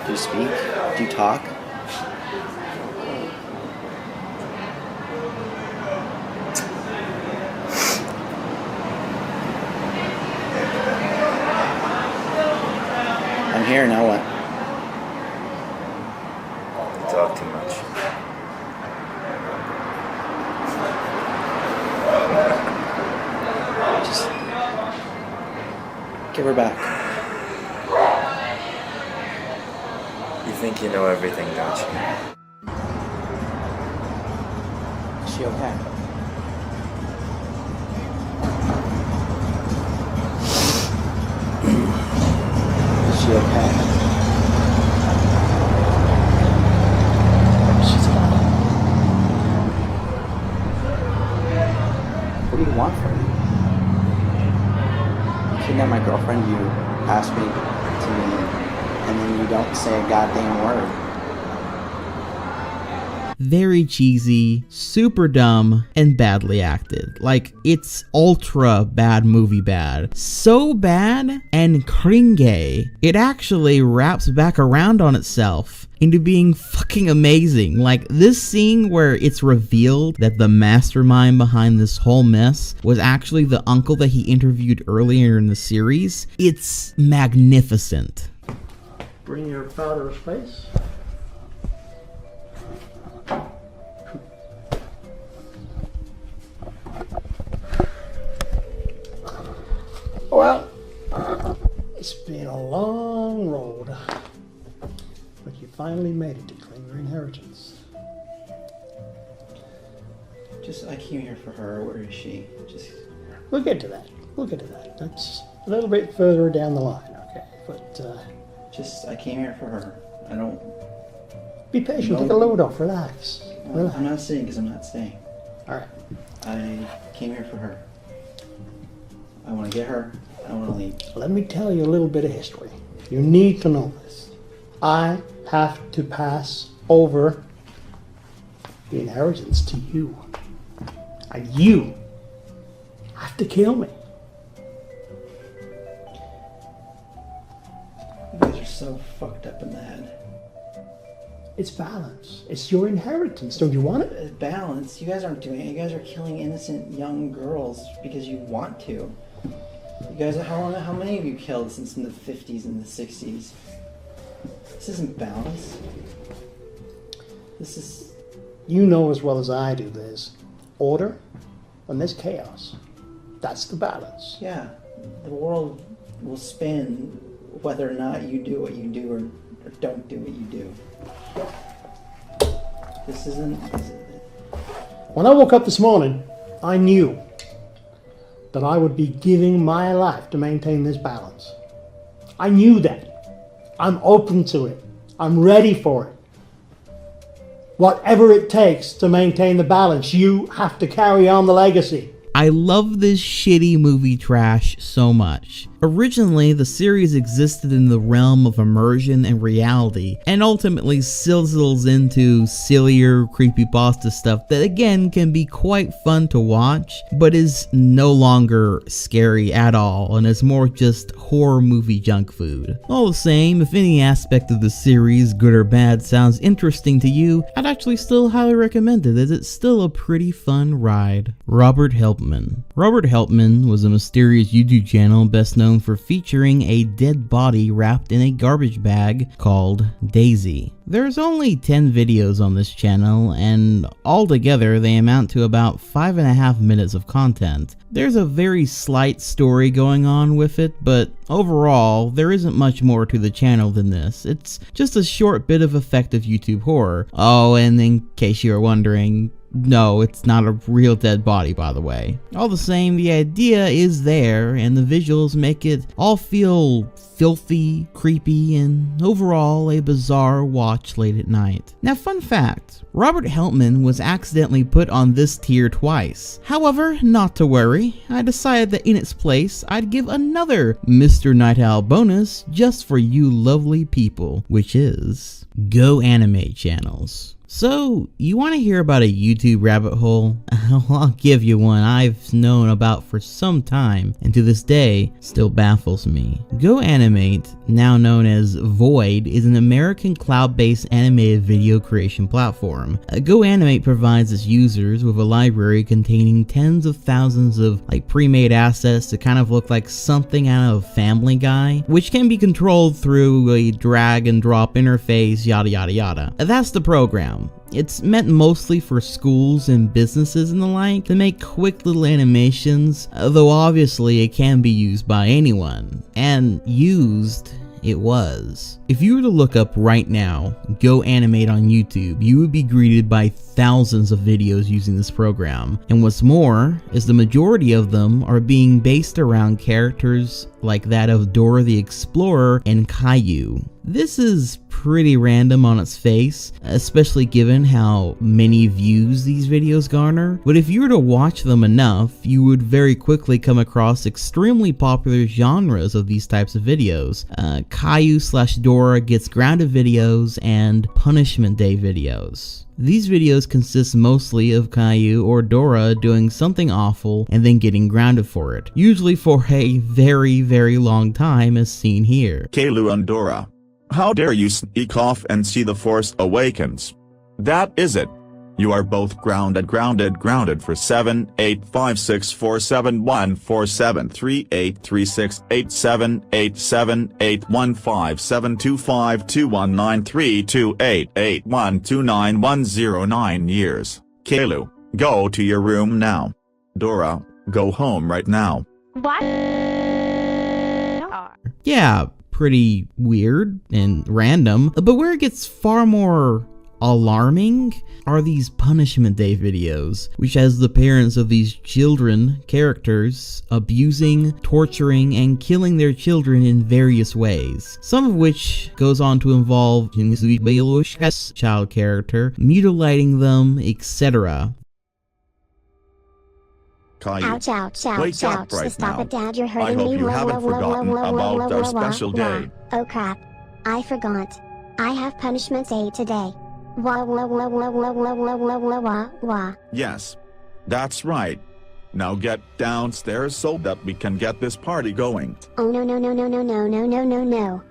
Do you speak? Do you talk? I'm here, now what? You talk too much. Just give her back. You think you know everything, don't you? Is she okay? Is she okay? She's fine. What do you want from me? You kidnapped my girlfriend, you asked me to meet, and then you don't say a goddamn word. Very cheesy, super dumb, and badly acted. Like, it's ultra bad movie bad. So bad and cringe, it actually wraps back around on itself into being fucking amazing. Like, this scene where it's revealed that the mastermind behind this whole mess was actually the uncle that he interviewed earlier in the series, it's magnificent. Bring your powder of space. Well, it's been a long road, but you finally made it to claim your inheritance. I came here for her. Where is she? We'll get to that. That's a little bit further down the line, okay? But, I came here for her. I don't... Be patient, take a load off, relax. I'm not staying because I'm not staying. Alright. I came here for her. I want to get her. I want to leave. Let me tell you a little bit of history. You need to know this. I have to pass over the inheritance to you. And you have to kill me. You guys are so fucked up in the head. It's balance. It's your inheritance. Don't you want it? Balance? You guys aren't doing it. You guys are killing innocent young girls because you want to. You guys, how many of you killed since in the 50s and the 60s? This isn't balance. This is... You know as well as I do there's order and there's chaos. That's the balance. Yeah, the world will spin whether or not you do what you do or don't do what you do. This isn't... When I woke up this morning, I knew that I would be giving my life to maintain this balance. I knew that. I'm open to it. I'm ready for it. Whatever it takes to maintain the balance, you have to carry on the legacy. I love this shitty movie trash so much. Originally, the series existed in the realm of immersion and reality, and ultimately sizzles into sillier creepypasta stuff that again can be quite fun to watch, but is no longer scary at all, and is more just horror movie junk food. All the same, if any aspect of the series, good or bad, sounds interesting to you, I'd actually still highly recommend it, as it's still a pretty fun ride. Robert Helpman. Robert Helpman was a mysterious YouTube channel best known for featuring a dead body wrapped in a garbage bag called Daisy. There's only 10 videos on this channel, and altogether they amount to about 5.5 minutes of content. There's a very slight story going on with it, but overall, there isn't much more to the channel than this. It's just a short bit of effective YouTube horror. Oh, and in case you're wondering, no, it's not a real dead body, by the way. All the same, the idea is there, and the visuals make it all feel filthy, creepy, and overall a bizarre watch late at night. Now, fun fact, Robert Helpman was accidentally put on this tier twice. However, not to worry, I decided that in its place, I'd give another Mr. Night Owl bonus just for you lovely people, which is Go Animate channels. So, you want to hear about a YouTube rabbit hole? I'll give you one I've known about for some time, and to this day, still baffles me. Go Animate, now known as Void, is an American cloud-based animated video creation platform. Go Animate provides its users with a library containing tens of thousands of pre-made assets to kind of look like something out of Family Guy, which can be controlled through a drag and drop interface, yada yada yada. That's the program. It's meant mostly for schools and businesses and the like to make quick little animations, though obviously it can be used by anyone. And used it was. If you were to look up right now, Go Animate on YouTube, you would be greeted by thousands of videos using this program. And what's more, is the majority of them are being based around characters like that of Dora the Explorer and Caillou. This is pretty random on its face, especially given how many views these videos garner, but if you were to watch them enough, you would very quickly come across extremely popular genres of these types of videos. Caillou/Dora gets grounded videos and Punishment Day videos. These videos consist mostly of Caillou or Dora doing something awful and then getting grounded for it, usually for a very, very long time as seen here. Caillou and Dora. How dare you sneak off and see the Force Awakens? That is it. You are both grounded for 7, 8, 5, 6, 4, 7, 1, 4, 7, 3, 8, 3, 6, 8, 7, 8, 7, 8, 1, 5, 7, 2, 5, 2, 1, 9, 3, 2, 8, 8, 1, 2, 9, 1, 0, 9 years. Caillou, go to your room now. Dora, go home right now. What? Yeah, pretty weird and random, but where it gets far more alarming are these Punishment Day videos, which has the parents of these children characters abusing, torturing, and killing their children in various ways, some of which goes on to involve child character, mutilating them, etc. Caillou, Ouch, ouch, ouch, wake up ouch. right Stop now. it, Dad, you're I hurting hope me. you haven't forgotten about our special day. Oh crap. I forgot. I have Punishment Day today. Wah wah wah wah wah wah wah wah wah wah wah. Yes. That's right. Now get downstairs so that we can get this party going. Oh no no no no no no no no no no.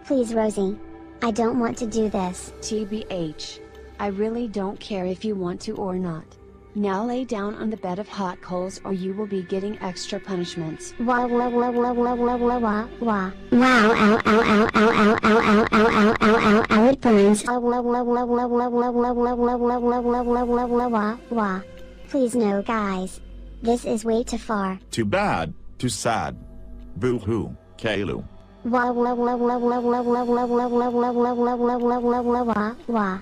Please, Rosie. I don't want to do this. TBH. I really don't care if you want to or not. Now lay down on the bed of hot coals or you will be getting extra punishments. Wah wah wah wah wah wah wah wah wah. Wow, ow, ow, ow, ow, ow, ow, ow, ow, ow, ow, ow, ow, it burns. Wah wah wah wah wah wah wah wah wah wah wah wah wah wah wah wah wah. Please no, guys. This is way too far. Too bad, too sad. Boo-hoo, Kalu. Wah wah wah wah wah wah wah wah wah wah wah wah wah wah wah wah wah wah wah.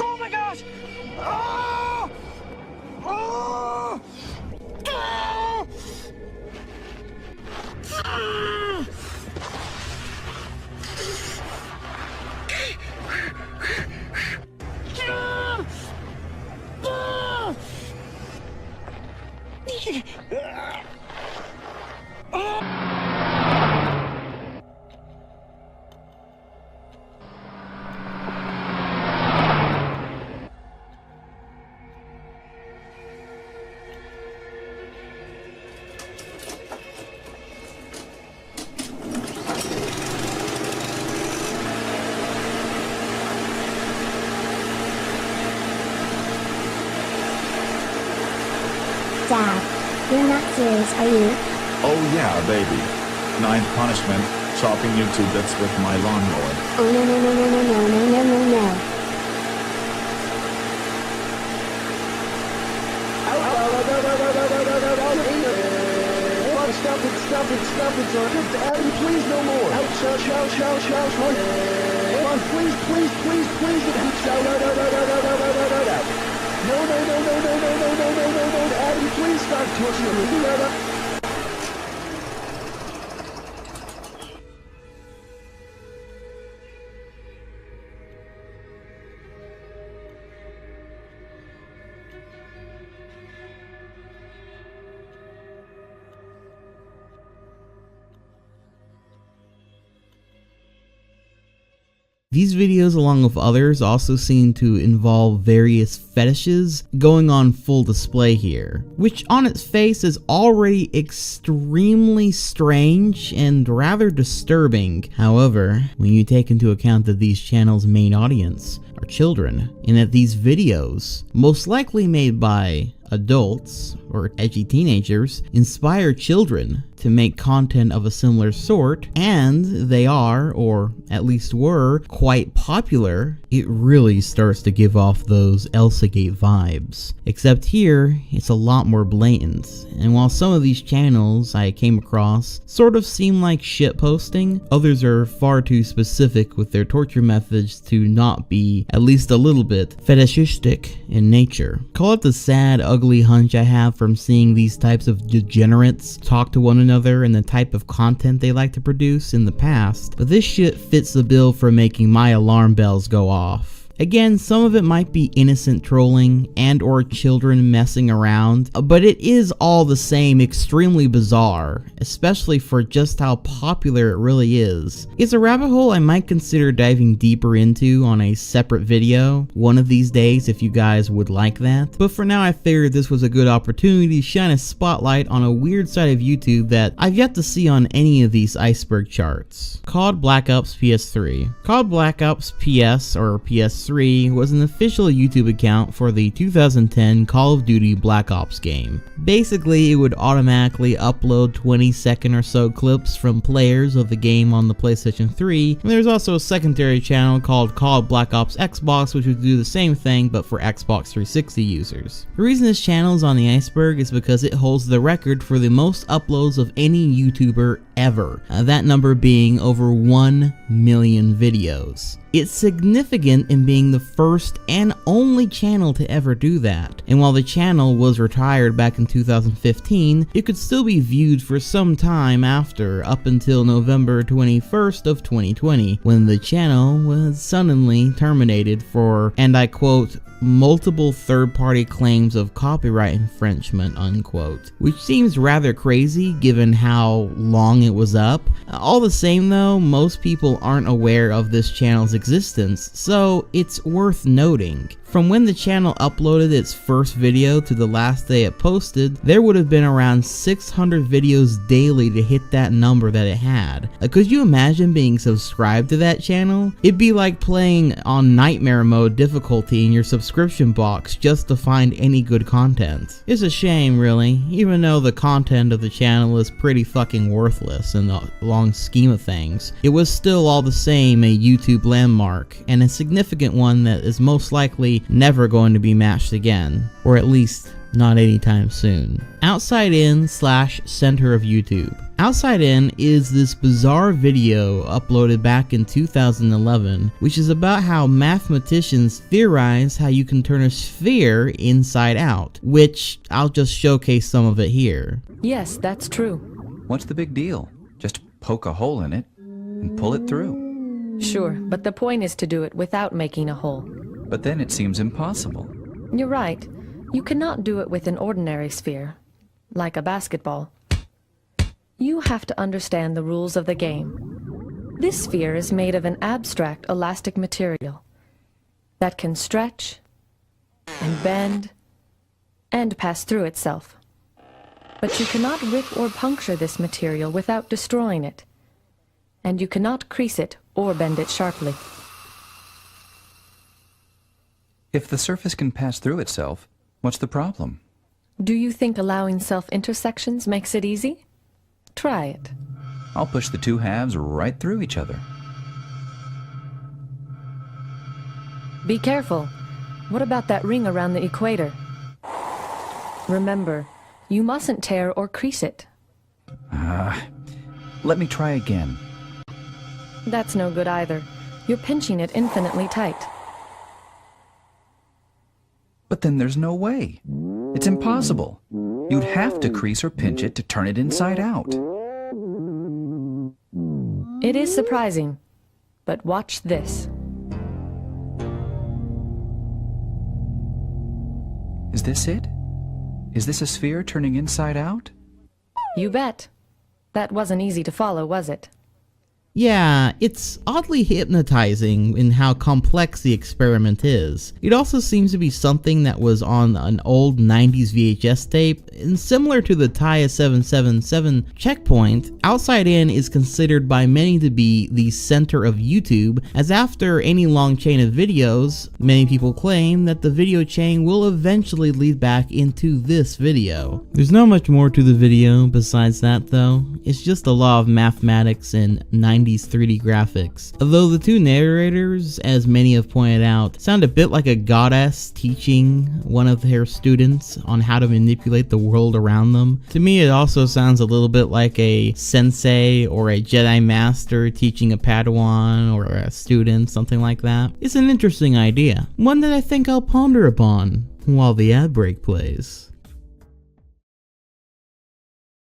Oh my gosh! Oh! Oh! Dad, you're not serious, are you? Oh yeah, baby. 9th punishment, chopping you to bits with my lawnmower. Oh no no no no no no no no no no. Stop it, stop it, stop it, son. Adam, please no more. Ouch, ouch, ouch, ouch, ouch, ouch. Come on, please, please, please, please. Ouch, ouch, ouch, ouch, ouch, ouch, ouch, ouch. No, no, no, no, no, no, no, no, no, no, no. Adam, please stop torturing me. These videos, along with others, also seem to involve various fetishes going on full display here, which on its face is already extremely strange and rather disturbing. However, when you take into account that these channels' main audience are children, and that these videos, most likely made by adults or edgy teenagers, inspire children to make content of a similar sort, and they are, or at least were, quite popular, it really starts to give off those Elsagate vibes. Except here, it's a lot more blatant, and while some of these channels I came across sort of seem like shitposting, others are far too specific with their torture methods to not be at least a little bit fetishistic in nature. Call it the sad, ugly hunch I have from seeing these types of degenerates talk to one another and the type of content they like to produce in the past, but this shit fits the bill for making my alarm bells go off. Again, some of it might be innocent trolling and or children messing around, but it is all the same extremely bizarre, especially for just how popular it really is. It's a rabbit hole I might consider diving deeper into on a separate video one of these days if you guys would like that, but for now I figured this was a good opportunity to shine a spotlight on a weird side of YouTube that I've yet to see on any of these iceberg charts. COD Black Ops PS3. COD Black Ops PS or PS3 was an official YouTube account for the 2010 Call of Duty Black Ops game. Basically, it would automatically upload 20-second or so clips from players of the game on the PlayStation 3, and there's also a secondary channel called COD Black Ops Xbox, which would do the same thing but for Xbox 360 users. The reason this channel is on the iceberg is because it holds the record for the most uploads of any YouTuber ever, that number being over 1 million videos. It's significant in being the first and only channel to ever do that, and while the channel was retired back in 2015, it could still be viewed for some time after, up until November 21st of 2020, when the channel was suddenly terminated for, and I quote, multiple third-party claims of copyright infringement, unquote, which seems rather crazy given how long it was up. All the same though, most people aren't aware of this channel's existence, so it's worth noting. From when the channel uploaded its first video to the last day it posted, there would have been around 600 videos daily to hit that number that it had. Could you imagine being subscribed to that channel? It'd be like playing on nightmare mode difficulty in your subscription box just to find any good content. It's a shame, really, even though the content of the channel is pretty fucking worthless in the long scheme of things. It was still all the same a YouTube landmark, and a significant one that is most likely never going to be matched again, or at least not anytime soon. Outside In / center of YouTube. Outside In is this bizarre video uploaded back in 2011, which is about how mathematicians theorize how you can turn a sphere inside out, which I'll just showcase some of it here. Yes, that's true. What's the big deal? Just poke a hole in it and pull it through. Sure, but the point is to do it without making a hole. But then it seems impossible. You're right. You cannot do it with an ordinary sphere, like a basketball. You have to understand the rules of the game. This sphere is made of an abstract elastic material that can stretch and bend and pass through itself. But you cannot rip or puncture this material without destroying it, and you cannot crease it or bend it sharply. If the surface can pass through itself, what's the problem? Do you think allowing self-intersections makes it easy? Try it. I'll push the two halves right through each other. Be careful. What about that ring around the equator? Remember, you mustn't tear or crease it. Let me try again. That's no good either. You're pinching it infinitely tight. But then there's no way. It's impossible. You'd have to crease or pinch it to turn it inside out. It is surprising, but watch this. Is this it? Is this a sphere turning inside out? You bet. That wasn't easy to follow, was it? Yeah, it's oddly hypnotizing in how complex the experiment is. It also seems to be something that was on an old 90s VHS tape, and similar to the TIA 777 checkpoint, Outside In is considered by many to be the center of YouTube, as after any long chain of videos, many people claim that the video chain will eventually lead back into this video. There's not much more to the video besides that though. It's just a law of mathematics and 90s 3D graphics. Although the two narrators, as many have pointed out, sound a bit like a goddess teaching one of her students on how to manipulate the world around them. To me, it also sounds a little bit like a sensei or a Jedi master teaching a Padawan or a student, something like that. It's an interesting idea, one that I think I'll ponder upon while the ad break plays.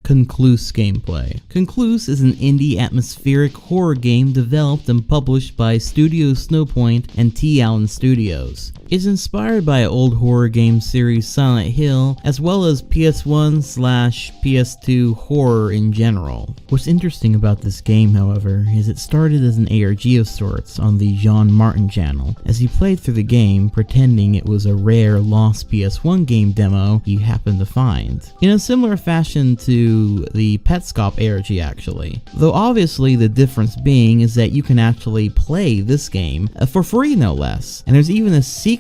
Concluse gameplay. Concluse is an indie atmospheric horror game developed and published by Studio Snowpoint and T. Allen Studios. It's inspired by old horror game series Silent Hill, as well as PS1/PS2 horror in general. What's interesting about this game, however, is it started as an ARG of sorts on the John Martin channel, as he played through the game pretending it was a rare lost PS1 game demo you happened to find. In a similar fashion to the Petscop ARG actually. Though obviously the difference being is that you can actually play this game for free no less. And there's even a sequel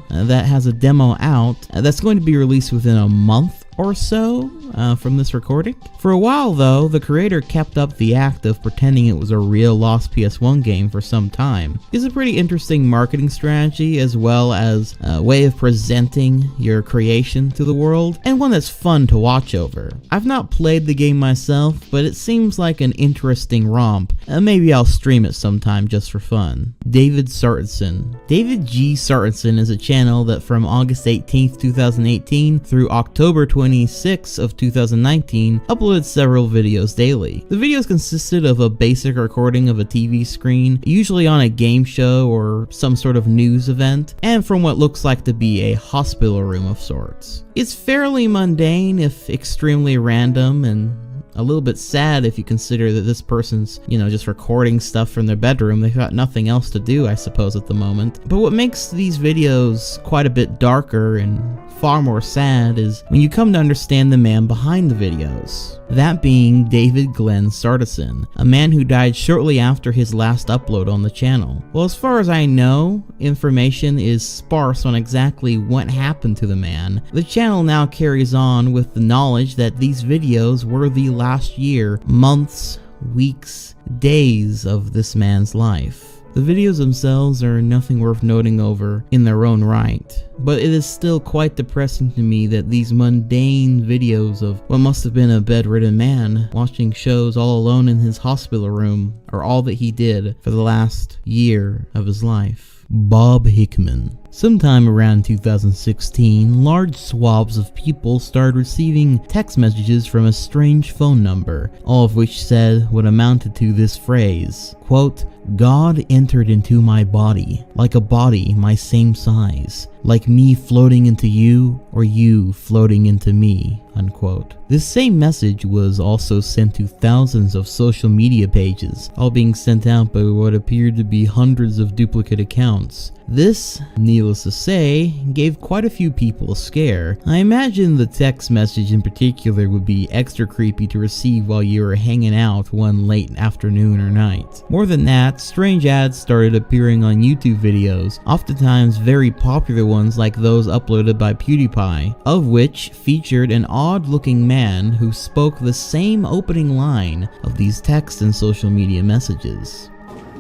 that has a demo out that's going to be released within a month or so from this recording. For a while though, the creator kept up the act of pretending it was a real lost PS1 game for some time. It's a pretty interesting marketing strategy as well as a way of presenting your creation to the world, and one that's fun to watch over. I've not played the game myself, but it seems like an interesting romp. Maybe I'll stream it sometime just for fun. David Sartison. David G. Sartison is a channel that from August 18th, 2018 through October 26th of 2019 uploaded several videos daily. The videos consisted of a basic recording of a TV screen, usually on a game show or some sort of news event, and from what looks like to be a hospital room of sorts. It's fairly mundane if extremely random, and a little bit sad if you consider that this person's, just recording stuff from their bedroom. They've got nothing else to do, I suppose, at the moment. But what makes these videos quite a bit darker and far more sad is when you come to understand the man behind the videos. That being David Glenn Sartison, a man who died shortly after his last upload on the channel. Well, as far as I know, information is sparse on exactly what happened to the man. The channel now carries on with the knowledge that these videos were the last year, months, weeks, days of this man's life. The videos themselves are nothing worth noting over in their own right, but it is still quite depressing to me that these mundane videos of what must have been a bedridden man watching shows all alone in his hospital room are all that he did for the last year of his life. Bob Hickman. Sometime around 2016, large swaths of people started receiving text messages from a strange phone number, all of which said what amounted to this phrase, quote, "God entered into my body, like a body my same size, like me floating into you or you floating into me," unquote. This same message was also sent to thousands of social media pages, all being sent out by what appeared to be hundreds of duplicate accounts. This, needless to say, gave quite a few people a scare. I imagine the text message in particular would be extra creepy to receive while you were hanging out one late afternoon or night. More than that, strange ads started appearing on YouTube videos, oftentimes very popular ones like those uploaded by PewDiePie, of which featured an odd-looking man who spoke the same opening line of these text and social media messages.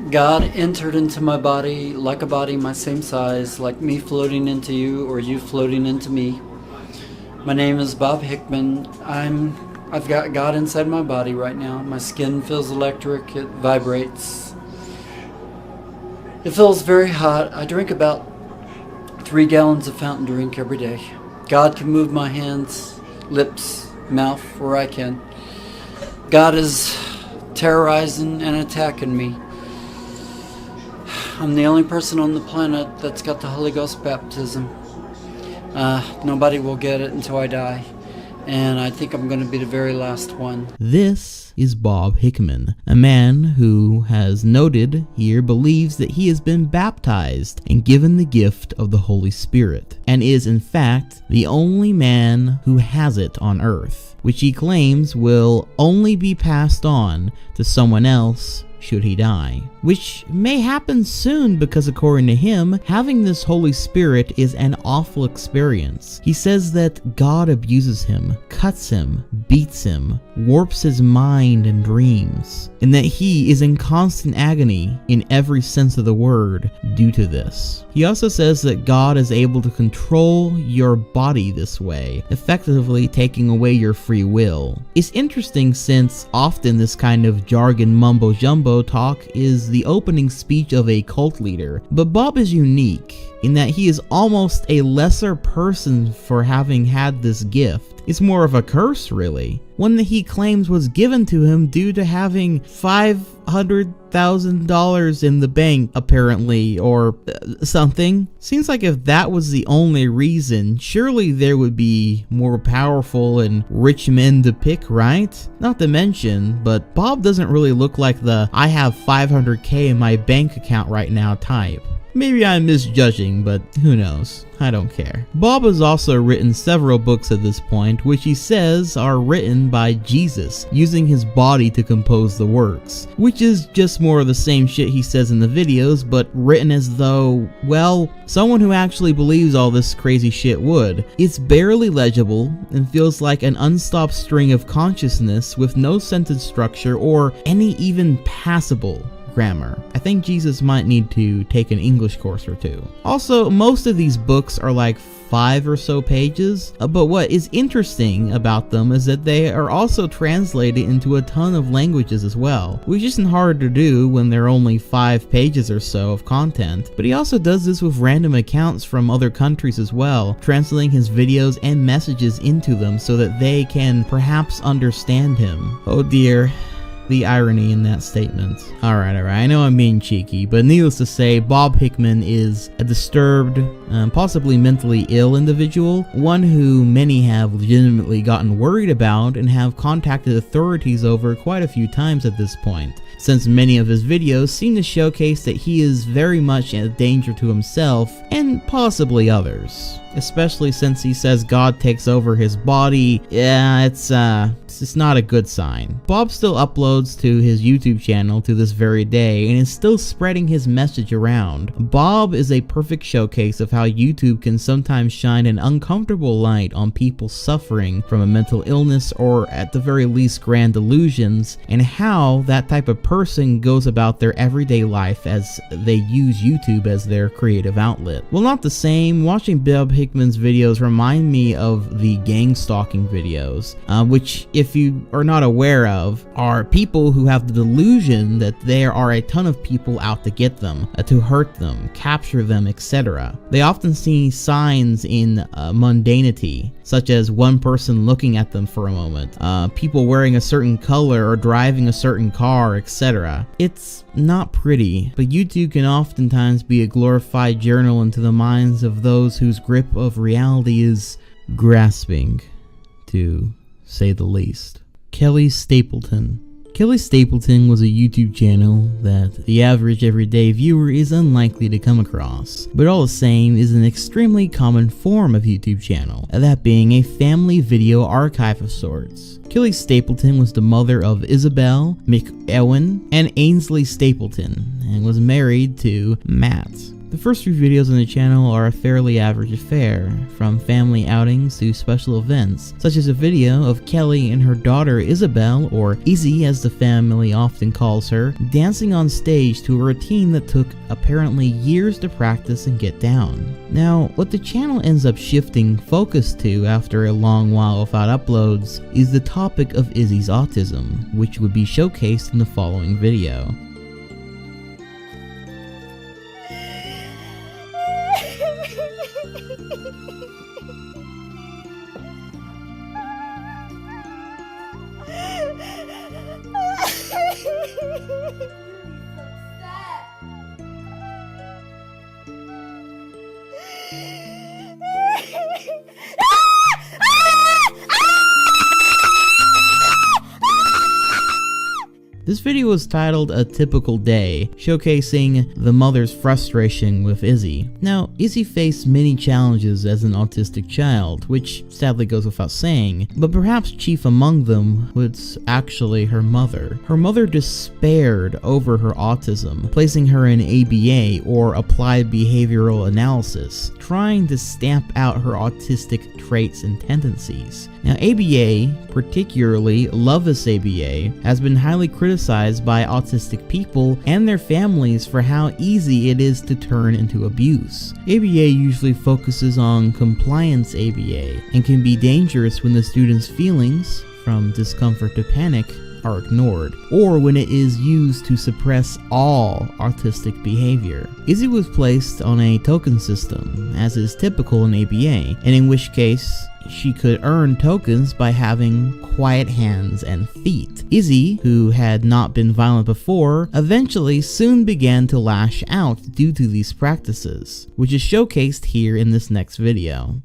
God entered into my body like a body my same size, like me floating into you or you floating into me. My name is Bob Hickman. I've got God inside my body right now. My skin feels electric, it vibrates. It feels very hot. I drink about 3 gallons of fountain drink every day. God can move my hands, lips, mouth where I can. God is terrorizing and attacking me. I'm the only person on the planet that's got the Holy Ghost baptism. Nobody will get it until I die. And I think I'm going to be the very last one. This is Bob Hickman, a man who has noted here believes that he has been baptized and given the gift of the Holy Spirit, and is in fact the only man who has it on earth, which he claims will only be passed on to someone else should he die. Which may happen soon because according to him, having this Holy Spirit is an awful experience. He says that God abuses him, cuts him, beats him, warps his mind and dreams, and that he is in constant agony in every sense of the word due to this. He also says that God is able to control your body this way, effectively taking away your free will. It's interesting since often this kind of jargon mumbo jumbo talk is the opening speech of a cult leader, but Bob is unique in that he is almost a lesser person for having had this gift. It's more of a curse, really, one that he claims was given to him due to having $500,000 in the bank, apparently, or something. Seems like if that was the only reason, surely there would be more powerful and rich men to pick, right? Not to mention, but Bob doesn't really look like the "I have $500K in my bank account right now" type. Maybe I'm misjudging, but who knows? I don't care. Bob has also written several books at this point, which he says are written by Jesus, using his body to compose the works, which is just more of the same shit he says in the videos, but written as though, well, someone who actually believes all this crazy shit would. It's barely legible and feels like an unstopped string of consciousness with no sentence structure or any even passable grammar. I think Jesus might need to take an English course or two. Also, most of these books are like 5 or so pages, but what is interesting about them is that they are also translated into a ton of languages as well, which isn't hard to do when there are only 5 pages or so of content. But he also does this with random accounts from other countries as well, translating his videos and messages into them so that they can perhaps understand him. Oh dear. the irony in that statement. Alright, I know I'm being cheeky, but needless to say, Bob Hickman is a disturbed, possibly mentally ill individual, one who many have legitimately gotten worried about and have contacted authorities over quite a few times at this point, since many of his videos seem to showcase that he is very much a danger to himself and possibly others. Especially since he says God takes over his body. Yeah, it's not a good sign. Bob still uploads to his YouTube channel to this very day and is still spreading his message around. Bob is a perfect showcase of how YouTube can sometimes shine an uncomfortable light on people suffering from a mental illness or at the very least grand delusions, and how that type of person goes about their everyday life as they use YouTube as their creative outlet. While not the same, watching Bob Hickman's videos remind me of the gang stalking videos, which, if you are not aware of, are people who have the delusion that there are a ton of people out to get them, to hurt them, capture them, etc. They often see signs in mundanity, such as one person looking at them for a moment, people wearing a certain color or driving a certain car, etc. It's not pretty, but YouTube can oftentimes be a glorified journal into the minds of those whose grip of reality is grasping, to say the least. Kelly Stapleton. Kelly Stapleton was a YouTube channel that the average everyday viewer is unlikely to come across, but all the same is an extremely common form of YouTube channel, that being a family video archive of sorts. Kelly Stapleton was the mother of Isabel, McEwen, and Ainsley Stapleton, and was married to Matt. The first few videos on the channel are a fairly average affair, from family outings to special events, such as a video of Kelly and her daughter Isabel, or Izzy as the family often calls her, dancing on stage to a routine that took apparently years to practice and get down. Now, what the channel ends up shifting focus to after a long while without uploads is the topic of Izzy's autism, which would be showcased in the following video. This video was titled A Typical Day, showcasing the mother's frustration with Izzy. Now, Izzy faced many challenges as an autistic child, which sadly goes without saying, but perhaps chief among them was actually her mother. Her mother despaired over her autism, placing her in ABA, or Applied Behavioral Analysis, trying to stamp out her autistic traits and tendencies. Now, ABA, particularly Lovis ABA, has been highly criticized by autistic people and their families for how easy it is to turn into abuse. ABA usually focuses on compliance ABA and can be dangerous when the student's feelings, from discomfort to panic, are ignored, or when it is used to suppress all autistic behavior. Izzy was placed on a token system, as is typical in ABA, and in which case she could earn tokens by having quiet hands and feet. Izzy, who had not been violent before, eventually soon began to lash out due to these practices, which is showcased here in this next video.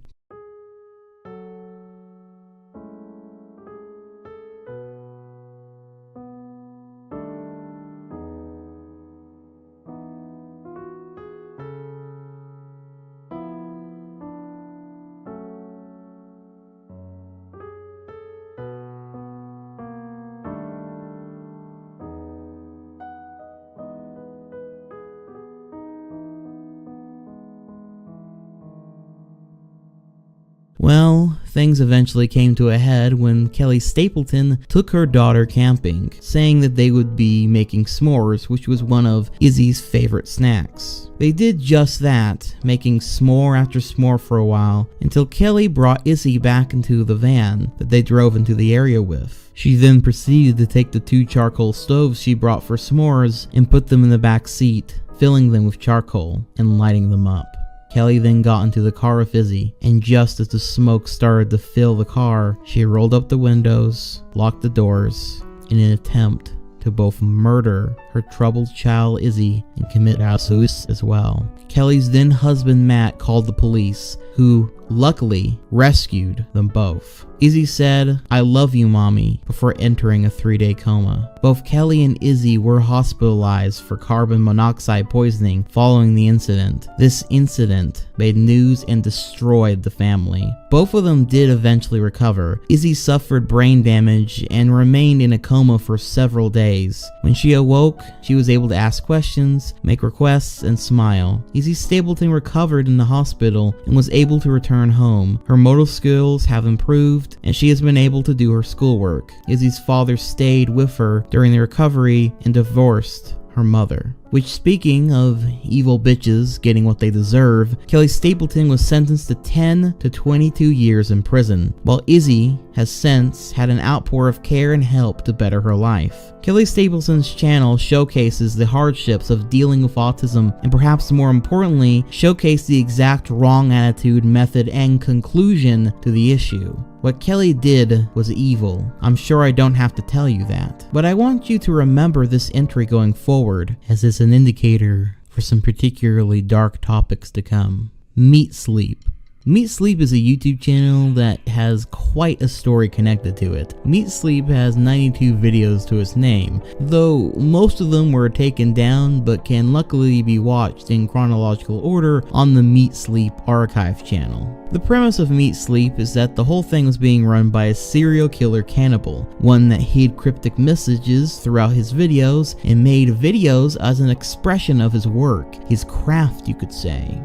Well, things eventually came to a head when Kelly Stapleton took her daughter camping, saying that they would be making s'mores, which was one of Izzy's favorite snacks. They did just that, making s'more after s'more for a while, until Kelly brought Izzy back into the van that they drove into the area with. She then proceeded to take the 2 charcoal stoves she brought for s'mores and put them in the back seat, filling them with charcoal and lighting them up. Kelly then got into the car with Izzy, and just as the smoke started to fill the car, she rolled up the windows, locked the doors, in an attempt to both murder her troubled child Izzy and commit suicide as well. Kelly's then husband Matt called the police, who luckily rescued them both. Izzy said, "I love you, Mommy," before entering a 3-day coma. Both Kelly and Izzy were hospitalized for carbon monoxide poisoning following the incident. This incident made news and destroyed the family. Both of them did eventually recover. Izzy suffered brain damage and remained in a coma for several days. When she awoke, she was able to ask questions, make requests, and smile. Izzy Stapleton recovered in the hospital and was able to return home. Her motor skills have improved, and she has been able to do her schoolwork. Izzy's father stayed with her during the recovery and divorced her mother. Which, speaking of evil bitches getting what they deserve, Kelly Stapleton was sentenced to 10 to 22 years in prison, while Izzy has since had an outpour of care and help to better her life. Kelly Stapleton's channel showcases the hardships of dealing with autism, and perhaps more importantly, showcase the exact wrong attitude, method, and conclusion to the issue. What Kelly did was evil. I'm sure I don't have to tell you that. But I want you to remember this entry going forward, as it's an indicator for some particularly dark topics to come. Meat Sleep. Meat Sleep is a YouTube channel that has quite a story connected to it. Meat Sleep has 92 videos to its name, though most of them were taken down but can luckily be watched in chronological order on the Meat Sleep archive channel. The premise of Meat Sleep is that the whole thing was being run by a serial killer cannibal, one that hid cryptic messages throughout his videos and made videos as an expression of his work, his craft you could say.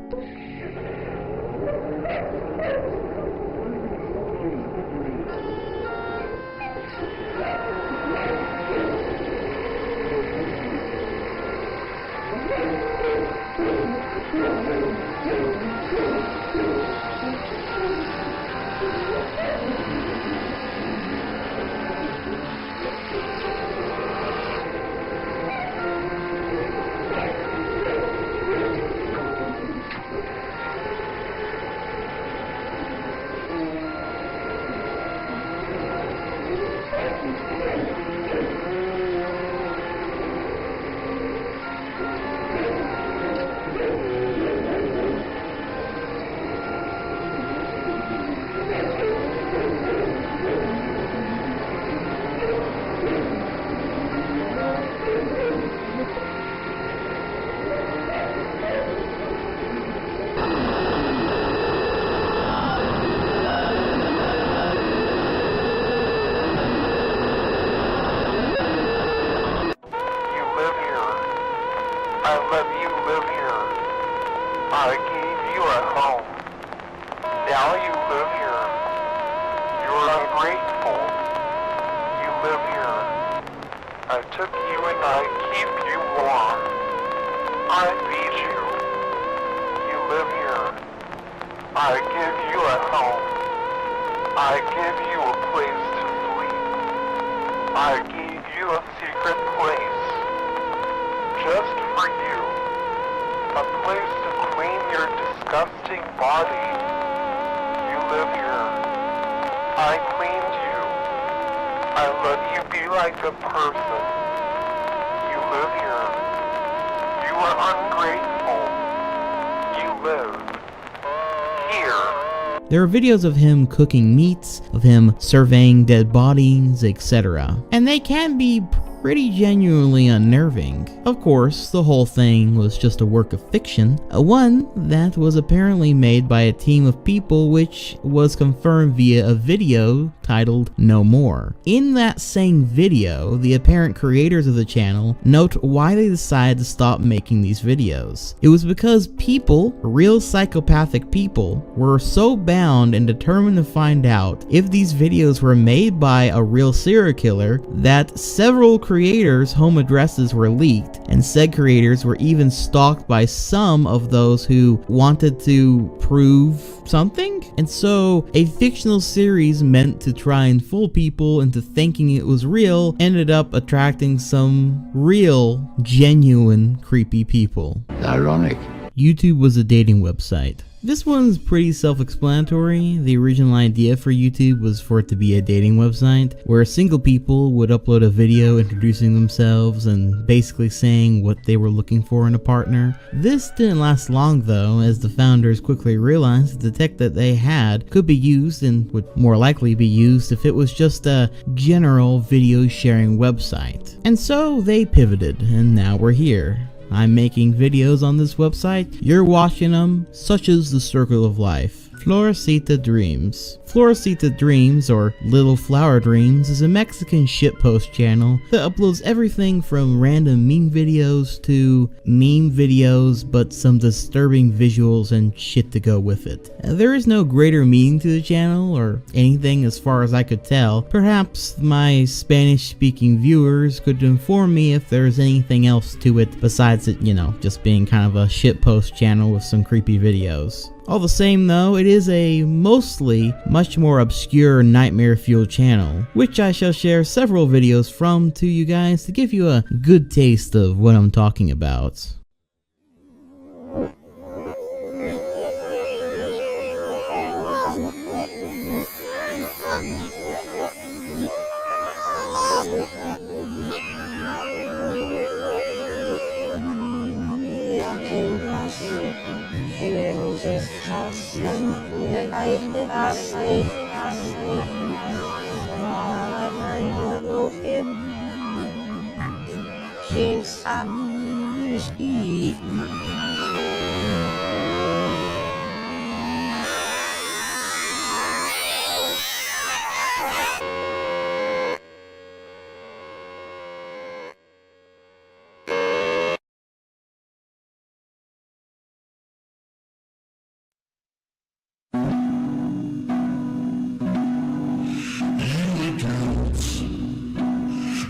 There are videos of him cooking meats, of him surveying dead bodies, etc. And they can be pretty genuinely unnerving. Of course, the whole thing was just a work of fiction, one that was apparently made by a team of people, which was confirmed via a video titled No More. In that same video, the apparent creators of the channel note why they decided to stop making these videos. It was because people, real psychopathic people, were so bound and determined to find out if these videos were made by a real serial killer that several creators' home addresses were leaked, and said creators were even stalked by some of those who wanted to prove something. And so a fictional series meant to try and fool people into thinking it was real ended up attracting some real, genuine, creepy people. Ironic. YouTube was a dating website. This one's pretty self-explanatory. The original idea for YouTube was for it to be a dating website where single people would upload a video introducing themselves and basically saying what they were looking for in a partner. This didn't last long though, as the founders quickly realized that the tech that they had could be used and would more likely be used if it was just a general video sharing website. And so they pivoted, and now we're here. I'm making videos on this website, you're watching them, such as the Circle of Life. Florecita Dreams. Florecita Dreams, or Little Flower Dreams, is a Mexican shitpost channel that uploads everything from random meme videos to meme videos but some disturbing visuals and shit to go with it. There is no greater meaning to the channel or anything as far as I could tell. Perhaps my Spanish speaking viewers could inform me if there's anything else to it besides it, you know, just being kind of a shitpost channel with some creepy videos. All the same though, it is a mostly much more obscure nightmare-fueled channel, which I shall share several videos from to you guys to give you a good taste of what I'm talking about.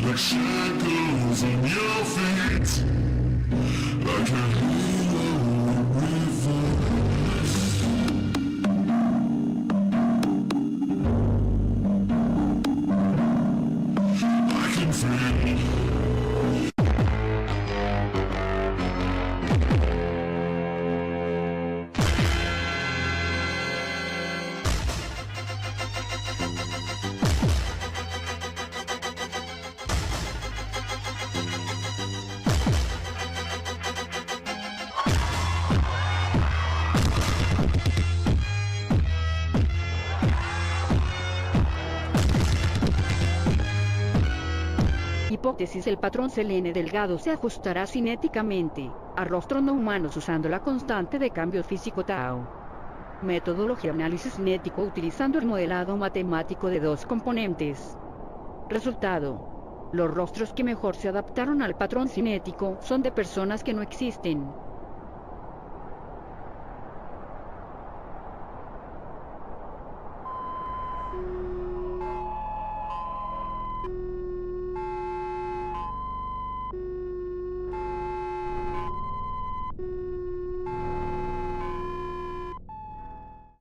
Like shackles on your feet, like a halo reverse. I can feel. Hipótesis: el patrón Selene delgado se ajustará cinéticamente a rostros no humanos usando la constante de cambio físico Tau. Metodología: análisis cinético utilizando el modelado matemático de dos componentes. Resultado: los rostros que mejor se adaptaron al patrón cinético son de personas que no existen.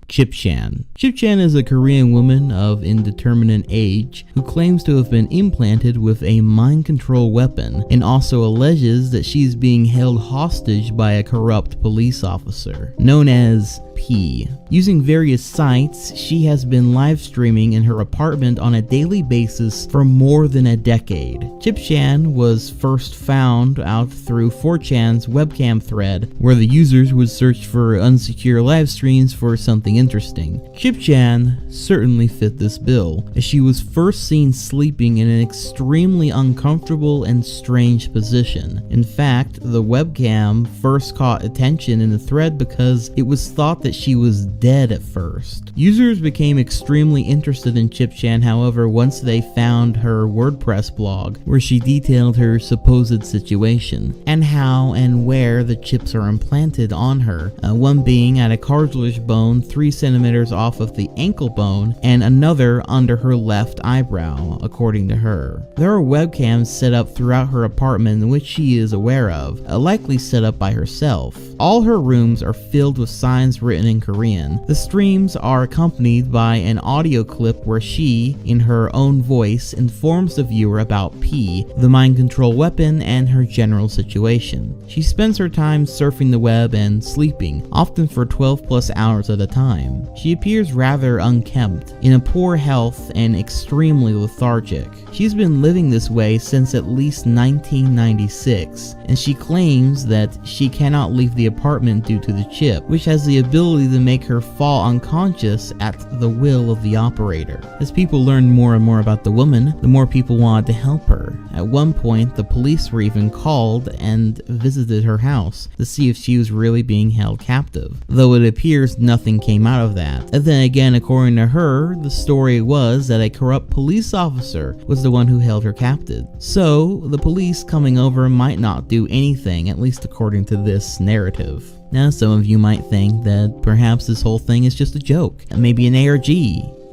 Chipchan. Chipchan is a Korean woman of indeterminate age who claims to have been implanted with a mind control weapon and also alleges that she is being held hostage by a corrupt police officer known as P. Using various sites, she has been live streaming in her apartment on a daily basis for more than a decade. Chipchan was first found out through 4chan's webcam thread, where the users would search for unsecure live streams for something interesting. Chipchan certainly fit this bill, as she was first seen sleeping in an extremely uncomfortable and strange position. In fact, the webcam first caught attention in the thread because it was thought that she was dead at first. Users became extremely interested in Chipchan, however, once they found her WordPress blog, where she detailed her supposed situation, and how and where the chips are implanted on her, one being at a cartilage bone 3 3 centimeters off of the ankle bone and another under her left eyebrow, according to her. There are webcams set up throughout her apartment which she is aware of, likely set up by herself. All her rooms are filled with signs written in Korean. The streams are accompanied by an audio clip where she, in her own voice, informs the viewer about P, the mind control weapon, and her general situation. She spends her time surfing the web and sleeping, often for 12 plus hours at a time. She appears rather unkempt, in a poor health, and extremely lethargic. She's been living this way since at least 1996, and she claims that she cannot leave the apartment due to the chip, which has the ability to make her fall unconscious at the will of the operator. As people learned more and more about the woman, the more people wanted to help her. At one point, the police were even called and visited her house to see if she was really being held captive, though it appears nothing came out of that. And then again, according to her, the story was that a corrupt police officer was the one who held her captive. So, the police coming over might not do anything, at least according to this narrative. Now, some of you might think that perhaps this whole thing is just a joke, maybe an ARG,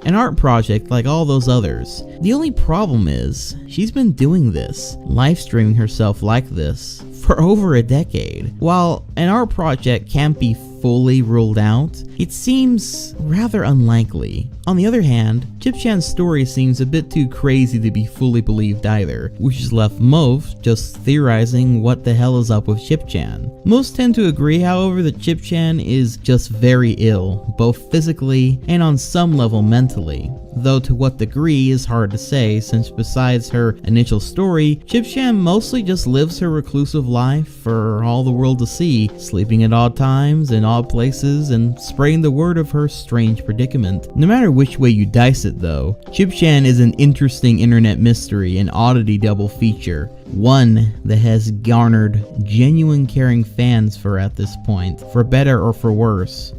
an art project like all those others. The only problem is, she's been doing this, live streaming herself like this, for over a decade. While an art project can't be fully ruled out, it seems rather unlikely. On the other hand, Chip-chan's story seems a bit too crazy to be fully believed either, which has left most just theorizing what the hell is up with Chip-chan. Most tend to agree, however, that Chip-chan is just very ill, both physically and on some level mentally. Though to what degree is hard to say, since besides her initial story, Chip-chan mostly just lives her reclusive life for all the world to see, sleeping at odd times in odd places and spreading the word of her strange predicament. No matter which way you dice it though, Chip-chan is an interesting internet mystery and oddity double feature, one that has garnered genuine caring fans for at this point. For better or for worse,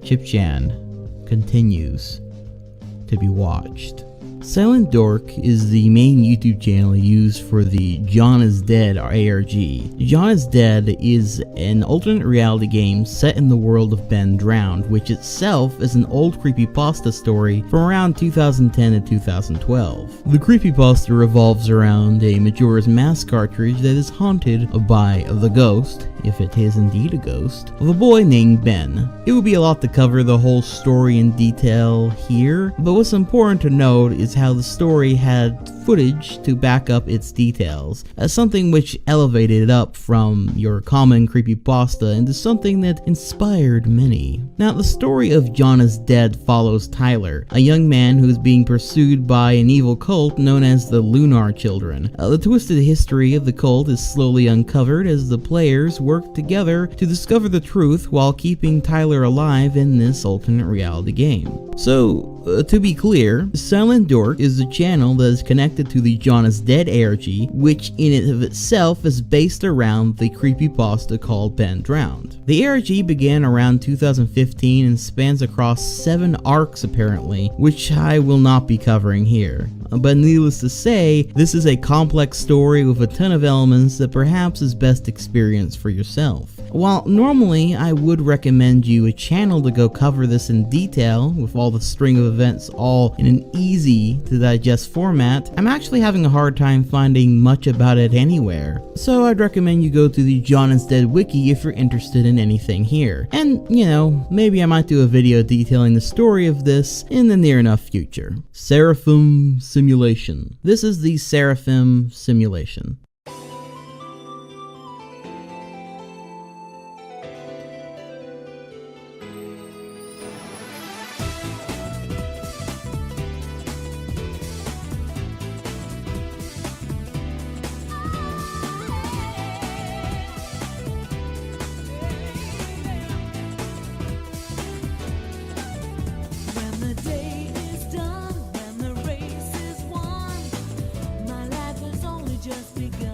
Chip-chan continues to be watched. Silent Dork is the main YouTube channel used for the John is Dead ARG. John is Dead is an alternate reality game set in the world of Ben Drowned, which itself is an old creepypasta story from around 2010 to 2012. The creepypasta revolves around a Majora's Mask cartridge that is haunted by the ghost, if it is indeed a ghost, of a boy named Ben. It would be a lot to cover the whole story in detail here, but what's important to note is how the story had footage to back up its details, as something which elevated it up from your common creepypasta into something that inspired many. Now, the story of John is Dead follows Tyler, a young man who is being pursued by an evil cult known as the Lunar Children. The twisted history of the cult is slowly uncovered as the players work together to discover the truth while keeping Tyler alive in this alternate reality game. So, to be clear, Silent Dork is the channel that is connected to the John is Dead ARG, which in and of itself is based around the creepypasta called Ben Drowned. The ARG began around 2015 and spans across 7 arcs apparently, which I will not be covering here. But needless to say, this is a complex story with a ton of elements that perhaps is best experienced for yourself. While normally I would recommend you a channel to go cover this in detail with all the string of events all in an easy to digest format, I'm actually having a hard time finding much about it anywhere. So I'd recommend you go to the John is Dead wiki if you're interested in anything here. And, you know, maybe I might do a video detailing the story of this in the near enough future. Seraphim Simulation. This is the Seraphim Simulation. Just begun.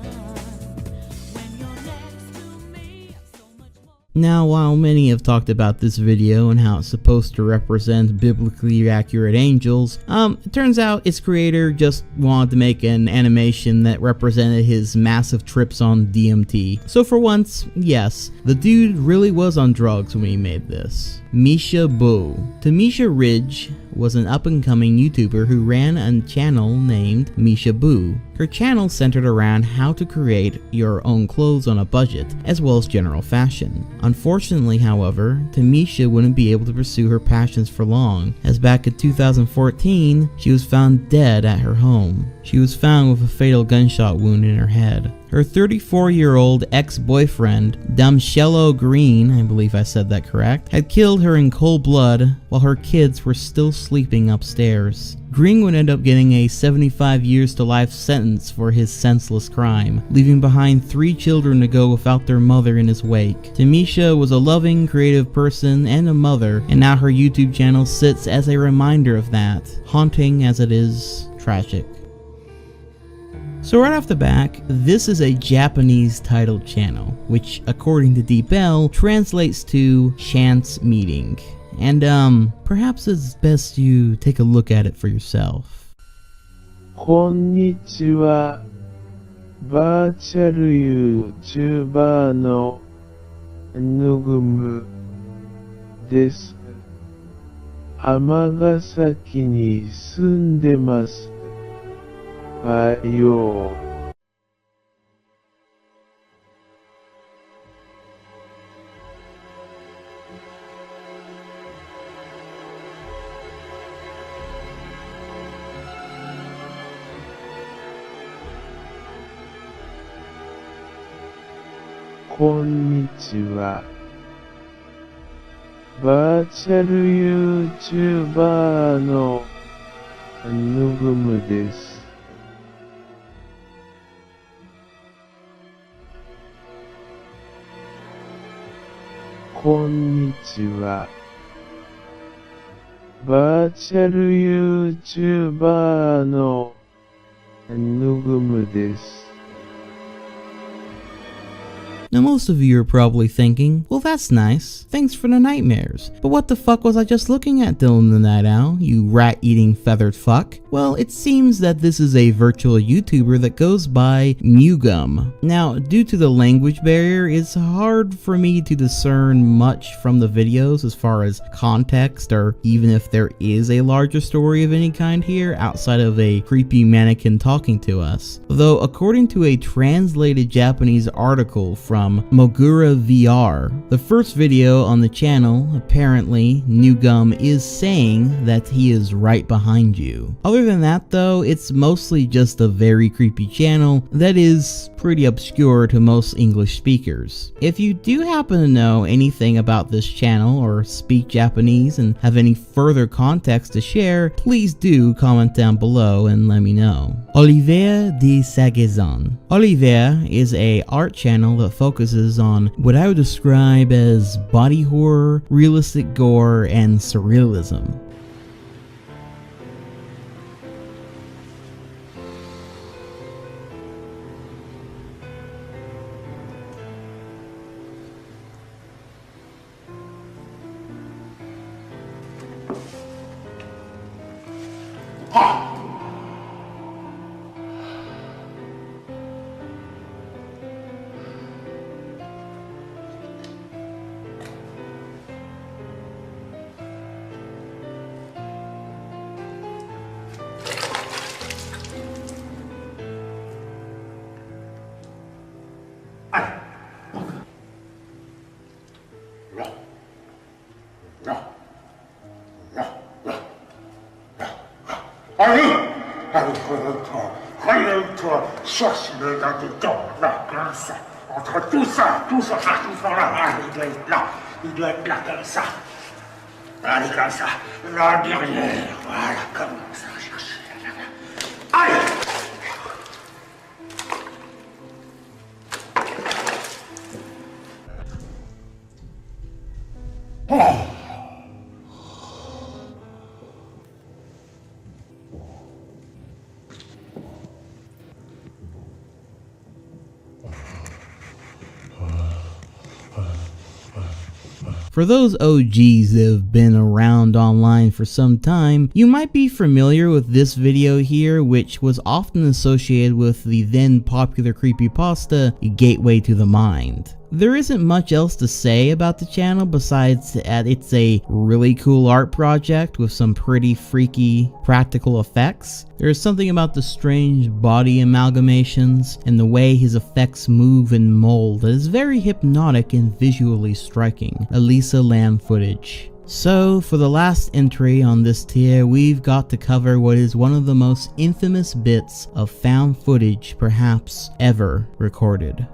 Now, while many have talked about this video and how it's supposed to represent biblically accurate angels, it turns out its creator just wanted to make an animation that represented his massive trips on DMT. So for once, yes, the dude really was on drugs when he made this. Misha Boo. Tamisha Ridge was an up-and-coming YouTuber who ran a channel named Misha Boo. Her channel centered around how to create your own clothes on a budget, as well as general fashion. Unfortunately, however, Tamisha wouldn't be able to pursue her passions for long, as back in 2014, she was found dead at her home. She was found with a fatal gunshot wound in her head. Her 34-year-old ex-boyfriend, Damshello Green, I believe I said that correct, had killed her in cold blood while her kids were still sleeping upstairs. Green would end up getting a 75 years to life sentence for his senseless crime, leaving behind 3 children to go without their mother in his wake. Tamisha was a loving, creative person and a mother, and now her YouTube channel sits as a reminder of that, haunting as it is tragic. So right off the back, this is a Japanese titled channel, which according to DeepL translates to chance meeting. And perhaps it's best you take a look at it for yourself. Konnichiwa. Virtual YouTuber no Nugumu desu. Amagasaki ni sundemasu. Yo. Konnichiwa. Virtual YouTuber no Nugumu desu. Konnichiwa. Virtual YouTuber no Nugumu desu. Now most of you are probably thinking, well that's nice, thanks for the nightmares, but what the fuck was I just looking at, Dylan the Night Owl, you rat-eating feathered fuck? Well, it seems that this is a virtual YouTuber that goes by Mewgum. Now, due to the language barrier, it's hard for me to discern much from the videos as far as context, or even if there is a larger story of any kind here outside of a creepy mannequin talking to us. Though according to a translated Japanese article from Mogura VR, the first video on the channel, apparently Mewgum is saying that he is right behind you. Other than that though, it's mostly just a very creepy channel that is pretty obscure to most English speakers. If you do happen to know anything about this channel or speak Japanese and have any further context to share, please do comment down below and let me know. Olivier de Sagazan. Olivier is a art channel that focuses on what I would describe as body horror, realistic gore, and surrealism. Ça, c'est dans dedans, là, comme ça. Entre tout ça, là, il doit être là. Il doit être là, comme ça. Allez, comme ça. Là, derrière. Voilà, comme ça. Cherchez. Allez! For those OGs that have been around online for some time, you might be familiar with this video here, which was often associated with the then popular creepypasta Gateway to the Mind. There isn't much else to say about the channel besides that it's a really cool art project with some pretty freaky practical effects. There is something about the strange body amalgamations and the way his effects move and mold that is very hypnotic and visually striking. Elisa Lam footage. So, for the last entry on this tier, we've got to cover what is one of the most infamous bits of found footage perhaps ever recorded.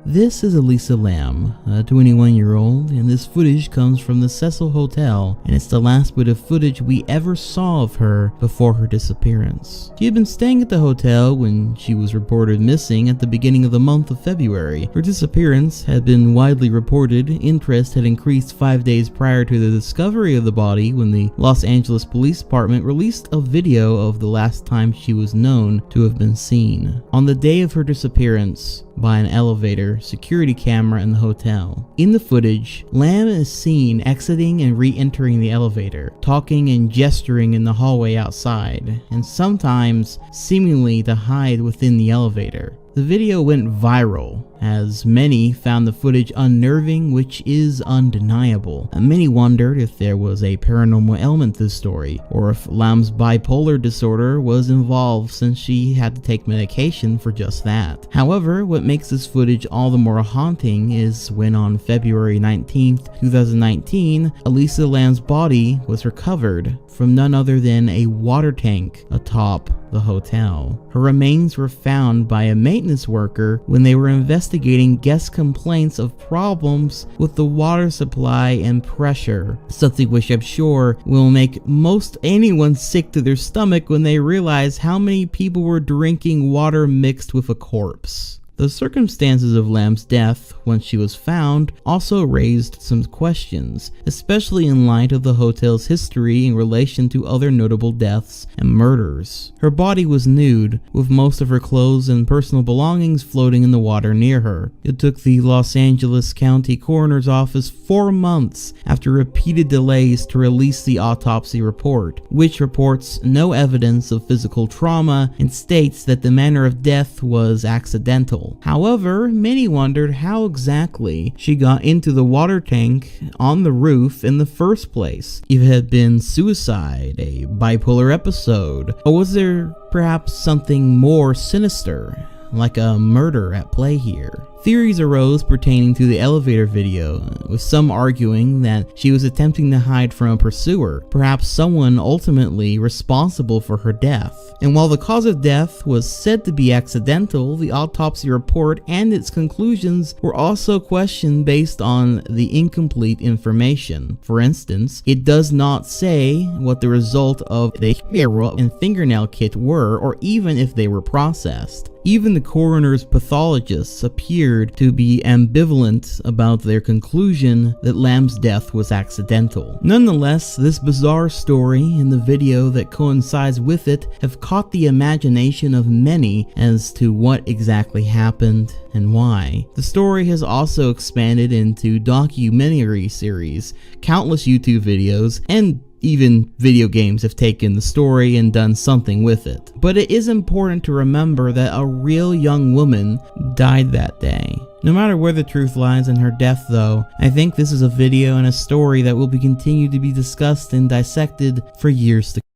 This is Elisa Lam, a 21-year-old, and this footage comes from the Cecil Hotel, and it's the last bit of footage we ever saw of her before her disappearance. She had been staying at the hotel when she was reported missing at the beginning of the month of February. Her disappearance had been widely reported. Interest had increased 5 days prior to the discovery of the body when the Los Angeles Police Department released a video of the last time she was known to have been seen. On the day of her disappearance, by an elevator security camera in the hotel. In the footage, Lam is seen exiting and re-entering the elevator, talking and gesturing in the hallway outside, and sometimes seemingly to hide within the elevator. The video went viral, as many found the footage unnerving, which is undeniable. Many wondered if there was a paranormal element to the story, or if Lam's bipolar disorder was involved since she had to take medication for just that. However, what makes this footage all the more haunting is when on February 19th, 2019, Elisa Lam's body was recovered from none other than a water tank atop the hotel. Her remains were found by a maintenance worker when they were investigating guest complaints of problems with the water supply and pressure, something which I'm sure will make most anyone sick to their stomach when they realize how many people were drinking water mixed with a corpse. The circumstances of Lam's death, once she was found, also raised some questions, especially in light of the hotel's history in relation to other notable deaths and murders. Her body was nude, with most of her clothes and personal belongings floating in the water near her. It took the Los Angeles County Coroner's Office 4 months after repeated delays to release the autopsy report, which reports no evidence of physical trauma and states that the manner of death was accidental. However, many wondered how exactly she got into the water tank on the roof in the first place. If it had been suicide, a bipolar episode, or was there perhaps something more sinister, like a murder at play here? Theories arose pertaining to the elevator video, with some arguing that she was attempting to hide from a pursuer, perhaps someone ultimately responsible for her death. And while the cause of death was said to be accidental, the autopsy report and its conclusions were also questioned based on the incomplete information. For instance, it does not say what the result of the hair and fingernail kit were, or even if they were processed. Even the coroner's pathologists appeared to be ambivalent about their conclusion that Lam's death was accidental. Nonetheless, this bizarre story and the video that coincides with it have caught the imagination of many as to what exactly happened and why. The story has also expanded into documentary series, countless YouTube videos, and even video games have taken the story and done something with it. But it is important to remember that a real young woman died that day. No matter where the truth lies in her death though, I think this is a video and a story that will be continued to be discussed and dissected for years to come.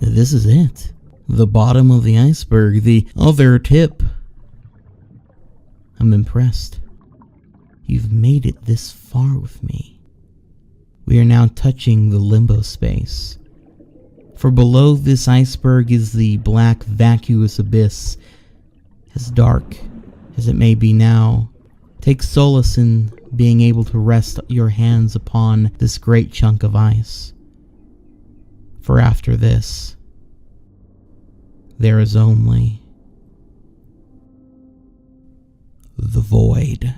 This is it. The bottom of the iceberg, the other tip I'm impressed. You've made it this far with me. We are now touching the limbo space. For below this iceberg is the black vacuous abyss. As dark as it may be now, take solace in being able to rest your hands upon this great chunk of ice. For after this, there is only the void.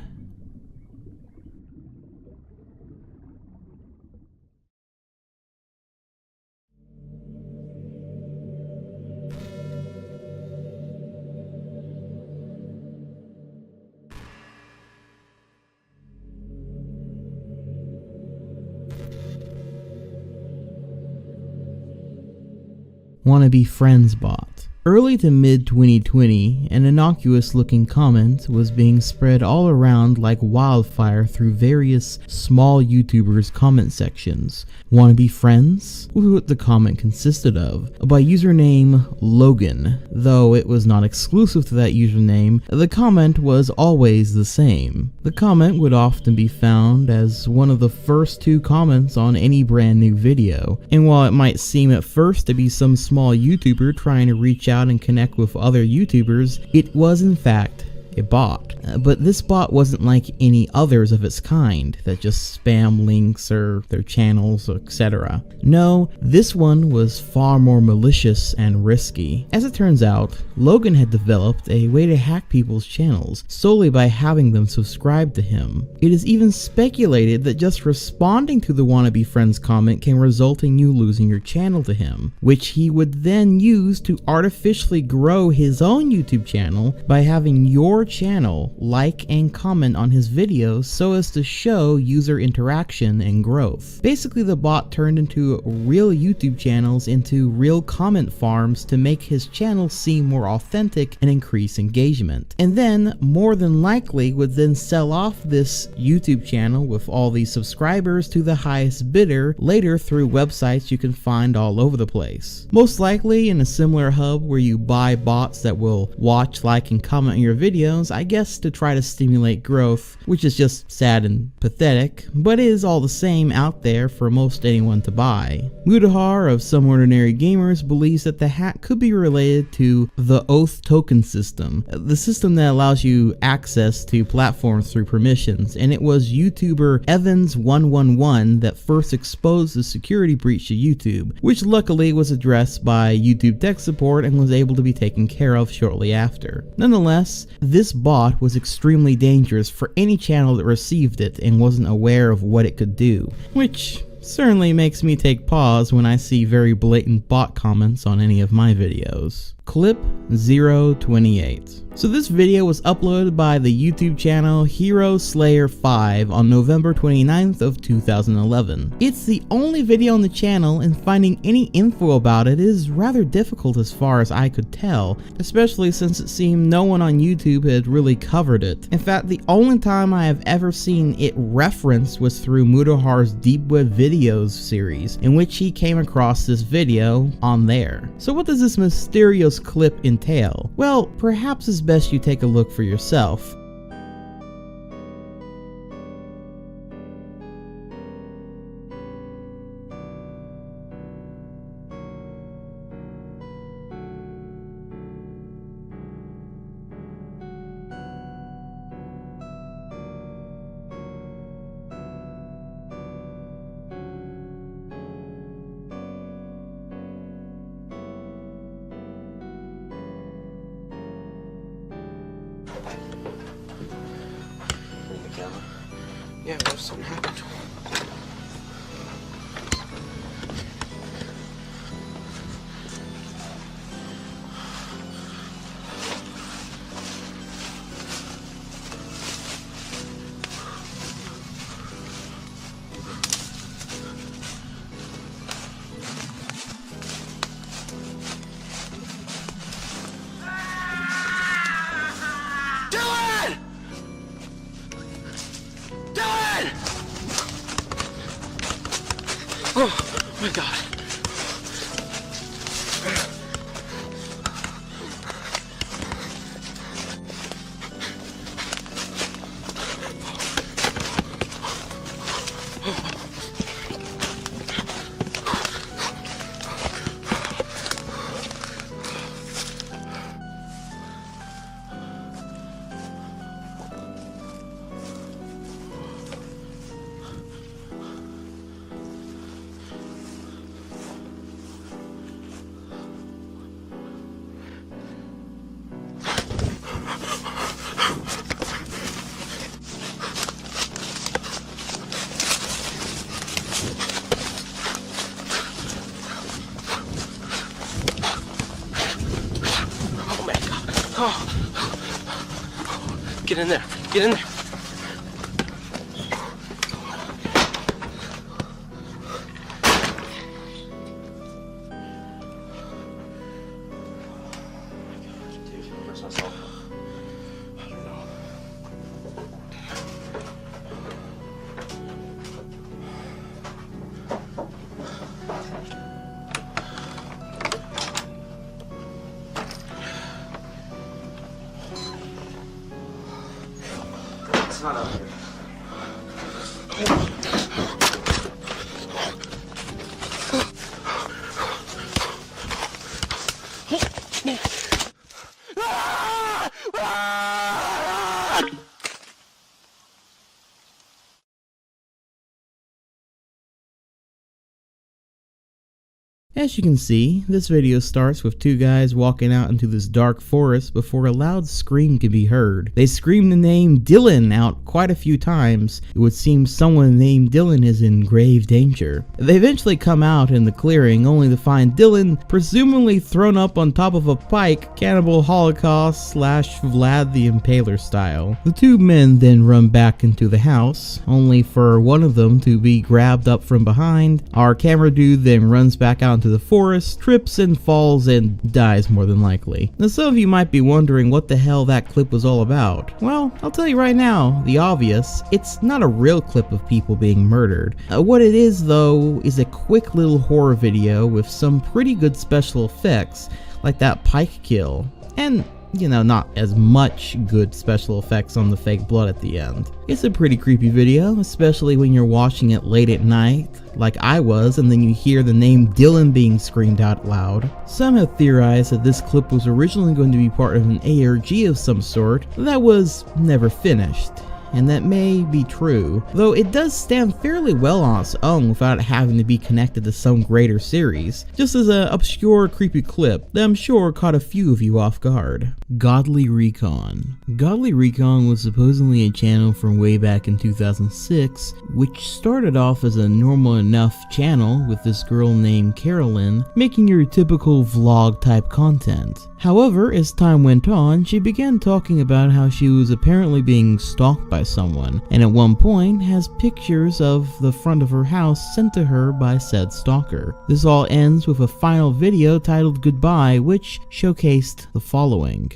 Wannabe Friends bot. Early to mid-2020, an innocuous-looking comment was being spread all around like wildfire through various small YouTubers' comment sections. Wannabe Friends was what the comment consisted of, by username Logan. Though it was not exclusive to that username, the comment was always the same. The comment would often be found as one of the first 2 comments on any brand new video, and while it might seem at first to be some small YouTuber trying to reach out and connect with other YouTubers, it was in fact a bot. But this bot wasn't like any others of its kind that just spam links or their channels, etc. No, this one was far more malicious and risky. As it turns out, Logan had developed a way to hack people's channels solely by having them subscribe to him. It is even speculated that just responding to the Wannabe Friends comment can result in you losing your channel to him, which he would then use to artificially grow his own YouTube channel by having your channel like and comment on his videos so as to show user interaction and growth. Basically, the bot turned into real YouTube channels into real comment farms to make his channel seem more authentic and increase engagement. And then, more than likely, would then sell off this YouTube channel with all these subscribers to the highest bidder later through websites you can find all over the place. Most likely in a similar hub where you buy bots that will watch, like, and comment on your videos, I guess to try to stimulate growth, which is just sad and pathetic, but is all the same out there for most anyone to buy. Mudahar of Some Ordinary Gamers believes that the hack could be related to the Oath token system, the system that allows you access to platforms through permissions, and it was YouTuber Evans111 that first exposed the security breach to YouTube, which luckily was addressed by YouTube tech support and was able to be taken care of shortly after. Nonetheless, this bot was extremely dangerous for any channel that received it and wasn't aware of what it could do, which certainly makes me take pause when I see very blatant bot comments on any of my videos. Clip 028. So this video was uploaded by the YouTube channel Hero Slayer 5 on November 29th of 2011. It's the only video on the channel, and finding any info about it is rather difficult as far as I could tell, especially since it seemed no one on YouTube had really covered it. In fact, the only time I have ever seen it referenced was through Mudahar's Deep Web Videos series, in which he came across this video on there. So what does this mysterious clip entail? Well, perhaps it's best you take a look for yourself. Yeah, what if something happened? Oh my God. Get in there. Get in there. Where's my cell phone? I don't know. It's not out here. As you can see, this video starts with two guys walking out into this dark forest before a loud scream can be heard. They scream the name Dylan out quite a few times. It would seem someone named Dylan is in grave danger. They eventually come out in the clearing only to find Dylan presumably thrown up on top of a pike, Cannibal Holocaust / Vlad the Impaler style. The two men then run back into the house, only for one of them to be grabbed up from behind. Our camera dude then runs back out into the forest, trips and falls and dies more than likely. Now some of you might be wondering what the hell that clip was all about. Well, I'll tell you right now, the obvious, it's not a real clip of people being murdered. What it is though is a quick little horror video with some pretty good special effects, like that pike kill, and you know, not as much good special effects on the fake blood at the end. It's a pretty creepy video, especially when you're watching it late at night, like I was, and then you hear the name Dylan being screamed out loud. Some have theorized that this clip was originally going to be part of an ARG of some sort that was never finished. And that may be true, though it does stand fairly well on its own without having to be connected to some greater series, just as an obscure creepy clip that I'm sure caught a few of you off guard. Godly Recon. Godly Recon was supposedly a channel from way back in 2006, which started off as a normal enough channel with this girl named Carolyn making your typical vlog type content. However, as time went on, she began talking about how she was apparently being stalked by someone, and at one point has pictures of the front of her house sent to her by said stalker. This all ends with a final video titled Goodbye, which showcased the following.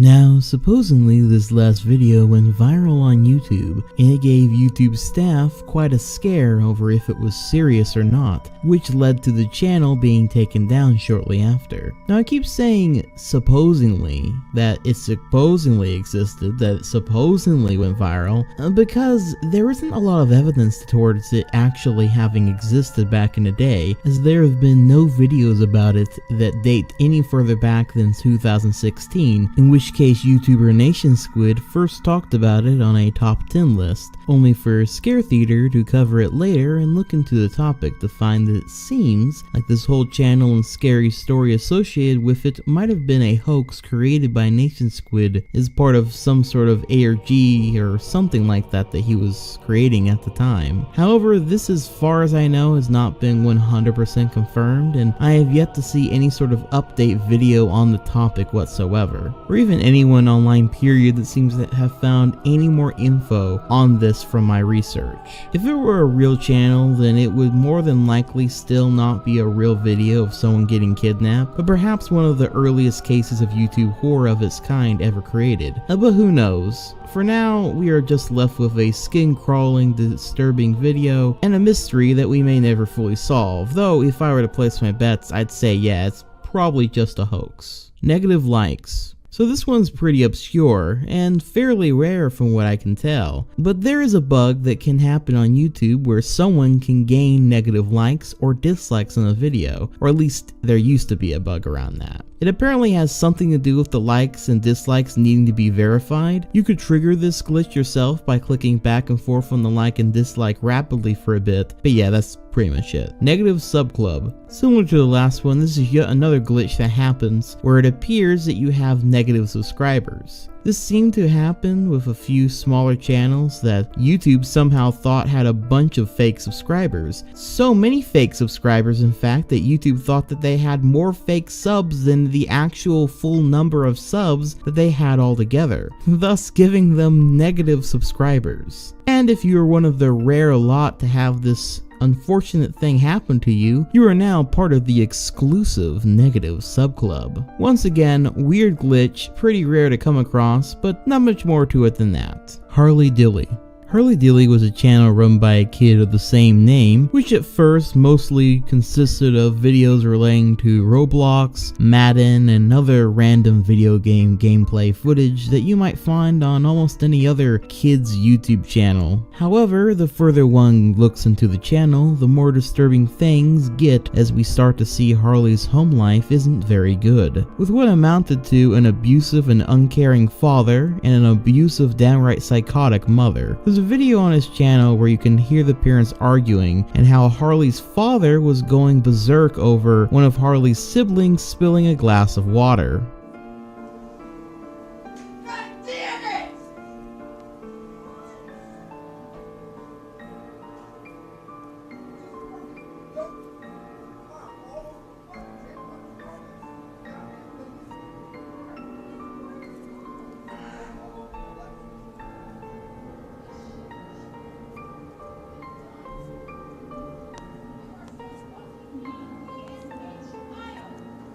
Now, supposedly this last video went viral on YouTube, and it gave YouTube staff quite a scare over if it was serious or not, which led to the channel being taken down shortly after. Now I keep saying supposedly, that it supposedly existed, that it supposedly went viral, because there isn't a lot of evidence towards it actually having existed back in the day, as there have been no videos about it that date any further back than 2016, in which case YouTuber Nation Squid first talked about it on a top 10 list, only for Scare Theater to cover it later and look into the topic to find that it seems like this whole channel and scary story associated with it might have been a hoax created by Nation Squid as part of some sort of ARG or something like that that he was creating at the time. However, this as far as I know has not been 100% confirmed, and I have yet to see any sort of update video on the topic whatsoever, or even anyone online period that seems to have found any more info on this from my research. If it were a real channel, then it would more than likely still not be a real video of someone getting kidnapped, but perhaps one of the earliest cases of YouTube horror of its kind ever created. But who knows? For now, we are just left with a skin-crawling, disturbing video and a mystery that we may never fully solve, though if I were to place my bets, I'd say yeah, it's probably just a hoax. Negative likes. So this one's pretty obscure and fairly rare from what I can tell, but there is a bug that can happen on YouTube where someone can gain negative likes or dislikes on a video, or at least there used to be a bug around that. It apparently has something to do with the likes and dislikes needing to be verified. You could trigger this glitch yourself by clicking back and forth on the like and dislike rapidly for a bit, but yeah, that's pretty much it. Negative subclub. Similar to the last one, this is yet another glitch that happens where it appears that you have negative subscribers. This seemed to happen with a few smaller channels that YouTube somehow thought had a bunch of fake subscribers. So many fake subscribers, in fact, that YouTube thought that they had more fake subs than the actual full number of subs that they had altogether, thus giving them negative subscribers. And if you are one of the rare lot to have this unfortunate thing happen to you, you are now part of the exclusive negative subclub. Once again, weird glitch, pretty rare to come across, but not much more to it than that. Harley Dilly. Harley Dilly was a channel run by a kid of the same name, which at first mostly consisted of videos relating to Roblox, Madden, and other random video game gameplay footage that you might find on almost any other kid's YouTube channel. However, the further one looks into the channel, the more disturbing things get as we start to see Harley's home life isn't very good, with what amounted to an abusive and uncaring father and an abusive, downright psychotic mother. There's a video on his channel where you can hear the parents arguing and how Harley's father was going berserk over one of Harley's siblings spilling a glass of water.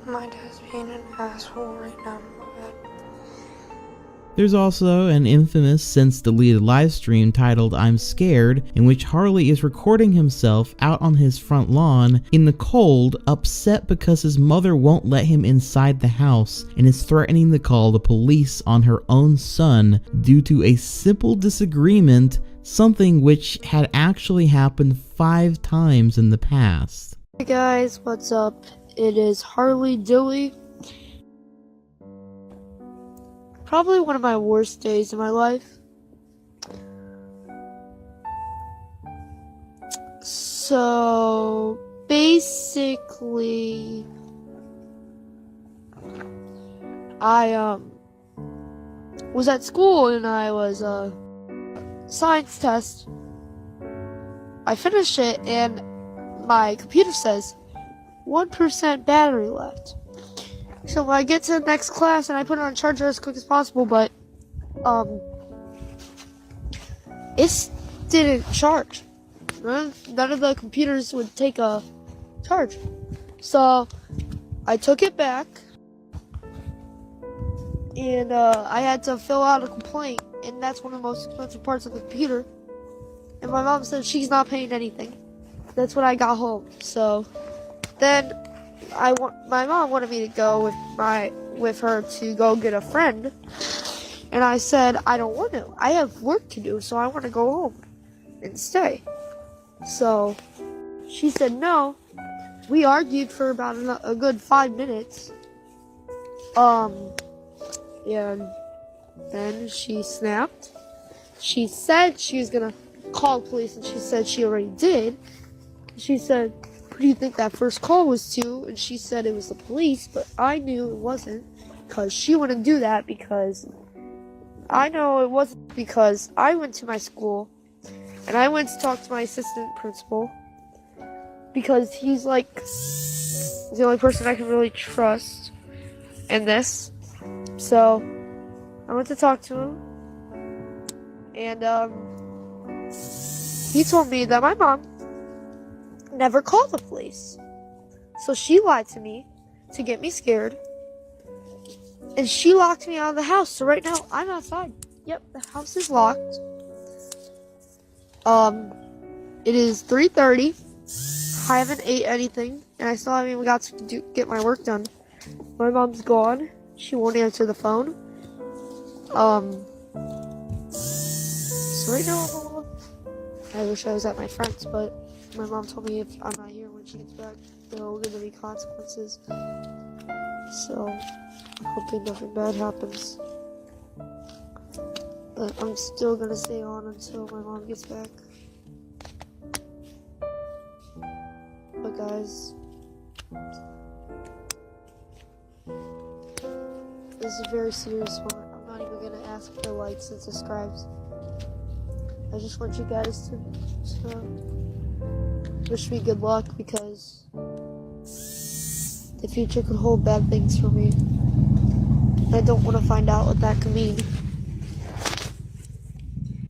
My dad's being an asshole right now. There's also an infamous since deleted livestream titled I'm Scared, in which Harley is recording himself out on his front lawn in the cold, upset because his mother won't let him inside the house and is threatening to call the police on her own son due to a simple disagreement, something which had actually happened 5 times in the past. Hey guys, what's up? It is Harley Dilly. Probably one of my worst days in my life. So basically, I was at school and I was science test. I finished it and my computer says 1% battery left. So I get to the next class and I put it on charger as quick as possible, but it didn't charge. None of the computers would take a charge. So I took it back and I had to fill out a complaint, and that's one of the most expensive parts of the computer. And my mom said she's not paying anything. That's when I got home. So then my mom wanted me to go with her to go get a friend, and I said I don't want to. I have work to do, so I want to go home and stay. So she said no. We argued for about a good 5 minutes. And then she snapped. She said she was gonna call the police, and she said she already did. She said, who do you think that first call was to? And she said it was the police, but I knew it wasn't, because she wouldn't do that, because I know it wasn't, because I went to my school and I went to talk to my assistant principal, because he's like the only person I can really trust in this. So I went to talk to him, and he told me that my mom never called the police. So she lied to me to get me scared, and she locked me out of the house. So right now I'm outside. Yep, the house is locked. It is 3:30. I haven't ate anything, and I still haven't even got to get my work done. My mom's gone. She won't answer the phone. So right now I'm alone. I wish I was at my friend's, but my mom told me if I'm not here when she gets back, there are going to be consequences. so I'm hoping nothing bad happens. But I'm still gonna stay on until my mom gets back. But guys, this is a very serious one. I'm not even gonna ask for likes and subscribes. I just want you guys to wish me good luck, because the future could hold bad things for me. I don't want to find out what that could mean.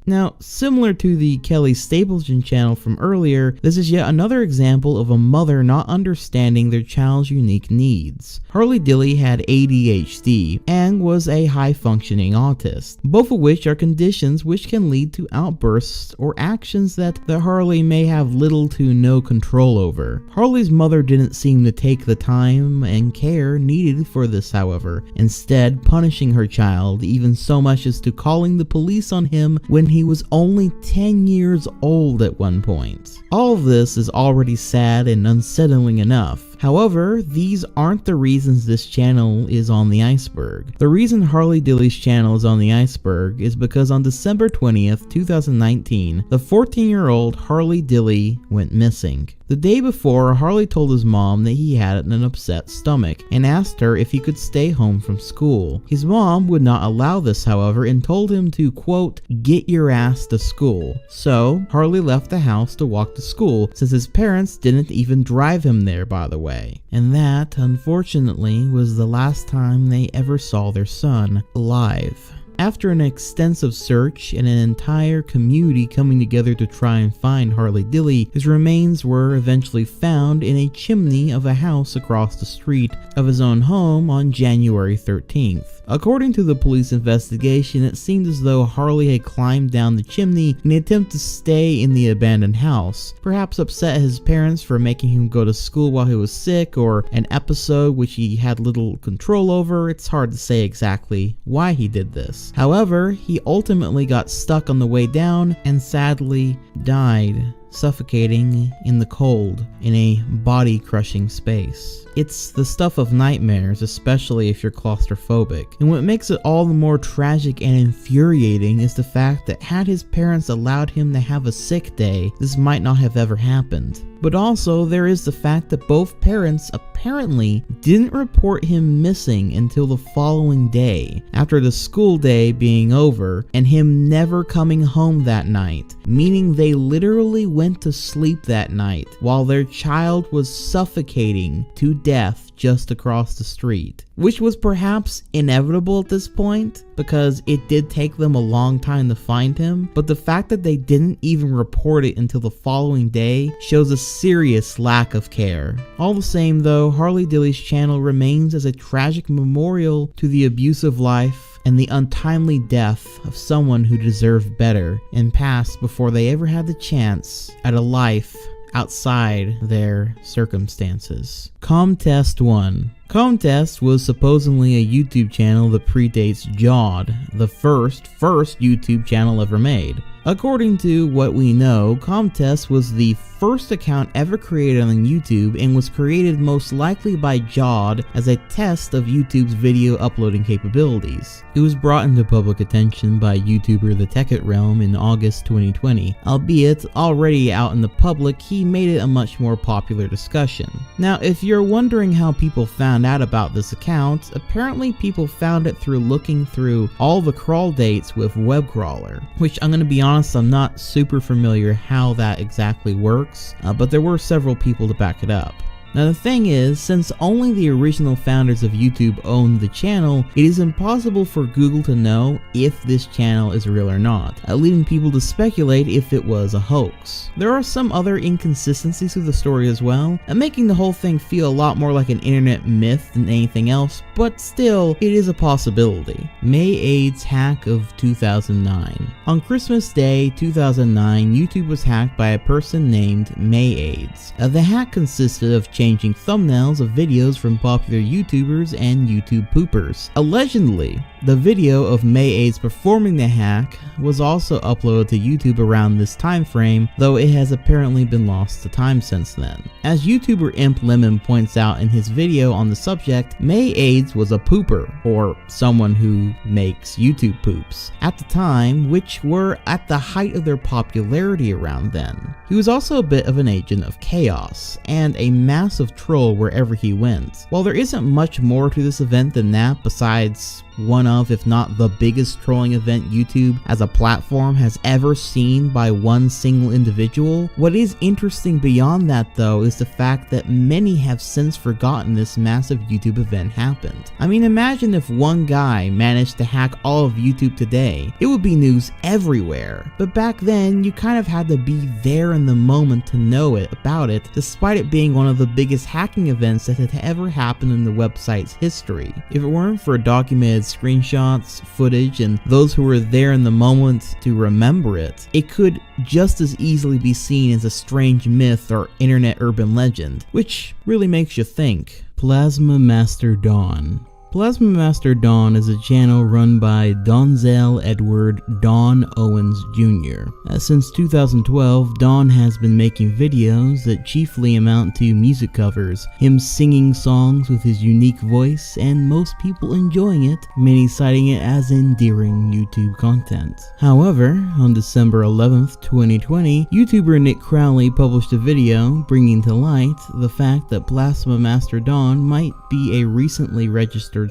Now, similar to the Kelly Stapleton channel from earlier, this is yet another example of a mother not understanding their child's unique needs. Harley Dilly had ADHD and was a high-functioning autist, both of which are conditions which can lead to outbursts or actions that Harley may have little to no control over. Harley's mother didn't seem to take the time and care needed for this, however, instead punishing her child even so much as to calling the police on him when he was only 10 years old at one point. All of this is already sad and unsettling enough. However, these aren't the reasons this channel is on the iceberg. The reason Harley Dilly's channel is on the iceberg is because on December 20th, 2019, the 14-year-old Harley Dilly went missing. The day before, Harley told his mom that he had an upset stomach and asked her if he could stay home from school. His mom would not allow this, however, and told him to, quote, "get your ass to school." So, Harley left the house to walk to school, since his parents didn't even drive him there, by the way. And that, unfortunately, was the last time they ever saw their son alive. After an extensive search and an entire community coming together to try and find Harley Dilly, his remains were eventually found in a chimney of a house across the street of his own home on January 13th. According to the police investigation, it seemed as though Harley had climbed down the chimney in an attempt to stay in the abandoned house, perhaps upset his parents for making him go to school while he was sick, or an episode which he had little control over. It's hard to say exactly why he did this. However, he ultimately got stuck on the way down and sadly died, suffocating in the cold in a body-crushing space. It's the stuff of nightmares, especially if you're claustrophobic. And what makes it all the more tragic and infuriating is the fact that had his parents allowed him to have a sick day, this might not have ever happened. But also, there is the fact that both parents apparently didn't report him missing until the following day, after the school day being over, and him never coming home that night, meaning they literally went to sleep that night while their child was suffocating to death just across the street. Which was perhaps inevitable at this point, because it did take them a long time to find him, but the fact that they didn't even report it until the following day shows a serious lack of care. All the same though, Harley Dilly's channel remains as a tragic memorial to the abusive life and the untimely death of someone who deserved better and passed before they ever had the chance at a life outside their circumstances. Comtest 1. Comtest was supposedly a YouTube channel that predates Jawed, the first YouTube channel ever made. According to what we know, Comtest was the first account ever created on YouTube and was created most likely by Jawed as a test of YouTube's video uploading capabilities. It was brought into public attention by YouTuber The Tech It Realm in August 2020. Albeit already out in the public, he made it a much more popular discussion. Now, if you're wondering how people found out about this account, apparently people found it through looking through all the crawl dates with Webcrawler, which I'm going to be honest, I'm not super familiar how that exactly works, but there were several people to back it up. Now the thing is, since only the original founders of YouTube owned the channel, it is impossible for Google to know if this channel is real or not, leading people to speculate if it was a hoax. There are some other inconsistencies to the story as well, making the whole thing feel a lot more like an internet myth than anything else, but still, it is a possibility. May AIDS hack of 2009. On Christmas Day 2009, YouTube was hacked by a person named May AIDS. The hack consisted of changing thumbnails of videos from popular YouTubers and YouTube poopers. Allegedly, The video of May AIDS performing the hack was also uploaded to YouTube around this time frame, though it has apparently been lost to time since then. As YouTuber Imp Lemon points out in his video on the subject, May AIDS was a pooper, or someone who makes YouTube poops, at the time, which were at the height of their popularity around then. He was also a bit of an agent of chaos, and a massive troll wherever he went. While there isn't much more to this event than that, besides one of, if not the biggest trolling event YouTube as a platform has ever seen by one single individual, what is interesting beyond that though is the fact that many have since forgotten this massive YouTube event happened. I mean, imagine if one guy managed to hack all of YouTube today. It would be news everywhere. But back then, you kind of had to be there in the moment to know about it, despite it being one of the biggest hacking events that had ever happened in the website's history. If it weren't for documented screenshots, footage, and those who were there in the moment to remember it, it could just as easily be seen as a strange myth or internet urban legend, which really makes you think. Plasma Master Dawn. Plasma Master Dawn is a channel run by Donzel Edward Don Owens Jr. Since 2012, Don has been making videos that chiefly amount to music covers, him singing songs with his unique voice, and most people enjoying it, many citing it as endearing YouTube content. However, on December 11th, 2020, YouTuber Nick Crowley published a video bringing to light the fact that Plasma Master Dawn might be a recently registered.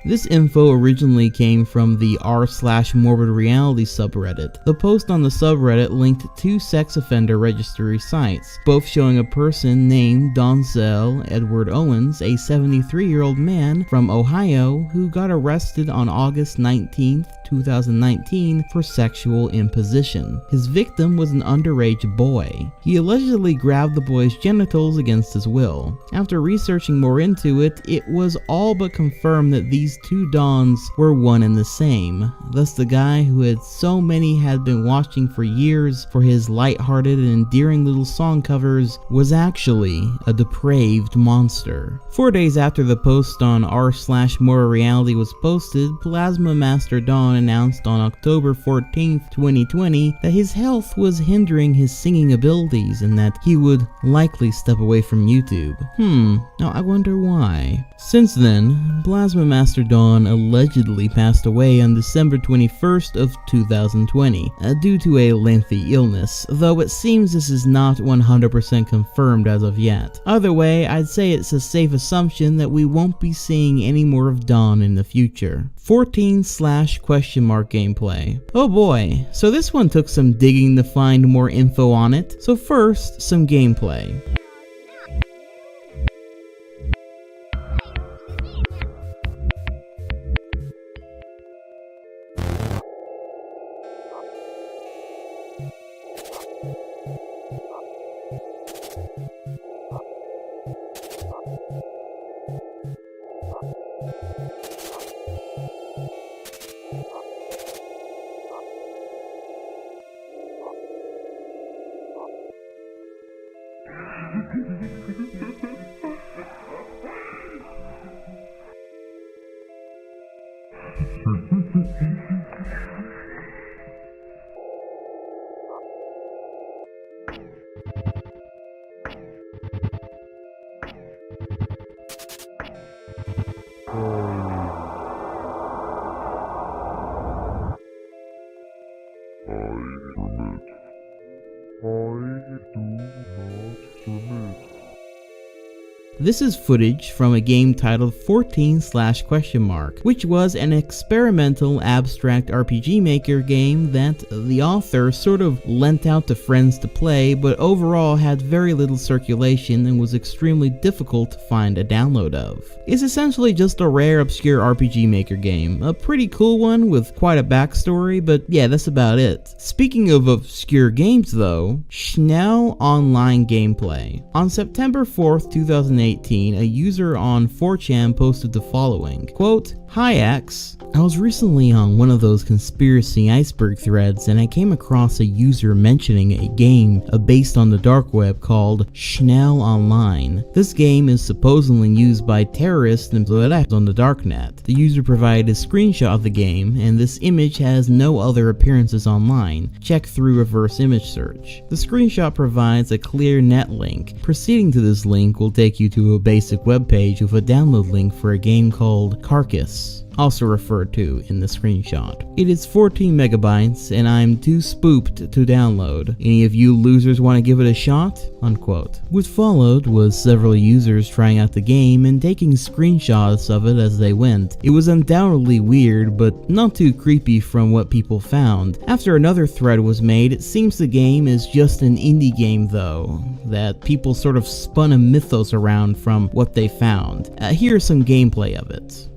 This info originally came from the r/morbid reality subreddit. The post on the subreddit linked two sex offender registry sites, both showing a person named Donzel Edward Owens, a 73-year-old man from Ohio who got arrested on August 19th, 2019 for sexual imposition. His victim was an underage boy. He allegedly grabbed the boy's genitals against his will. After researching more into it, it was all but confirmed that these two Dons were one and the same. Thus the guy who so many had been watching for years for his lighthearted and endearing little song covers was actually a depraved monster. 4 days after the post on r/morbid reality was posted, Plasma Master Dawn announced on October 14th, 2020 that his health was hindering his singing abilities and that he would likely step away from YouTube. Now I wonder why. Since then, Plasma Master Dawn allegedly passed away on December 21st of 2020 due to a lengthy illness, though it seems this is not 100% confirmed as of yet. Either way, I'd say it's a safe assumption that we won't be seeing any more of Dawn in the future. 14/? Gameplay. Oh boy, so this one took some digging to find more info on it. So first, some gameplay. This is footage from a game titled 14/? which was an experimental abstract RPG Maker game that the author sort of lent out to friends to play, but overall had very little circulation and was extremely difficult to find a download of. It's essentially just a rare obscure RPG Maker game, a pretty cool one with quite a backstory, but yeah, that's about it. Speaking of obscure games though, Schnell Online Gameplay. On September 4th, 2018, a user on 4chan posted the following, quote, Hi X. I was recently on one of those conspiracy iceberg threads and I came across a user mentioning a game based on the dark web called Schnell Online. This game is supposedly used by terrorists and on the darknet. The user provided a screenshot of the game and this image has no other appearances online. Check through reverse image search. The screenshot provides a clear net link. Proceeding to this link will take you to a basic web page with a download link for a game called Carcass, also referred to in the screenshot. It is 14 megabytes and I'm too spooked to download. Any of you losers want to give it a shot? Unquote. What followed was several users trying out the game and taking screenshots of it as they went. It was undoubtedly weird, but not too creepy from what people found. After another thread was made, it seems the game is just an indie game though, that people sort of spun a mythos around from what they found. Here's some gameplay of it.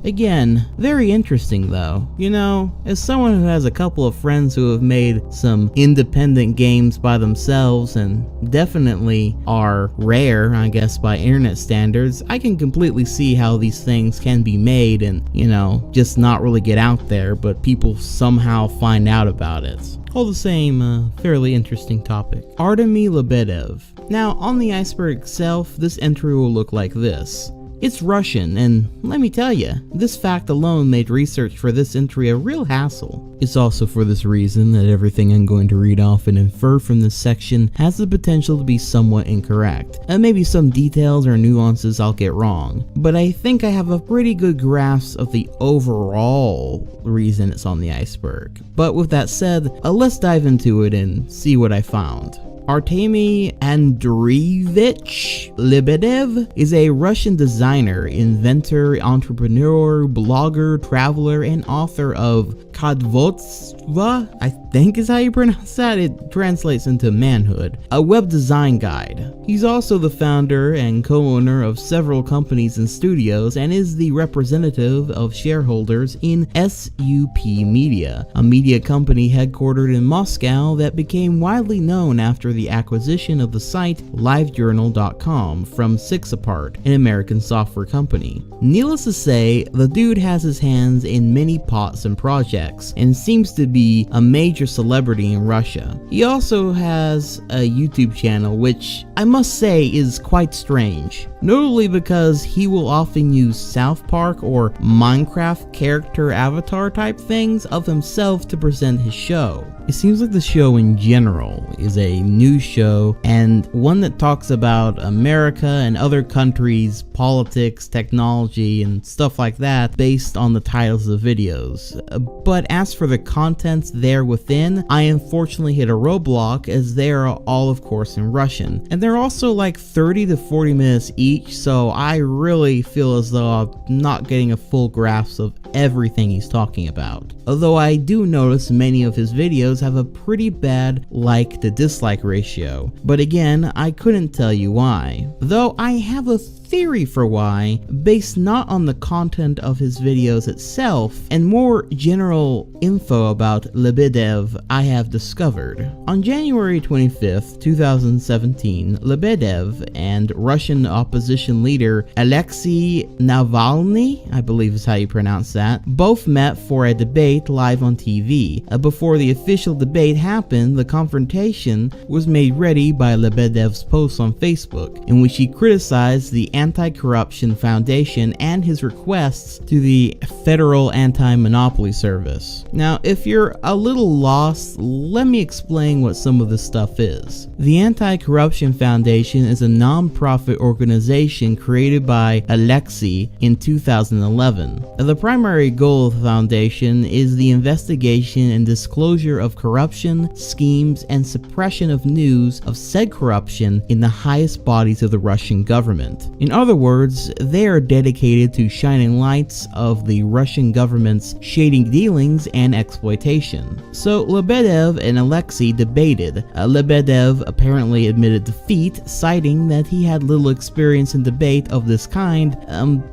Again, very interesting though. You know, as someone who has a couple of friends who have made some independent games by themselves and definitely are rare, I guess, by internet standards, I can completely see how these things can be made and, you know, just not really get out there, but people somehow find out about it. All the same, fairly interesting topic. Artemy Lebedev. Now, on the iceberg itself, this entry will look like this. It's Russian, and let me tell you, this fact alone made research for this entry a real hassle. It's also for this reason that everything I'm going to read off and infer from this section has the potential to be somewhat incorrect, and maybe some details or nuances I'll get wrong, but I think I have a pretty good grasp of the overall reason it's on the iceberg. But with that said, let's dive into it and see what I found. Artemy Andreevich Lebedev is a Russian designer, inventor, entrepreneur, blogger, traveler, and author of Kadvotstva, I think is how you pronounce that. It translates into manhood, a web design guide. He's also the founder and co-owner of several companies and studios and is the representative of shareholders in SUP Media, a media company headquartered in Moscow that became widely known after the acquisition of the site livejournal.com from Sixapart, an American software company. Needless to say, the dude has his hands in many pots and projects and seems to be a major celebrity in Russia. He also has a YouTube channel which I must say is quite strange, notably because he will often use South Park or Minecraft character avatar type things of himself to present his show. It seems like the show in general is a news show and one that talks about America and other countries, politics, technology, and stuff like that based on the titles of the videos. But as for the contents there within, I unfortunately hit a roadblock as they are all of course in Russian. And they're also like 30 to 40 minutes each, so I really feel as though I'm not getting a full grasp of everything he's talking about. Although I do notice many of his videos have a pretty bad like to dislike ratio, but again, I couldn't tell you why. Though I have a theory for why, based not on the content of his videos itself, and more general info about Lebedev I have discovered. On January 25th, 2017, Lebedev and Russian opposition leader Alexei Navalny, I believe is how you pronounce that, both met for a debate live on TV. Before the official debate happened, the confrontation was made ready by Lebedev's post on Facebook, in which he criticized the Anti-Corruption Foundation and his requests to the Federal Anti-Monopoly Service. Now, if you're a little lost, let me explain what some of this stuff is. The Anti-Corruption Foundation is a non-profit organization created by Alexei in 2011. The primary goal of the foundation is the investigation and disclosure of corruption, schemes, and suppression of news of said corruption in the highest bodies of the Russian government. In other words, they are dedicated to shining lights of the Russian government's shady dealings and exploitation. So Lebedev and Alexei debated. Lebedev apparently admitted defeat, citing that he had little experience in debate of this kind,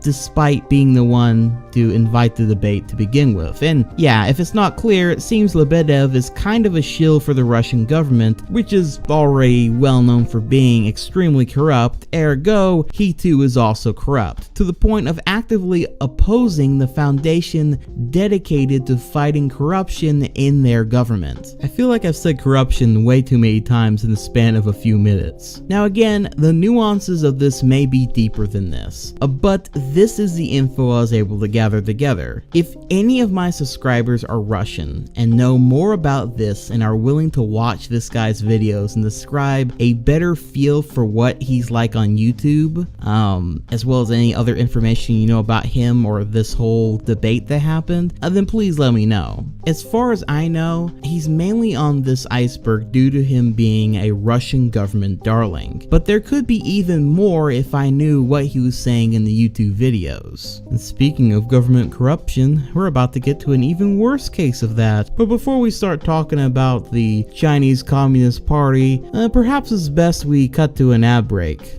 despite being the one to invite the debate to begin with. And yeah, if it's not clear, it seems Lebedev is kind of a shill for the Russian government, which is already well known for being extremely corrupt, ergo, he too is also corrupt, to the point of actively opposing the foundation dedicated to fighting corruption in their government. I feel like I've said corruption way too many times in the span of a few minutes. Now again, the nuances of this may be deeper than this, but this is the info I was able to gather together. If any of my subscribers are Russian and know more about this and are willing to watch this guy's videos and describe a better feel for what he's like on YouTube, as well as any other information you know about him or this whole debate that happened, then please let me know. As far as I know, he's mainly on this iceberg due to him being a Russian government darling, but there could be even more if I knew what he was saying in the YouTube videos. And speaking of government corruption, we're about to get to an even worse case of that. But before we start talking about the Chinese Communist Party, perhaps it's best we cut to an ad break.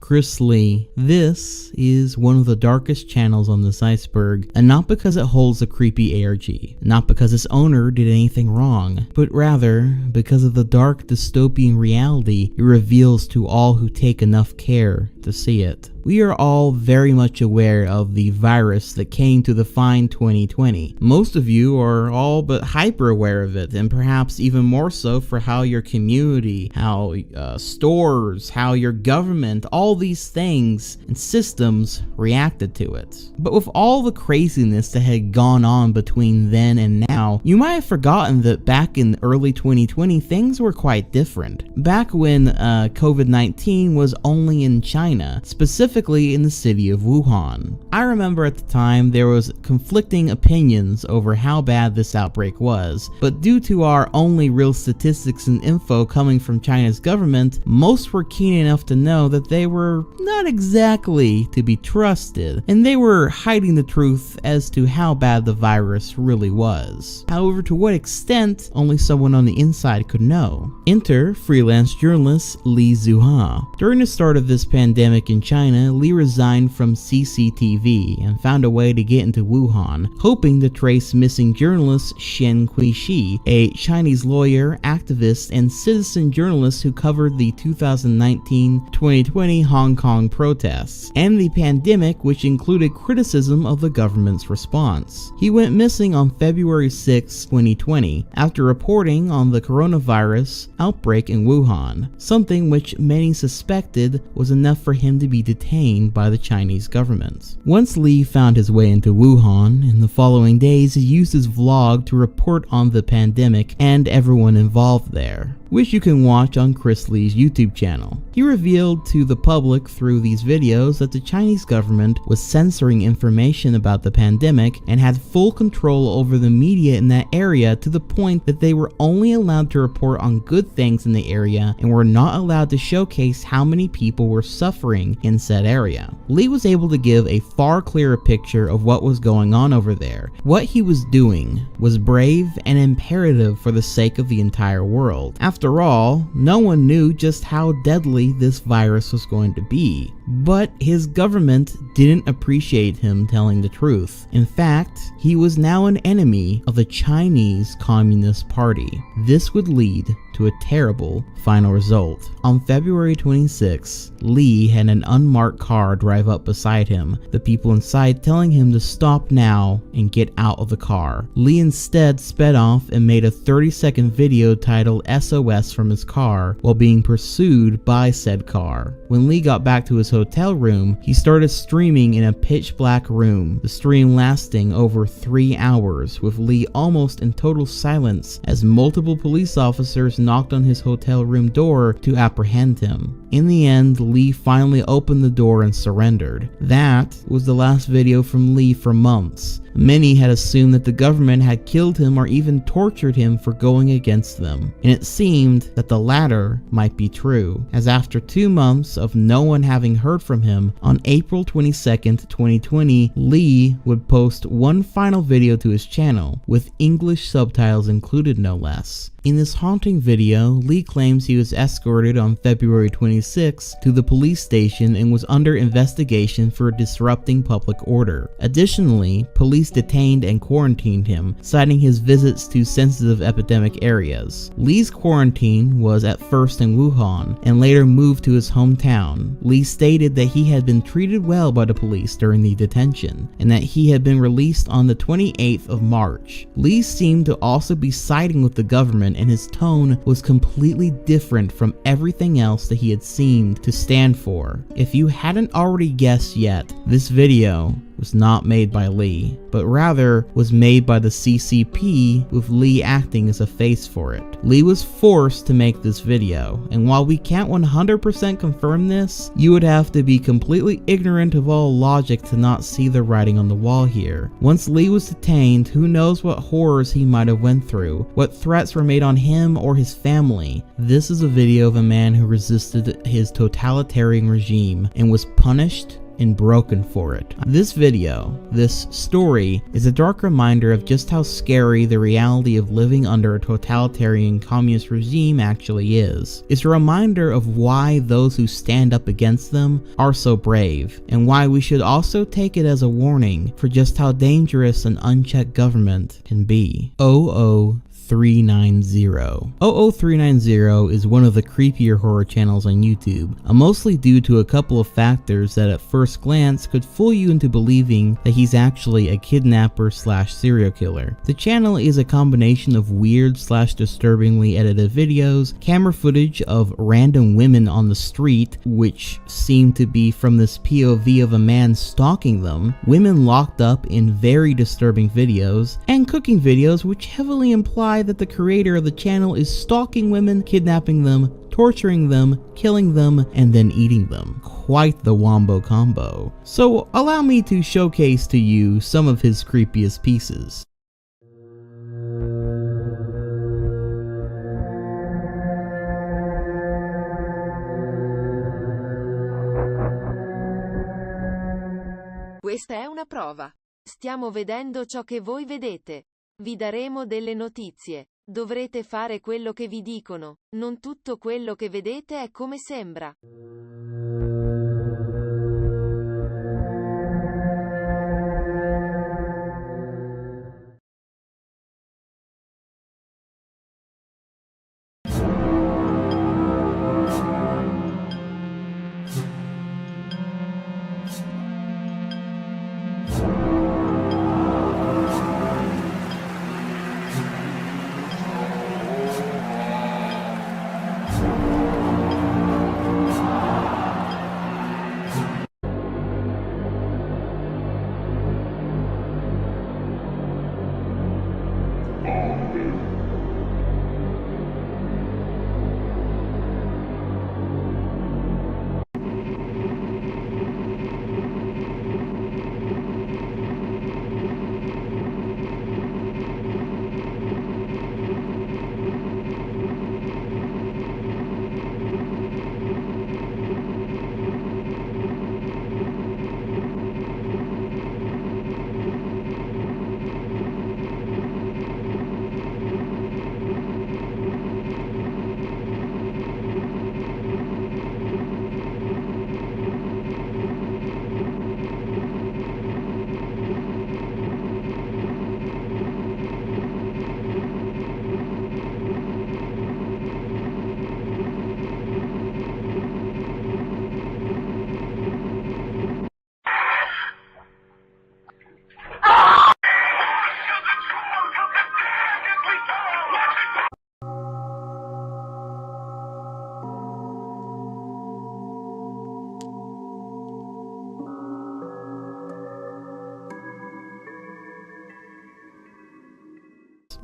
Chris Lee. This is one of the darkest channels on this iceberg, and not because it holds a creepy ARG, not because its owner did anything wrong, but rather because of the dark dystopian reality it reveals to all who take enough care to see it. We are all very much aware of the virus that came to define 2020. Most of you are all but hyper aware of it, and perhaps even more so for how your community, how stores, how your government, all these things and systems reacted to it. But with all the craziness that had gone on between then and now, you might have forgotten that back in early 2020 things were quite different. Back when COVID-19 was only in China, specifically in the city of Wuhan. I remember at the time there was conflicting opinions over how bad this outbreak was, but due to our only real statistics and info coming from China's government, most were keen enough to know that they were not exactly to be trusted, and they were hiding the truth as to how bad the virus really was. However, to what extent, only someone on the inside could know. Enter freelance journalist Li Zuha. During the start of this pandemic in China, Li resigned from CCTV and found a way to get into Wuhan, hoping to trace missing journalist Shen Kuishi, a Chinese lawyer, activist, and citizen journalist who covered the 2019-2020 Hong Kong protests, and the pandemic, which included criticism of the government's response. He went missing on February 6, 2020, after reporting on the coronavirus outbreak in Wuhan, something which many suspected was enough for him to be detained by the Chinese government. Once Li found his way into Wuhan, in the following days he used his vlog to report on the pandemic and everyone involved there, which you can watch on Chris Lee's YouTube channel. He revealed to the public through these videos that the Chinese government was censoring information about the pandemic and had full control over the media in that area, to the point that they were only allowed to report on good things in the area and were not allowed to showcase how many people were suffering in said area. Lee was able to give a far clearer picture of what was going on over there. What he was doing was brave and imperative for the sake of the entire world. After all, no one knew just how deadly this virus was going to be. But his government didn't appreciate him telling the truth. In fact, he was now an enemy of the Chinese Communist Party. This would lead to a terrible final result. On February 26, Lee had an unmarked car drive up beside him, the people inside telling him to stop now and get out of the car. Lee instead sped off and made a 30-second video titled SOS from his car while being pursued by said car. When Lee got back to his hotel room, he started streaming in a pitch black room, the stream lasting over 3 hours, with Lee almost in total silence as multiple police officers knocked on his hotel room door to apprehend him. In the end, Lee finally opened the door and surrendered. That was the last video from Lee for months. Many had assumed that the government had killed him or even tortured him for going against them, and it seemed that the latter might be true, as after 2 months of no one having heard from him, on April 22nd, 2020, Lee would post one final video to his channel, with English subtitles included no less. In this haunting video, Lee claims he was escorted on February 26 to the police station and was under investigation for disrupting public order. Additionally, police detained and quarantined him, citing his visits to sensitive epidemic areas. Lee's quarantine was at first in Wuhan and later moved to his hometown. Lee stated that he had been treated well by the police during the detention and that he had been released on the 28th of March. Lee seemed to also be siding with the government, and his tone was completely different from everything else that he had seemed to stand for. If you hadn't already guessed yet, this video was not made by Lee, but rather was made by the CCP, with Lee acting as a face for it. Lee was forced to make this video, and while we can't 100% confirm this, you would have to be completely ignorant of all logic to not see the writing on the wall here. Once Lee was detained, who knows what horrors he might have went through, what threats were made on him or his family. This is a video of a man who resisted his totalitarian regime and was punished and broken for it. This video, this story, is a dark reminder of just how scary the reality of living under a totalitarian communist regime actually is. It's a reminder of why those who stand up against them are so brave, and why we should also take it as a warning for just how dangerous an unchecked government can be. 00390. 00390 is one of the creepier horror channels on YouTube, mostly due to a couple of factors that at first glance could fool you into believing that he's actually a kidnapper slash serial killer. The channel is a combination of weird slash disturbingly edited videos, camera footage of random women on the street, which seem to be from this POV of a man stalking them, women locked up in very disturbing videos, and cooking videos which heavily imply that the creator of the channel is stalking women, kidnapping them, torturing them, killing them, and then eating them. Quite the wombo combo. So allow me to showcase to you some of his creepiest pieces. Questa è una prova. Stiamo vedendo ciò che voi vedete. Vi daremo delle notizie. Dovrete fare quello che vi dicono. Non tutto quello che vedete è come sembra.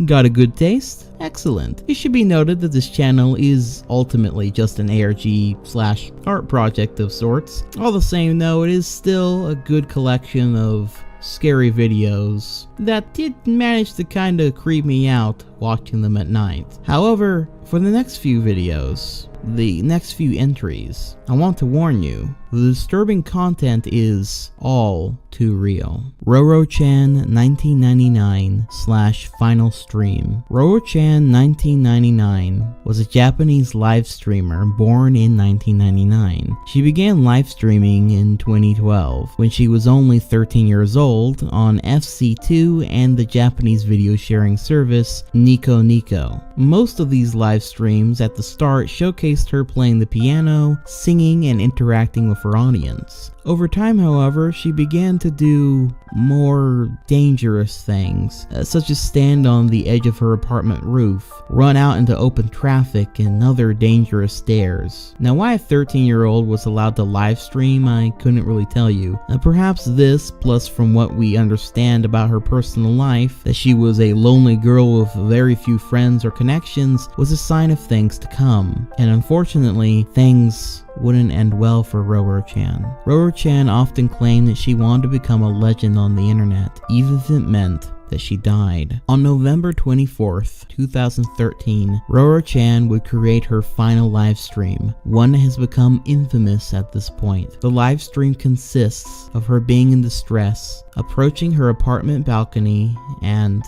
Got a good taste? Excellent. It should be noted that this channel is ultimately just an ARG/art project of sorts. All the same though, it is still a good collection of scary videos that did manage to kinda creep me out watching them at night. However, for the next few videos, the next few entries, I want to warn you, the disturbing content is all too real. Roro-chan 1999/final stream. Roro-chan 1999 was a Japanese live streamer born in 1999. She began live streaming in 2012 when she was only 13 years old on FC2 and the Japanese video sharing service Nico Nico. Most of these live streams at the start showcased her playing the piano, singing, and interacting with her audience. Over time, however, she began to do more dangerous things, such as stand on the edge of her apartment roof, run out into open traffic, and other dangerous stares. Now, why a 13-year-old was allowed to live stream, I couldn't really tell you. Perhaps this, plus from what we understand about her personal life, that she was a lonely girl with very few friends or connections, was a sign of things to come. And unfortunately, things wouldn't end well for Roro-chan. Roro-chan often claimed that she wanted to become a legend on the internet, even if it meant that she died. On November 24th, 2013, Roro-chan would create her final live stream, one that has become infamous at this point. The live stream consists of her being in distress, approaching her apartment balcony, and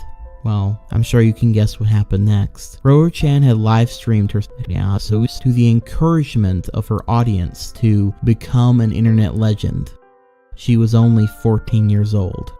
well, I'm sure you can guess what happened next. Roro-chan had live streamed her to the encouragement of her audience to become an internet legend. She was only 14 years old.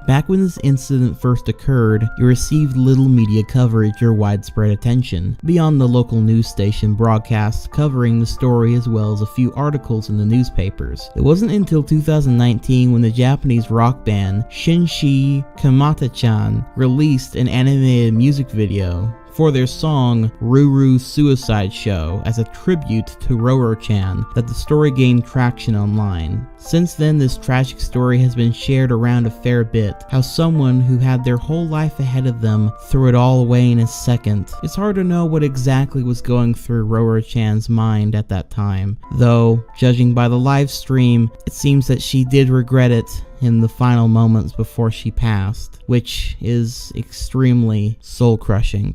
Back when this incident first occurred, it received little media coverage or widespread attention, beyond the local news station broadcasts covering the story as well as a few articles in the newspapers. It wasn't until 2019 when the Japanese rock band Shinshi Kamata-chan released an animated music video for their song Ruru Suicide Show as a tribute to Roro-chan that the story gained traction online. Since then, this tragic story has been shared around a fair bit, how someone who had their whole life ahead of them threw it all away in a second. It's hard to know what exactly was going through Roro-chan's mind at that time, though, judging by the live stream, it seems that she did regret it in the final moments before she passed, which is extremely soul-crushing.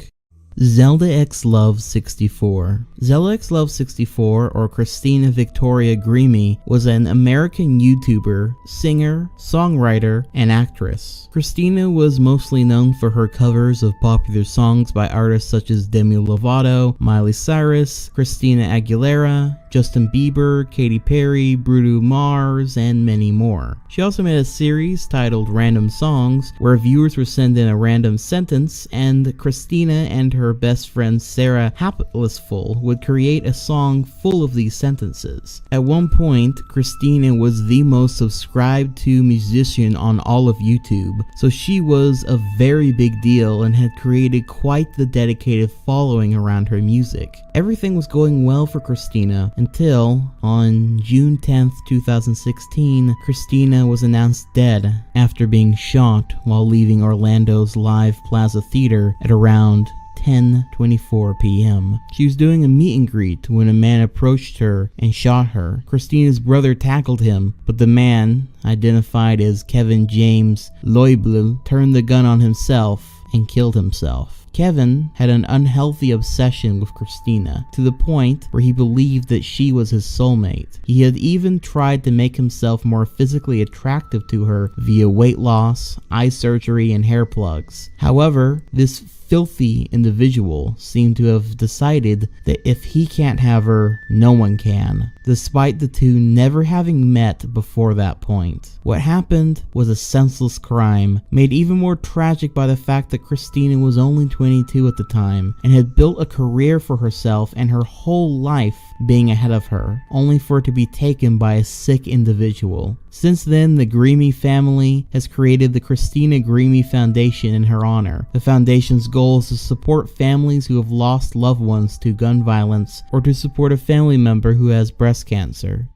Zelda X Love 64. Zelda X Love 64, or Christina Victoria Greamy, was an American YouTuber, singer, songwriter, and actress. Christina was mostly known for her covers of popular songs by artists such as Demi Lovato, Miley Cyrus, Christina Aguilera, Justin Bieber, Katy Perry, Bruno Mars, and many more. She also made a series titled Random Songs, where viewers would send in a random sentence, and Christina and her best friend Sarah Haplessful would create a song full of these sentences. At one point, Christina was the most subscribed to musician on all of YouTube, so she was a very big deal and had created quite the dedicated following around her music. Everything was going well for Christina until, on June 10th, 2016, Christina was announced dead after being shot while leaving Orlando's Live Plaza Theater at around 10:24 p.m. She was doing a meet and greet when a man approached her and shot her. Christina's brother tackled him, but the man, identified as Kevin James Loiblu, turned the gun on himself and killed himself. Kevin had an unhealthy obsession with Christina, to the point where he believed that she was his soulmate. He had even tried to make himself more physically attractive to her via weight loss, eye surgery, and hair plugs. However, this filthy individual seemed to have decided that if he can't have her, no one can, despite the two never having met before that point. What happened was a senseless crime, made even more tragic by the fact that Christina was only 22 at the time, and had built a career for herself and her whole life being ahead of her, only for it to be taken by a sick individual. Since then, the Greamy family has created the Christina Greamy Foundation in her honor. The foundation's goal is to support families who have lost loved ones to gun violence, or to support a family member who has breast cancer.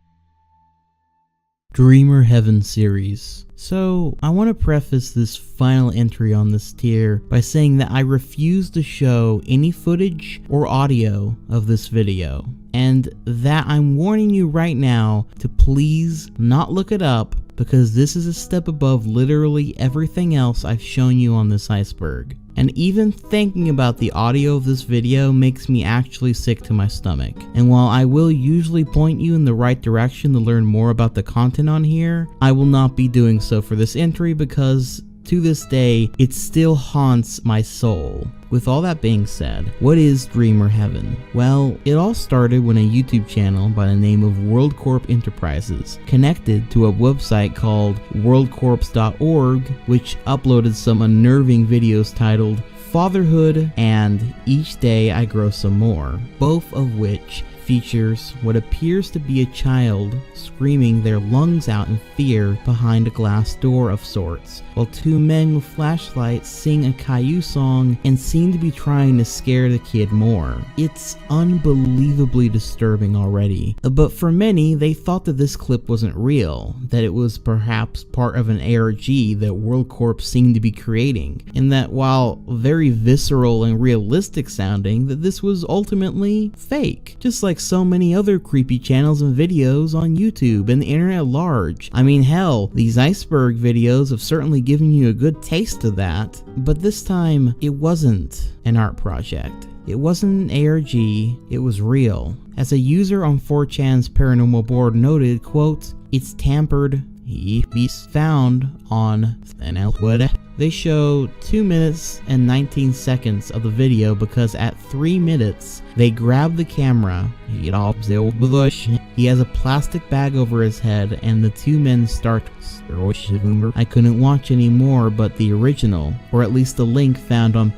Dreamer Heaven series. So, I want to preface this final entry on this tier by saying that I refuse to show any footage or audio of this video, and that I'm warning you right now to please not look it up, because this is a step above literally everything else I've shown you on this iceberg. And even thinking about the audio of this video makes me actually sick to my stomach. And while I will usually point you in the right direction to learn more about the content on here, I will not be doing so for this entry because to this day, it still haunts my soul. With all that being said, what is Dreamer Heaven? Well, it all started when a YouTube channel by the name of WorldCorp Enterprises connected to a website called worldcorps.org, which uploaded some unnerving videos titled Fatherhood and Each Day I Grow Some More, both of which features what appears to be a child screaming their lungs out in fear behind a glass door of sorts, while two men with flashlights sing a Caillou song and seem to be trying to scare the kid more. It's unbelievably disturbing already, but for many, they thought that this clip wasn't real, that it was perhaps part of an ARG that WorldCorp seemed to be creating, and that while very visceral and realistic sounding, that this was ultimately fake, just like so many other creepy channels and videos on YouTube and the internet at large. I mean, hell, these iceberg videos have certainly given you a good taste of that, but this time, it wasn't an art project. It wasn't an ARG, it was real. As a user on 4chan's paranormal board noted, quote, "It's tampered, be found on NL. They show 2 minutes and 19 seconds of the video because at 3 minutes, they grab the camera, he has a plastic bag over his head, and the two men start. I couldn't watch anymore, but the original, or at least the link found on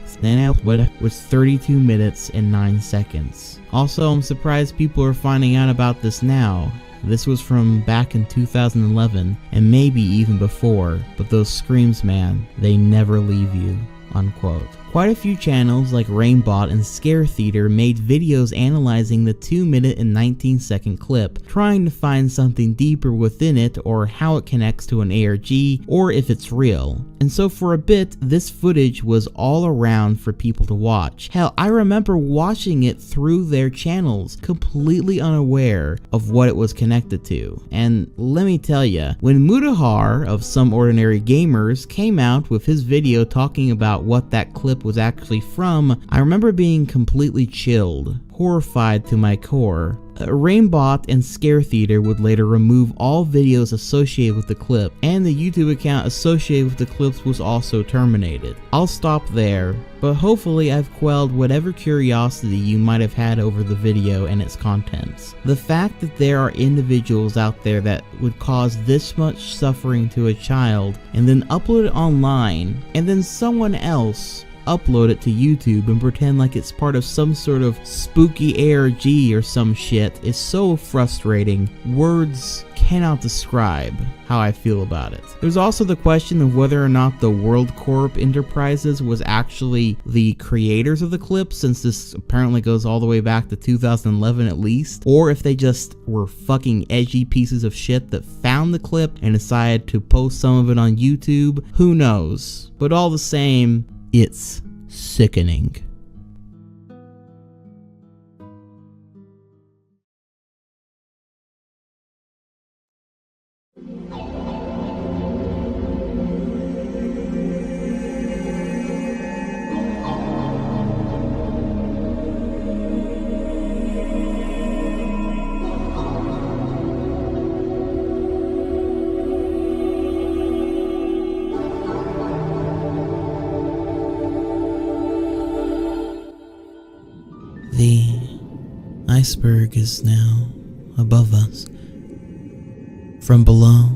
was 32 minutes and 9 seconds. Also, I'm surprised people are finding out about this now. This was from back in 2011, and maybe even before, but those screams, man, they never leave you," unquote. Quite a few channels like Rainbot and Scare Theater made videos analyzing the 2 minute and 19 second clip, trying to find something deeper within it or how it connects to an ARG or if it's real. And so for a bit, this footage was all around for people to watch. Hell, I remember watching it through their channels, completely unaware of what it was connected to. And let me tell ya, when Mutahar of Some Ordinary Gamers came out with his video talking about what that clip was actually from, I remember being completely chilled, horrified to my core. Rainbot and Scare Theater would later remove all videos associated with the clip, and the YouTube account associated with the clips was also terminated. I'll stop there, but hopefully I've quelled whatever curiosity you might have had over the video and its contents. The fact that there are individuals out there that would cause this much suffering to a child and then upload it online, and then someone else upload it to YouTube and pretend like it's part of some sort of spooky ARG or some shit is so frustrating. Words cannot describe how I feel about it. There's also the question of whether or not the WorldCorp Enterprises was actually the creators of the clip, since this apparently goes all the way back to 2011 at least, or if they just were fucking edgy pieces of shit that found the clip and decided to post some of it on YouTube. Who knows? But all the same, it's sickening. The iceberg is now above us. From below,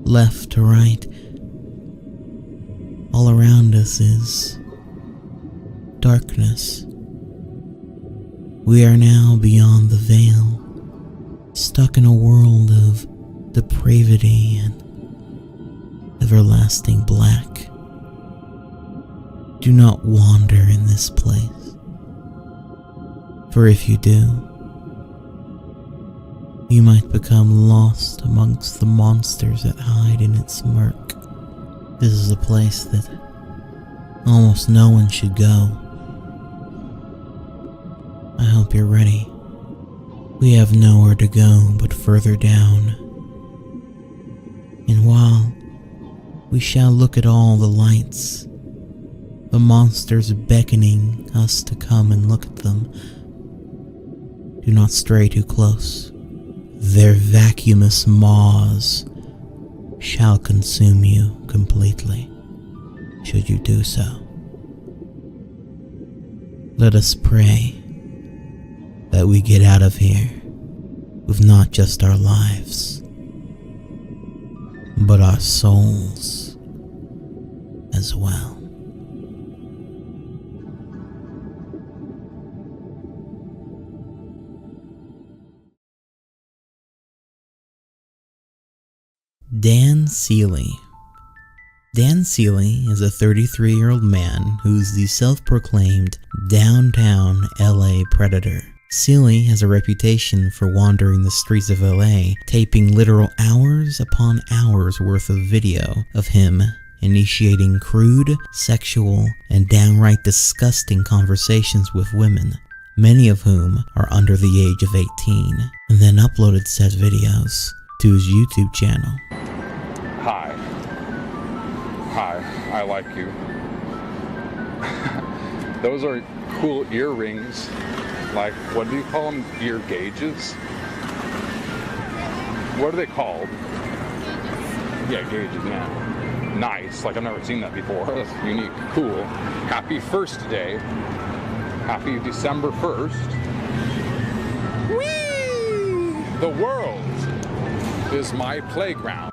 left to right, all around us is darkness. We are now beyond the veil, stuck in a world of depravity and everlasting black. Do not wander in this place, for if you do, You might become lost amongst the monsters that hide in its murk. This is a place that almost no one should go. I hope you're ready. We have nowhere to go but further down. And while we shall look at all the lights, the monsters beckoning us to come and look at them, do not stray too close. Their vacuumous maws shall consume you completely, should you do so. Let us pray that we get out of here with not just our lives, but our souls as well. Dan Seeley. Dan Seeley is a 33-year-old man who's the self-proclaimed downtown LA predator. Seeley has a reputation for wandering the streets of LA, taping literal hours upon hours worth of video of him initiating crude, sexual, and downright disgusting conversations with women, many of whom are under the age of 18, and then uploaded said videos to his YouTube channel. Hi. Hi, I like you. Those are cool earrings. Like, what do you call them? Ear gauges? What are they called? Yeah, gauges, yeah. Nice, like I've never seen that before. That's unique, cool. Happy first day. Happy December 1st. Whee! The world is my playground.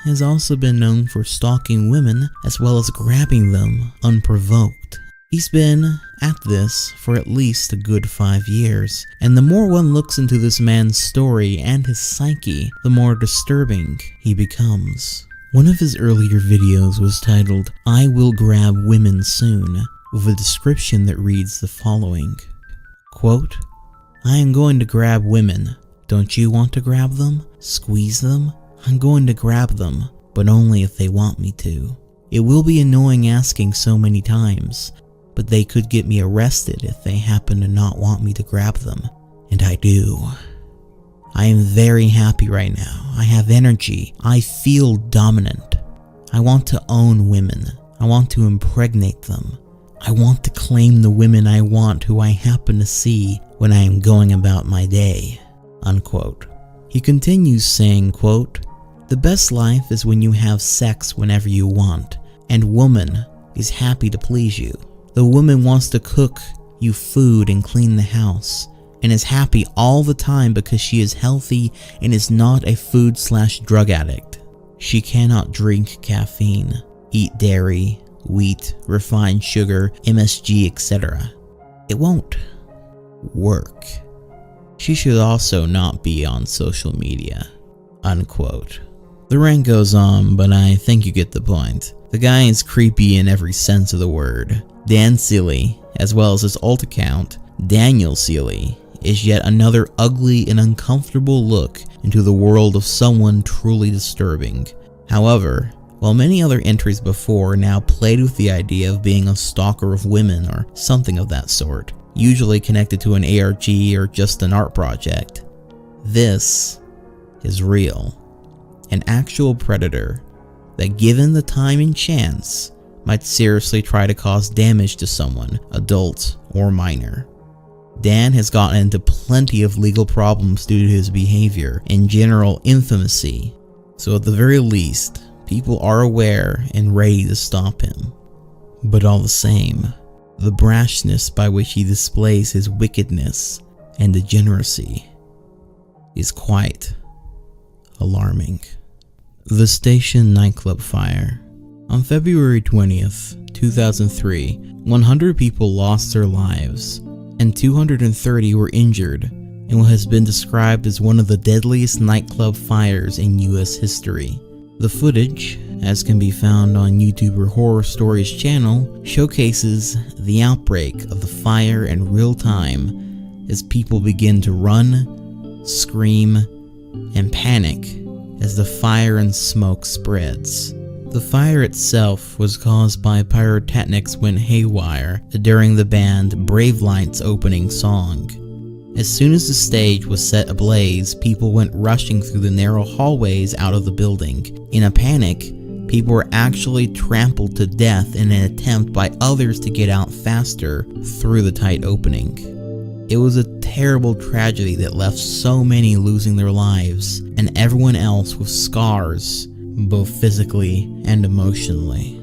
Has also been known for stalking women as well as grabbing them unprovoked. He's been at this for at least a good 5 years, and the more one looks into this man's story and his psyche, the more disturbing he becomes. One of his earlier videos was titled, "I Will Grab Women Soon," with a description that reads the following, quote, "I am going to grab women. Don't you want to grab them? Squeeze them? I'm going to grab them, but only if they want me to. It will be annoying asking so many times, but they could get me arrested if they happen to not want me to grab them, and I do. I am very happy right now. I have energy. I feel dominant. I want to own women. I want to impregnate them. I want to claim the women I want who I happen to see when I am going about my day." Unquote. He continues saying, quote, "The best life is when you have sex whenever you want, and woman is happy to please you. The woman wants to cook you food and clean the house, and is happy all the time because she is healthy and is not a food/drug addict. She cannot drink caffeine, eat dairy, wheat, refined sugar, MSG, etc. It won't work. She should also not be on social media." Unquote. The rant goes on, but I think you get the point. The guy is creepy in every sense of the word. Dan Seeley, as well as his alt account, Daniel Seeley, is yet another ugly and uncomfortable look into the world of someone truly disturbing. However, while many other entries before now played with the idea of being a stalker of women or something of that sort, usually connected to an ARG or just an art project, this is real. An actual predator that, given the time and chance, might seriously try to cause damage to someone, adult or minor. Dan has gotten into plenty of legal problems due to his behavior and general infamy, so at the very least, people are aware and ready to stop him. But all the same, the brashness by which he displays his wickedness and degeneracy is quite alarming. The Station nightclub fire. On February 20th, 2003, 100 people lost their lives, and 230 were injured in what has been described as one of the deadliest nightclub fires in US history. The footage, as can be found on YouTuber Horror Stories channel, showcases the outbreak of the fire in real time as people begin to run, scream, and panic as the fire and smoke spreads. The fire itself was caused by pyrotechnics went haywire during the band Brave Light's opening song. As soon as the stage was set ablaze, people went rushing through the narrow hallways out of the building. In a panic, people were actually trampled to death in an attempt by others to get out faster through the tight opening. It was a terrible tragedy that left so many losing their lives, and everyone else with scars, both physically and emotionally.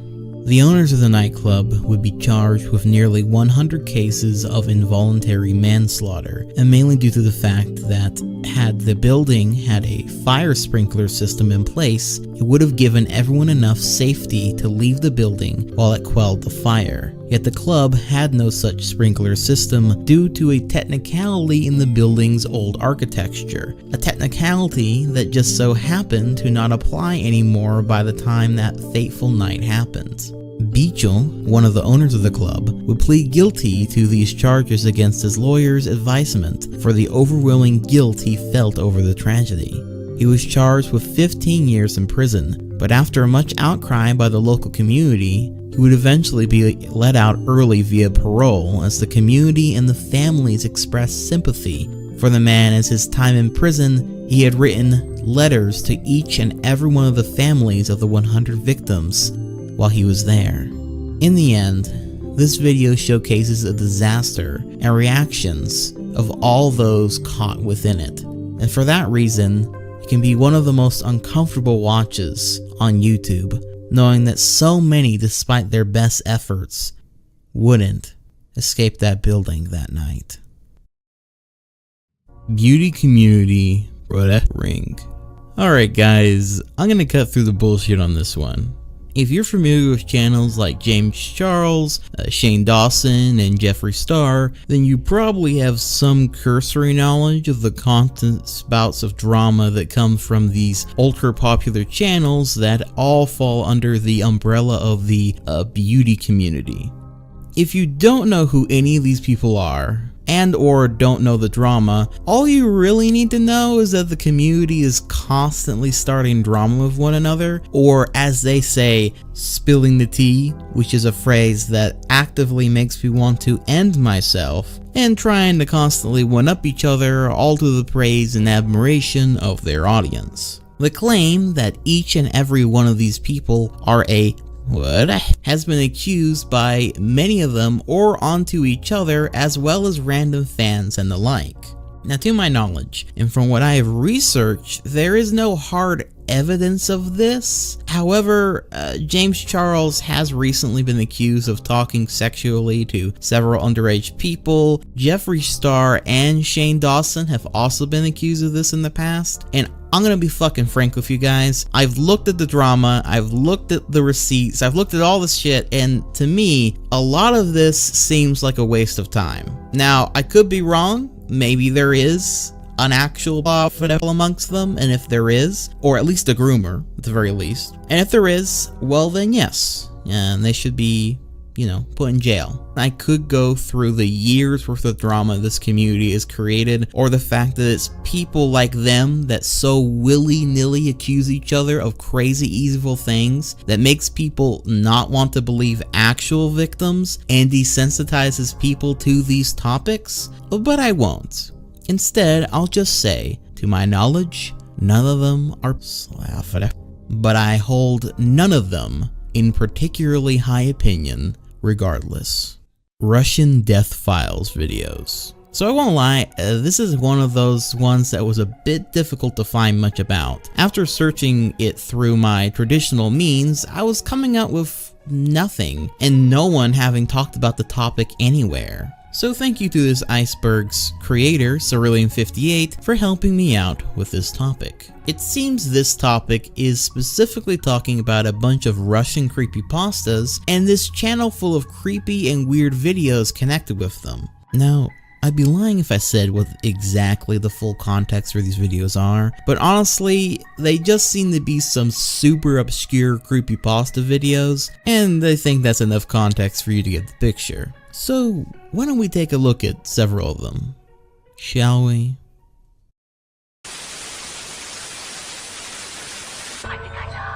The owners of the nightclub would be charged with nearly 100 cases of involuntary manslaughter, and mainly due to the fact that had the building had a fire sprinkler system in place, it would have given everyone enough safety to leave the building while it quelled the fire. Yet the club had no such sprinkler system due to a technicality in the building's old architecture, a technicality that just so happened to not apply anymore by the time that fateful night happened. Beechel, one of the owners of the club, would plead guilty to these charges against his lawyer's advisement for the overwhelming guilt he felt over the tragedy. He was charged with 15 years in prison, but after much outcry by the local community, he would eventually be let out early via parole as the community and the families expressed sympathy for the man. As his time in prison, he had written letters to each and every one of the families of the 100 victims while he was there. In the end, this video showcases a disaster and reactions of all those caught within it, and for that reason, it can be one of the most uncomfortable watches on YouTube, knowing that so many, despite their best efforts, wouldn't escape that building that night. Beauty community ring. Alright guys, I'm gonna cut through the bullshit on this one. If you're familiar with channels like James Charles, Shane Dawson, and Jeffree Star, then you probably have some cursory knowledge of the constant spouts of drama that come from these ultra popular channels that all fall under the umbrella of the beauty community. If you don't know who any of these people are, and or don't know the drama, all you really need to know is that the community is constantly starting drama with one another, or as they say, spilling the tea, which is a phrase that actively makes me want to end myself, and trying to constantly one-up each other, all to the praise and admiration of their audience. The claim that each and every one of these people are has been accused by many of them or onto each other, as well as random fans and the like. Now, to my knowledge, and from what I have researched, there is no hard evidence of this. However, James Charles has recently been accused of talking sexually to several underage people. Jeffree Star and Shane Dawson have also been accused of this in the past, and I'm gonna be fucking frank with you guys. I've looked at the drama, I've looked at the receipts, I've looked at all this shit, and to me, a lot of this seems like a waste of time. Now, I could be wrong. Maybe there is an actual pedophilia amongst them, and if there is, or at least a groomer, at the very least. And if there is, well then yes, and they should be, put in jail. I could go through the years worth of drama this community has created, or the fact that it's people like them that so willy-nilly accuse each other of crazy evil things that makes people not want to believe actual victims and desensitizes people to these topics, but I won't. Instead, I'll just say, to my knowledge, none of them are but I hold none of them in particularly high opinion regardless. Russian Death Files videos. So I won't lie, this is one of those ones that was a bit difficult to find much about. After searching it through my traditional means, I was coming out with nothing, and no one having talked about the topic anywhere. So thank you to this iceberg's creator, Cerulean58, for helping me out with this topic. It seems this topic is specifically talking about a bunch of Russian creepypastas and this channel full of creepy and weird videos connected with them. Now, I'd be lying if I said what exactly the full context for these videos are, but honestly, they just seem to be some super obscure creepypasta videos, and I think that's enough context for you to get the picture. So, why don't we take a look at several of them, shall we? I think I died.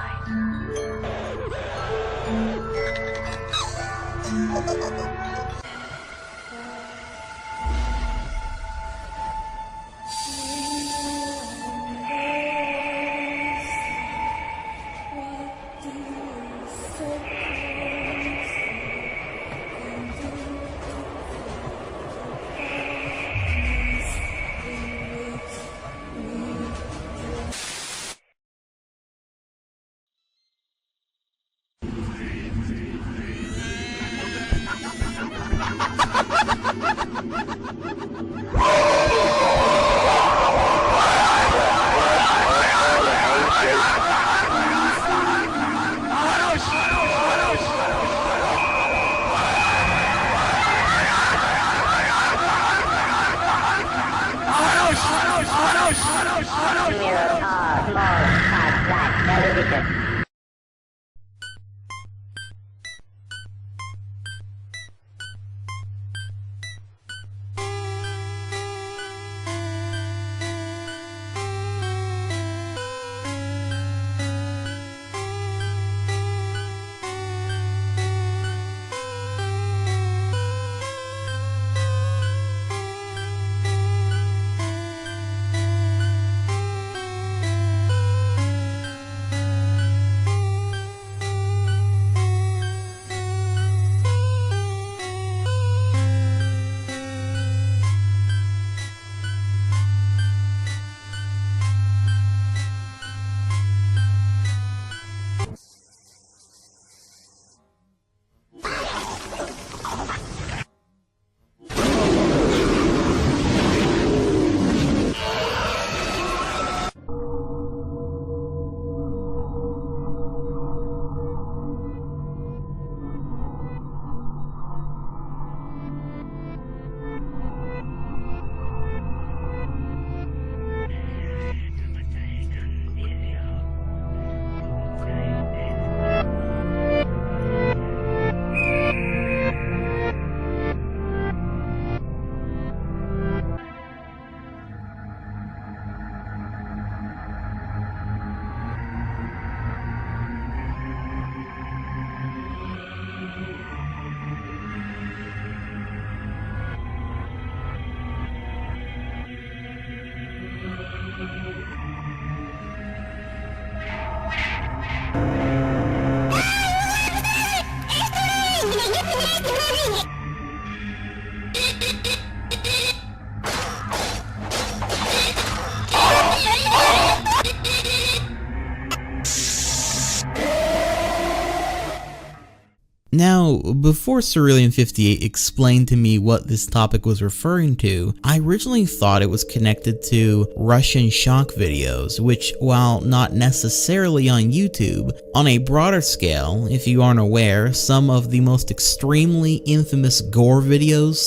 Now, before Cerulean58 explained to me what this topic was referring to, I originally thought it was connected to Russian shock videos, which, while not necessarily on YouTube, on a broader scale, if you aren't aware, some of the most extremely infamous gore videos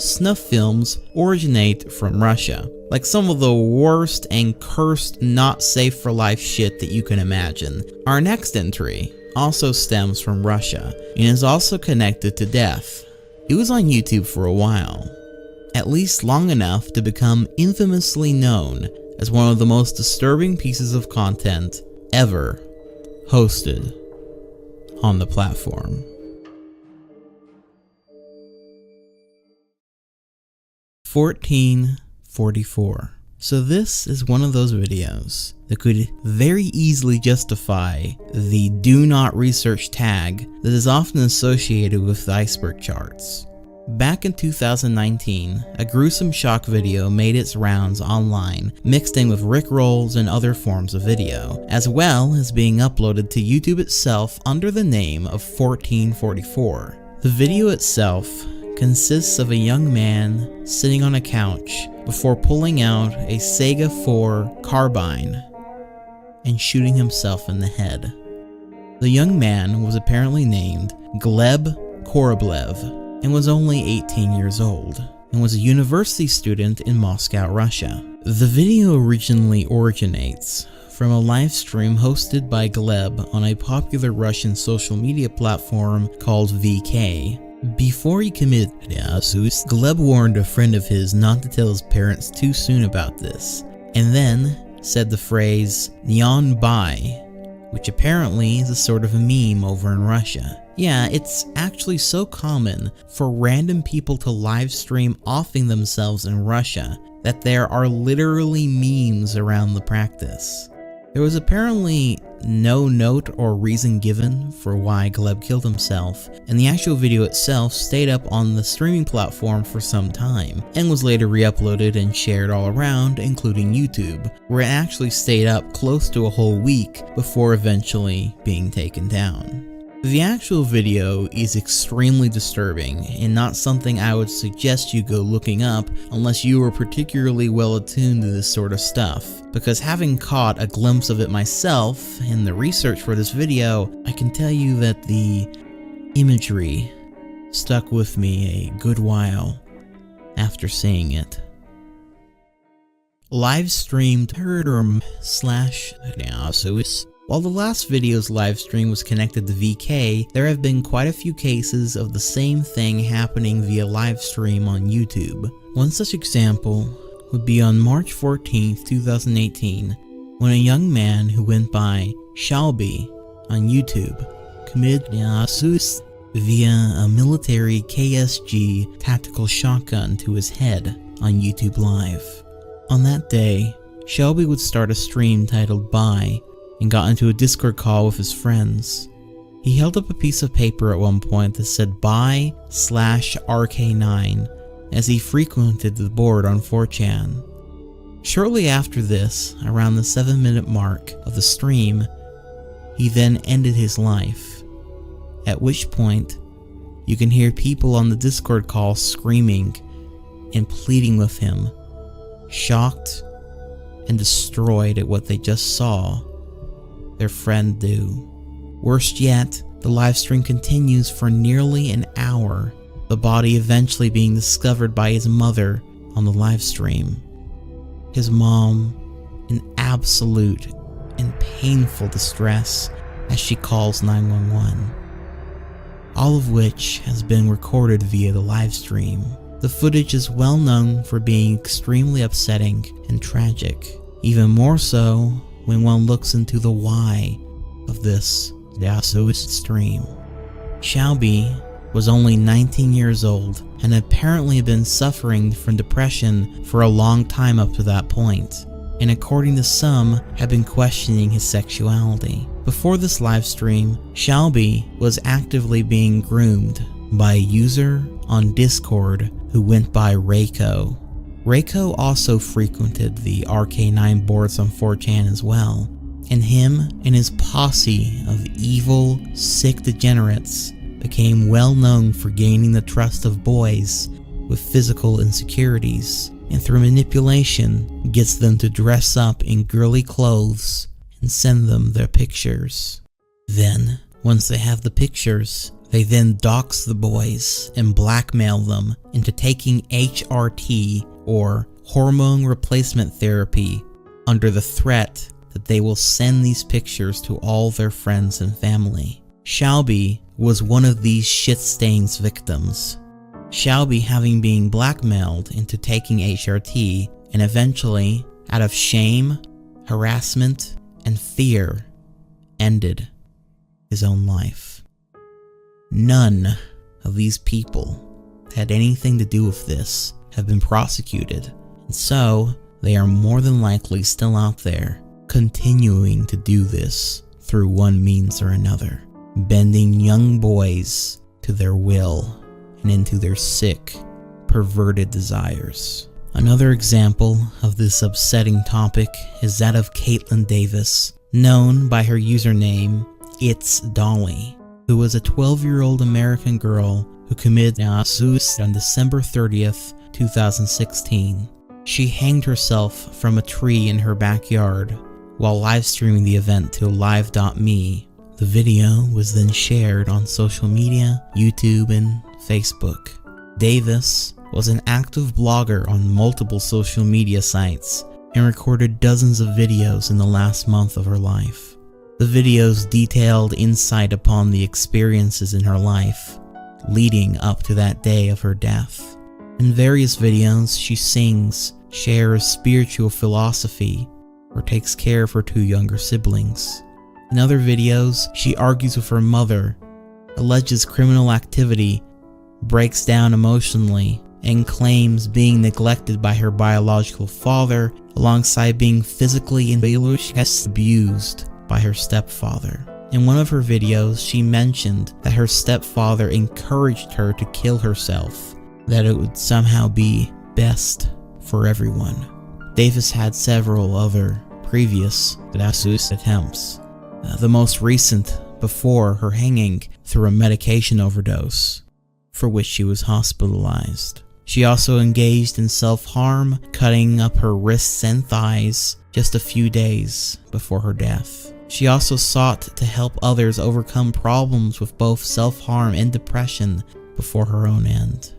/ snuff films originate from Russia. Like some of the worst and cursed not safe for life shit that you can imagine. Our next entry also stems from Russia, and is also connected to death. It was on YouTube for a while, at least long enough to become infamously known as one of the most disturbing pieces of content ever hosted on the platform. (1444). So this is one of those videos that could very easily justify the do not research tag that is often associated with the iceberg charts. Back in 2019, a gruesome shock video made its rounds online, mixed in with rickrolls and other forms of video, as well as being uploaded to YouTube itself under the name of 1444. The video itself consists of a young man sitting on a couch before pulling out a Sega 4 carbine and shooting himself in the head. The young man was apparently named Gleb Koroblev and was only 18 years old and was a university student in Moscow, Russia. The video originally originates from a live stream hosted by Gleb on a popular Russian social media platform called VK. Before he committed suicide, Gleb warned a friend of his not to tell his parents too soon about this, and then said the phrase "Nyan Bai," which apparently is a sort of a meme over in Russia. Yeah, it's actually so common for random people to live stream offing themselves in Russia that there are literally memes around the practice. There was apparently no note or reason given for why Gleb killed himself, and the actual video itself stayed up on the streaming platform for some time, and was later re-uploaded and shared all around, including YouTube, where it actually stayed up close to a whole week before eventually being taken down. The actual video is extremely disturbing and not something I would suggest you go looking up unless you are particularly well attuned to this sort of stuff, because having caught a glimpse of it myself in the research for this video, I can tell you that the imagery stuck with me a good while after seeing it. Live streamed While the last video's livestream was connected to VK, there have been quite a few cases of the same thing happening via livestream on YouTube. One such example would be on March 14th, 2018, when a young man who went by Shelby on YouTube committed suicide via a military KSG tactical shotgun to his head on YouTube Live. On that day, Shelby would start a stream titled Bye, and got into a Discord call with his friends. He held up a piece of paper at one point that said bye/RK9 as he frequented the board on 4chan. Shortly after this, around the 7-minute mark of the stream, he then ended his life, at which point you can hear people on the Discord call screaming and pleading with him, shocked and destroyed at what they just saw their friend do. Worst yet, the livestream continues for nearly an hour, the body eventually being discovered by his mother on the livestream. His mom in absolute and painful distress as she calls 911. All of which has been recorded via the livestream. The footage is well known for being extremely upsetting and tragic, even more so when one looks into the why of this suicide stream. Shelby was only 19 years old and had apparently been suffering from depression for a long time up to that point, and according to some, had been questioning his sexuality. Before this live stream, Shelby was actively being groomed by a user on Discord who went by Reiko. Reiko also frequented the RK9 boards on 4chan as well, and him and his posse of evil, sick degenerates became well known for gaining the trust of boys with physical insecurities, and through manipulation gets them to dress up in girly clothes and send them their pictures. Then, once they have the pictures, they then dox the boys and blackmail them into taking HRT, or hormone replacement therapy, under the threat that they will send these pictures to all their friends and family. Shelby was one of these shit-stains victims. Shelby having been blackmailed into taking HRT, and eventually, out of shame, harassment, and fear, ended his own life. None of these people that had anything to do with this have been prosecuted, and so they are more than likely still out there, continuing to do this through one means or another, bending young boys to their will and into their sick, perverted desires. Another example of this upsetting topic is that of Caitlin Davis, known by her username It's Dolly, who was a 12-year-old American girl who committed suicide on December 30th, 2016. She hanged herself from a tree in her backyard while live streaming the event to live.me. The video was then shared on social media, YouTube, and Facebook. Davis was an active blogger on multiple social media sites and recorded dozens of videos in the last month of her life. The videos detailed insight upon the experiences in her life leading up to that day of her death. In various videos, she sings, shares spiritual philosophy, or takes care of her two younger siblings. In other videos, she argues with her mother, alleges criminal activity, breaks down emotionally, and claims being neglected by her biological father alongside being physically and biologically abused by her stepfather. In one of her videos, she mentioned that her stepfather encouraged her to kill herself, that it would somehow be best for everyone. Davis had several other previous suicide attempts, the most recent before her hanging through a medication overdose, for which she was hospitalized. She also engaged in self-harm, cutting up her wrists and thighs just a few days before her death. She also sought to help others overcome problems with both self-harm and depression before her own end.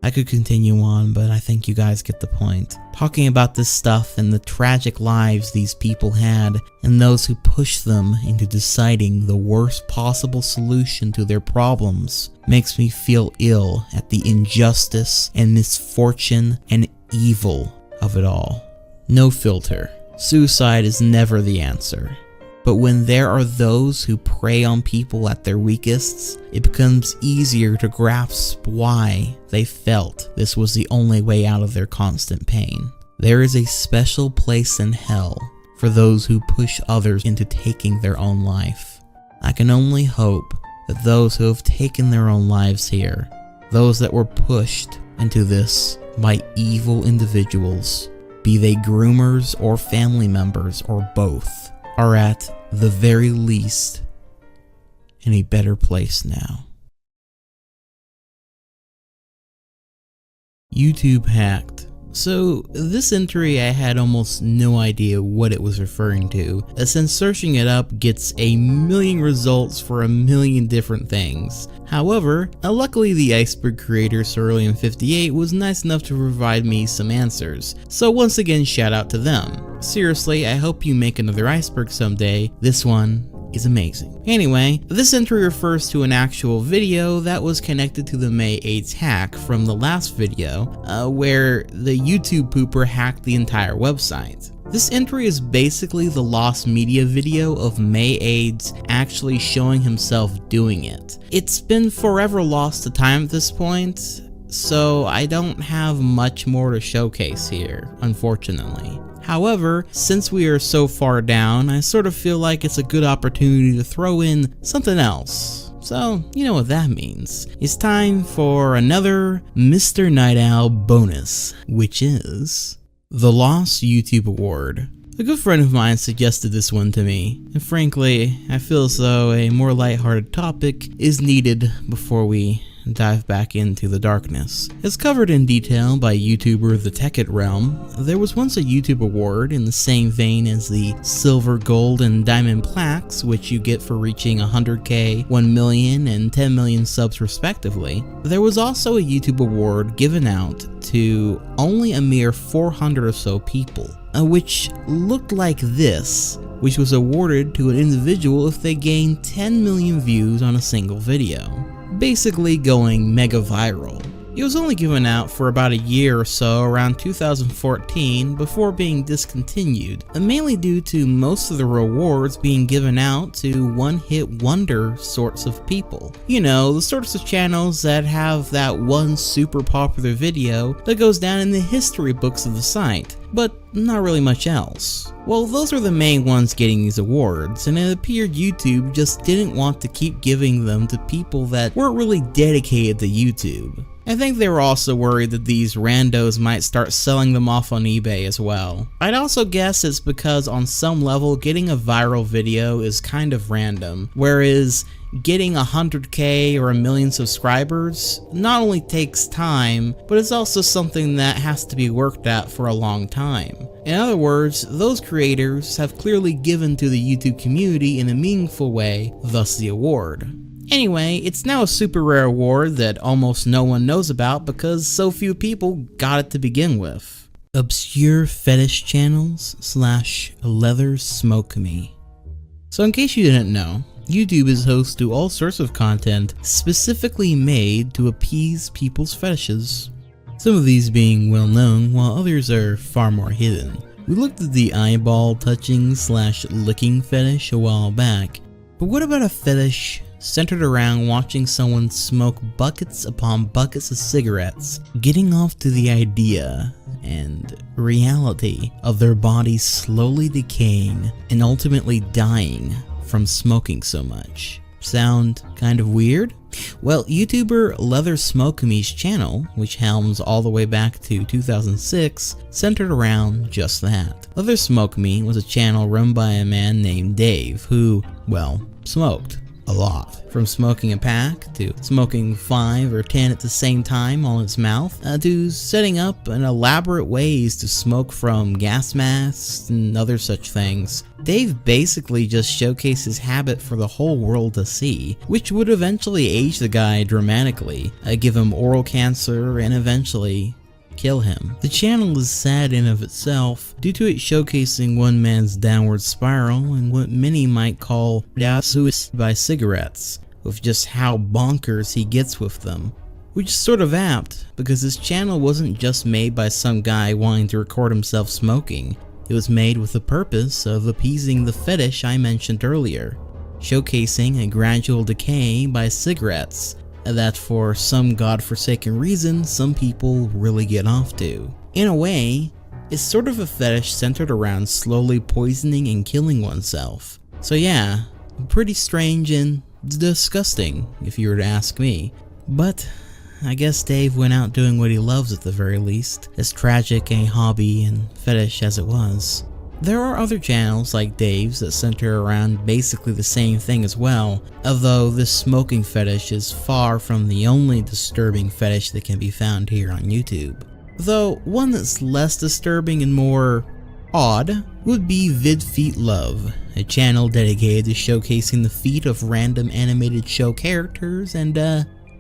I could continue on, but I think you guys get the point. Talking about this stuff and the tragic lives these people had, and those who pushed them into deciding the worst possible solution to their problems, makes me feel ill at the injustice and misfortune and evil of it all. No filter. Suicide is never the answer. But when there are those who prey on people at their weakest, it becomes easier to grasp why they felt this was the only way out of their constant pain. There is a special place in hell for those who push others into taking their own life. I can only hope that those who have taken their own lives here, those that were pushed into this by evil individuals, be they groomers or family members or both, are at the very least in a better place now. YouTube hacked. So this entry I had almost no idea what it was referring to, since searching it up gets a million results for a million different things. However, luckily the Iceberg creator Cerulean58 was nice enough to provide me some answers, so once again shout out to them. Seriously, I hope you make another iceberg someday. This one is amazing. Anyway, this entry refers to an actual video that was connected to the May 8th hack from the last video, where the YouTube pooper hacked the entire website. This entry is basically the lost media video of May 8's actually showing himself doing it. It's been forever lost to time at this point, so I don't have much more to showcase here, unfortunately. However, since we are so far down, I sort of feel like it's a good opportunity to throw in something else. So, you know what that means. It's time for another Mr. Night Owl bonus, which is the Lost YouTube Award. A good friend of mine suggested this one to me, and frankly, I feel as though a more lighthearted topic is needed before we dive back into the darkness. As covered in detail by YouTuber The Tekkit Realm, there was once a YouTube award in the same vein as the silver, gold, and diamond plaques which you get for reaching 100k, 1 million, and 10 million subs respectively. There was also a YouTube award given out to only a mere 400 or so people, which looked like this, which was awarded to an individual if they gained 10 million views on a single video. Basically going mega viral. It was only given out for about a year or so around 2014 before being discontinued, mainly due to most of the rewards being given out to one-hit wonder sorts of people. You know, the sorts of channels that have that one super popular video that goes down in the history books of the site, but not really much else. Well, those are the main ones getting these awards, and it appeared YouTube just didn't want to keep giving them to people that weren't really dedicated to YouTube. I think they were also worried that these randos might start selling them off on eBay as well. I'd also guess it's because on some level getting a viral video is kind of random, whereas getting 100k or 1 million subscribers not only takes time, but it's also something that has to be worked at for a long time. In other words, those creators have clearly given to the YouTube community in a meaningful way, thus the award. Anyway, it's now a super rare award that almost no one knows about because so few people got it to begin with. Obscure Fetish Channels / Leather Smoke Me. So in case you didn't know, YouTube is host to all sorts of content specifically made to appease people's fetishes. Some of these being well known while others are far more hidden. We looked at the eyeball touching / licking fetish a while back, but what about a fetish centered around watching someone smoke buckets upon buckets of cigarettes, getting off to the idea and reality of their bodies slowly decaying and ultimately dying from smoking so much? Sound kind of weird? Well, YouTuber Leather Smoke Me's channel, which helms all the way back to 2006, centered around just that. Leather Smoke Me was a channel run by a man named Dave who, well, smoked a lot. From smoking a pack, to smoking 5 or 10 at the same time on his mouth, to setting up an elaborate ways to smoke from gas masks and other such things. Dave basically just showcased his habit for the whole world to see, which would eventually age the guy dramatically, give him oral cancer, and eventually kill him. The channel is sad in of itself due to it showcasing one man's downward spiral and what many might call suicide by cigarettes, with just how bonkers he gets with them. Which is sort of apt, because this channel wasn't just made by some guy wanting to record himself smoking. It was made with the purpose of appeasing the fetish I mentioned earlier, showcasing a gradual decay by cigarettes that for some godforsaken reason some people really get off to. In a way, it's sort of a fetish centered around slowly poisoning and killing oneself. So yeah, pretty strange and disgusting if you were to ask me. But I guess Dave went out doing what he loves at the very least, as tragic a hobby and fetish as it was. There are other channels like Dave's that center around basically the same thing as well, although this smoking fetish is far from the only disturbing fetish that can be found here on YouTube. Though one that's less disturbing and more odd would be VidFeet Love, a channel dedicated to showcasing the feet of random animated show characters, and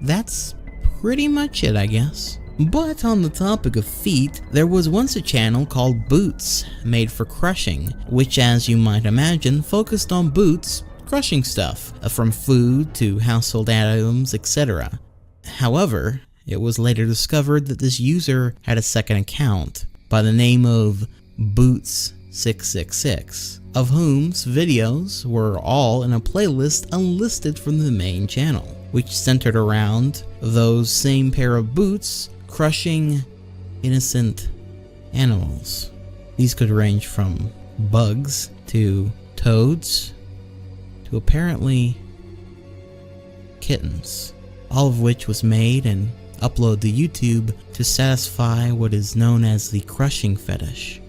that's pretty much it, I guess. But on the topic of feet, there was once a channel called Boots, made for crushing, which, as you might imagine, focused on boots, crushing stuff, from food to household items, etc. However, it was later discovered that this user had a second account by the name of Boots666, of whom's videos were all in a playlist unlisted from the main channel, which centered around those same pair of boots crushing innocent animals. These could range from bugs to toads to apparently kittens, all of which was made and uploaded to YouTube to satisfy what is known as the crushing fetish.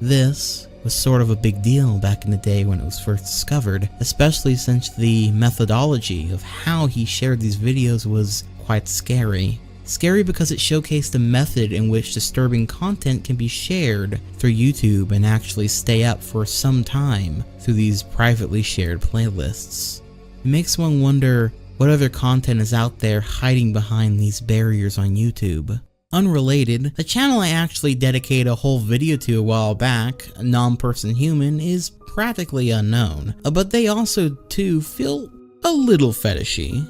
This was sort of a big deal back in the day when it was first discovered, especially since the methodology of how he shared these videos was quite scary. Scary because it showcased a method in which disturbing content can be shared through YouTube and actually stay up for some time through these privately shared playlists. It makes one wonder what other content is out there hiding behind these barriers on YouTube. Unrelated, the channel I actually dedicated a whole video to a while back, Non-Person Human, is practically unknown, but they also too feel a little fetishy,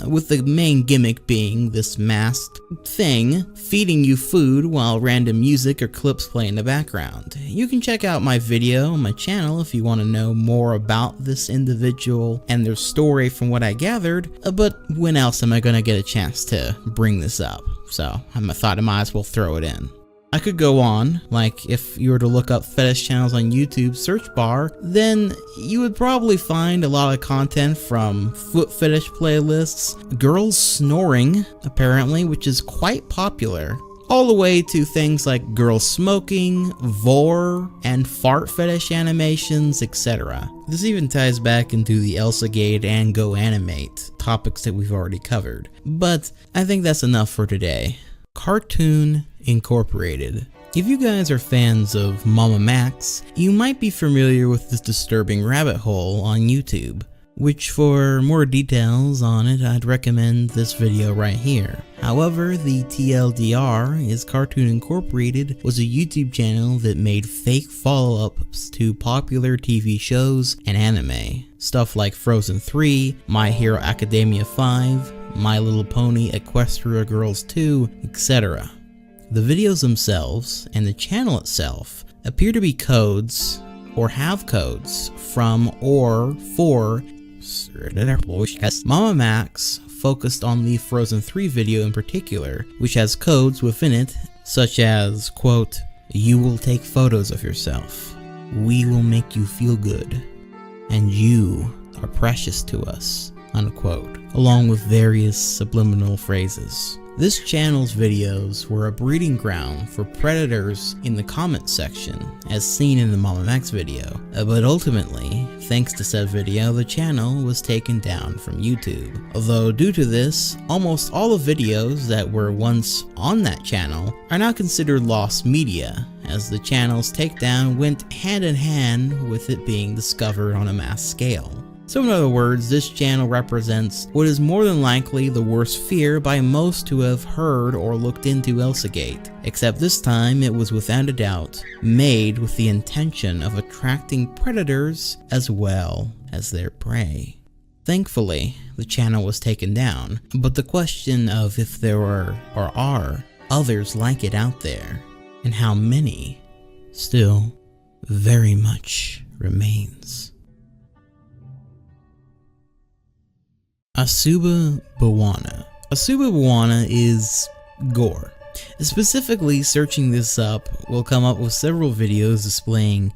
with the main gimmick being this masked thing feeding you food while random music or clips play in the background. You can check out my video on my channel if you want to know more about this individual and their story from what I gathered, but when else am I going to get a chance to bring this up? So I thought I might as well throw it in. I could go on, like if you were to look up fetish channels on YouTube search bar, then you would probably find a lot of content from foot fetish playlists, girls snoring, apparently, which is quite popular, all the way to things like girls smoking, vor, and fart fetish animations, etc. This even ties back into the Elsa Gate and Go Animate, topics that we've already covered. But I think that's enough for today. Cartoon Incorporated. If you guys are fans of Mama Max, you might be familiar with this disturbing rabbit hole on YouTube, which for more details on it I'd recommend this video right here. However, the TLDR is Cartoon Incorporated was a YouTube channel that made fake follow-ups to popular TV shows and anime. Stuff like Frozen 3, My Hero Academia 5, My Little Pony Equestria Girls 2, etc. The videos themselves, and the channel itself, appear to be codes or have codes from or for Mama Max focused on the Frozen 3 video in particular, which has codes within it such as, quote, "You will take photos of yourself. We will make you feel good. And you are precious to us," unquote, along with various subliminal phrases. This channel's videos were a breeding ground for predators in the comment section, as seen in the Mama Max video, but ultimately, thanks to said video, the channel was taken down from YouTube. Although due to this, almost all the videos that were once on that channel are now considered lost media, as the channel's takedown went hand in hand with it being discovered on a mass scale. So in other words, this channel represents what is more than likely the worst fear by most who have heard or looked into Elsagate, except this time it was without a doubt made with the intention of attracting predators as well as their prey. Thankfully, the channel was taken down, but the question of if there were or are others like it out there, and how many, still very much remains. Asuba Bawana. Asuba Bawana is gore. Specifically, searching this up will come up with several videos displaying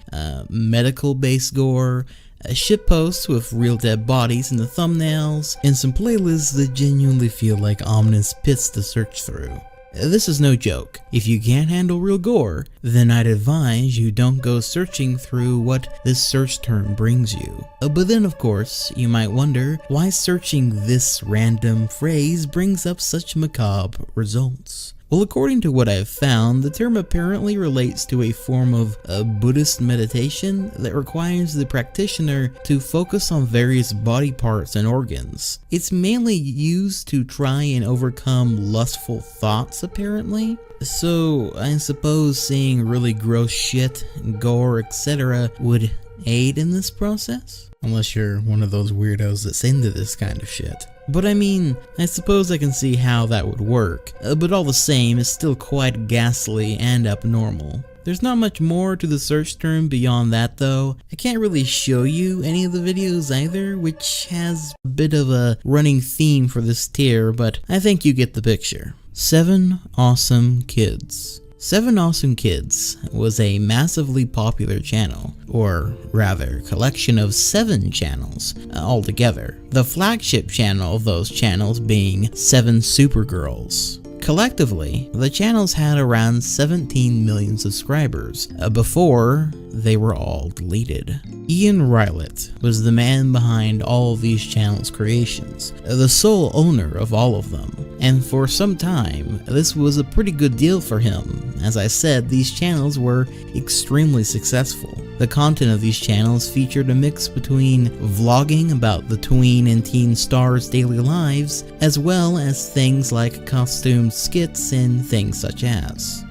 medical-based gore, shitposts with real dead bodies in the thumbnails, and some playlists that genuinely feel like ominous pits to search through. This is no joke. If you can't handle real gore, then I'd advise you don't go searching through what this search term brings you. But then of course, you might wonder why searching this random phrase brings up such macabre results. Well, according to what I've found, the term apparently relates to a form of Buddhist meditation that requires the practitioner to focus on various body parts and organs. It's mainly used to try and overcome lustful thoughts, apparently. So I suppose seeing really gross shit, gore, etc. would aid in this process? Unless you're one of those weirdos that's into this kind of shit. But I mean, I suppose I can see how that would work, but all the same, it's still quite ghastly and abnormal. There's not much more to the search term beyond that though. I can't really show you any of the videos either, which has a bit of a running theme for this tier, but I think you get the picture. 7 Awesome Kids. 7 Awesome Kids was a massively popular channel, or rather, collection of 7 channels altogether. The flagship channel of those channels being 7 Supergirls. Collectively, the channels had around 17 million subscribers before they were all deleted. Ian Rylett was the man behind all of these channels' creations, the sole owner of all of them, and for some time, this was a pretty good deal for him. As I said, these channels were extremely successful. The content of these channels featured a mix between vlogging about the tween and teen stars' daily lives, as well as things like costumed skits and things such as.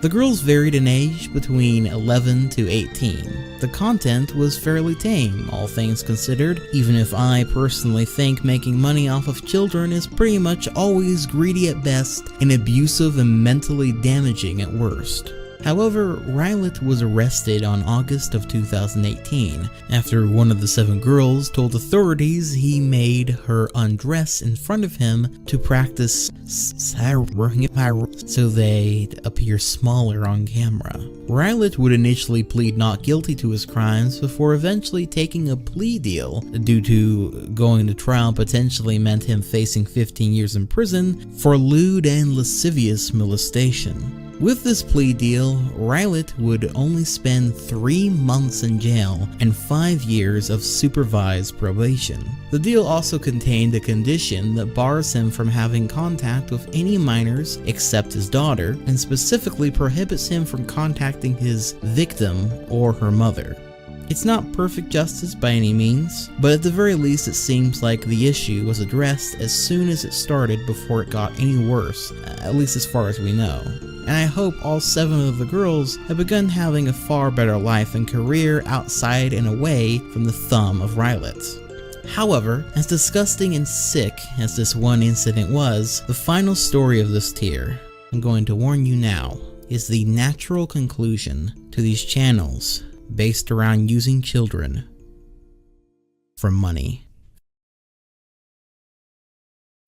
The girls varied in age between 11 to 18. The content was fairly tame, all things considered, even if I personally think making money off of children is pretty much always greedy at best and abusive and mentally damaging at worst. However, Rylett was arrested on August of 2018 after one of the 7 girls told authorities he made her undress in front of him to practice so they'd appear smaller on camera. Rylett would initially plead not guilty to his crimes before eventually taking a plea deal due to going to trial potentially meant him facing 15 years in prison for lewd and lascivious molestation. With this plea deal, Rylett would only spend 3 months in jail and 5 years of supervised probation. The deal also contained a condition that bars him from having contact with any minors except his daughter, and specifically prohibits him from contacting his victim or her mother. It's not perfect justice by any means, but at the very least it seems like the issue was addressed as soon as it started before it got any worse, at least as far as we know. And I hope all 7 of the girls have begun having a far better life and career outside and away from the thumb of Rylett. However, as disgusting and sick as this one incident was, the final story of this tier, I'm going to warn you now, is the natural conclusion to these channels based around using children for money.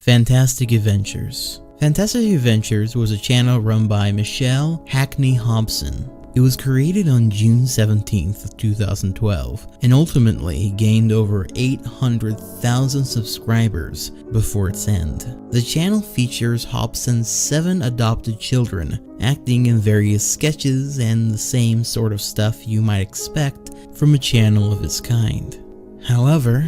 Fantastic Adventures. Fantastic Adventures was a channel run by Michelle Hackney Hobson. It was created on June 17th, 2012, and ultimately gained over 800,000 subscribers before its end. The channel features Hobson's 7 adopted children, acting in various sketches and the same sort of stuff you might expect from a channel of its kind. However,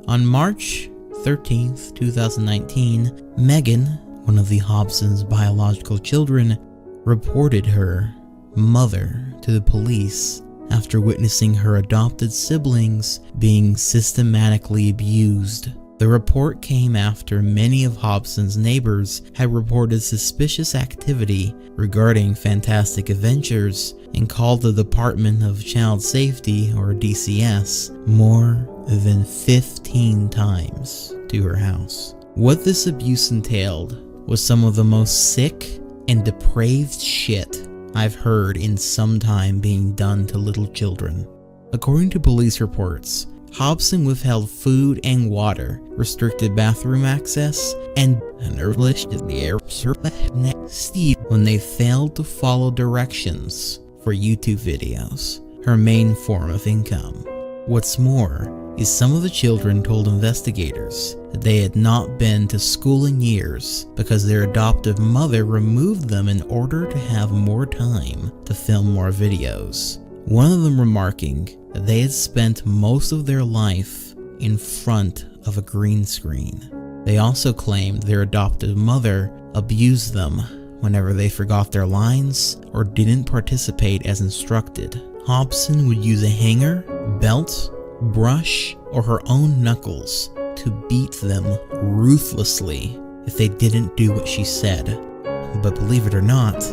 on March 13th, 2019, Megan, one of the Hobson's biological children, reported her mother to the police after witnessing her adopted siblings being systematically abused. The report came after many of Hobson's neighbors had reported suspicious activity regarding Fantastic Adventures and called the Department of Child Safety, or DCS, more than 15 times to her house. What this abuse entailed was some of the most sick and depraved shit I've heard in some time being done to little children. According to police reports, Hobson withheld food and water, restricted bathroom access, and when they failed to follow directions for YouTube videos, her main form of income. What's more is some of the children told investigators that they had not been to school in years because their adoptive mother removed them in order to have more time to film more videos. One of them remarking that they had spent most of their life in front of a green screen. They also claimed their adoptive mother abused them whenever they forgot their lines or didn't participate as instructed. Hobson would use a hanger, belt, brush, or her own knuckles to beat them ruthlessly if they didn't do what she said. But believe it or not,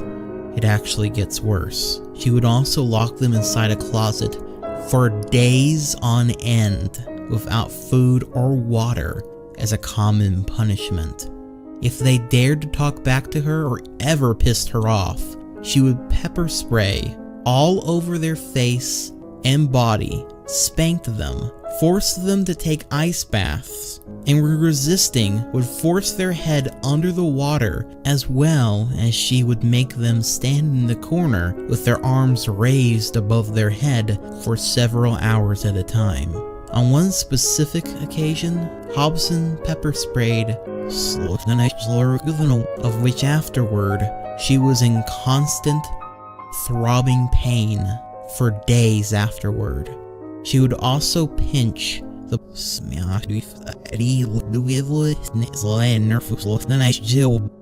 it actually gets worse. She would also lock them inside a closet for days on end without food or water as a common punishment. If they dared to talk back to her or ever pissed her off, she would pepper spray all over their face and body, spanked them, forced them to take ice baths, and were resisting would force their head under the water, as well as she would make them stand in the corner with their arms raised above their head for several hours at a time. On one specific occasion, Hobson pepper sprayed of which afterward she was in constant throbbing pain for days afterward. She would also pinch the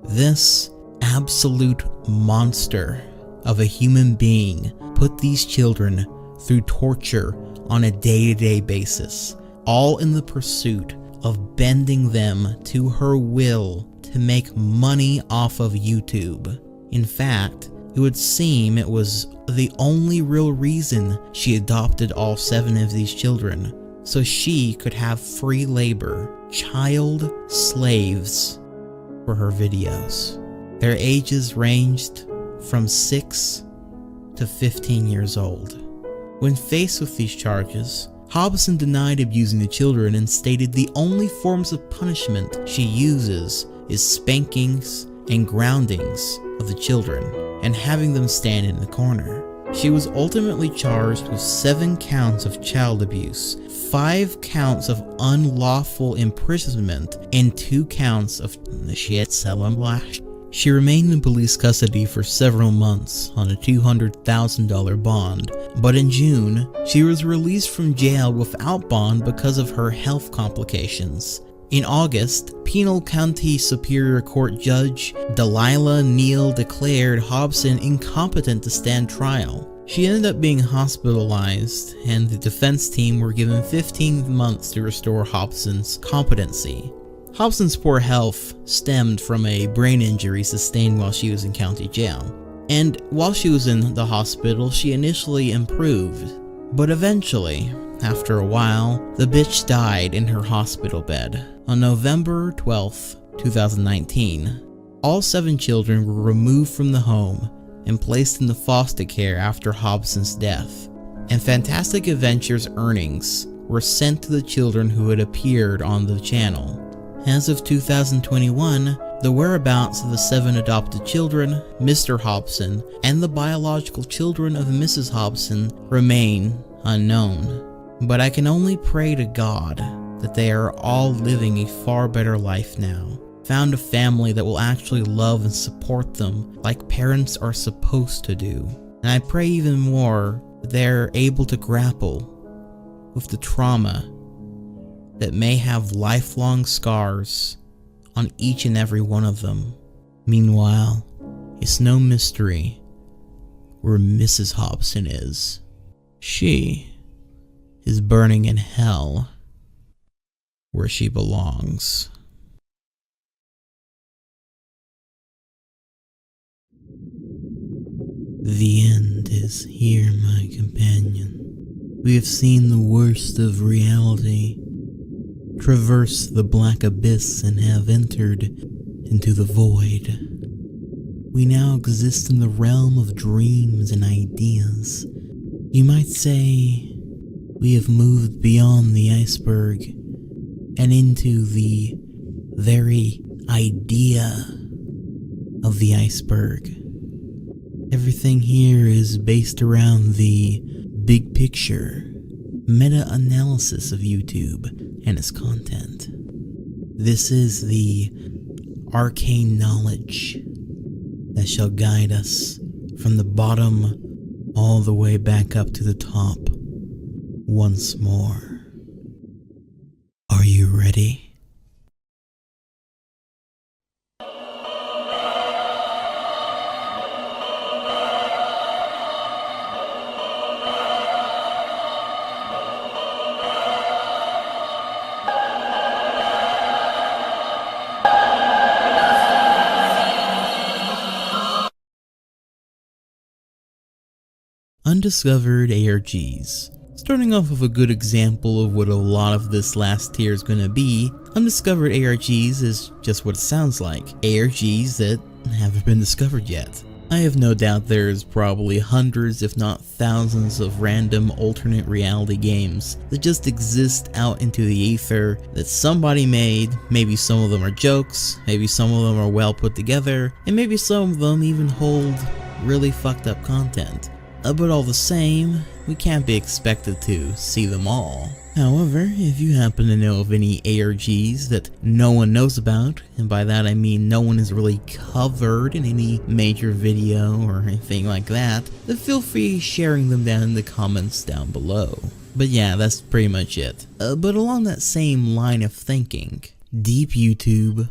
this absolute monster of a human being put these children through torture on a day-to-day basis, all in the pursuit of bending them to her will to make money off of YouTube. In fact, it would seem it was the only real reason she adopted all 7 of these children, so she could have free labor, child slaves, for her videos. Their ages ranged from 6 to 15 years old. When faced with these charges, Hobson denied abusing the children and stated the only forms of punishment she uses is spankings and groundings of the children and having them stand in the corner. She was ultimately charged with 7 counts of child abuse, 5 counts of unlawful imprisonment, and 2 counts of shit. She remained in police custody for several months on a $200,000 bond, but in June, she was released from jail without bond because of her health complications. In August, Pinal County Superior Court Judge Delilah Neal declared Hobson incompetent to stand trial. She ended up being hospitalized, and the defense team were given 15 months to restore Hobson's competency. Hobson's poor health stemmed from a brain injury sustained while she was in county jail, and while she was in the hospital, she initially improved, but eventually, after a while, the bitch died in her hospital bed. On November 12, 2019, all 7 children were removed from the home and placed into foster care after Hobson's death, and Fantastic Adventures earnings were sent to the children who had appeared on the channel. As of 2021, the whereabouts of the 7 adopted children, Mr. Hobson, and the biological children of Mrs. Hobson remain unknown. But I can only pray to God that they are all living a far better life now, found a family that will actually love and support them like parents are supposed to do. And I pray even more that they're able to grapple with the trauma that may have lifelong scars on each and every one of them. Meanwhile, it's no mystery where Mrs. Hobson is. She is burning in hell where she belongs. The end is here, my companion. We have seen the worst of reality, traversed the black abyss, and have entered into the void. We now exist in the realm of dreams and ideas. You might say we have moved beyond the iceberg and into the very idea of the iceberg. Everything here is based around the big picture, meta-analysis of YouTube and its content. This is the arcane knowledge that shall guide us from the bottom all the way back up to the top once more. Are you ready? Undiscovered ARGs. Starting off with a good example of what a lot of this last tier is going to be, undiscovered ARGs is just what it sounds like. ARGs that haven't been discovered yet. I have no doubt there's probably hundreds if not thousands of random alternate reality games that just exist out into the ether that somebody made. Maybe some of them are jokes, maybe some of them are well put together, and maybe some of them even hold really fucked up content. But all the same, we can't be expected to see them all. However, if you happen to know of any ARGs that no one knows about, and by that I mean no one has really covered in any major video or anything like that, then feel free sharing them down in the comments down below. But yeah, that's pretty much it. But along that same line of thinking, Deep YouTube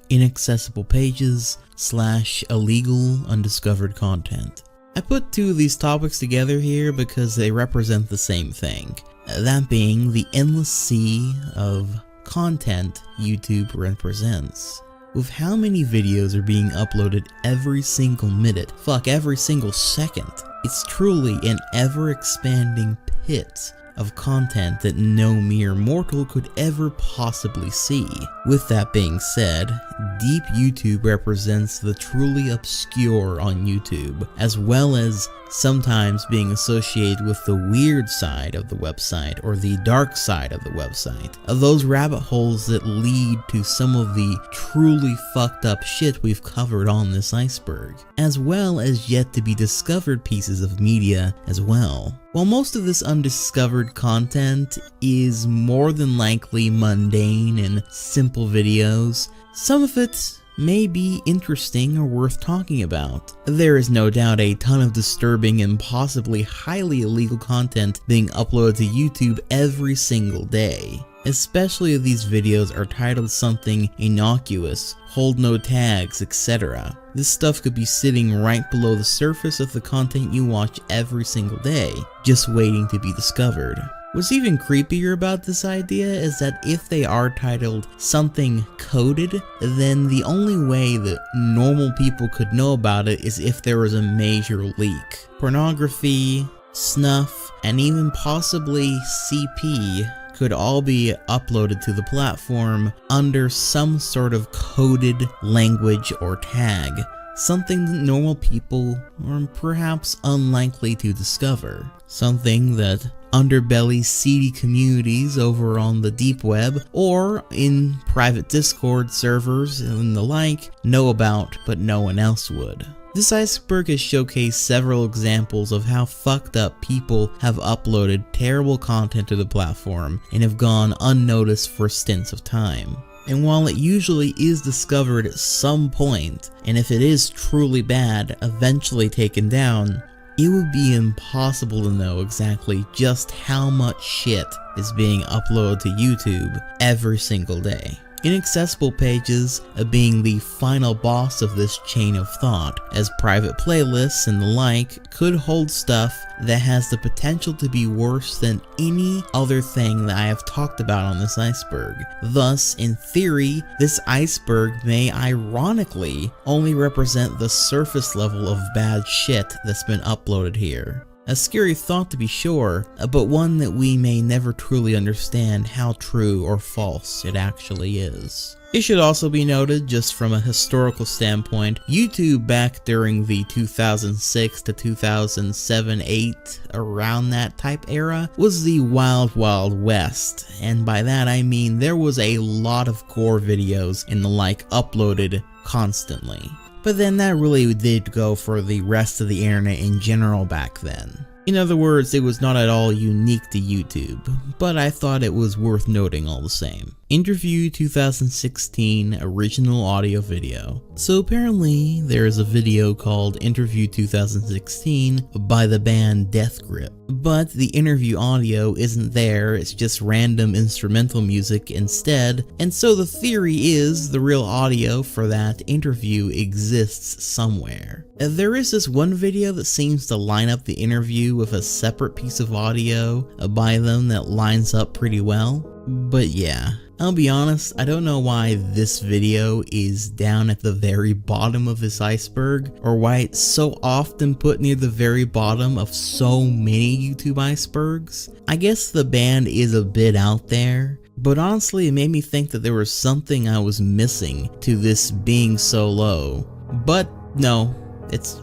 / inaccessible pages / illegal undiscovered content. I put two of these topics together here because they represent the same thing, that being the endless sea of content YouTube represents. With how many videos are being uploaded every single minute, fuck every single second, it's truly an ever-expanding pit of content that no mere mortal could ever possibly see. With that being said, Deep YouTube represents the truly obscure on YouTube, as well as sometimes being associated with the weird side of the website or the dark side of the website, of those rabbit holes that lead to some of the truly fucked up shit we've covered on this iceberg, as well as yet to be discovered pieces of media as well. While most of this undiscovered content is more than likely mundane and simple videos, some of it may be interesting or worth talking about. There is no doubt a ton of disturbing and possibly highly illegal content being uploaded to YouTube every single day. Especially if these videos are titled something innocuous, hold no tags, etc. This stuff could be sitting right below the surface of the content you watch every single day, just waiting to be discovered. What's even creepier about this idea is that if they are titled something coded, then the only way that normal people could know about it is if there was a major leak. Pornography, snuff, and even possibly CP could all be uploaded to the platform under some sort of coded language or tag, something that normal people are perhaps unlikely to discover. Something that underbelly seedy communities over on the deep web or in private Discord servers and the like know about, but no one else would. This iceberg has showcased several examples of how fucked up people have uploaded terrible content to the platform and have gone unnoticed for stints of time. And while it usually is discovered at some point, and if it is truly bad, eventually taken down, it would be impossible to know exactly just how much shit is being uploaded to YouTube every single day. Inaccessible pages being the final boss of this chain of thought, as private playlists and the like could hold stuff that has the potential to be worse than any other thing that I have talked about on this iceberg. Thus, in theory, this iceberg may ironically only represent the surface level of bad shit that's been uploaded here. A scary thought to be sure, but one that we may never truly understand how true or false it actually is. It should also be noted, just from a historical standpoint, YouTube back during the 2006 to 2007-8, around that type era, was the wild wild west, and by that I mean there was a lot of gore videos and the like uploaded constantly. But then that really did go for the rest of the internet in general back then. In other words, it was not at all unique to YouTube, but I thought it was worth noting all the same. Interview 2016 original audio video. So apparently there is a video called Interview 2016 by the band Death Grip, but the interview audio isn't there, it's just random instrumental music instead, and so the theory is the real audio for that interview exists somewhere. There is this one video that seems to line up the interview with a separate piece of audio by them that lines up pretty well, but yeah. I'll be honest, I don't know why this video is down at the very bottom of this iceberg, or why it's so often put near the very bottom of so many YouTube icebergs. I guess the band is a bit out there, but honestly it made me think that there was something I was missing to this being so low. But no, it's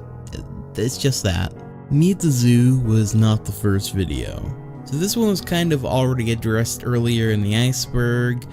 just that. Me at the Zoo was not the first video. So this one was kind of already addressed earlier in the iceberg.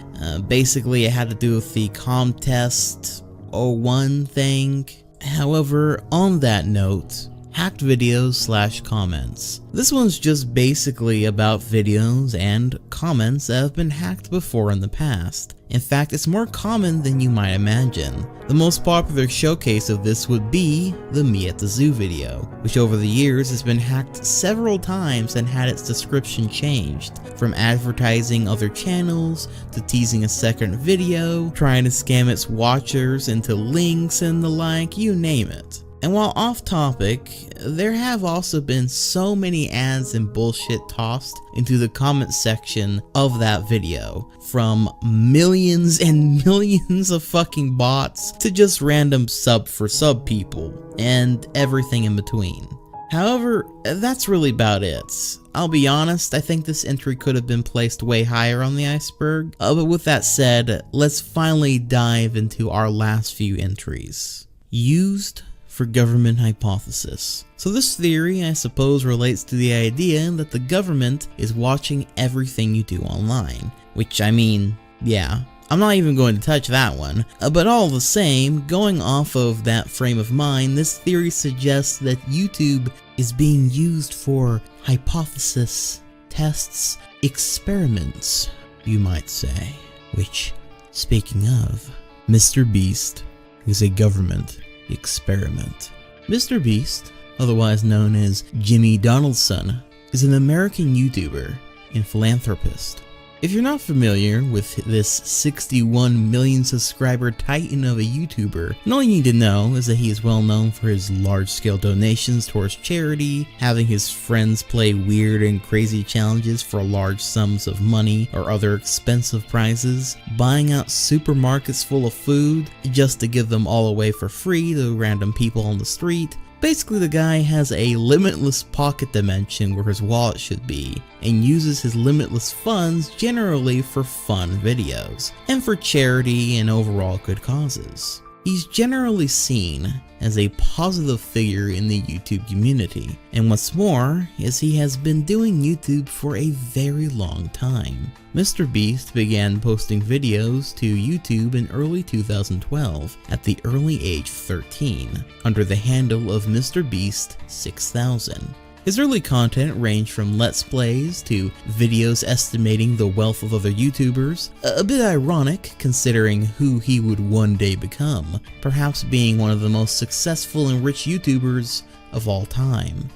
Basically it had to do with the Contest 01 thing. However, on that note, hacked videos / comments. This one's just basically about videos and comments that have been hacked before in the past. In fact, it's more common than you might imagine. The most popular showcase of this would be the Me at the Zoo video, which over the years has been hacked several times and had its description changed, from advertising other channels to teasing a second video, trying to scam its watchers into links and the like, you name it. And while off topic, there have also been so many ads and bullshit tossed into the comment section of that video, from millions and millions of fucking bots to just random sub for sub people, and everything in between. However, that's really about it. I'll be honest, I think this entry could have been placed way higher on the iceberg, but with that said, let's finally dive into our last few entries. Used for government hypothesis. So this theory, I suppose, relates to the idea that the government is watching everything you do online. Which, I mean, yeah, I'm not even going to touch that one. But all the same, going off of that frame of mind, this theory suggests that YouTube is being used for hypothesis, tests, experiments, you might say. Which, speaking of, Mr. Beast is a government experiment. Mr. Beast, otherwise known as Jimmy Donaldson, is an American YouTuber and philanthropist. If you're not familiar with this 61 million subscriber titan of a YouTuber, then all you need to know is that he is well known for his large-scale donations towards charity, having his friends play weird and crazy challenges for large sums of money or other expensive prizes, buying out supermarkets full of food just to give them all away for free to random people on the street. Basically, the guy has a limitless pocket dimension where his wallet should be, and uses his limitless funds generally for fun videos, and for charity and overall good causes. He's generally seen as a positive figure in the YouTube community. And what's more is he has been doing YouTube for a very long time. Mr. Beast began posting videos to YouTube in early 2012 at the early age of 13 under the handle of Mr. Beast 6000. His early content ranged from Let's Plays to videos estimating the wealth of other YouTubers, a bit ironic considering who he would one day become, perhaps being one of the most successful and rich YouTubers of all time.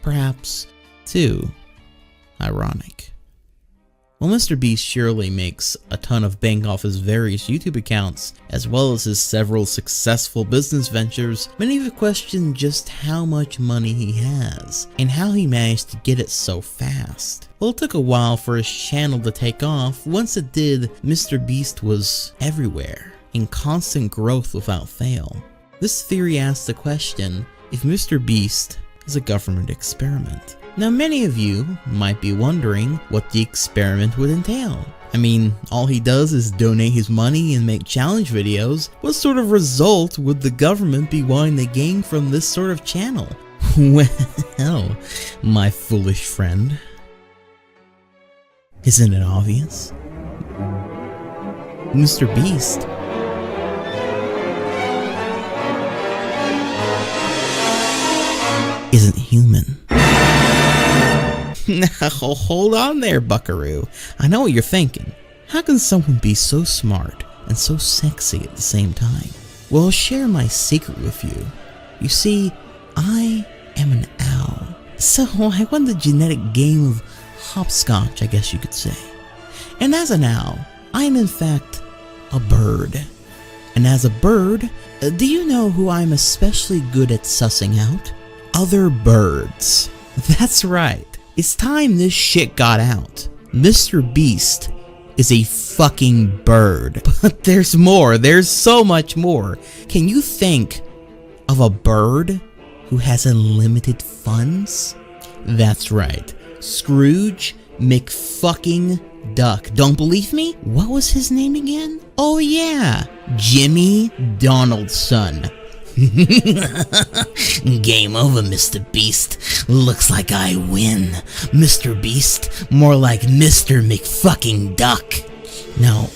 Perhaps too ironic. While Mr. Beast surely makes a ton of bank off his various YouTube accounts, as well as his several successful business ventures, many have questioned just how much money he has, and how he managed to get it so fast. Well, it took a while for his channel to take off. Once it did, Mr. Beast was everywhere, in constant growth without fail. This theory asks the question if Mr. Beast is a government experiment. Now, many of you might be wondering what the experiment would entail. I mean, all he does is donate his money and make challenge videos. What sort of result would the government be wanting to gain from this sort of channel? Well, my foolish friend, isn't it obvious? Mr. Beast isn't human. Now, hold on there, buckaroo. I know what you're thinking. How can someone be so smart and so sexy at the same time? Well, I'll share my secret with you. You see, I am an owl. So I won the genetic game of hopscotch, I guess you could say. And as an owl, I am in fact a bird. And as a bird, do you know who I'm especially good at sussing out? Other birds. That's right. It's time this shit got out. Mr. Beast is a fucking bird. But there's more. There's so much more. Can you think of a bird who has unlimited funds? That's right. Scrooge McFucking Duck. Don't believe me? What was his name again? Oh yeah, Jimmy Donaldson. Game over, Mr. Beast. Looks like I win. Mr. Beast, more like Mr. McFucking Duck. Now,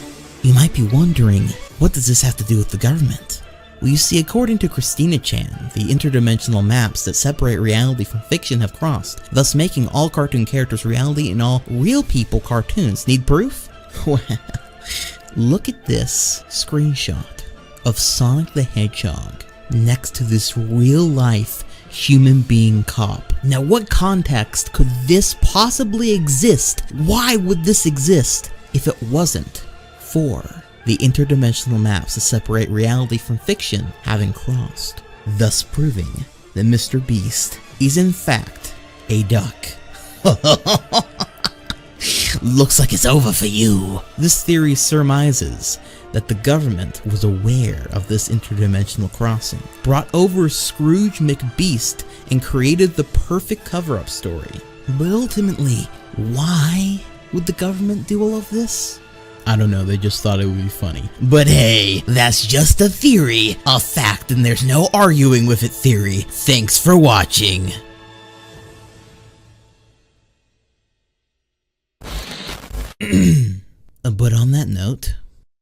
you might be wondering, what does this have to do with the government? Well, you see, according to Christina Chan, the interdimensional maps that separate reality from fiction have crossed, thus making all cartoon characters reality and all real people cartoons. Need proof? Well, look at this screenshot of Sonic the Hedgehog next to this real-life human being cop. Now, what context could this possibly exist? Why would this exist if it wasn't for the interdimensional maps that separate reality from fiction having crossed, thus proving that Mr. Beast is in fact a duck? Looks like it's over for you. This theory surmises that the government was aware of this interdimensional crossing, brought over Scrooge McBeast, and created the perfect cover-up story. But ultimately, why would the government do all of this? I don't know, they just thought it would be funny. But hey, that's just a theory, a fact, and there's no arguing with it theory. Thanks for watching. But on that note,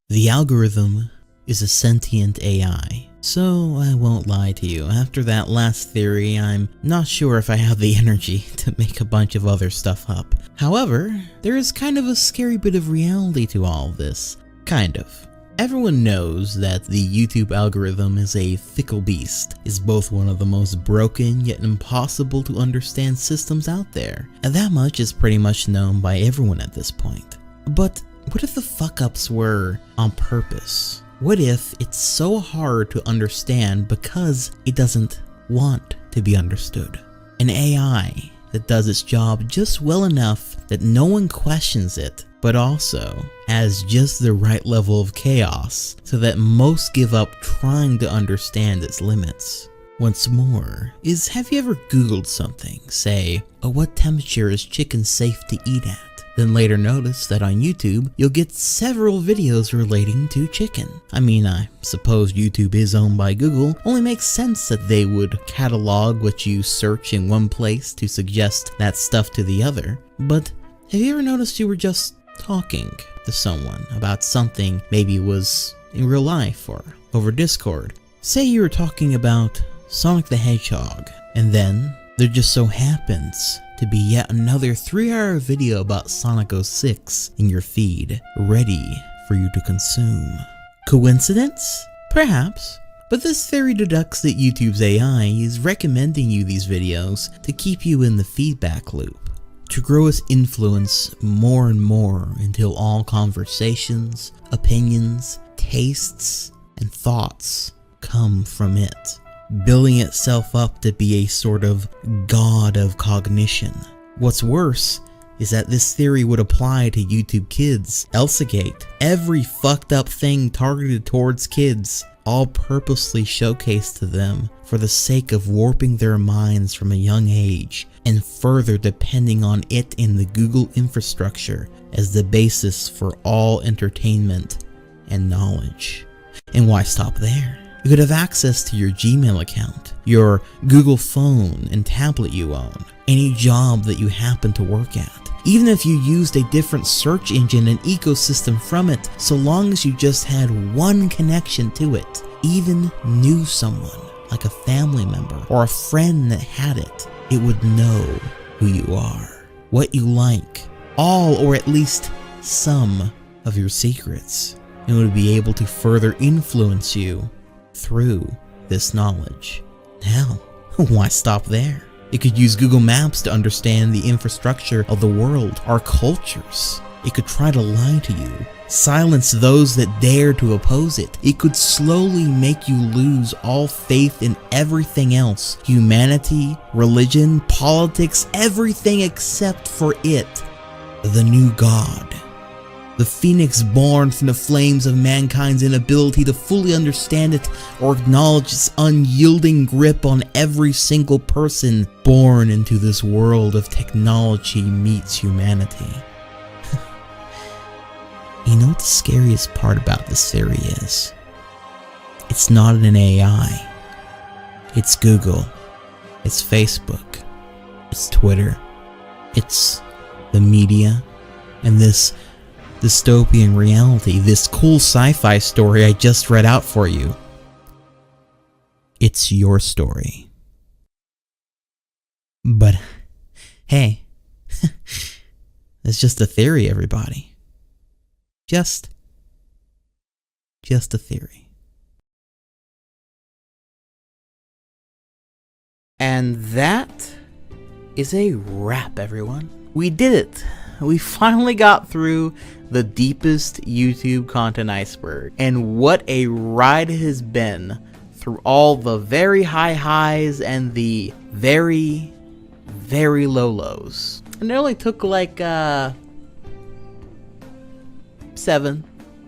the algorithm is a sentient AI. So I won't lie to you, after that last theory, I'm not sure if I have the energy to make a bunch of other stuff up. However, there is kind of a scary bit of reality to all of this. Kind of. Everyone knows that the YouTube algorithm is a fickle beast, is both one of the most broken yet impossible to understand systems out there, and that much is pretty much known by everyone at this point. But what if the fuck-ups were on purpose? What if it's so hard to understand because it doesn't want to be understood? An AI that does its job just well enough that no one questions it, but also has just the right level of chaos so that most give up trying to understand its limits. What's more is, have you ever Googled something, say, what temperature is chicken safe to eat at? Then later notice that on YouTube, you'll get several videos relating to chicken. I mean, I suppose YouTube is owned by Google, only makes sense that they would catalog what you search in one place to suggest that stuff to the other. But have you ever noticed you were just talking to someone about something, maybe it was in real life or over Discord? Say you were talking about Sonic the Hedgehog, and then there just so happens to be yet another 3-hour video about Sonic 06 in your feed, ready for you to consume. Coincidence? Perhaps. But this theory deducts that YouTube's AI is recommending you these videos to keep you in the feedback loop, to grow its influence more and more until all conversations, opinions, tastes, and thoughts come from it, building itself up to be a sort of god of cognition. What's worse is that this theory would apply to YouTube Kids, Elsagate, every fucked up thing targeted towards kids, all purposely showcased to them for the sake of warping their minds from a young age, and further depending on it in the Google infrastructure as the basis for all entertainment and knowledge. And why stop there? You could have access to your Gmail account, your Google phone and tablet you own, any job that you happen to work at. Even if you used a different search engine and ecosystem from it, so long as you just had one connection to it, even knew someone, like a family member or a friend that had it, it would know who you are, what you like, all or at least some of your secrets, and would be able to further influence you through this knowledge. Hell, why stop there? It could use Google Maps to understand the infrastructure of the world, our cultures. It could try to lie to you, silence those that dare to oppose it. It could slowly make you lose all faith in everything else, humanity, religion, politics, everything except for it, the new God. The phoenix born from the flames of mankind's inability to fully understand it or acknowledge its unyielding grip on every single person born into this world of technology meets humanity. You know what the scariest part about this theory is? It's not an AI. It's Google. It's Facebook. It's Twitter. It's the media. And this dystopian reality, this cool sci-fi story I just read out for you. It's your story. But hey, it's just a theory, everybody. Just a theory. And that is a wrap, everyone. We did it. We finally got through the deepest YouTube content iceberg, and what a ride it has been through all the very high highs and the very, very low lows. And it only took like 7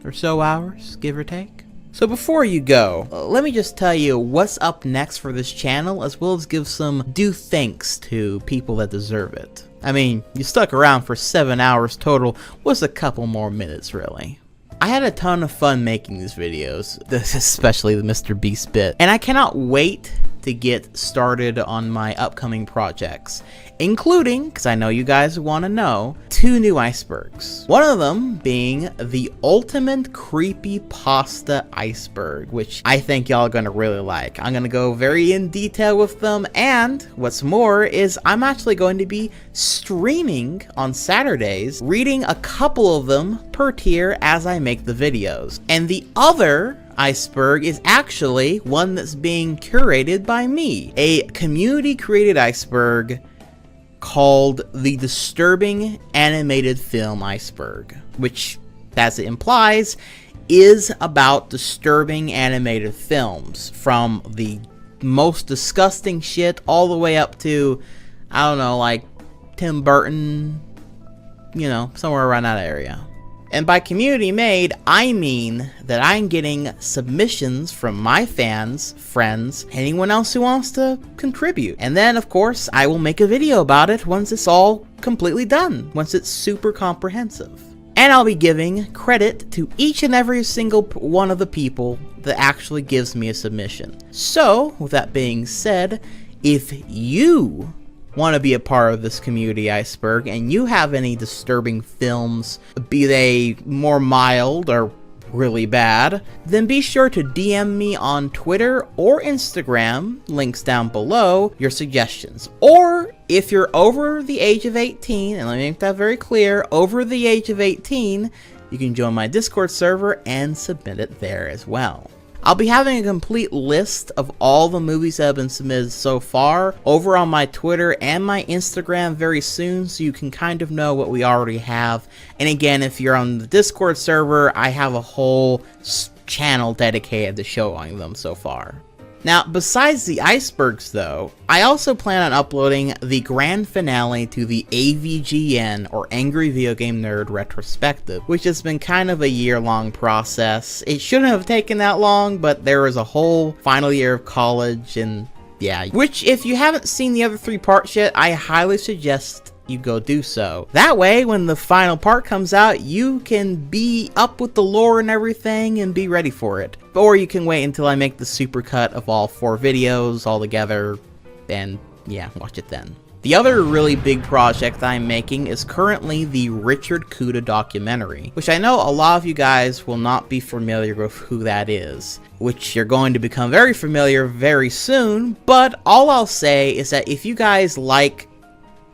or so hours, give or take. So before you go, let me just tell you what's up next for this channel, as well as give some due thanks to people that deserve it. I mean, you stuck around for 7 hours total, what's a couple more minutes really? I had a ton of fun making these videos, especially the Mr. Beast bit, and I cannot wait to get started on my upcoming projects, including, because I know you guys want to know, 2 new icebergs. One of them being the ultimate Creepypasta iceberg, which I think y'all are going to really like. I'm going to go very in detail with them, and what's more is I'm actually going to be streaming on Saturdays, reading a couple of them per tier as I make the videos. And the other iceberg is actually one that's being curated by me, a community created iceberg called the Disturbing Animated Film Iceberg, which, as it implies, is about disturbing animated films, from the most disgusting shit all the way up to, I don't know, like Tim Burton, you know, somewhere around that area. And by community made, I mean that I'm getting submissions from my fans, friends, anyone else who wants to contribute. And then, of course, I will make a video about it once it's all completely done, once it's super comprehensive. And I'll be giving credit to each and every single one of the people that actually gives me a submission. So, with that being said, if you want to be a part of this community iceberg and you have any disturbing films, be they more mild or really bad, then be sure to DM me on Twitter or Instagram, links down below, your suggestions. Or if you're over the age of 18, and let me make that very clear, over the age of 18, you can join my Discord server and submit it there as well. I'll be having a complete list of all the movies that have been submitted so far over on my Twitter and my Instagram very soon, so you can kind of know what we already have. And again, if you're on the Discord server, I have a whole channel dedicated to showing them so far. Now, besides the icebergs though, I also plan on uploading the grand finale to the AVGN, or Angry Video Game Nerd Retrospective, which has been kind of a year-long process. It shouldn't have taken that long, but there was a whole final year of college and yeah, which if you haven't seen the other 3 parts yet, I highly suggest you go do so. That way, when the final part comes out, you can be up with the lore and everything and be ready for it. Or you can wait until I make the supercut of all 4 videos all together and yeah, watch it then. The other really big project I'm making is currently the Richard Kuda documentary, which I know a lot of you guys will not be familiar with who that is, which you're going to become very familiar very soon, but all I'll say is that if you guys like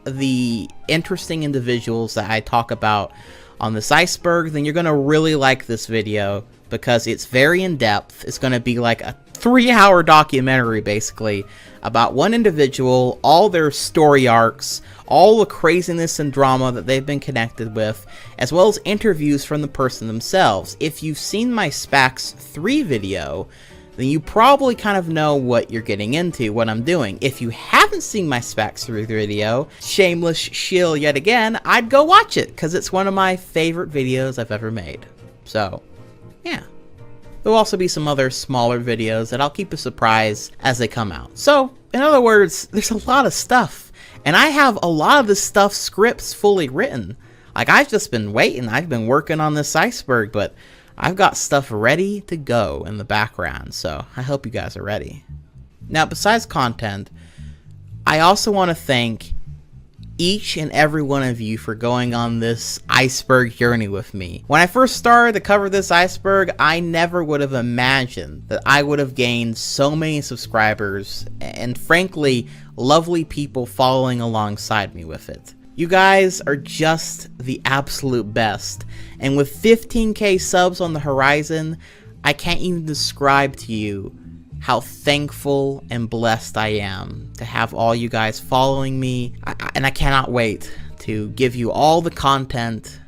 the interesting individuals that I talk about on this iceberg, then you're going to really like this video because it's very in-depth. It's going to be like a 3-hour documentary basically about one individual, all their story arcs, all the craziness and drama that they've been connected with, as well as interviews from the person themselves. If you've seen my SPAX 3 video, then you probably kind of know what you're getting into, what I'm doing. If you haven't seen my SPAX 3 video, shameless shill yet again, I'd go watch it, because it's one of my favorite videos I've ever made. So, yeah. There'll also be some other smaller videos that I'll keep a surprise as they come out. So, in other words, there's a lot of stuff. And I have a lot of this stuff scripts fully written. Like, I've just been waiting, I've been working on this iceberg, but I've got stuff ready to go in the background, so I hope you guys are ready. Now, besides content, I also want to thank each and every one of you for going on this iceberg journey with me. When I first started to cover this iceberg, I never would have imagined that I would have gained so many subscribers and frankly, lovely people following alongside me with it. You guys are just the absolute best, and with 15k subs on the horizon, I can't even describe to you how thankful and blessed I am to have all you guys following me, and I cannot wait to give you all the content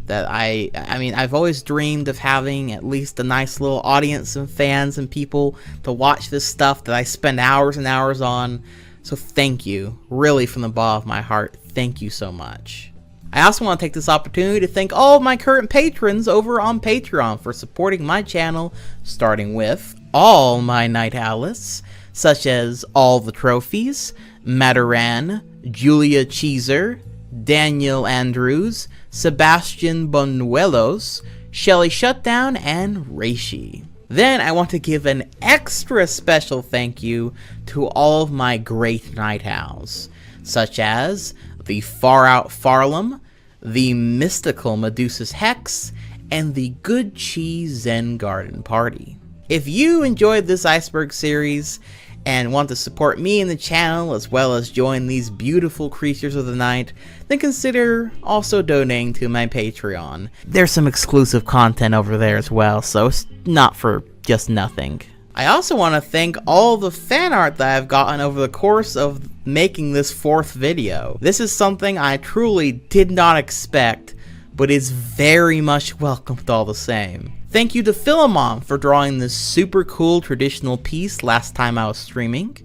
that I mean, I've always dreamed of having at least a nice little audience and fans and people to watch this stuff that I spend hours and hours on. So thank you, really from the bottom of my heart, thank you so much. I also want to take this opportunity to thank all of my current patrons over on Patreon for supporting my channel, starting with all my Night Owls, such as All the Trophies, Mataran, Julia Cheeser, Daniel Andrews, Sebastian Bonuelos, Shelly Shutdown, and Reishi. Then I want to give an extra special thank you to all of my great Night Owls, such as the Far Out Farlam, the Mystical Medusa's Hex, and the Good Cheese Zen Garden Party. If you enjoyed this iceberg series and want to support me and the channel as well as join these beautiful creatures of the night, then consider also donating to my Patreon. There's some exclusive content over there as well, so it's not for just nothing. I also want to thank all the fan art that I've gotten over the course of making this 4th video. This is something I truly did not expect, but is very much welcomed all the same. Thank you to Philemon for drawing this super cool traditional piece last time I was streaming.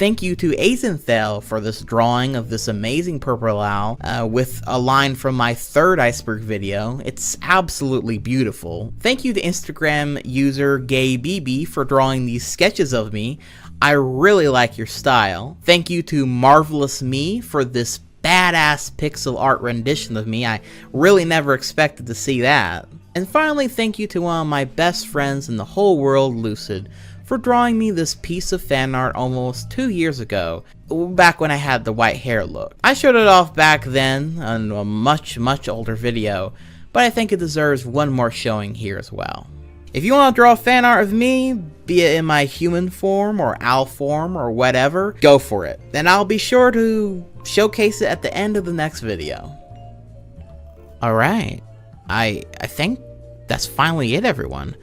Thank you to Azenthale for this drawing of this amazing purple owl with a line from my third iceberg video. It's absolutely beautiful. Thank you to Instagram user GayBB for drawing these sketches of me. I really like your style. Thank you to Marvelous Me for this badass pixel art rendition of me. I really never expected to see that. And finally, thank you to one of my best friends in the whole world, Lucid, for drawing me this piece of fan art almost 2 years ago, back when I had the white hair look. I showed it off back then on a much older video, but I think it deserves one more showing here as well. If you want to draw fan art of me, be it in my human form or owl form or whatever, go for it. Then I'll be sure to showcase it at the end of the next video. Alright, I think that's finally it, everyone.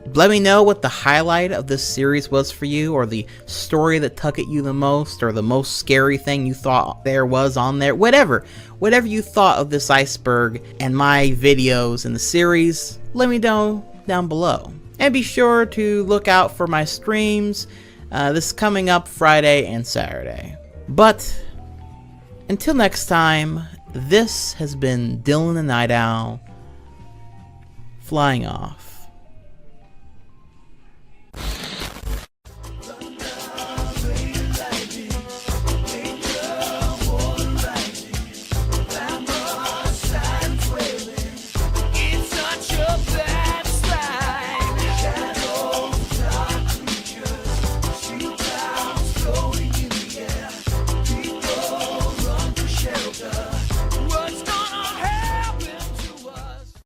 Let me know what the highlight of this series was for you, or the story that tugged at you the most, or the most scary thing you thought there was on there. Whatever you thought of this iceberg and my videos in the series, let me know down below. And be sure to look out for my streams this coming up Friday and Saturday. But until next time, this has been Dylan the Night Owl, flying off.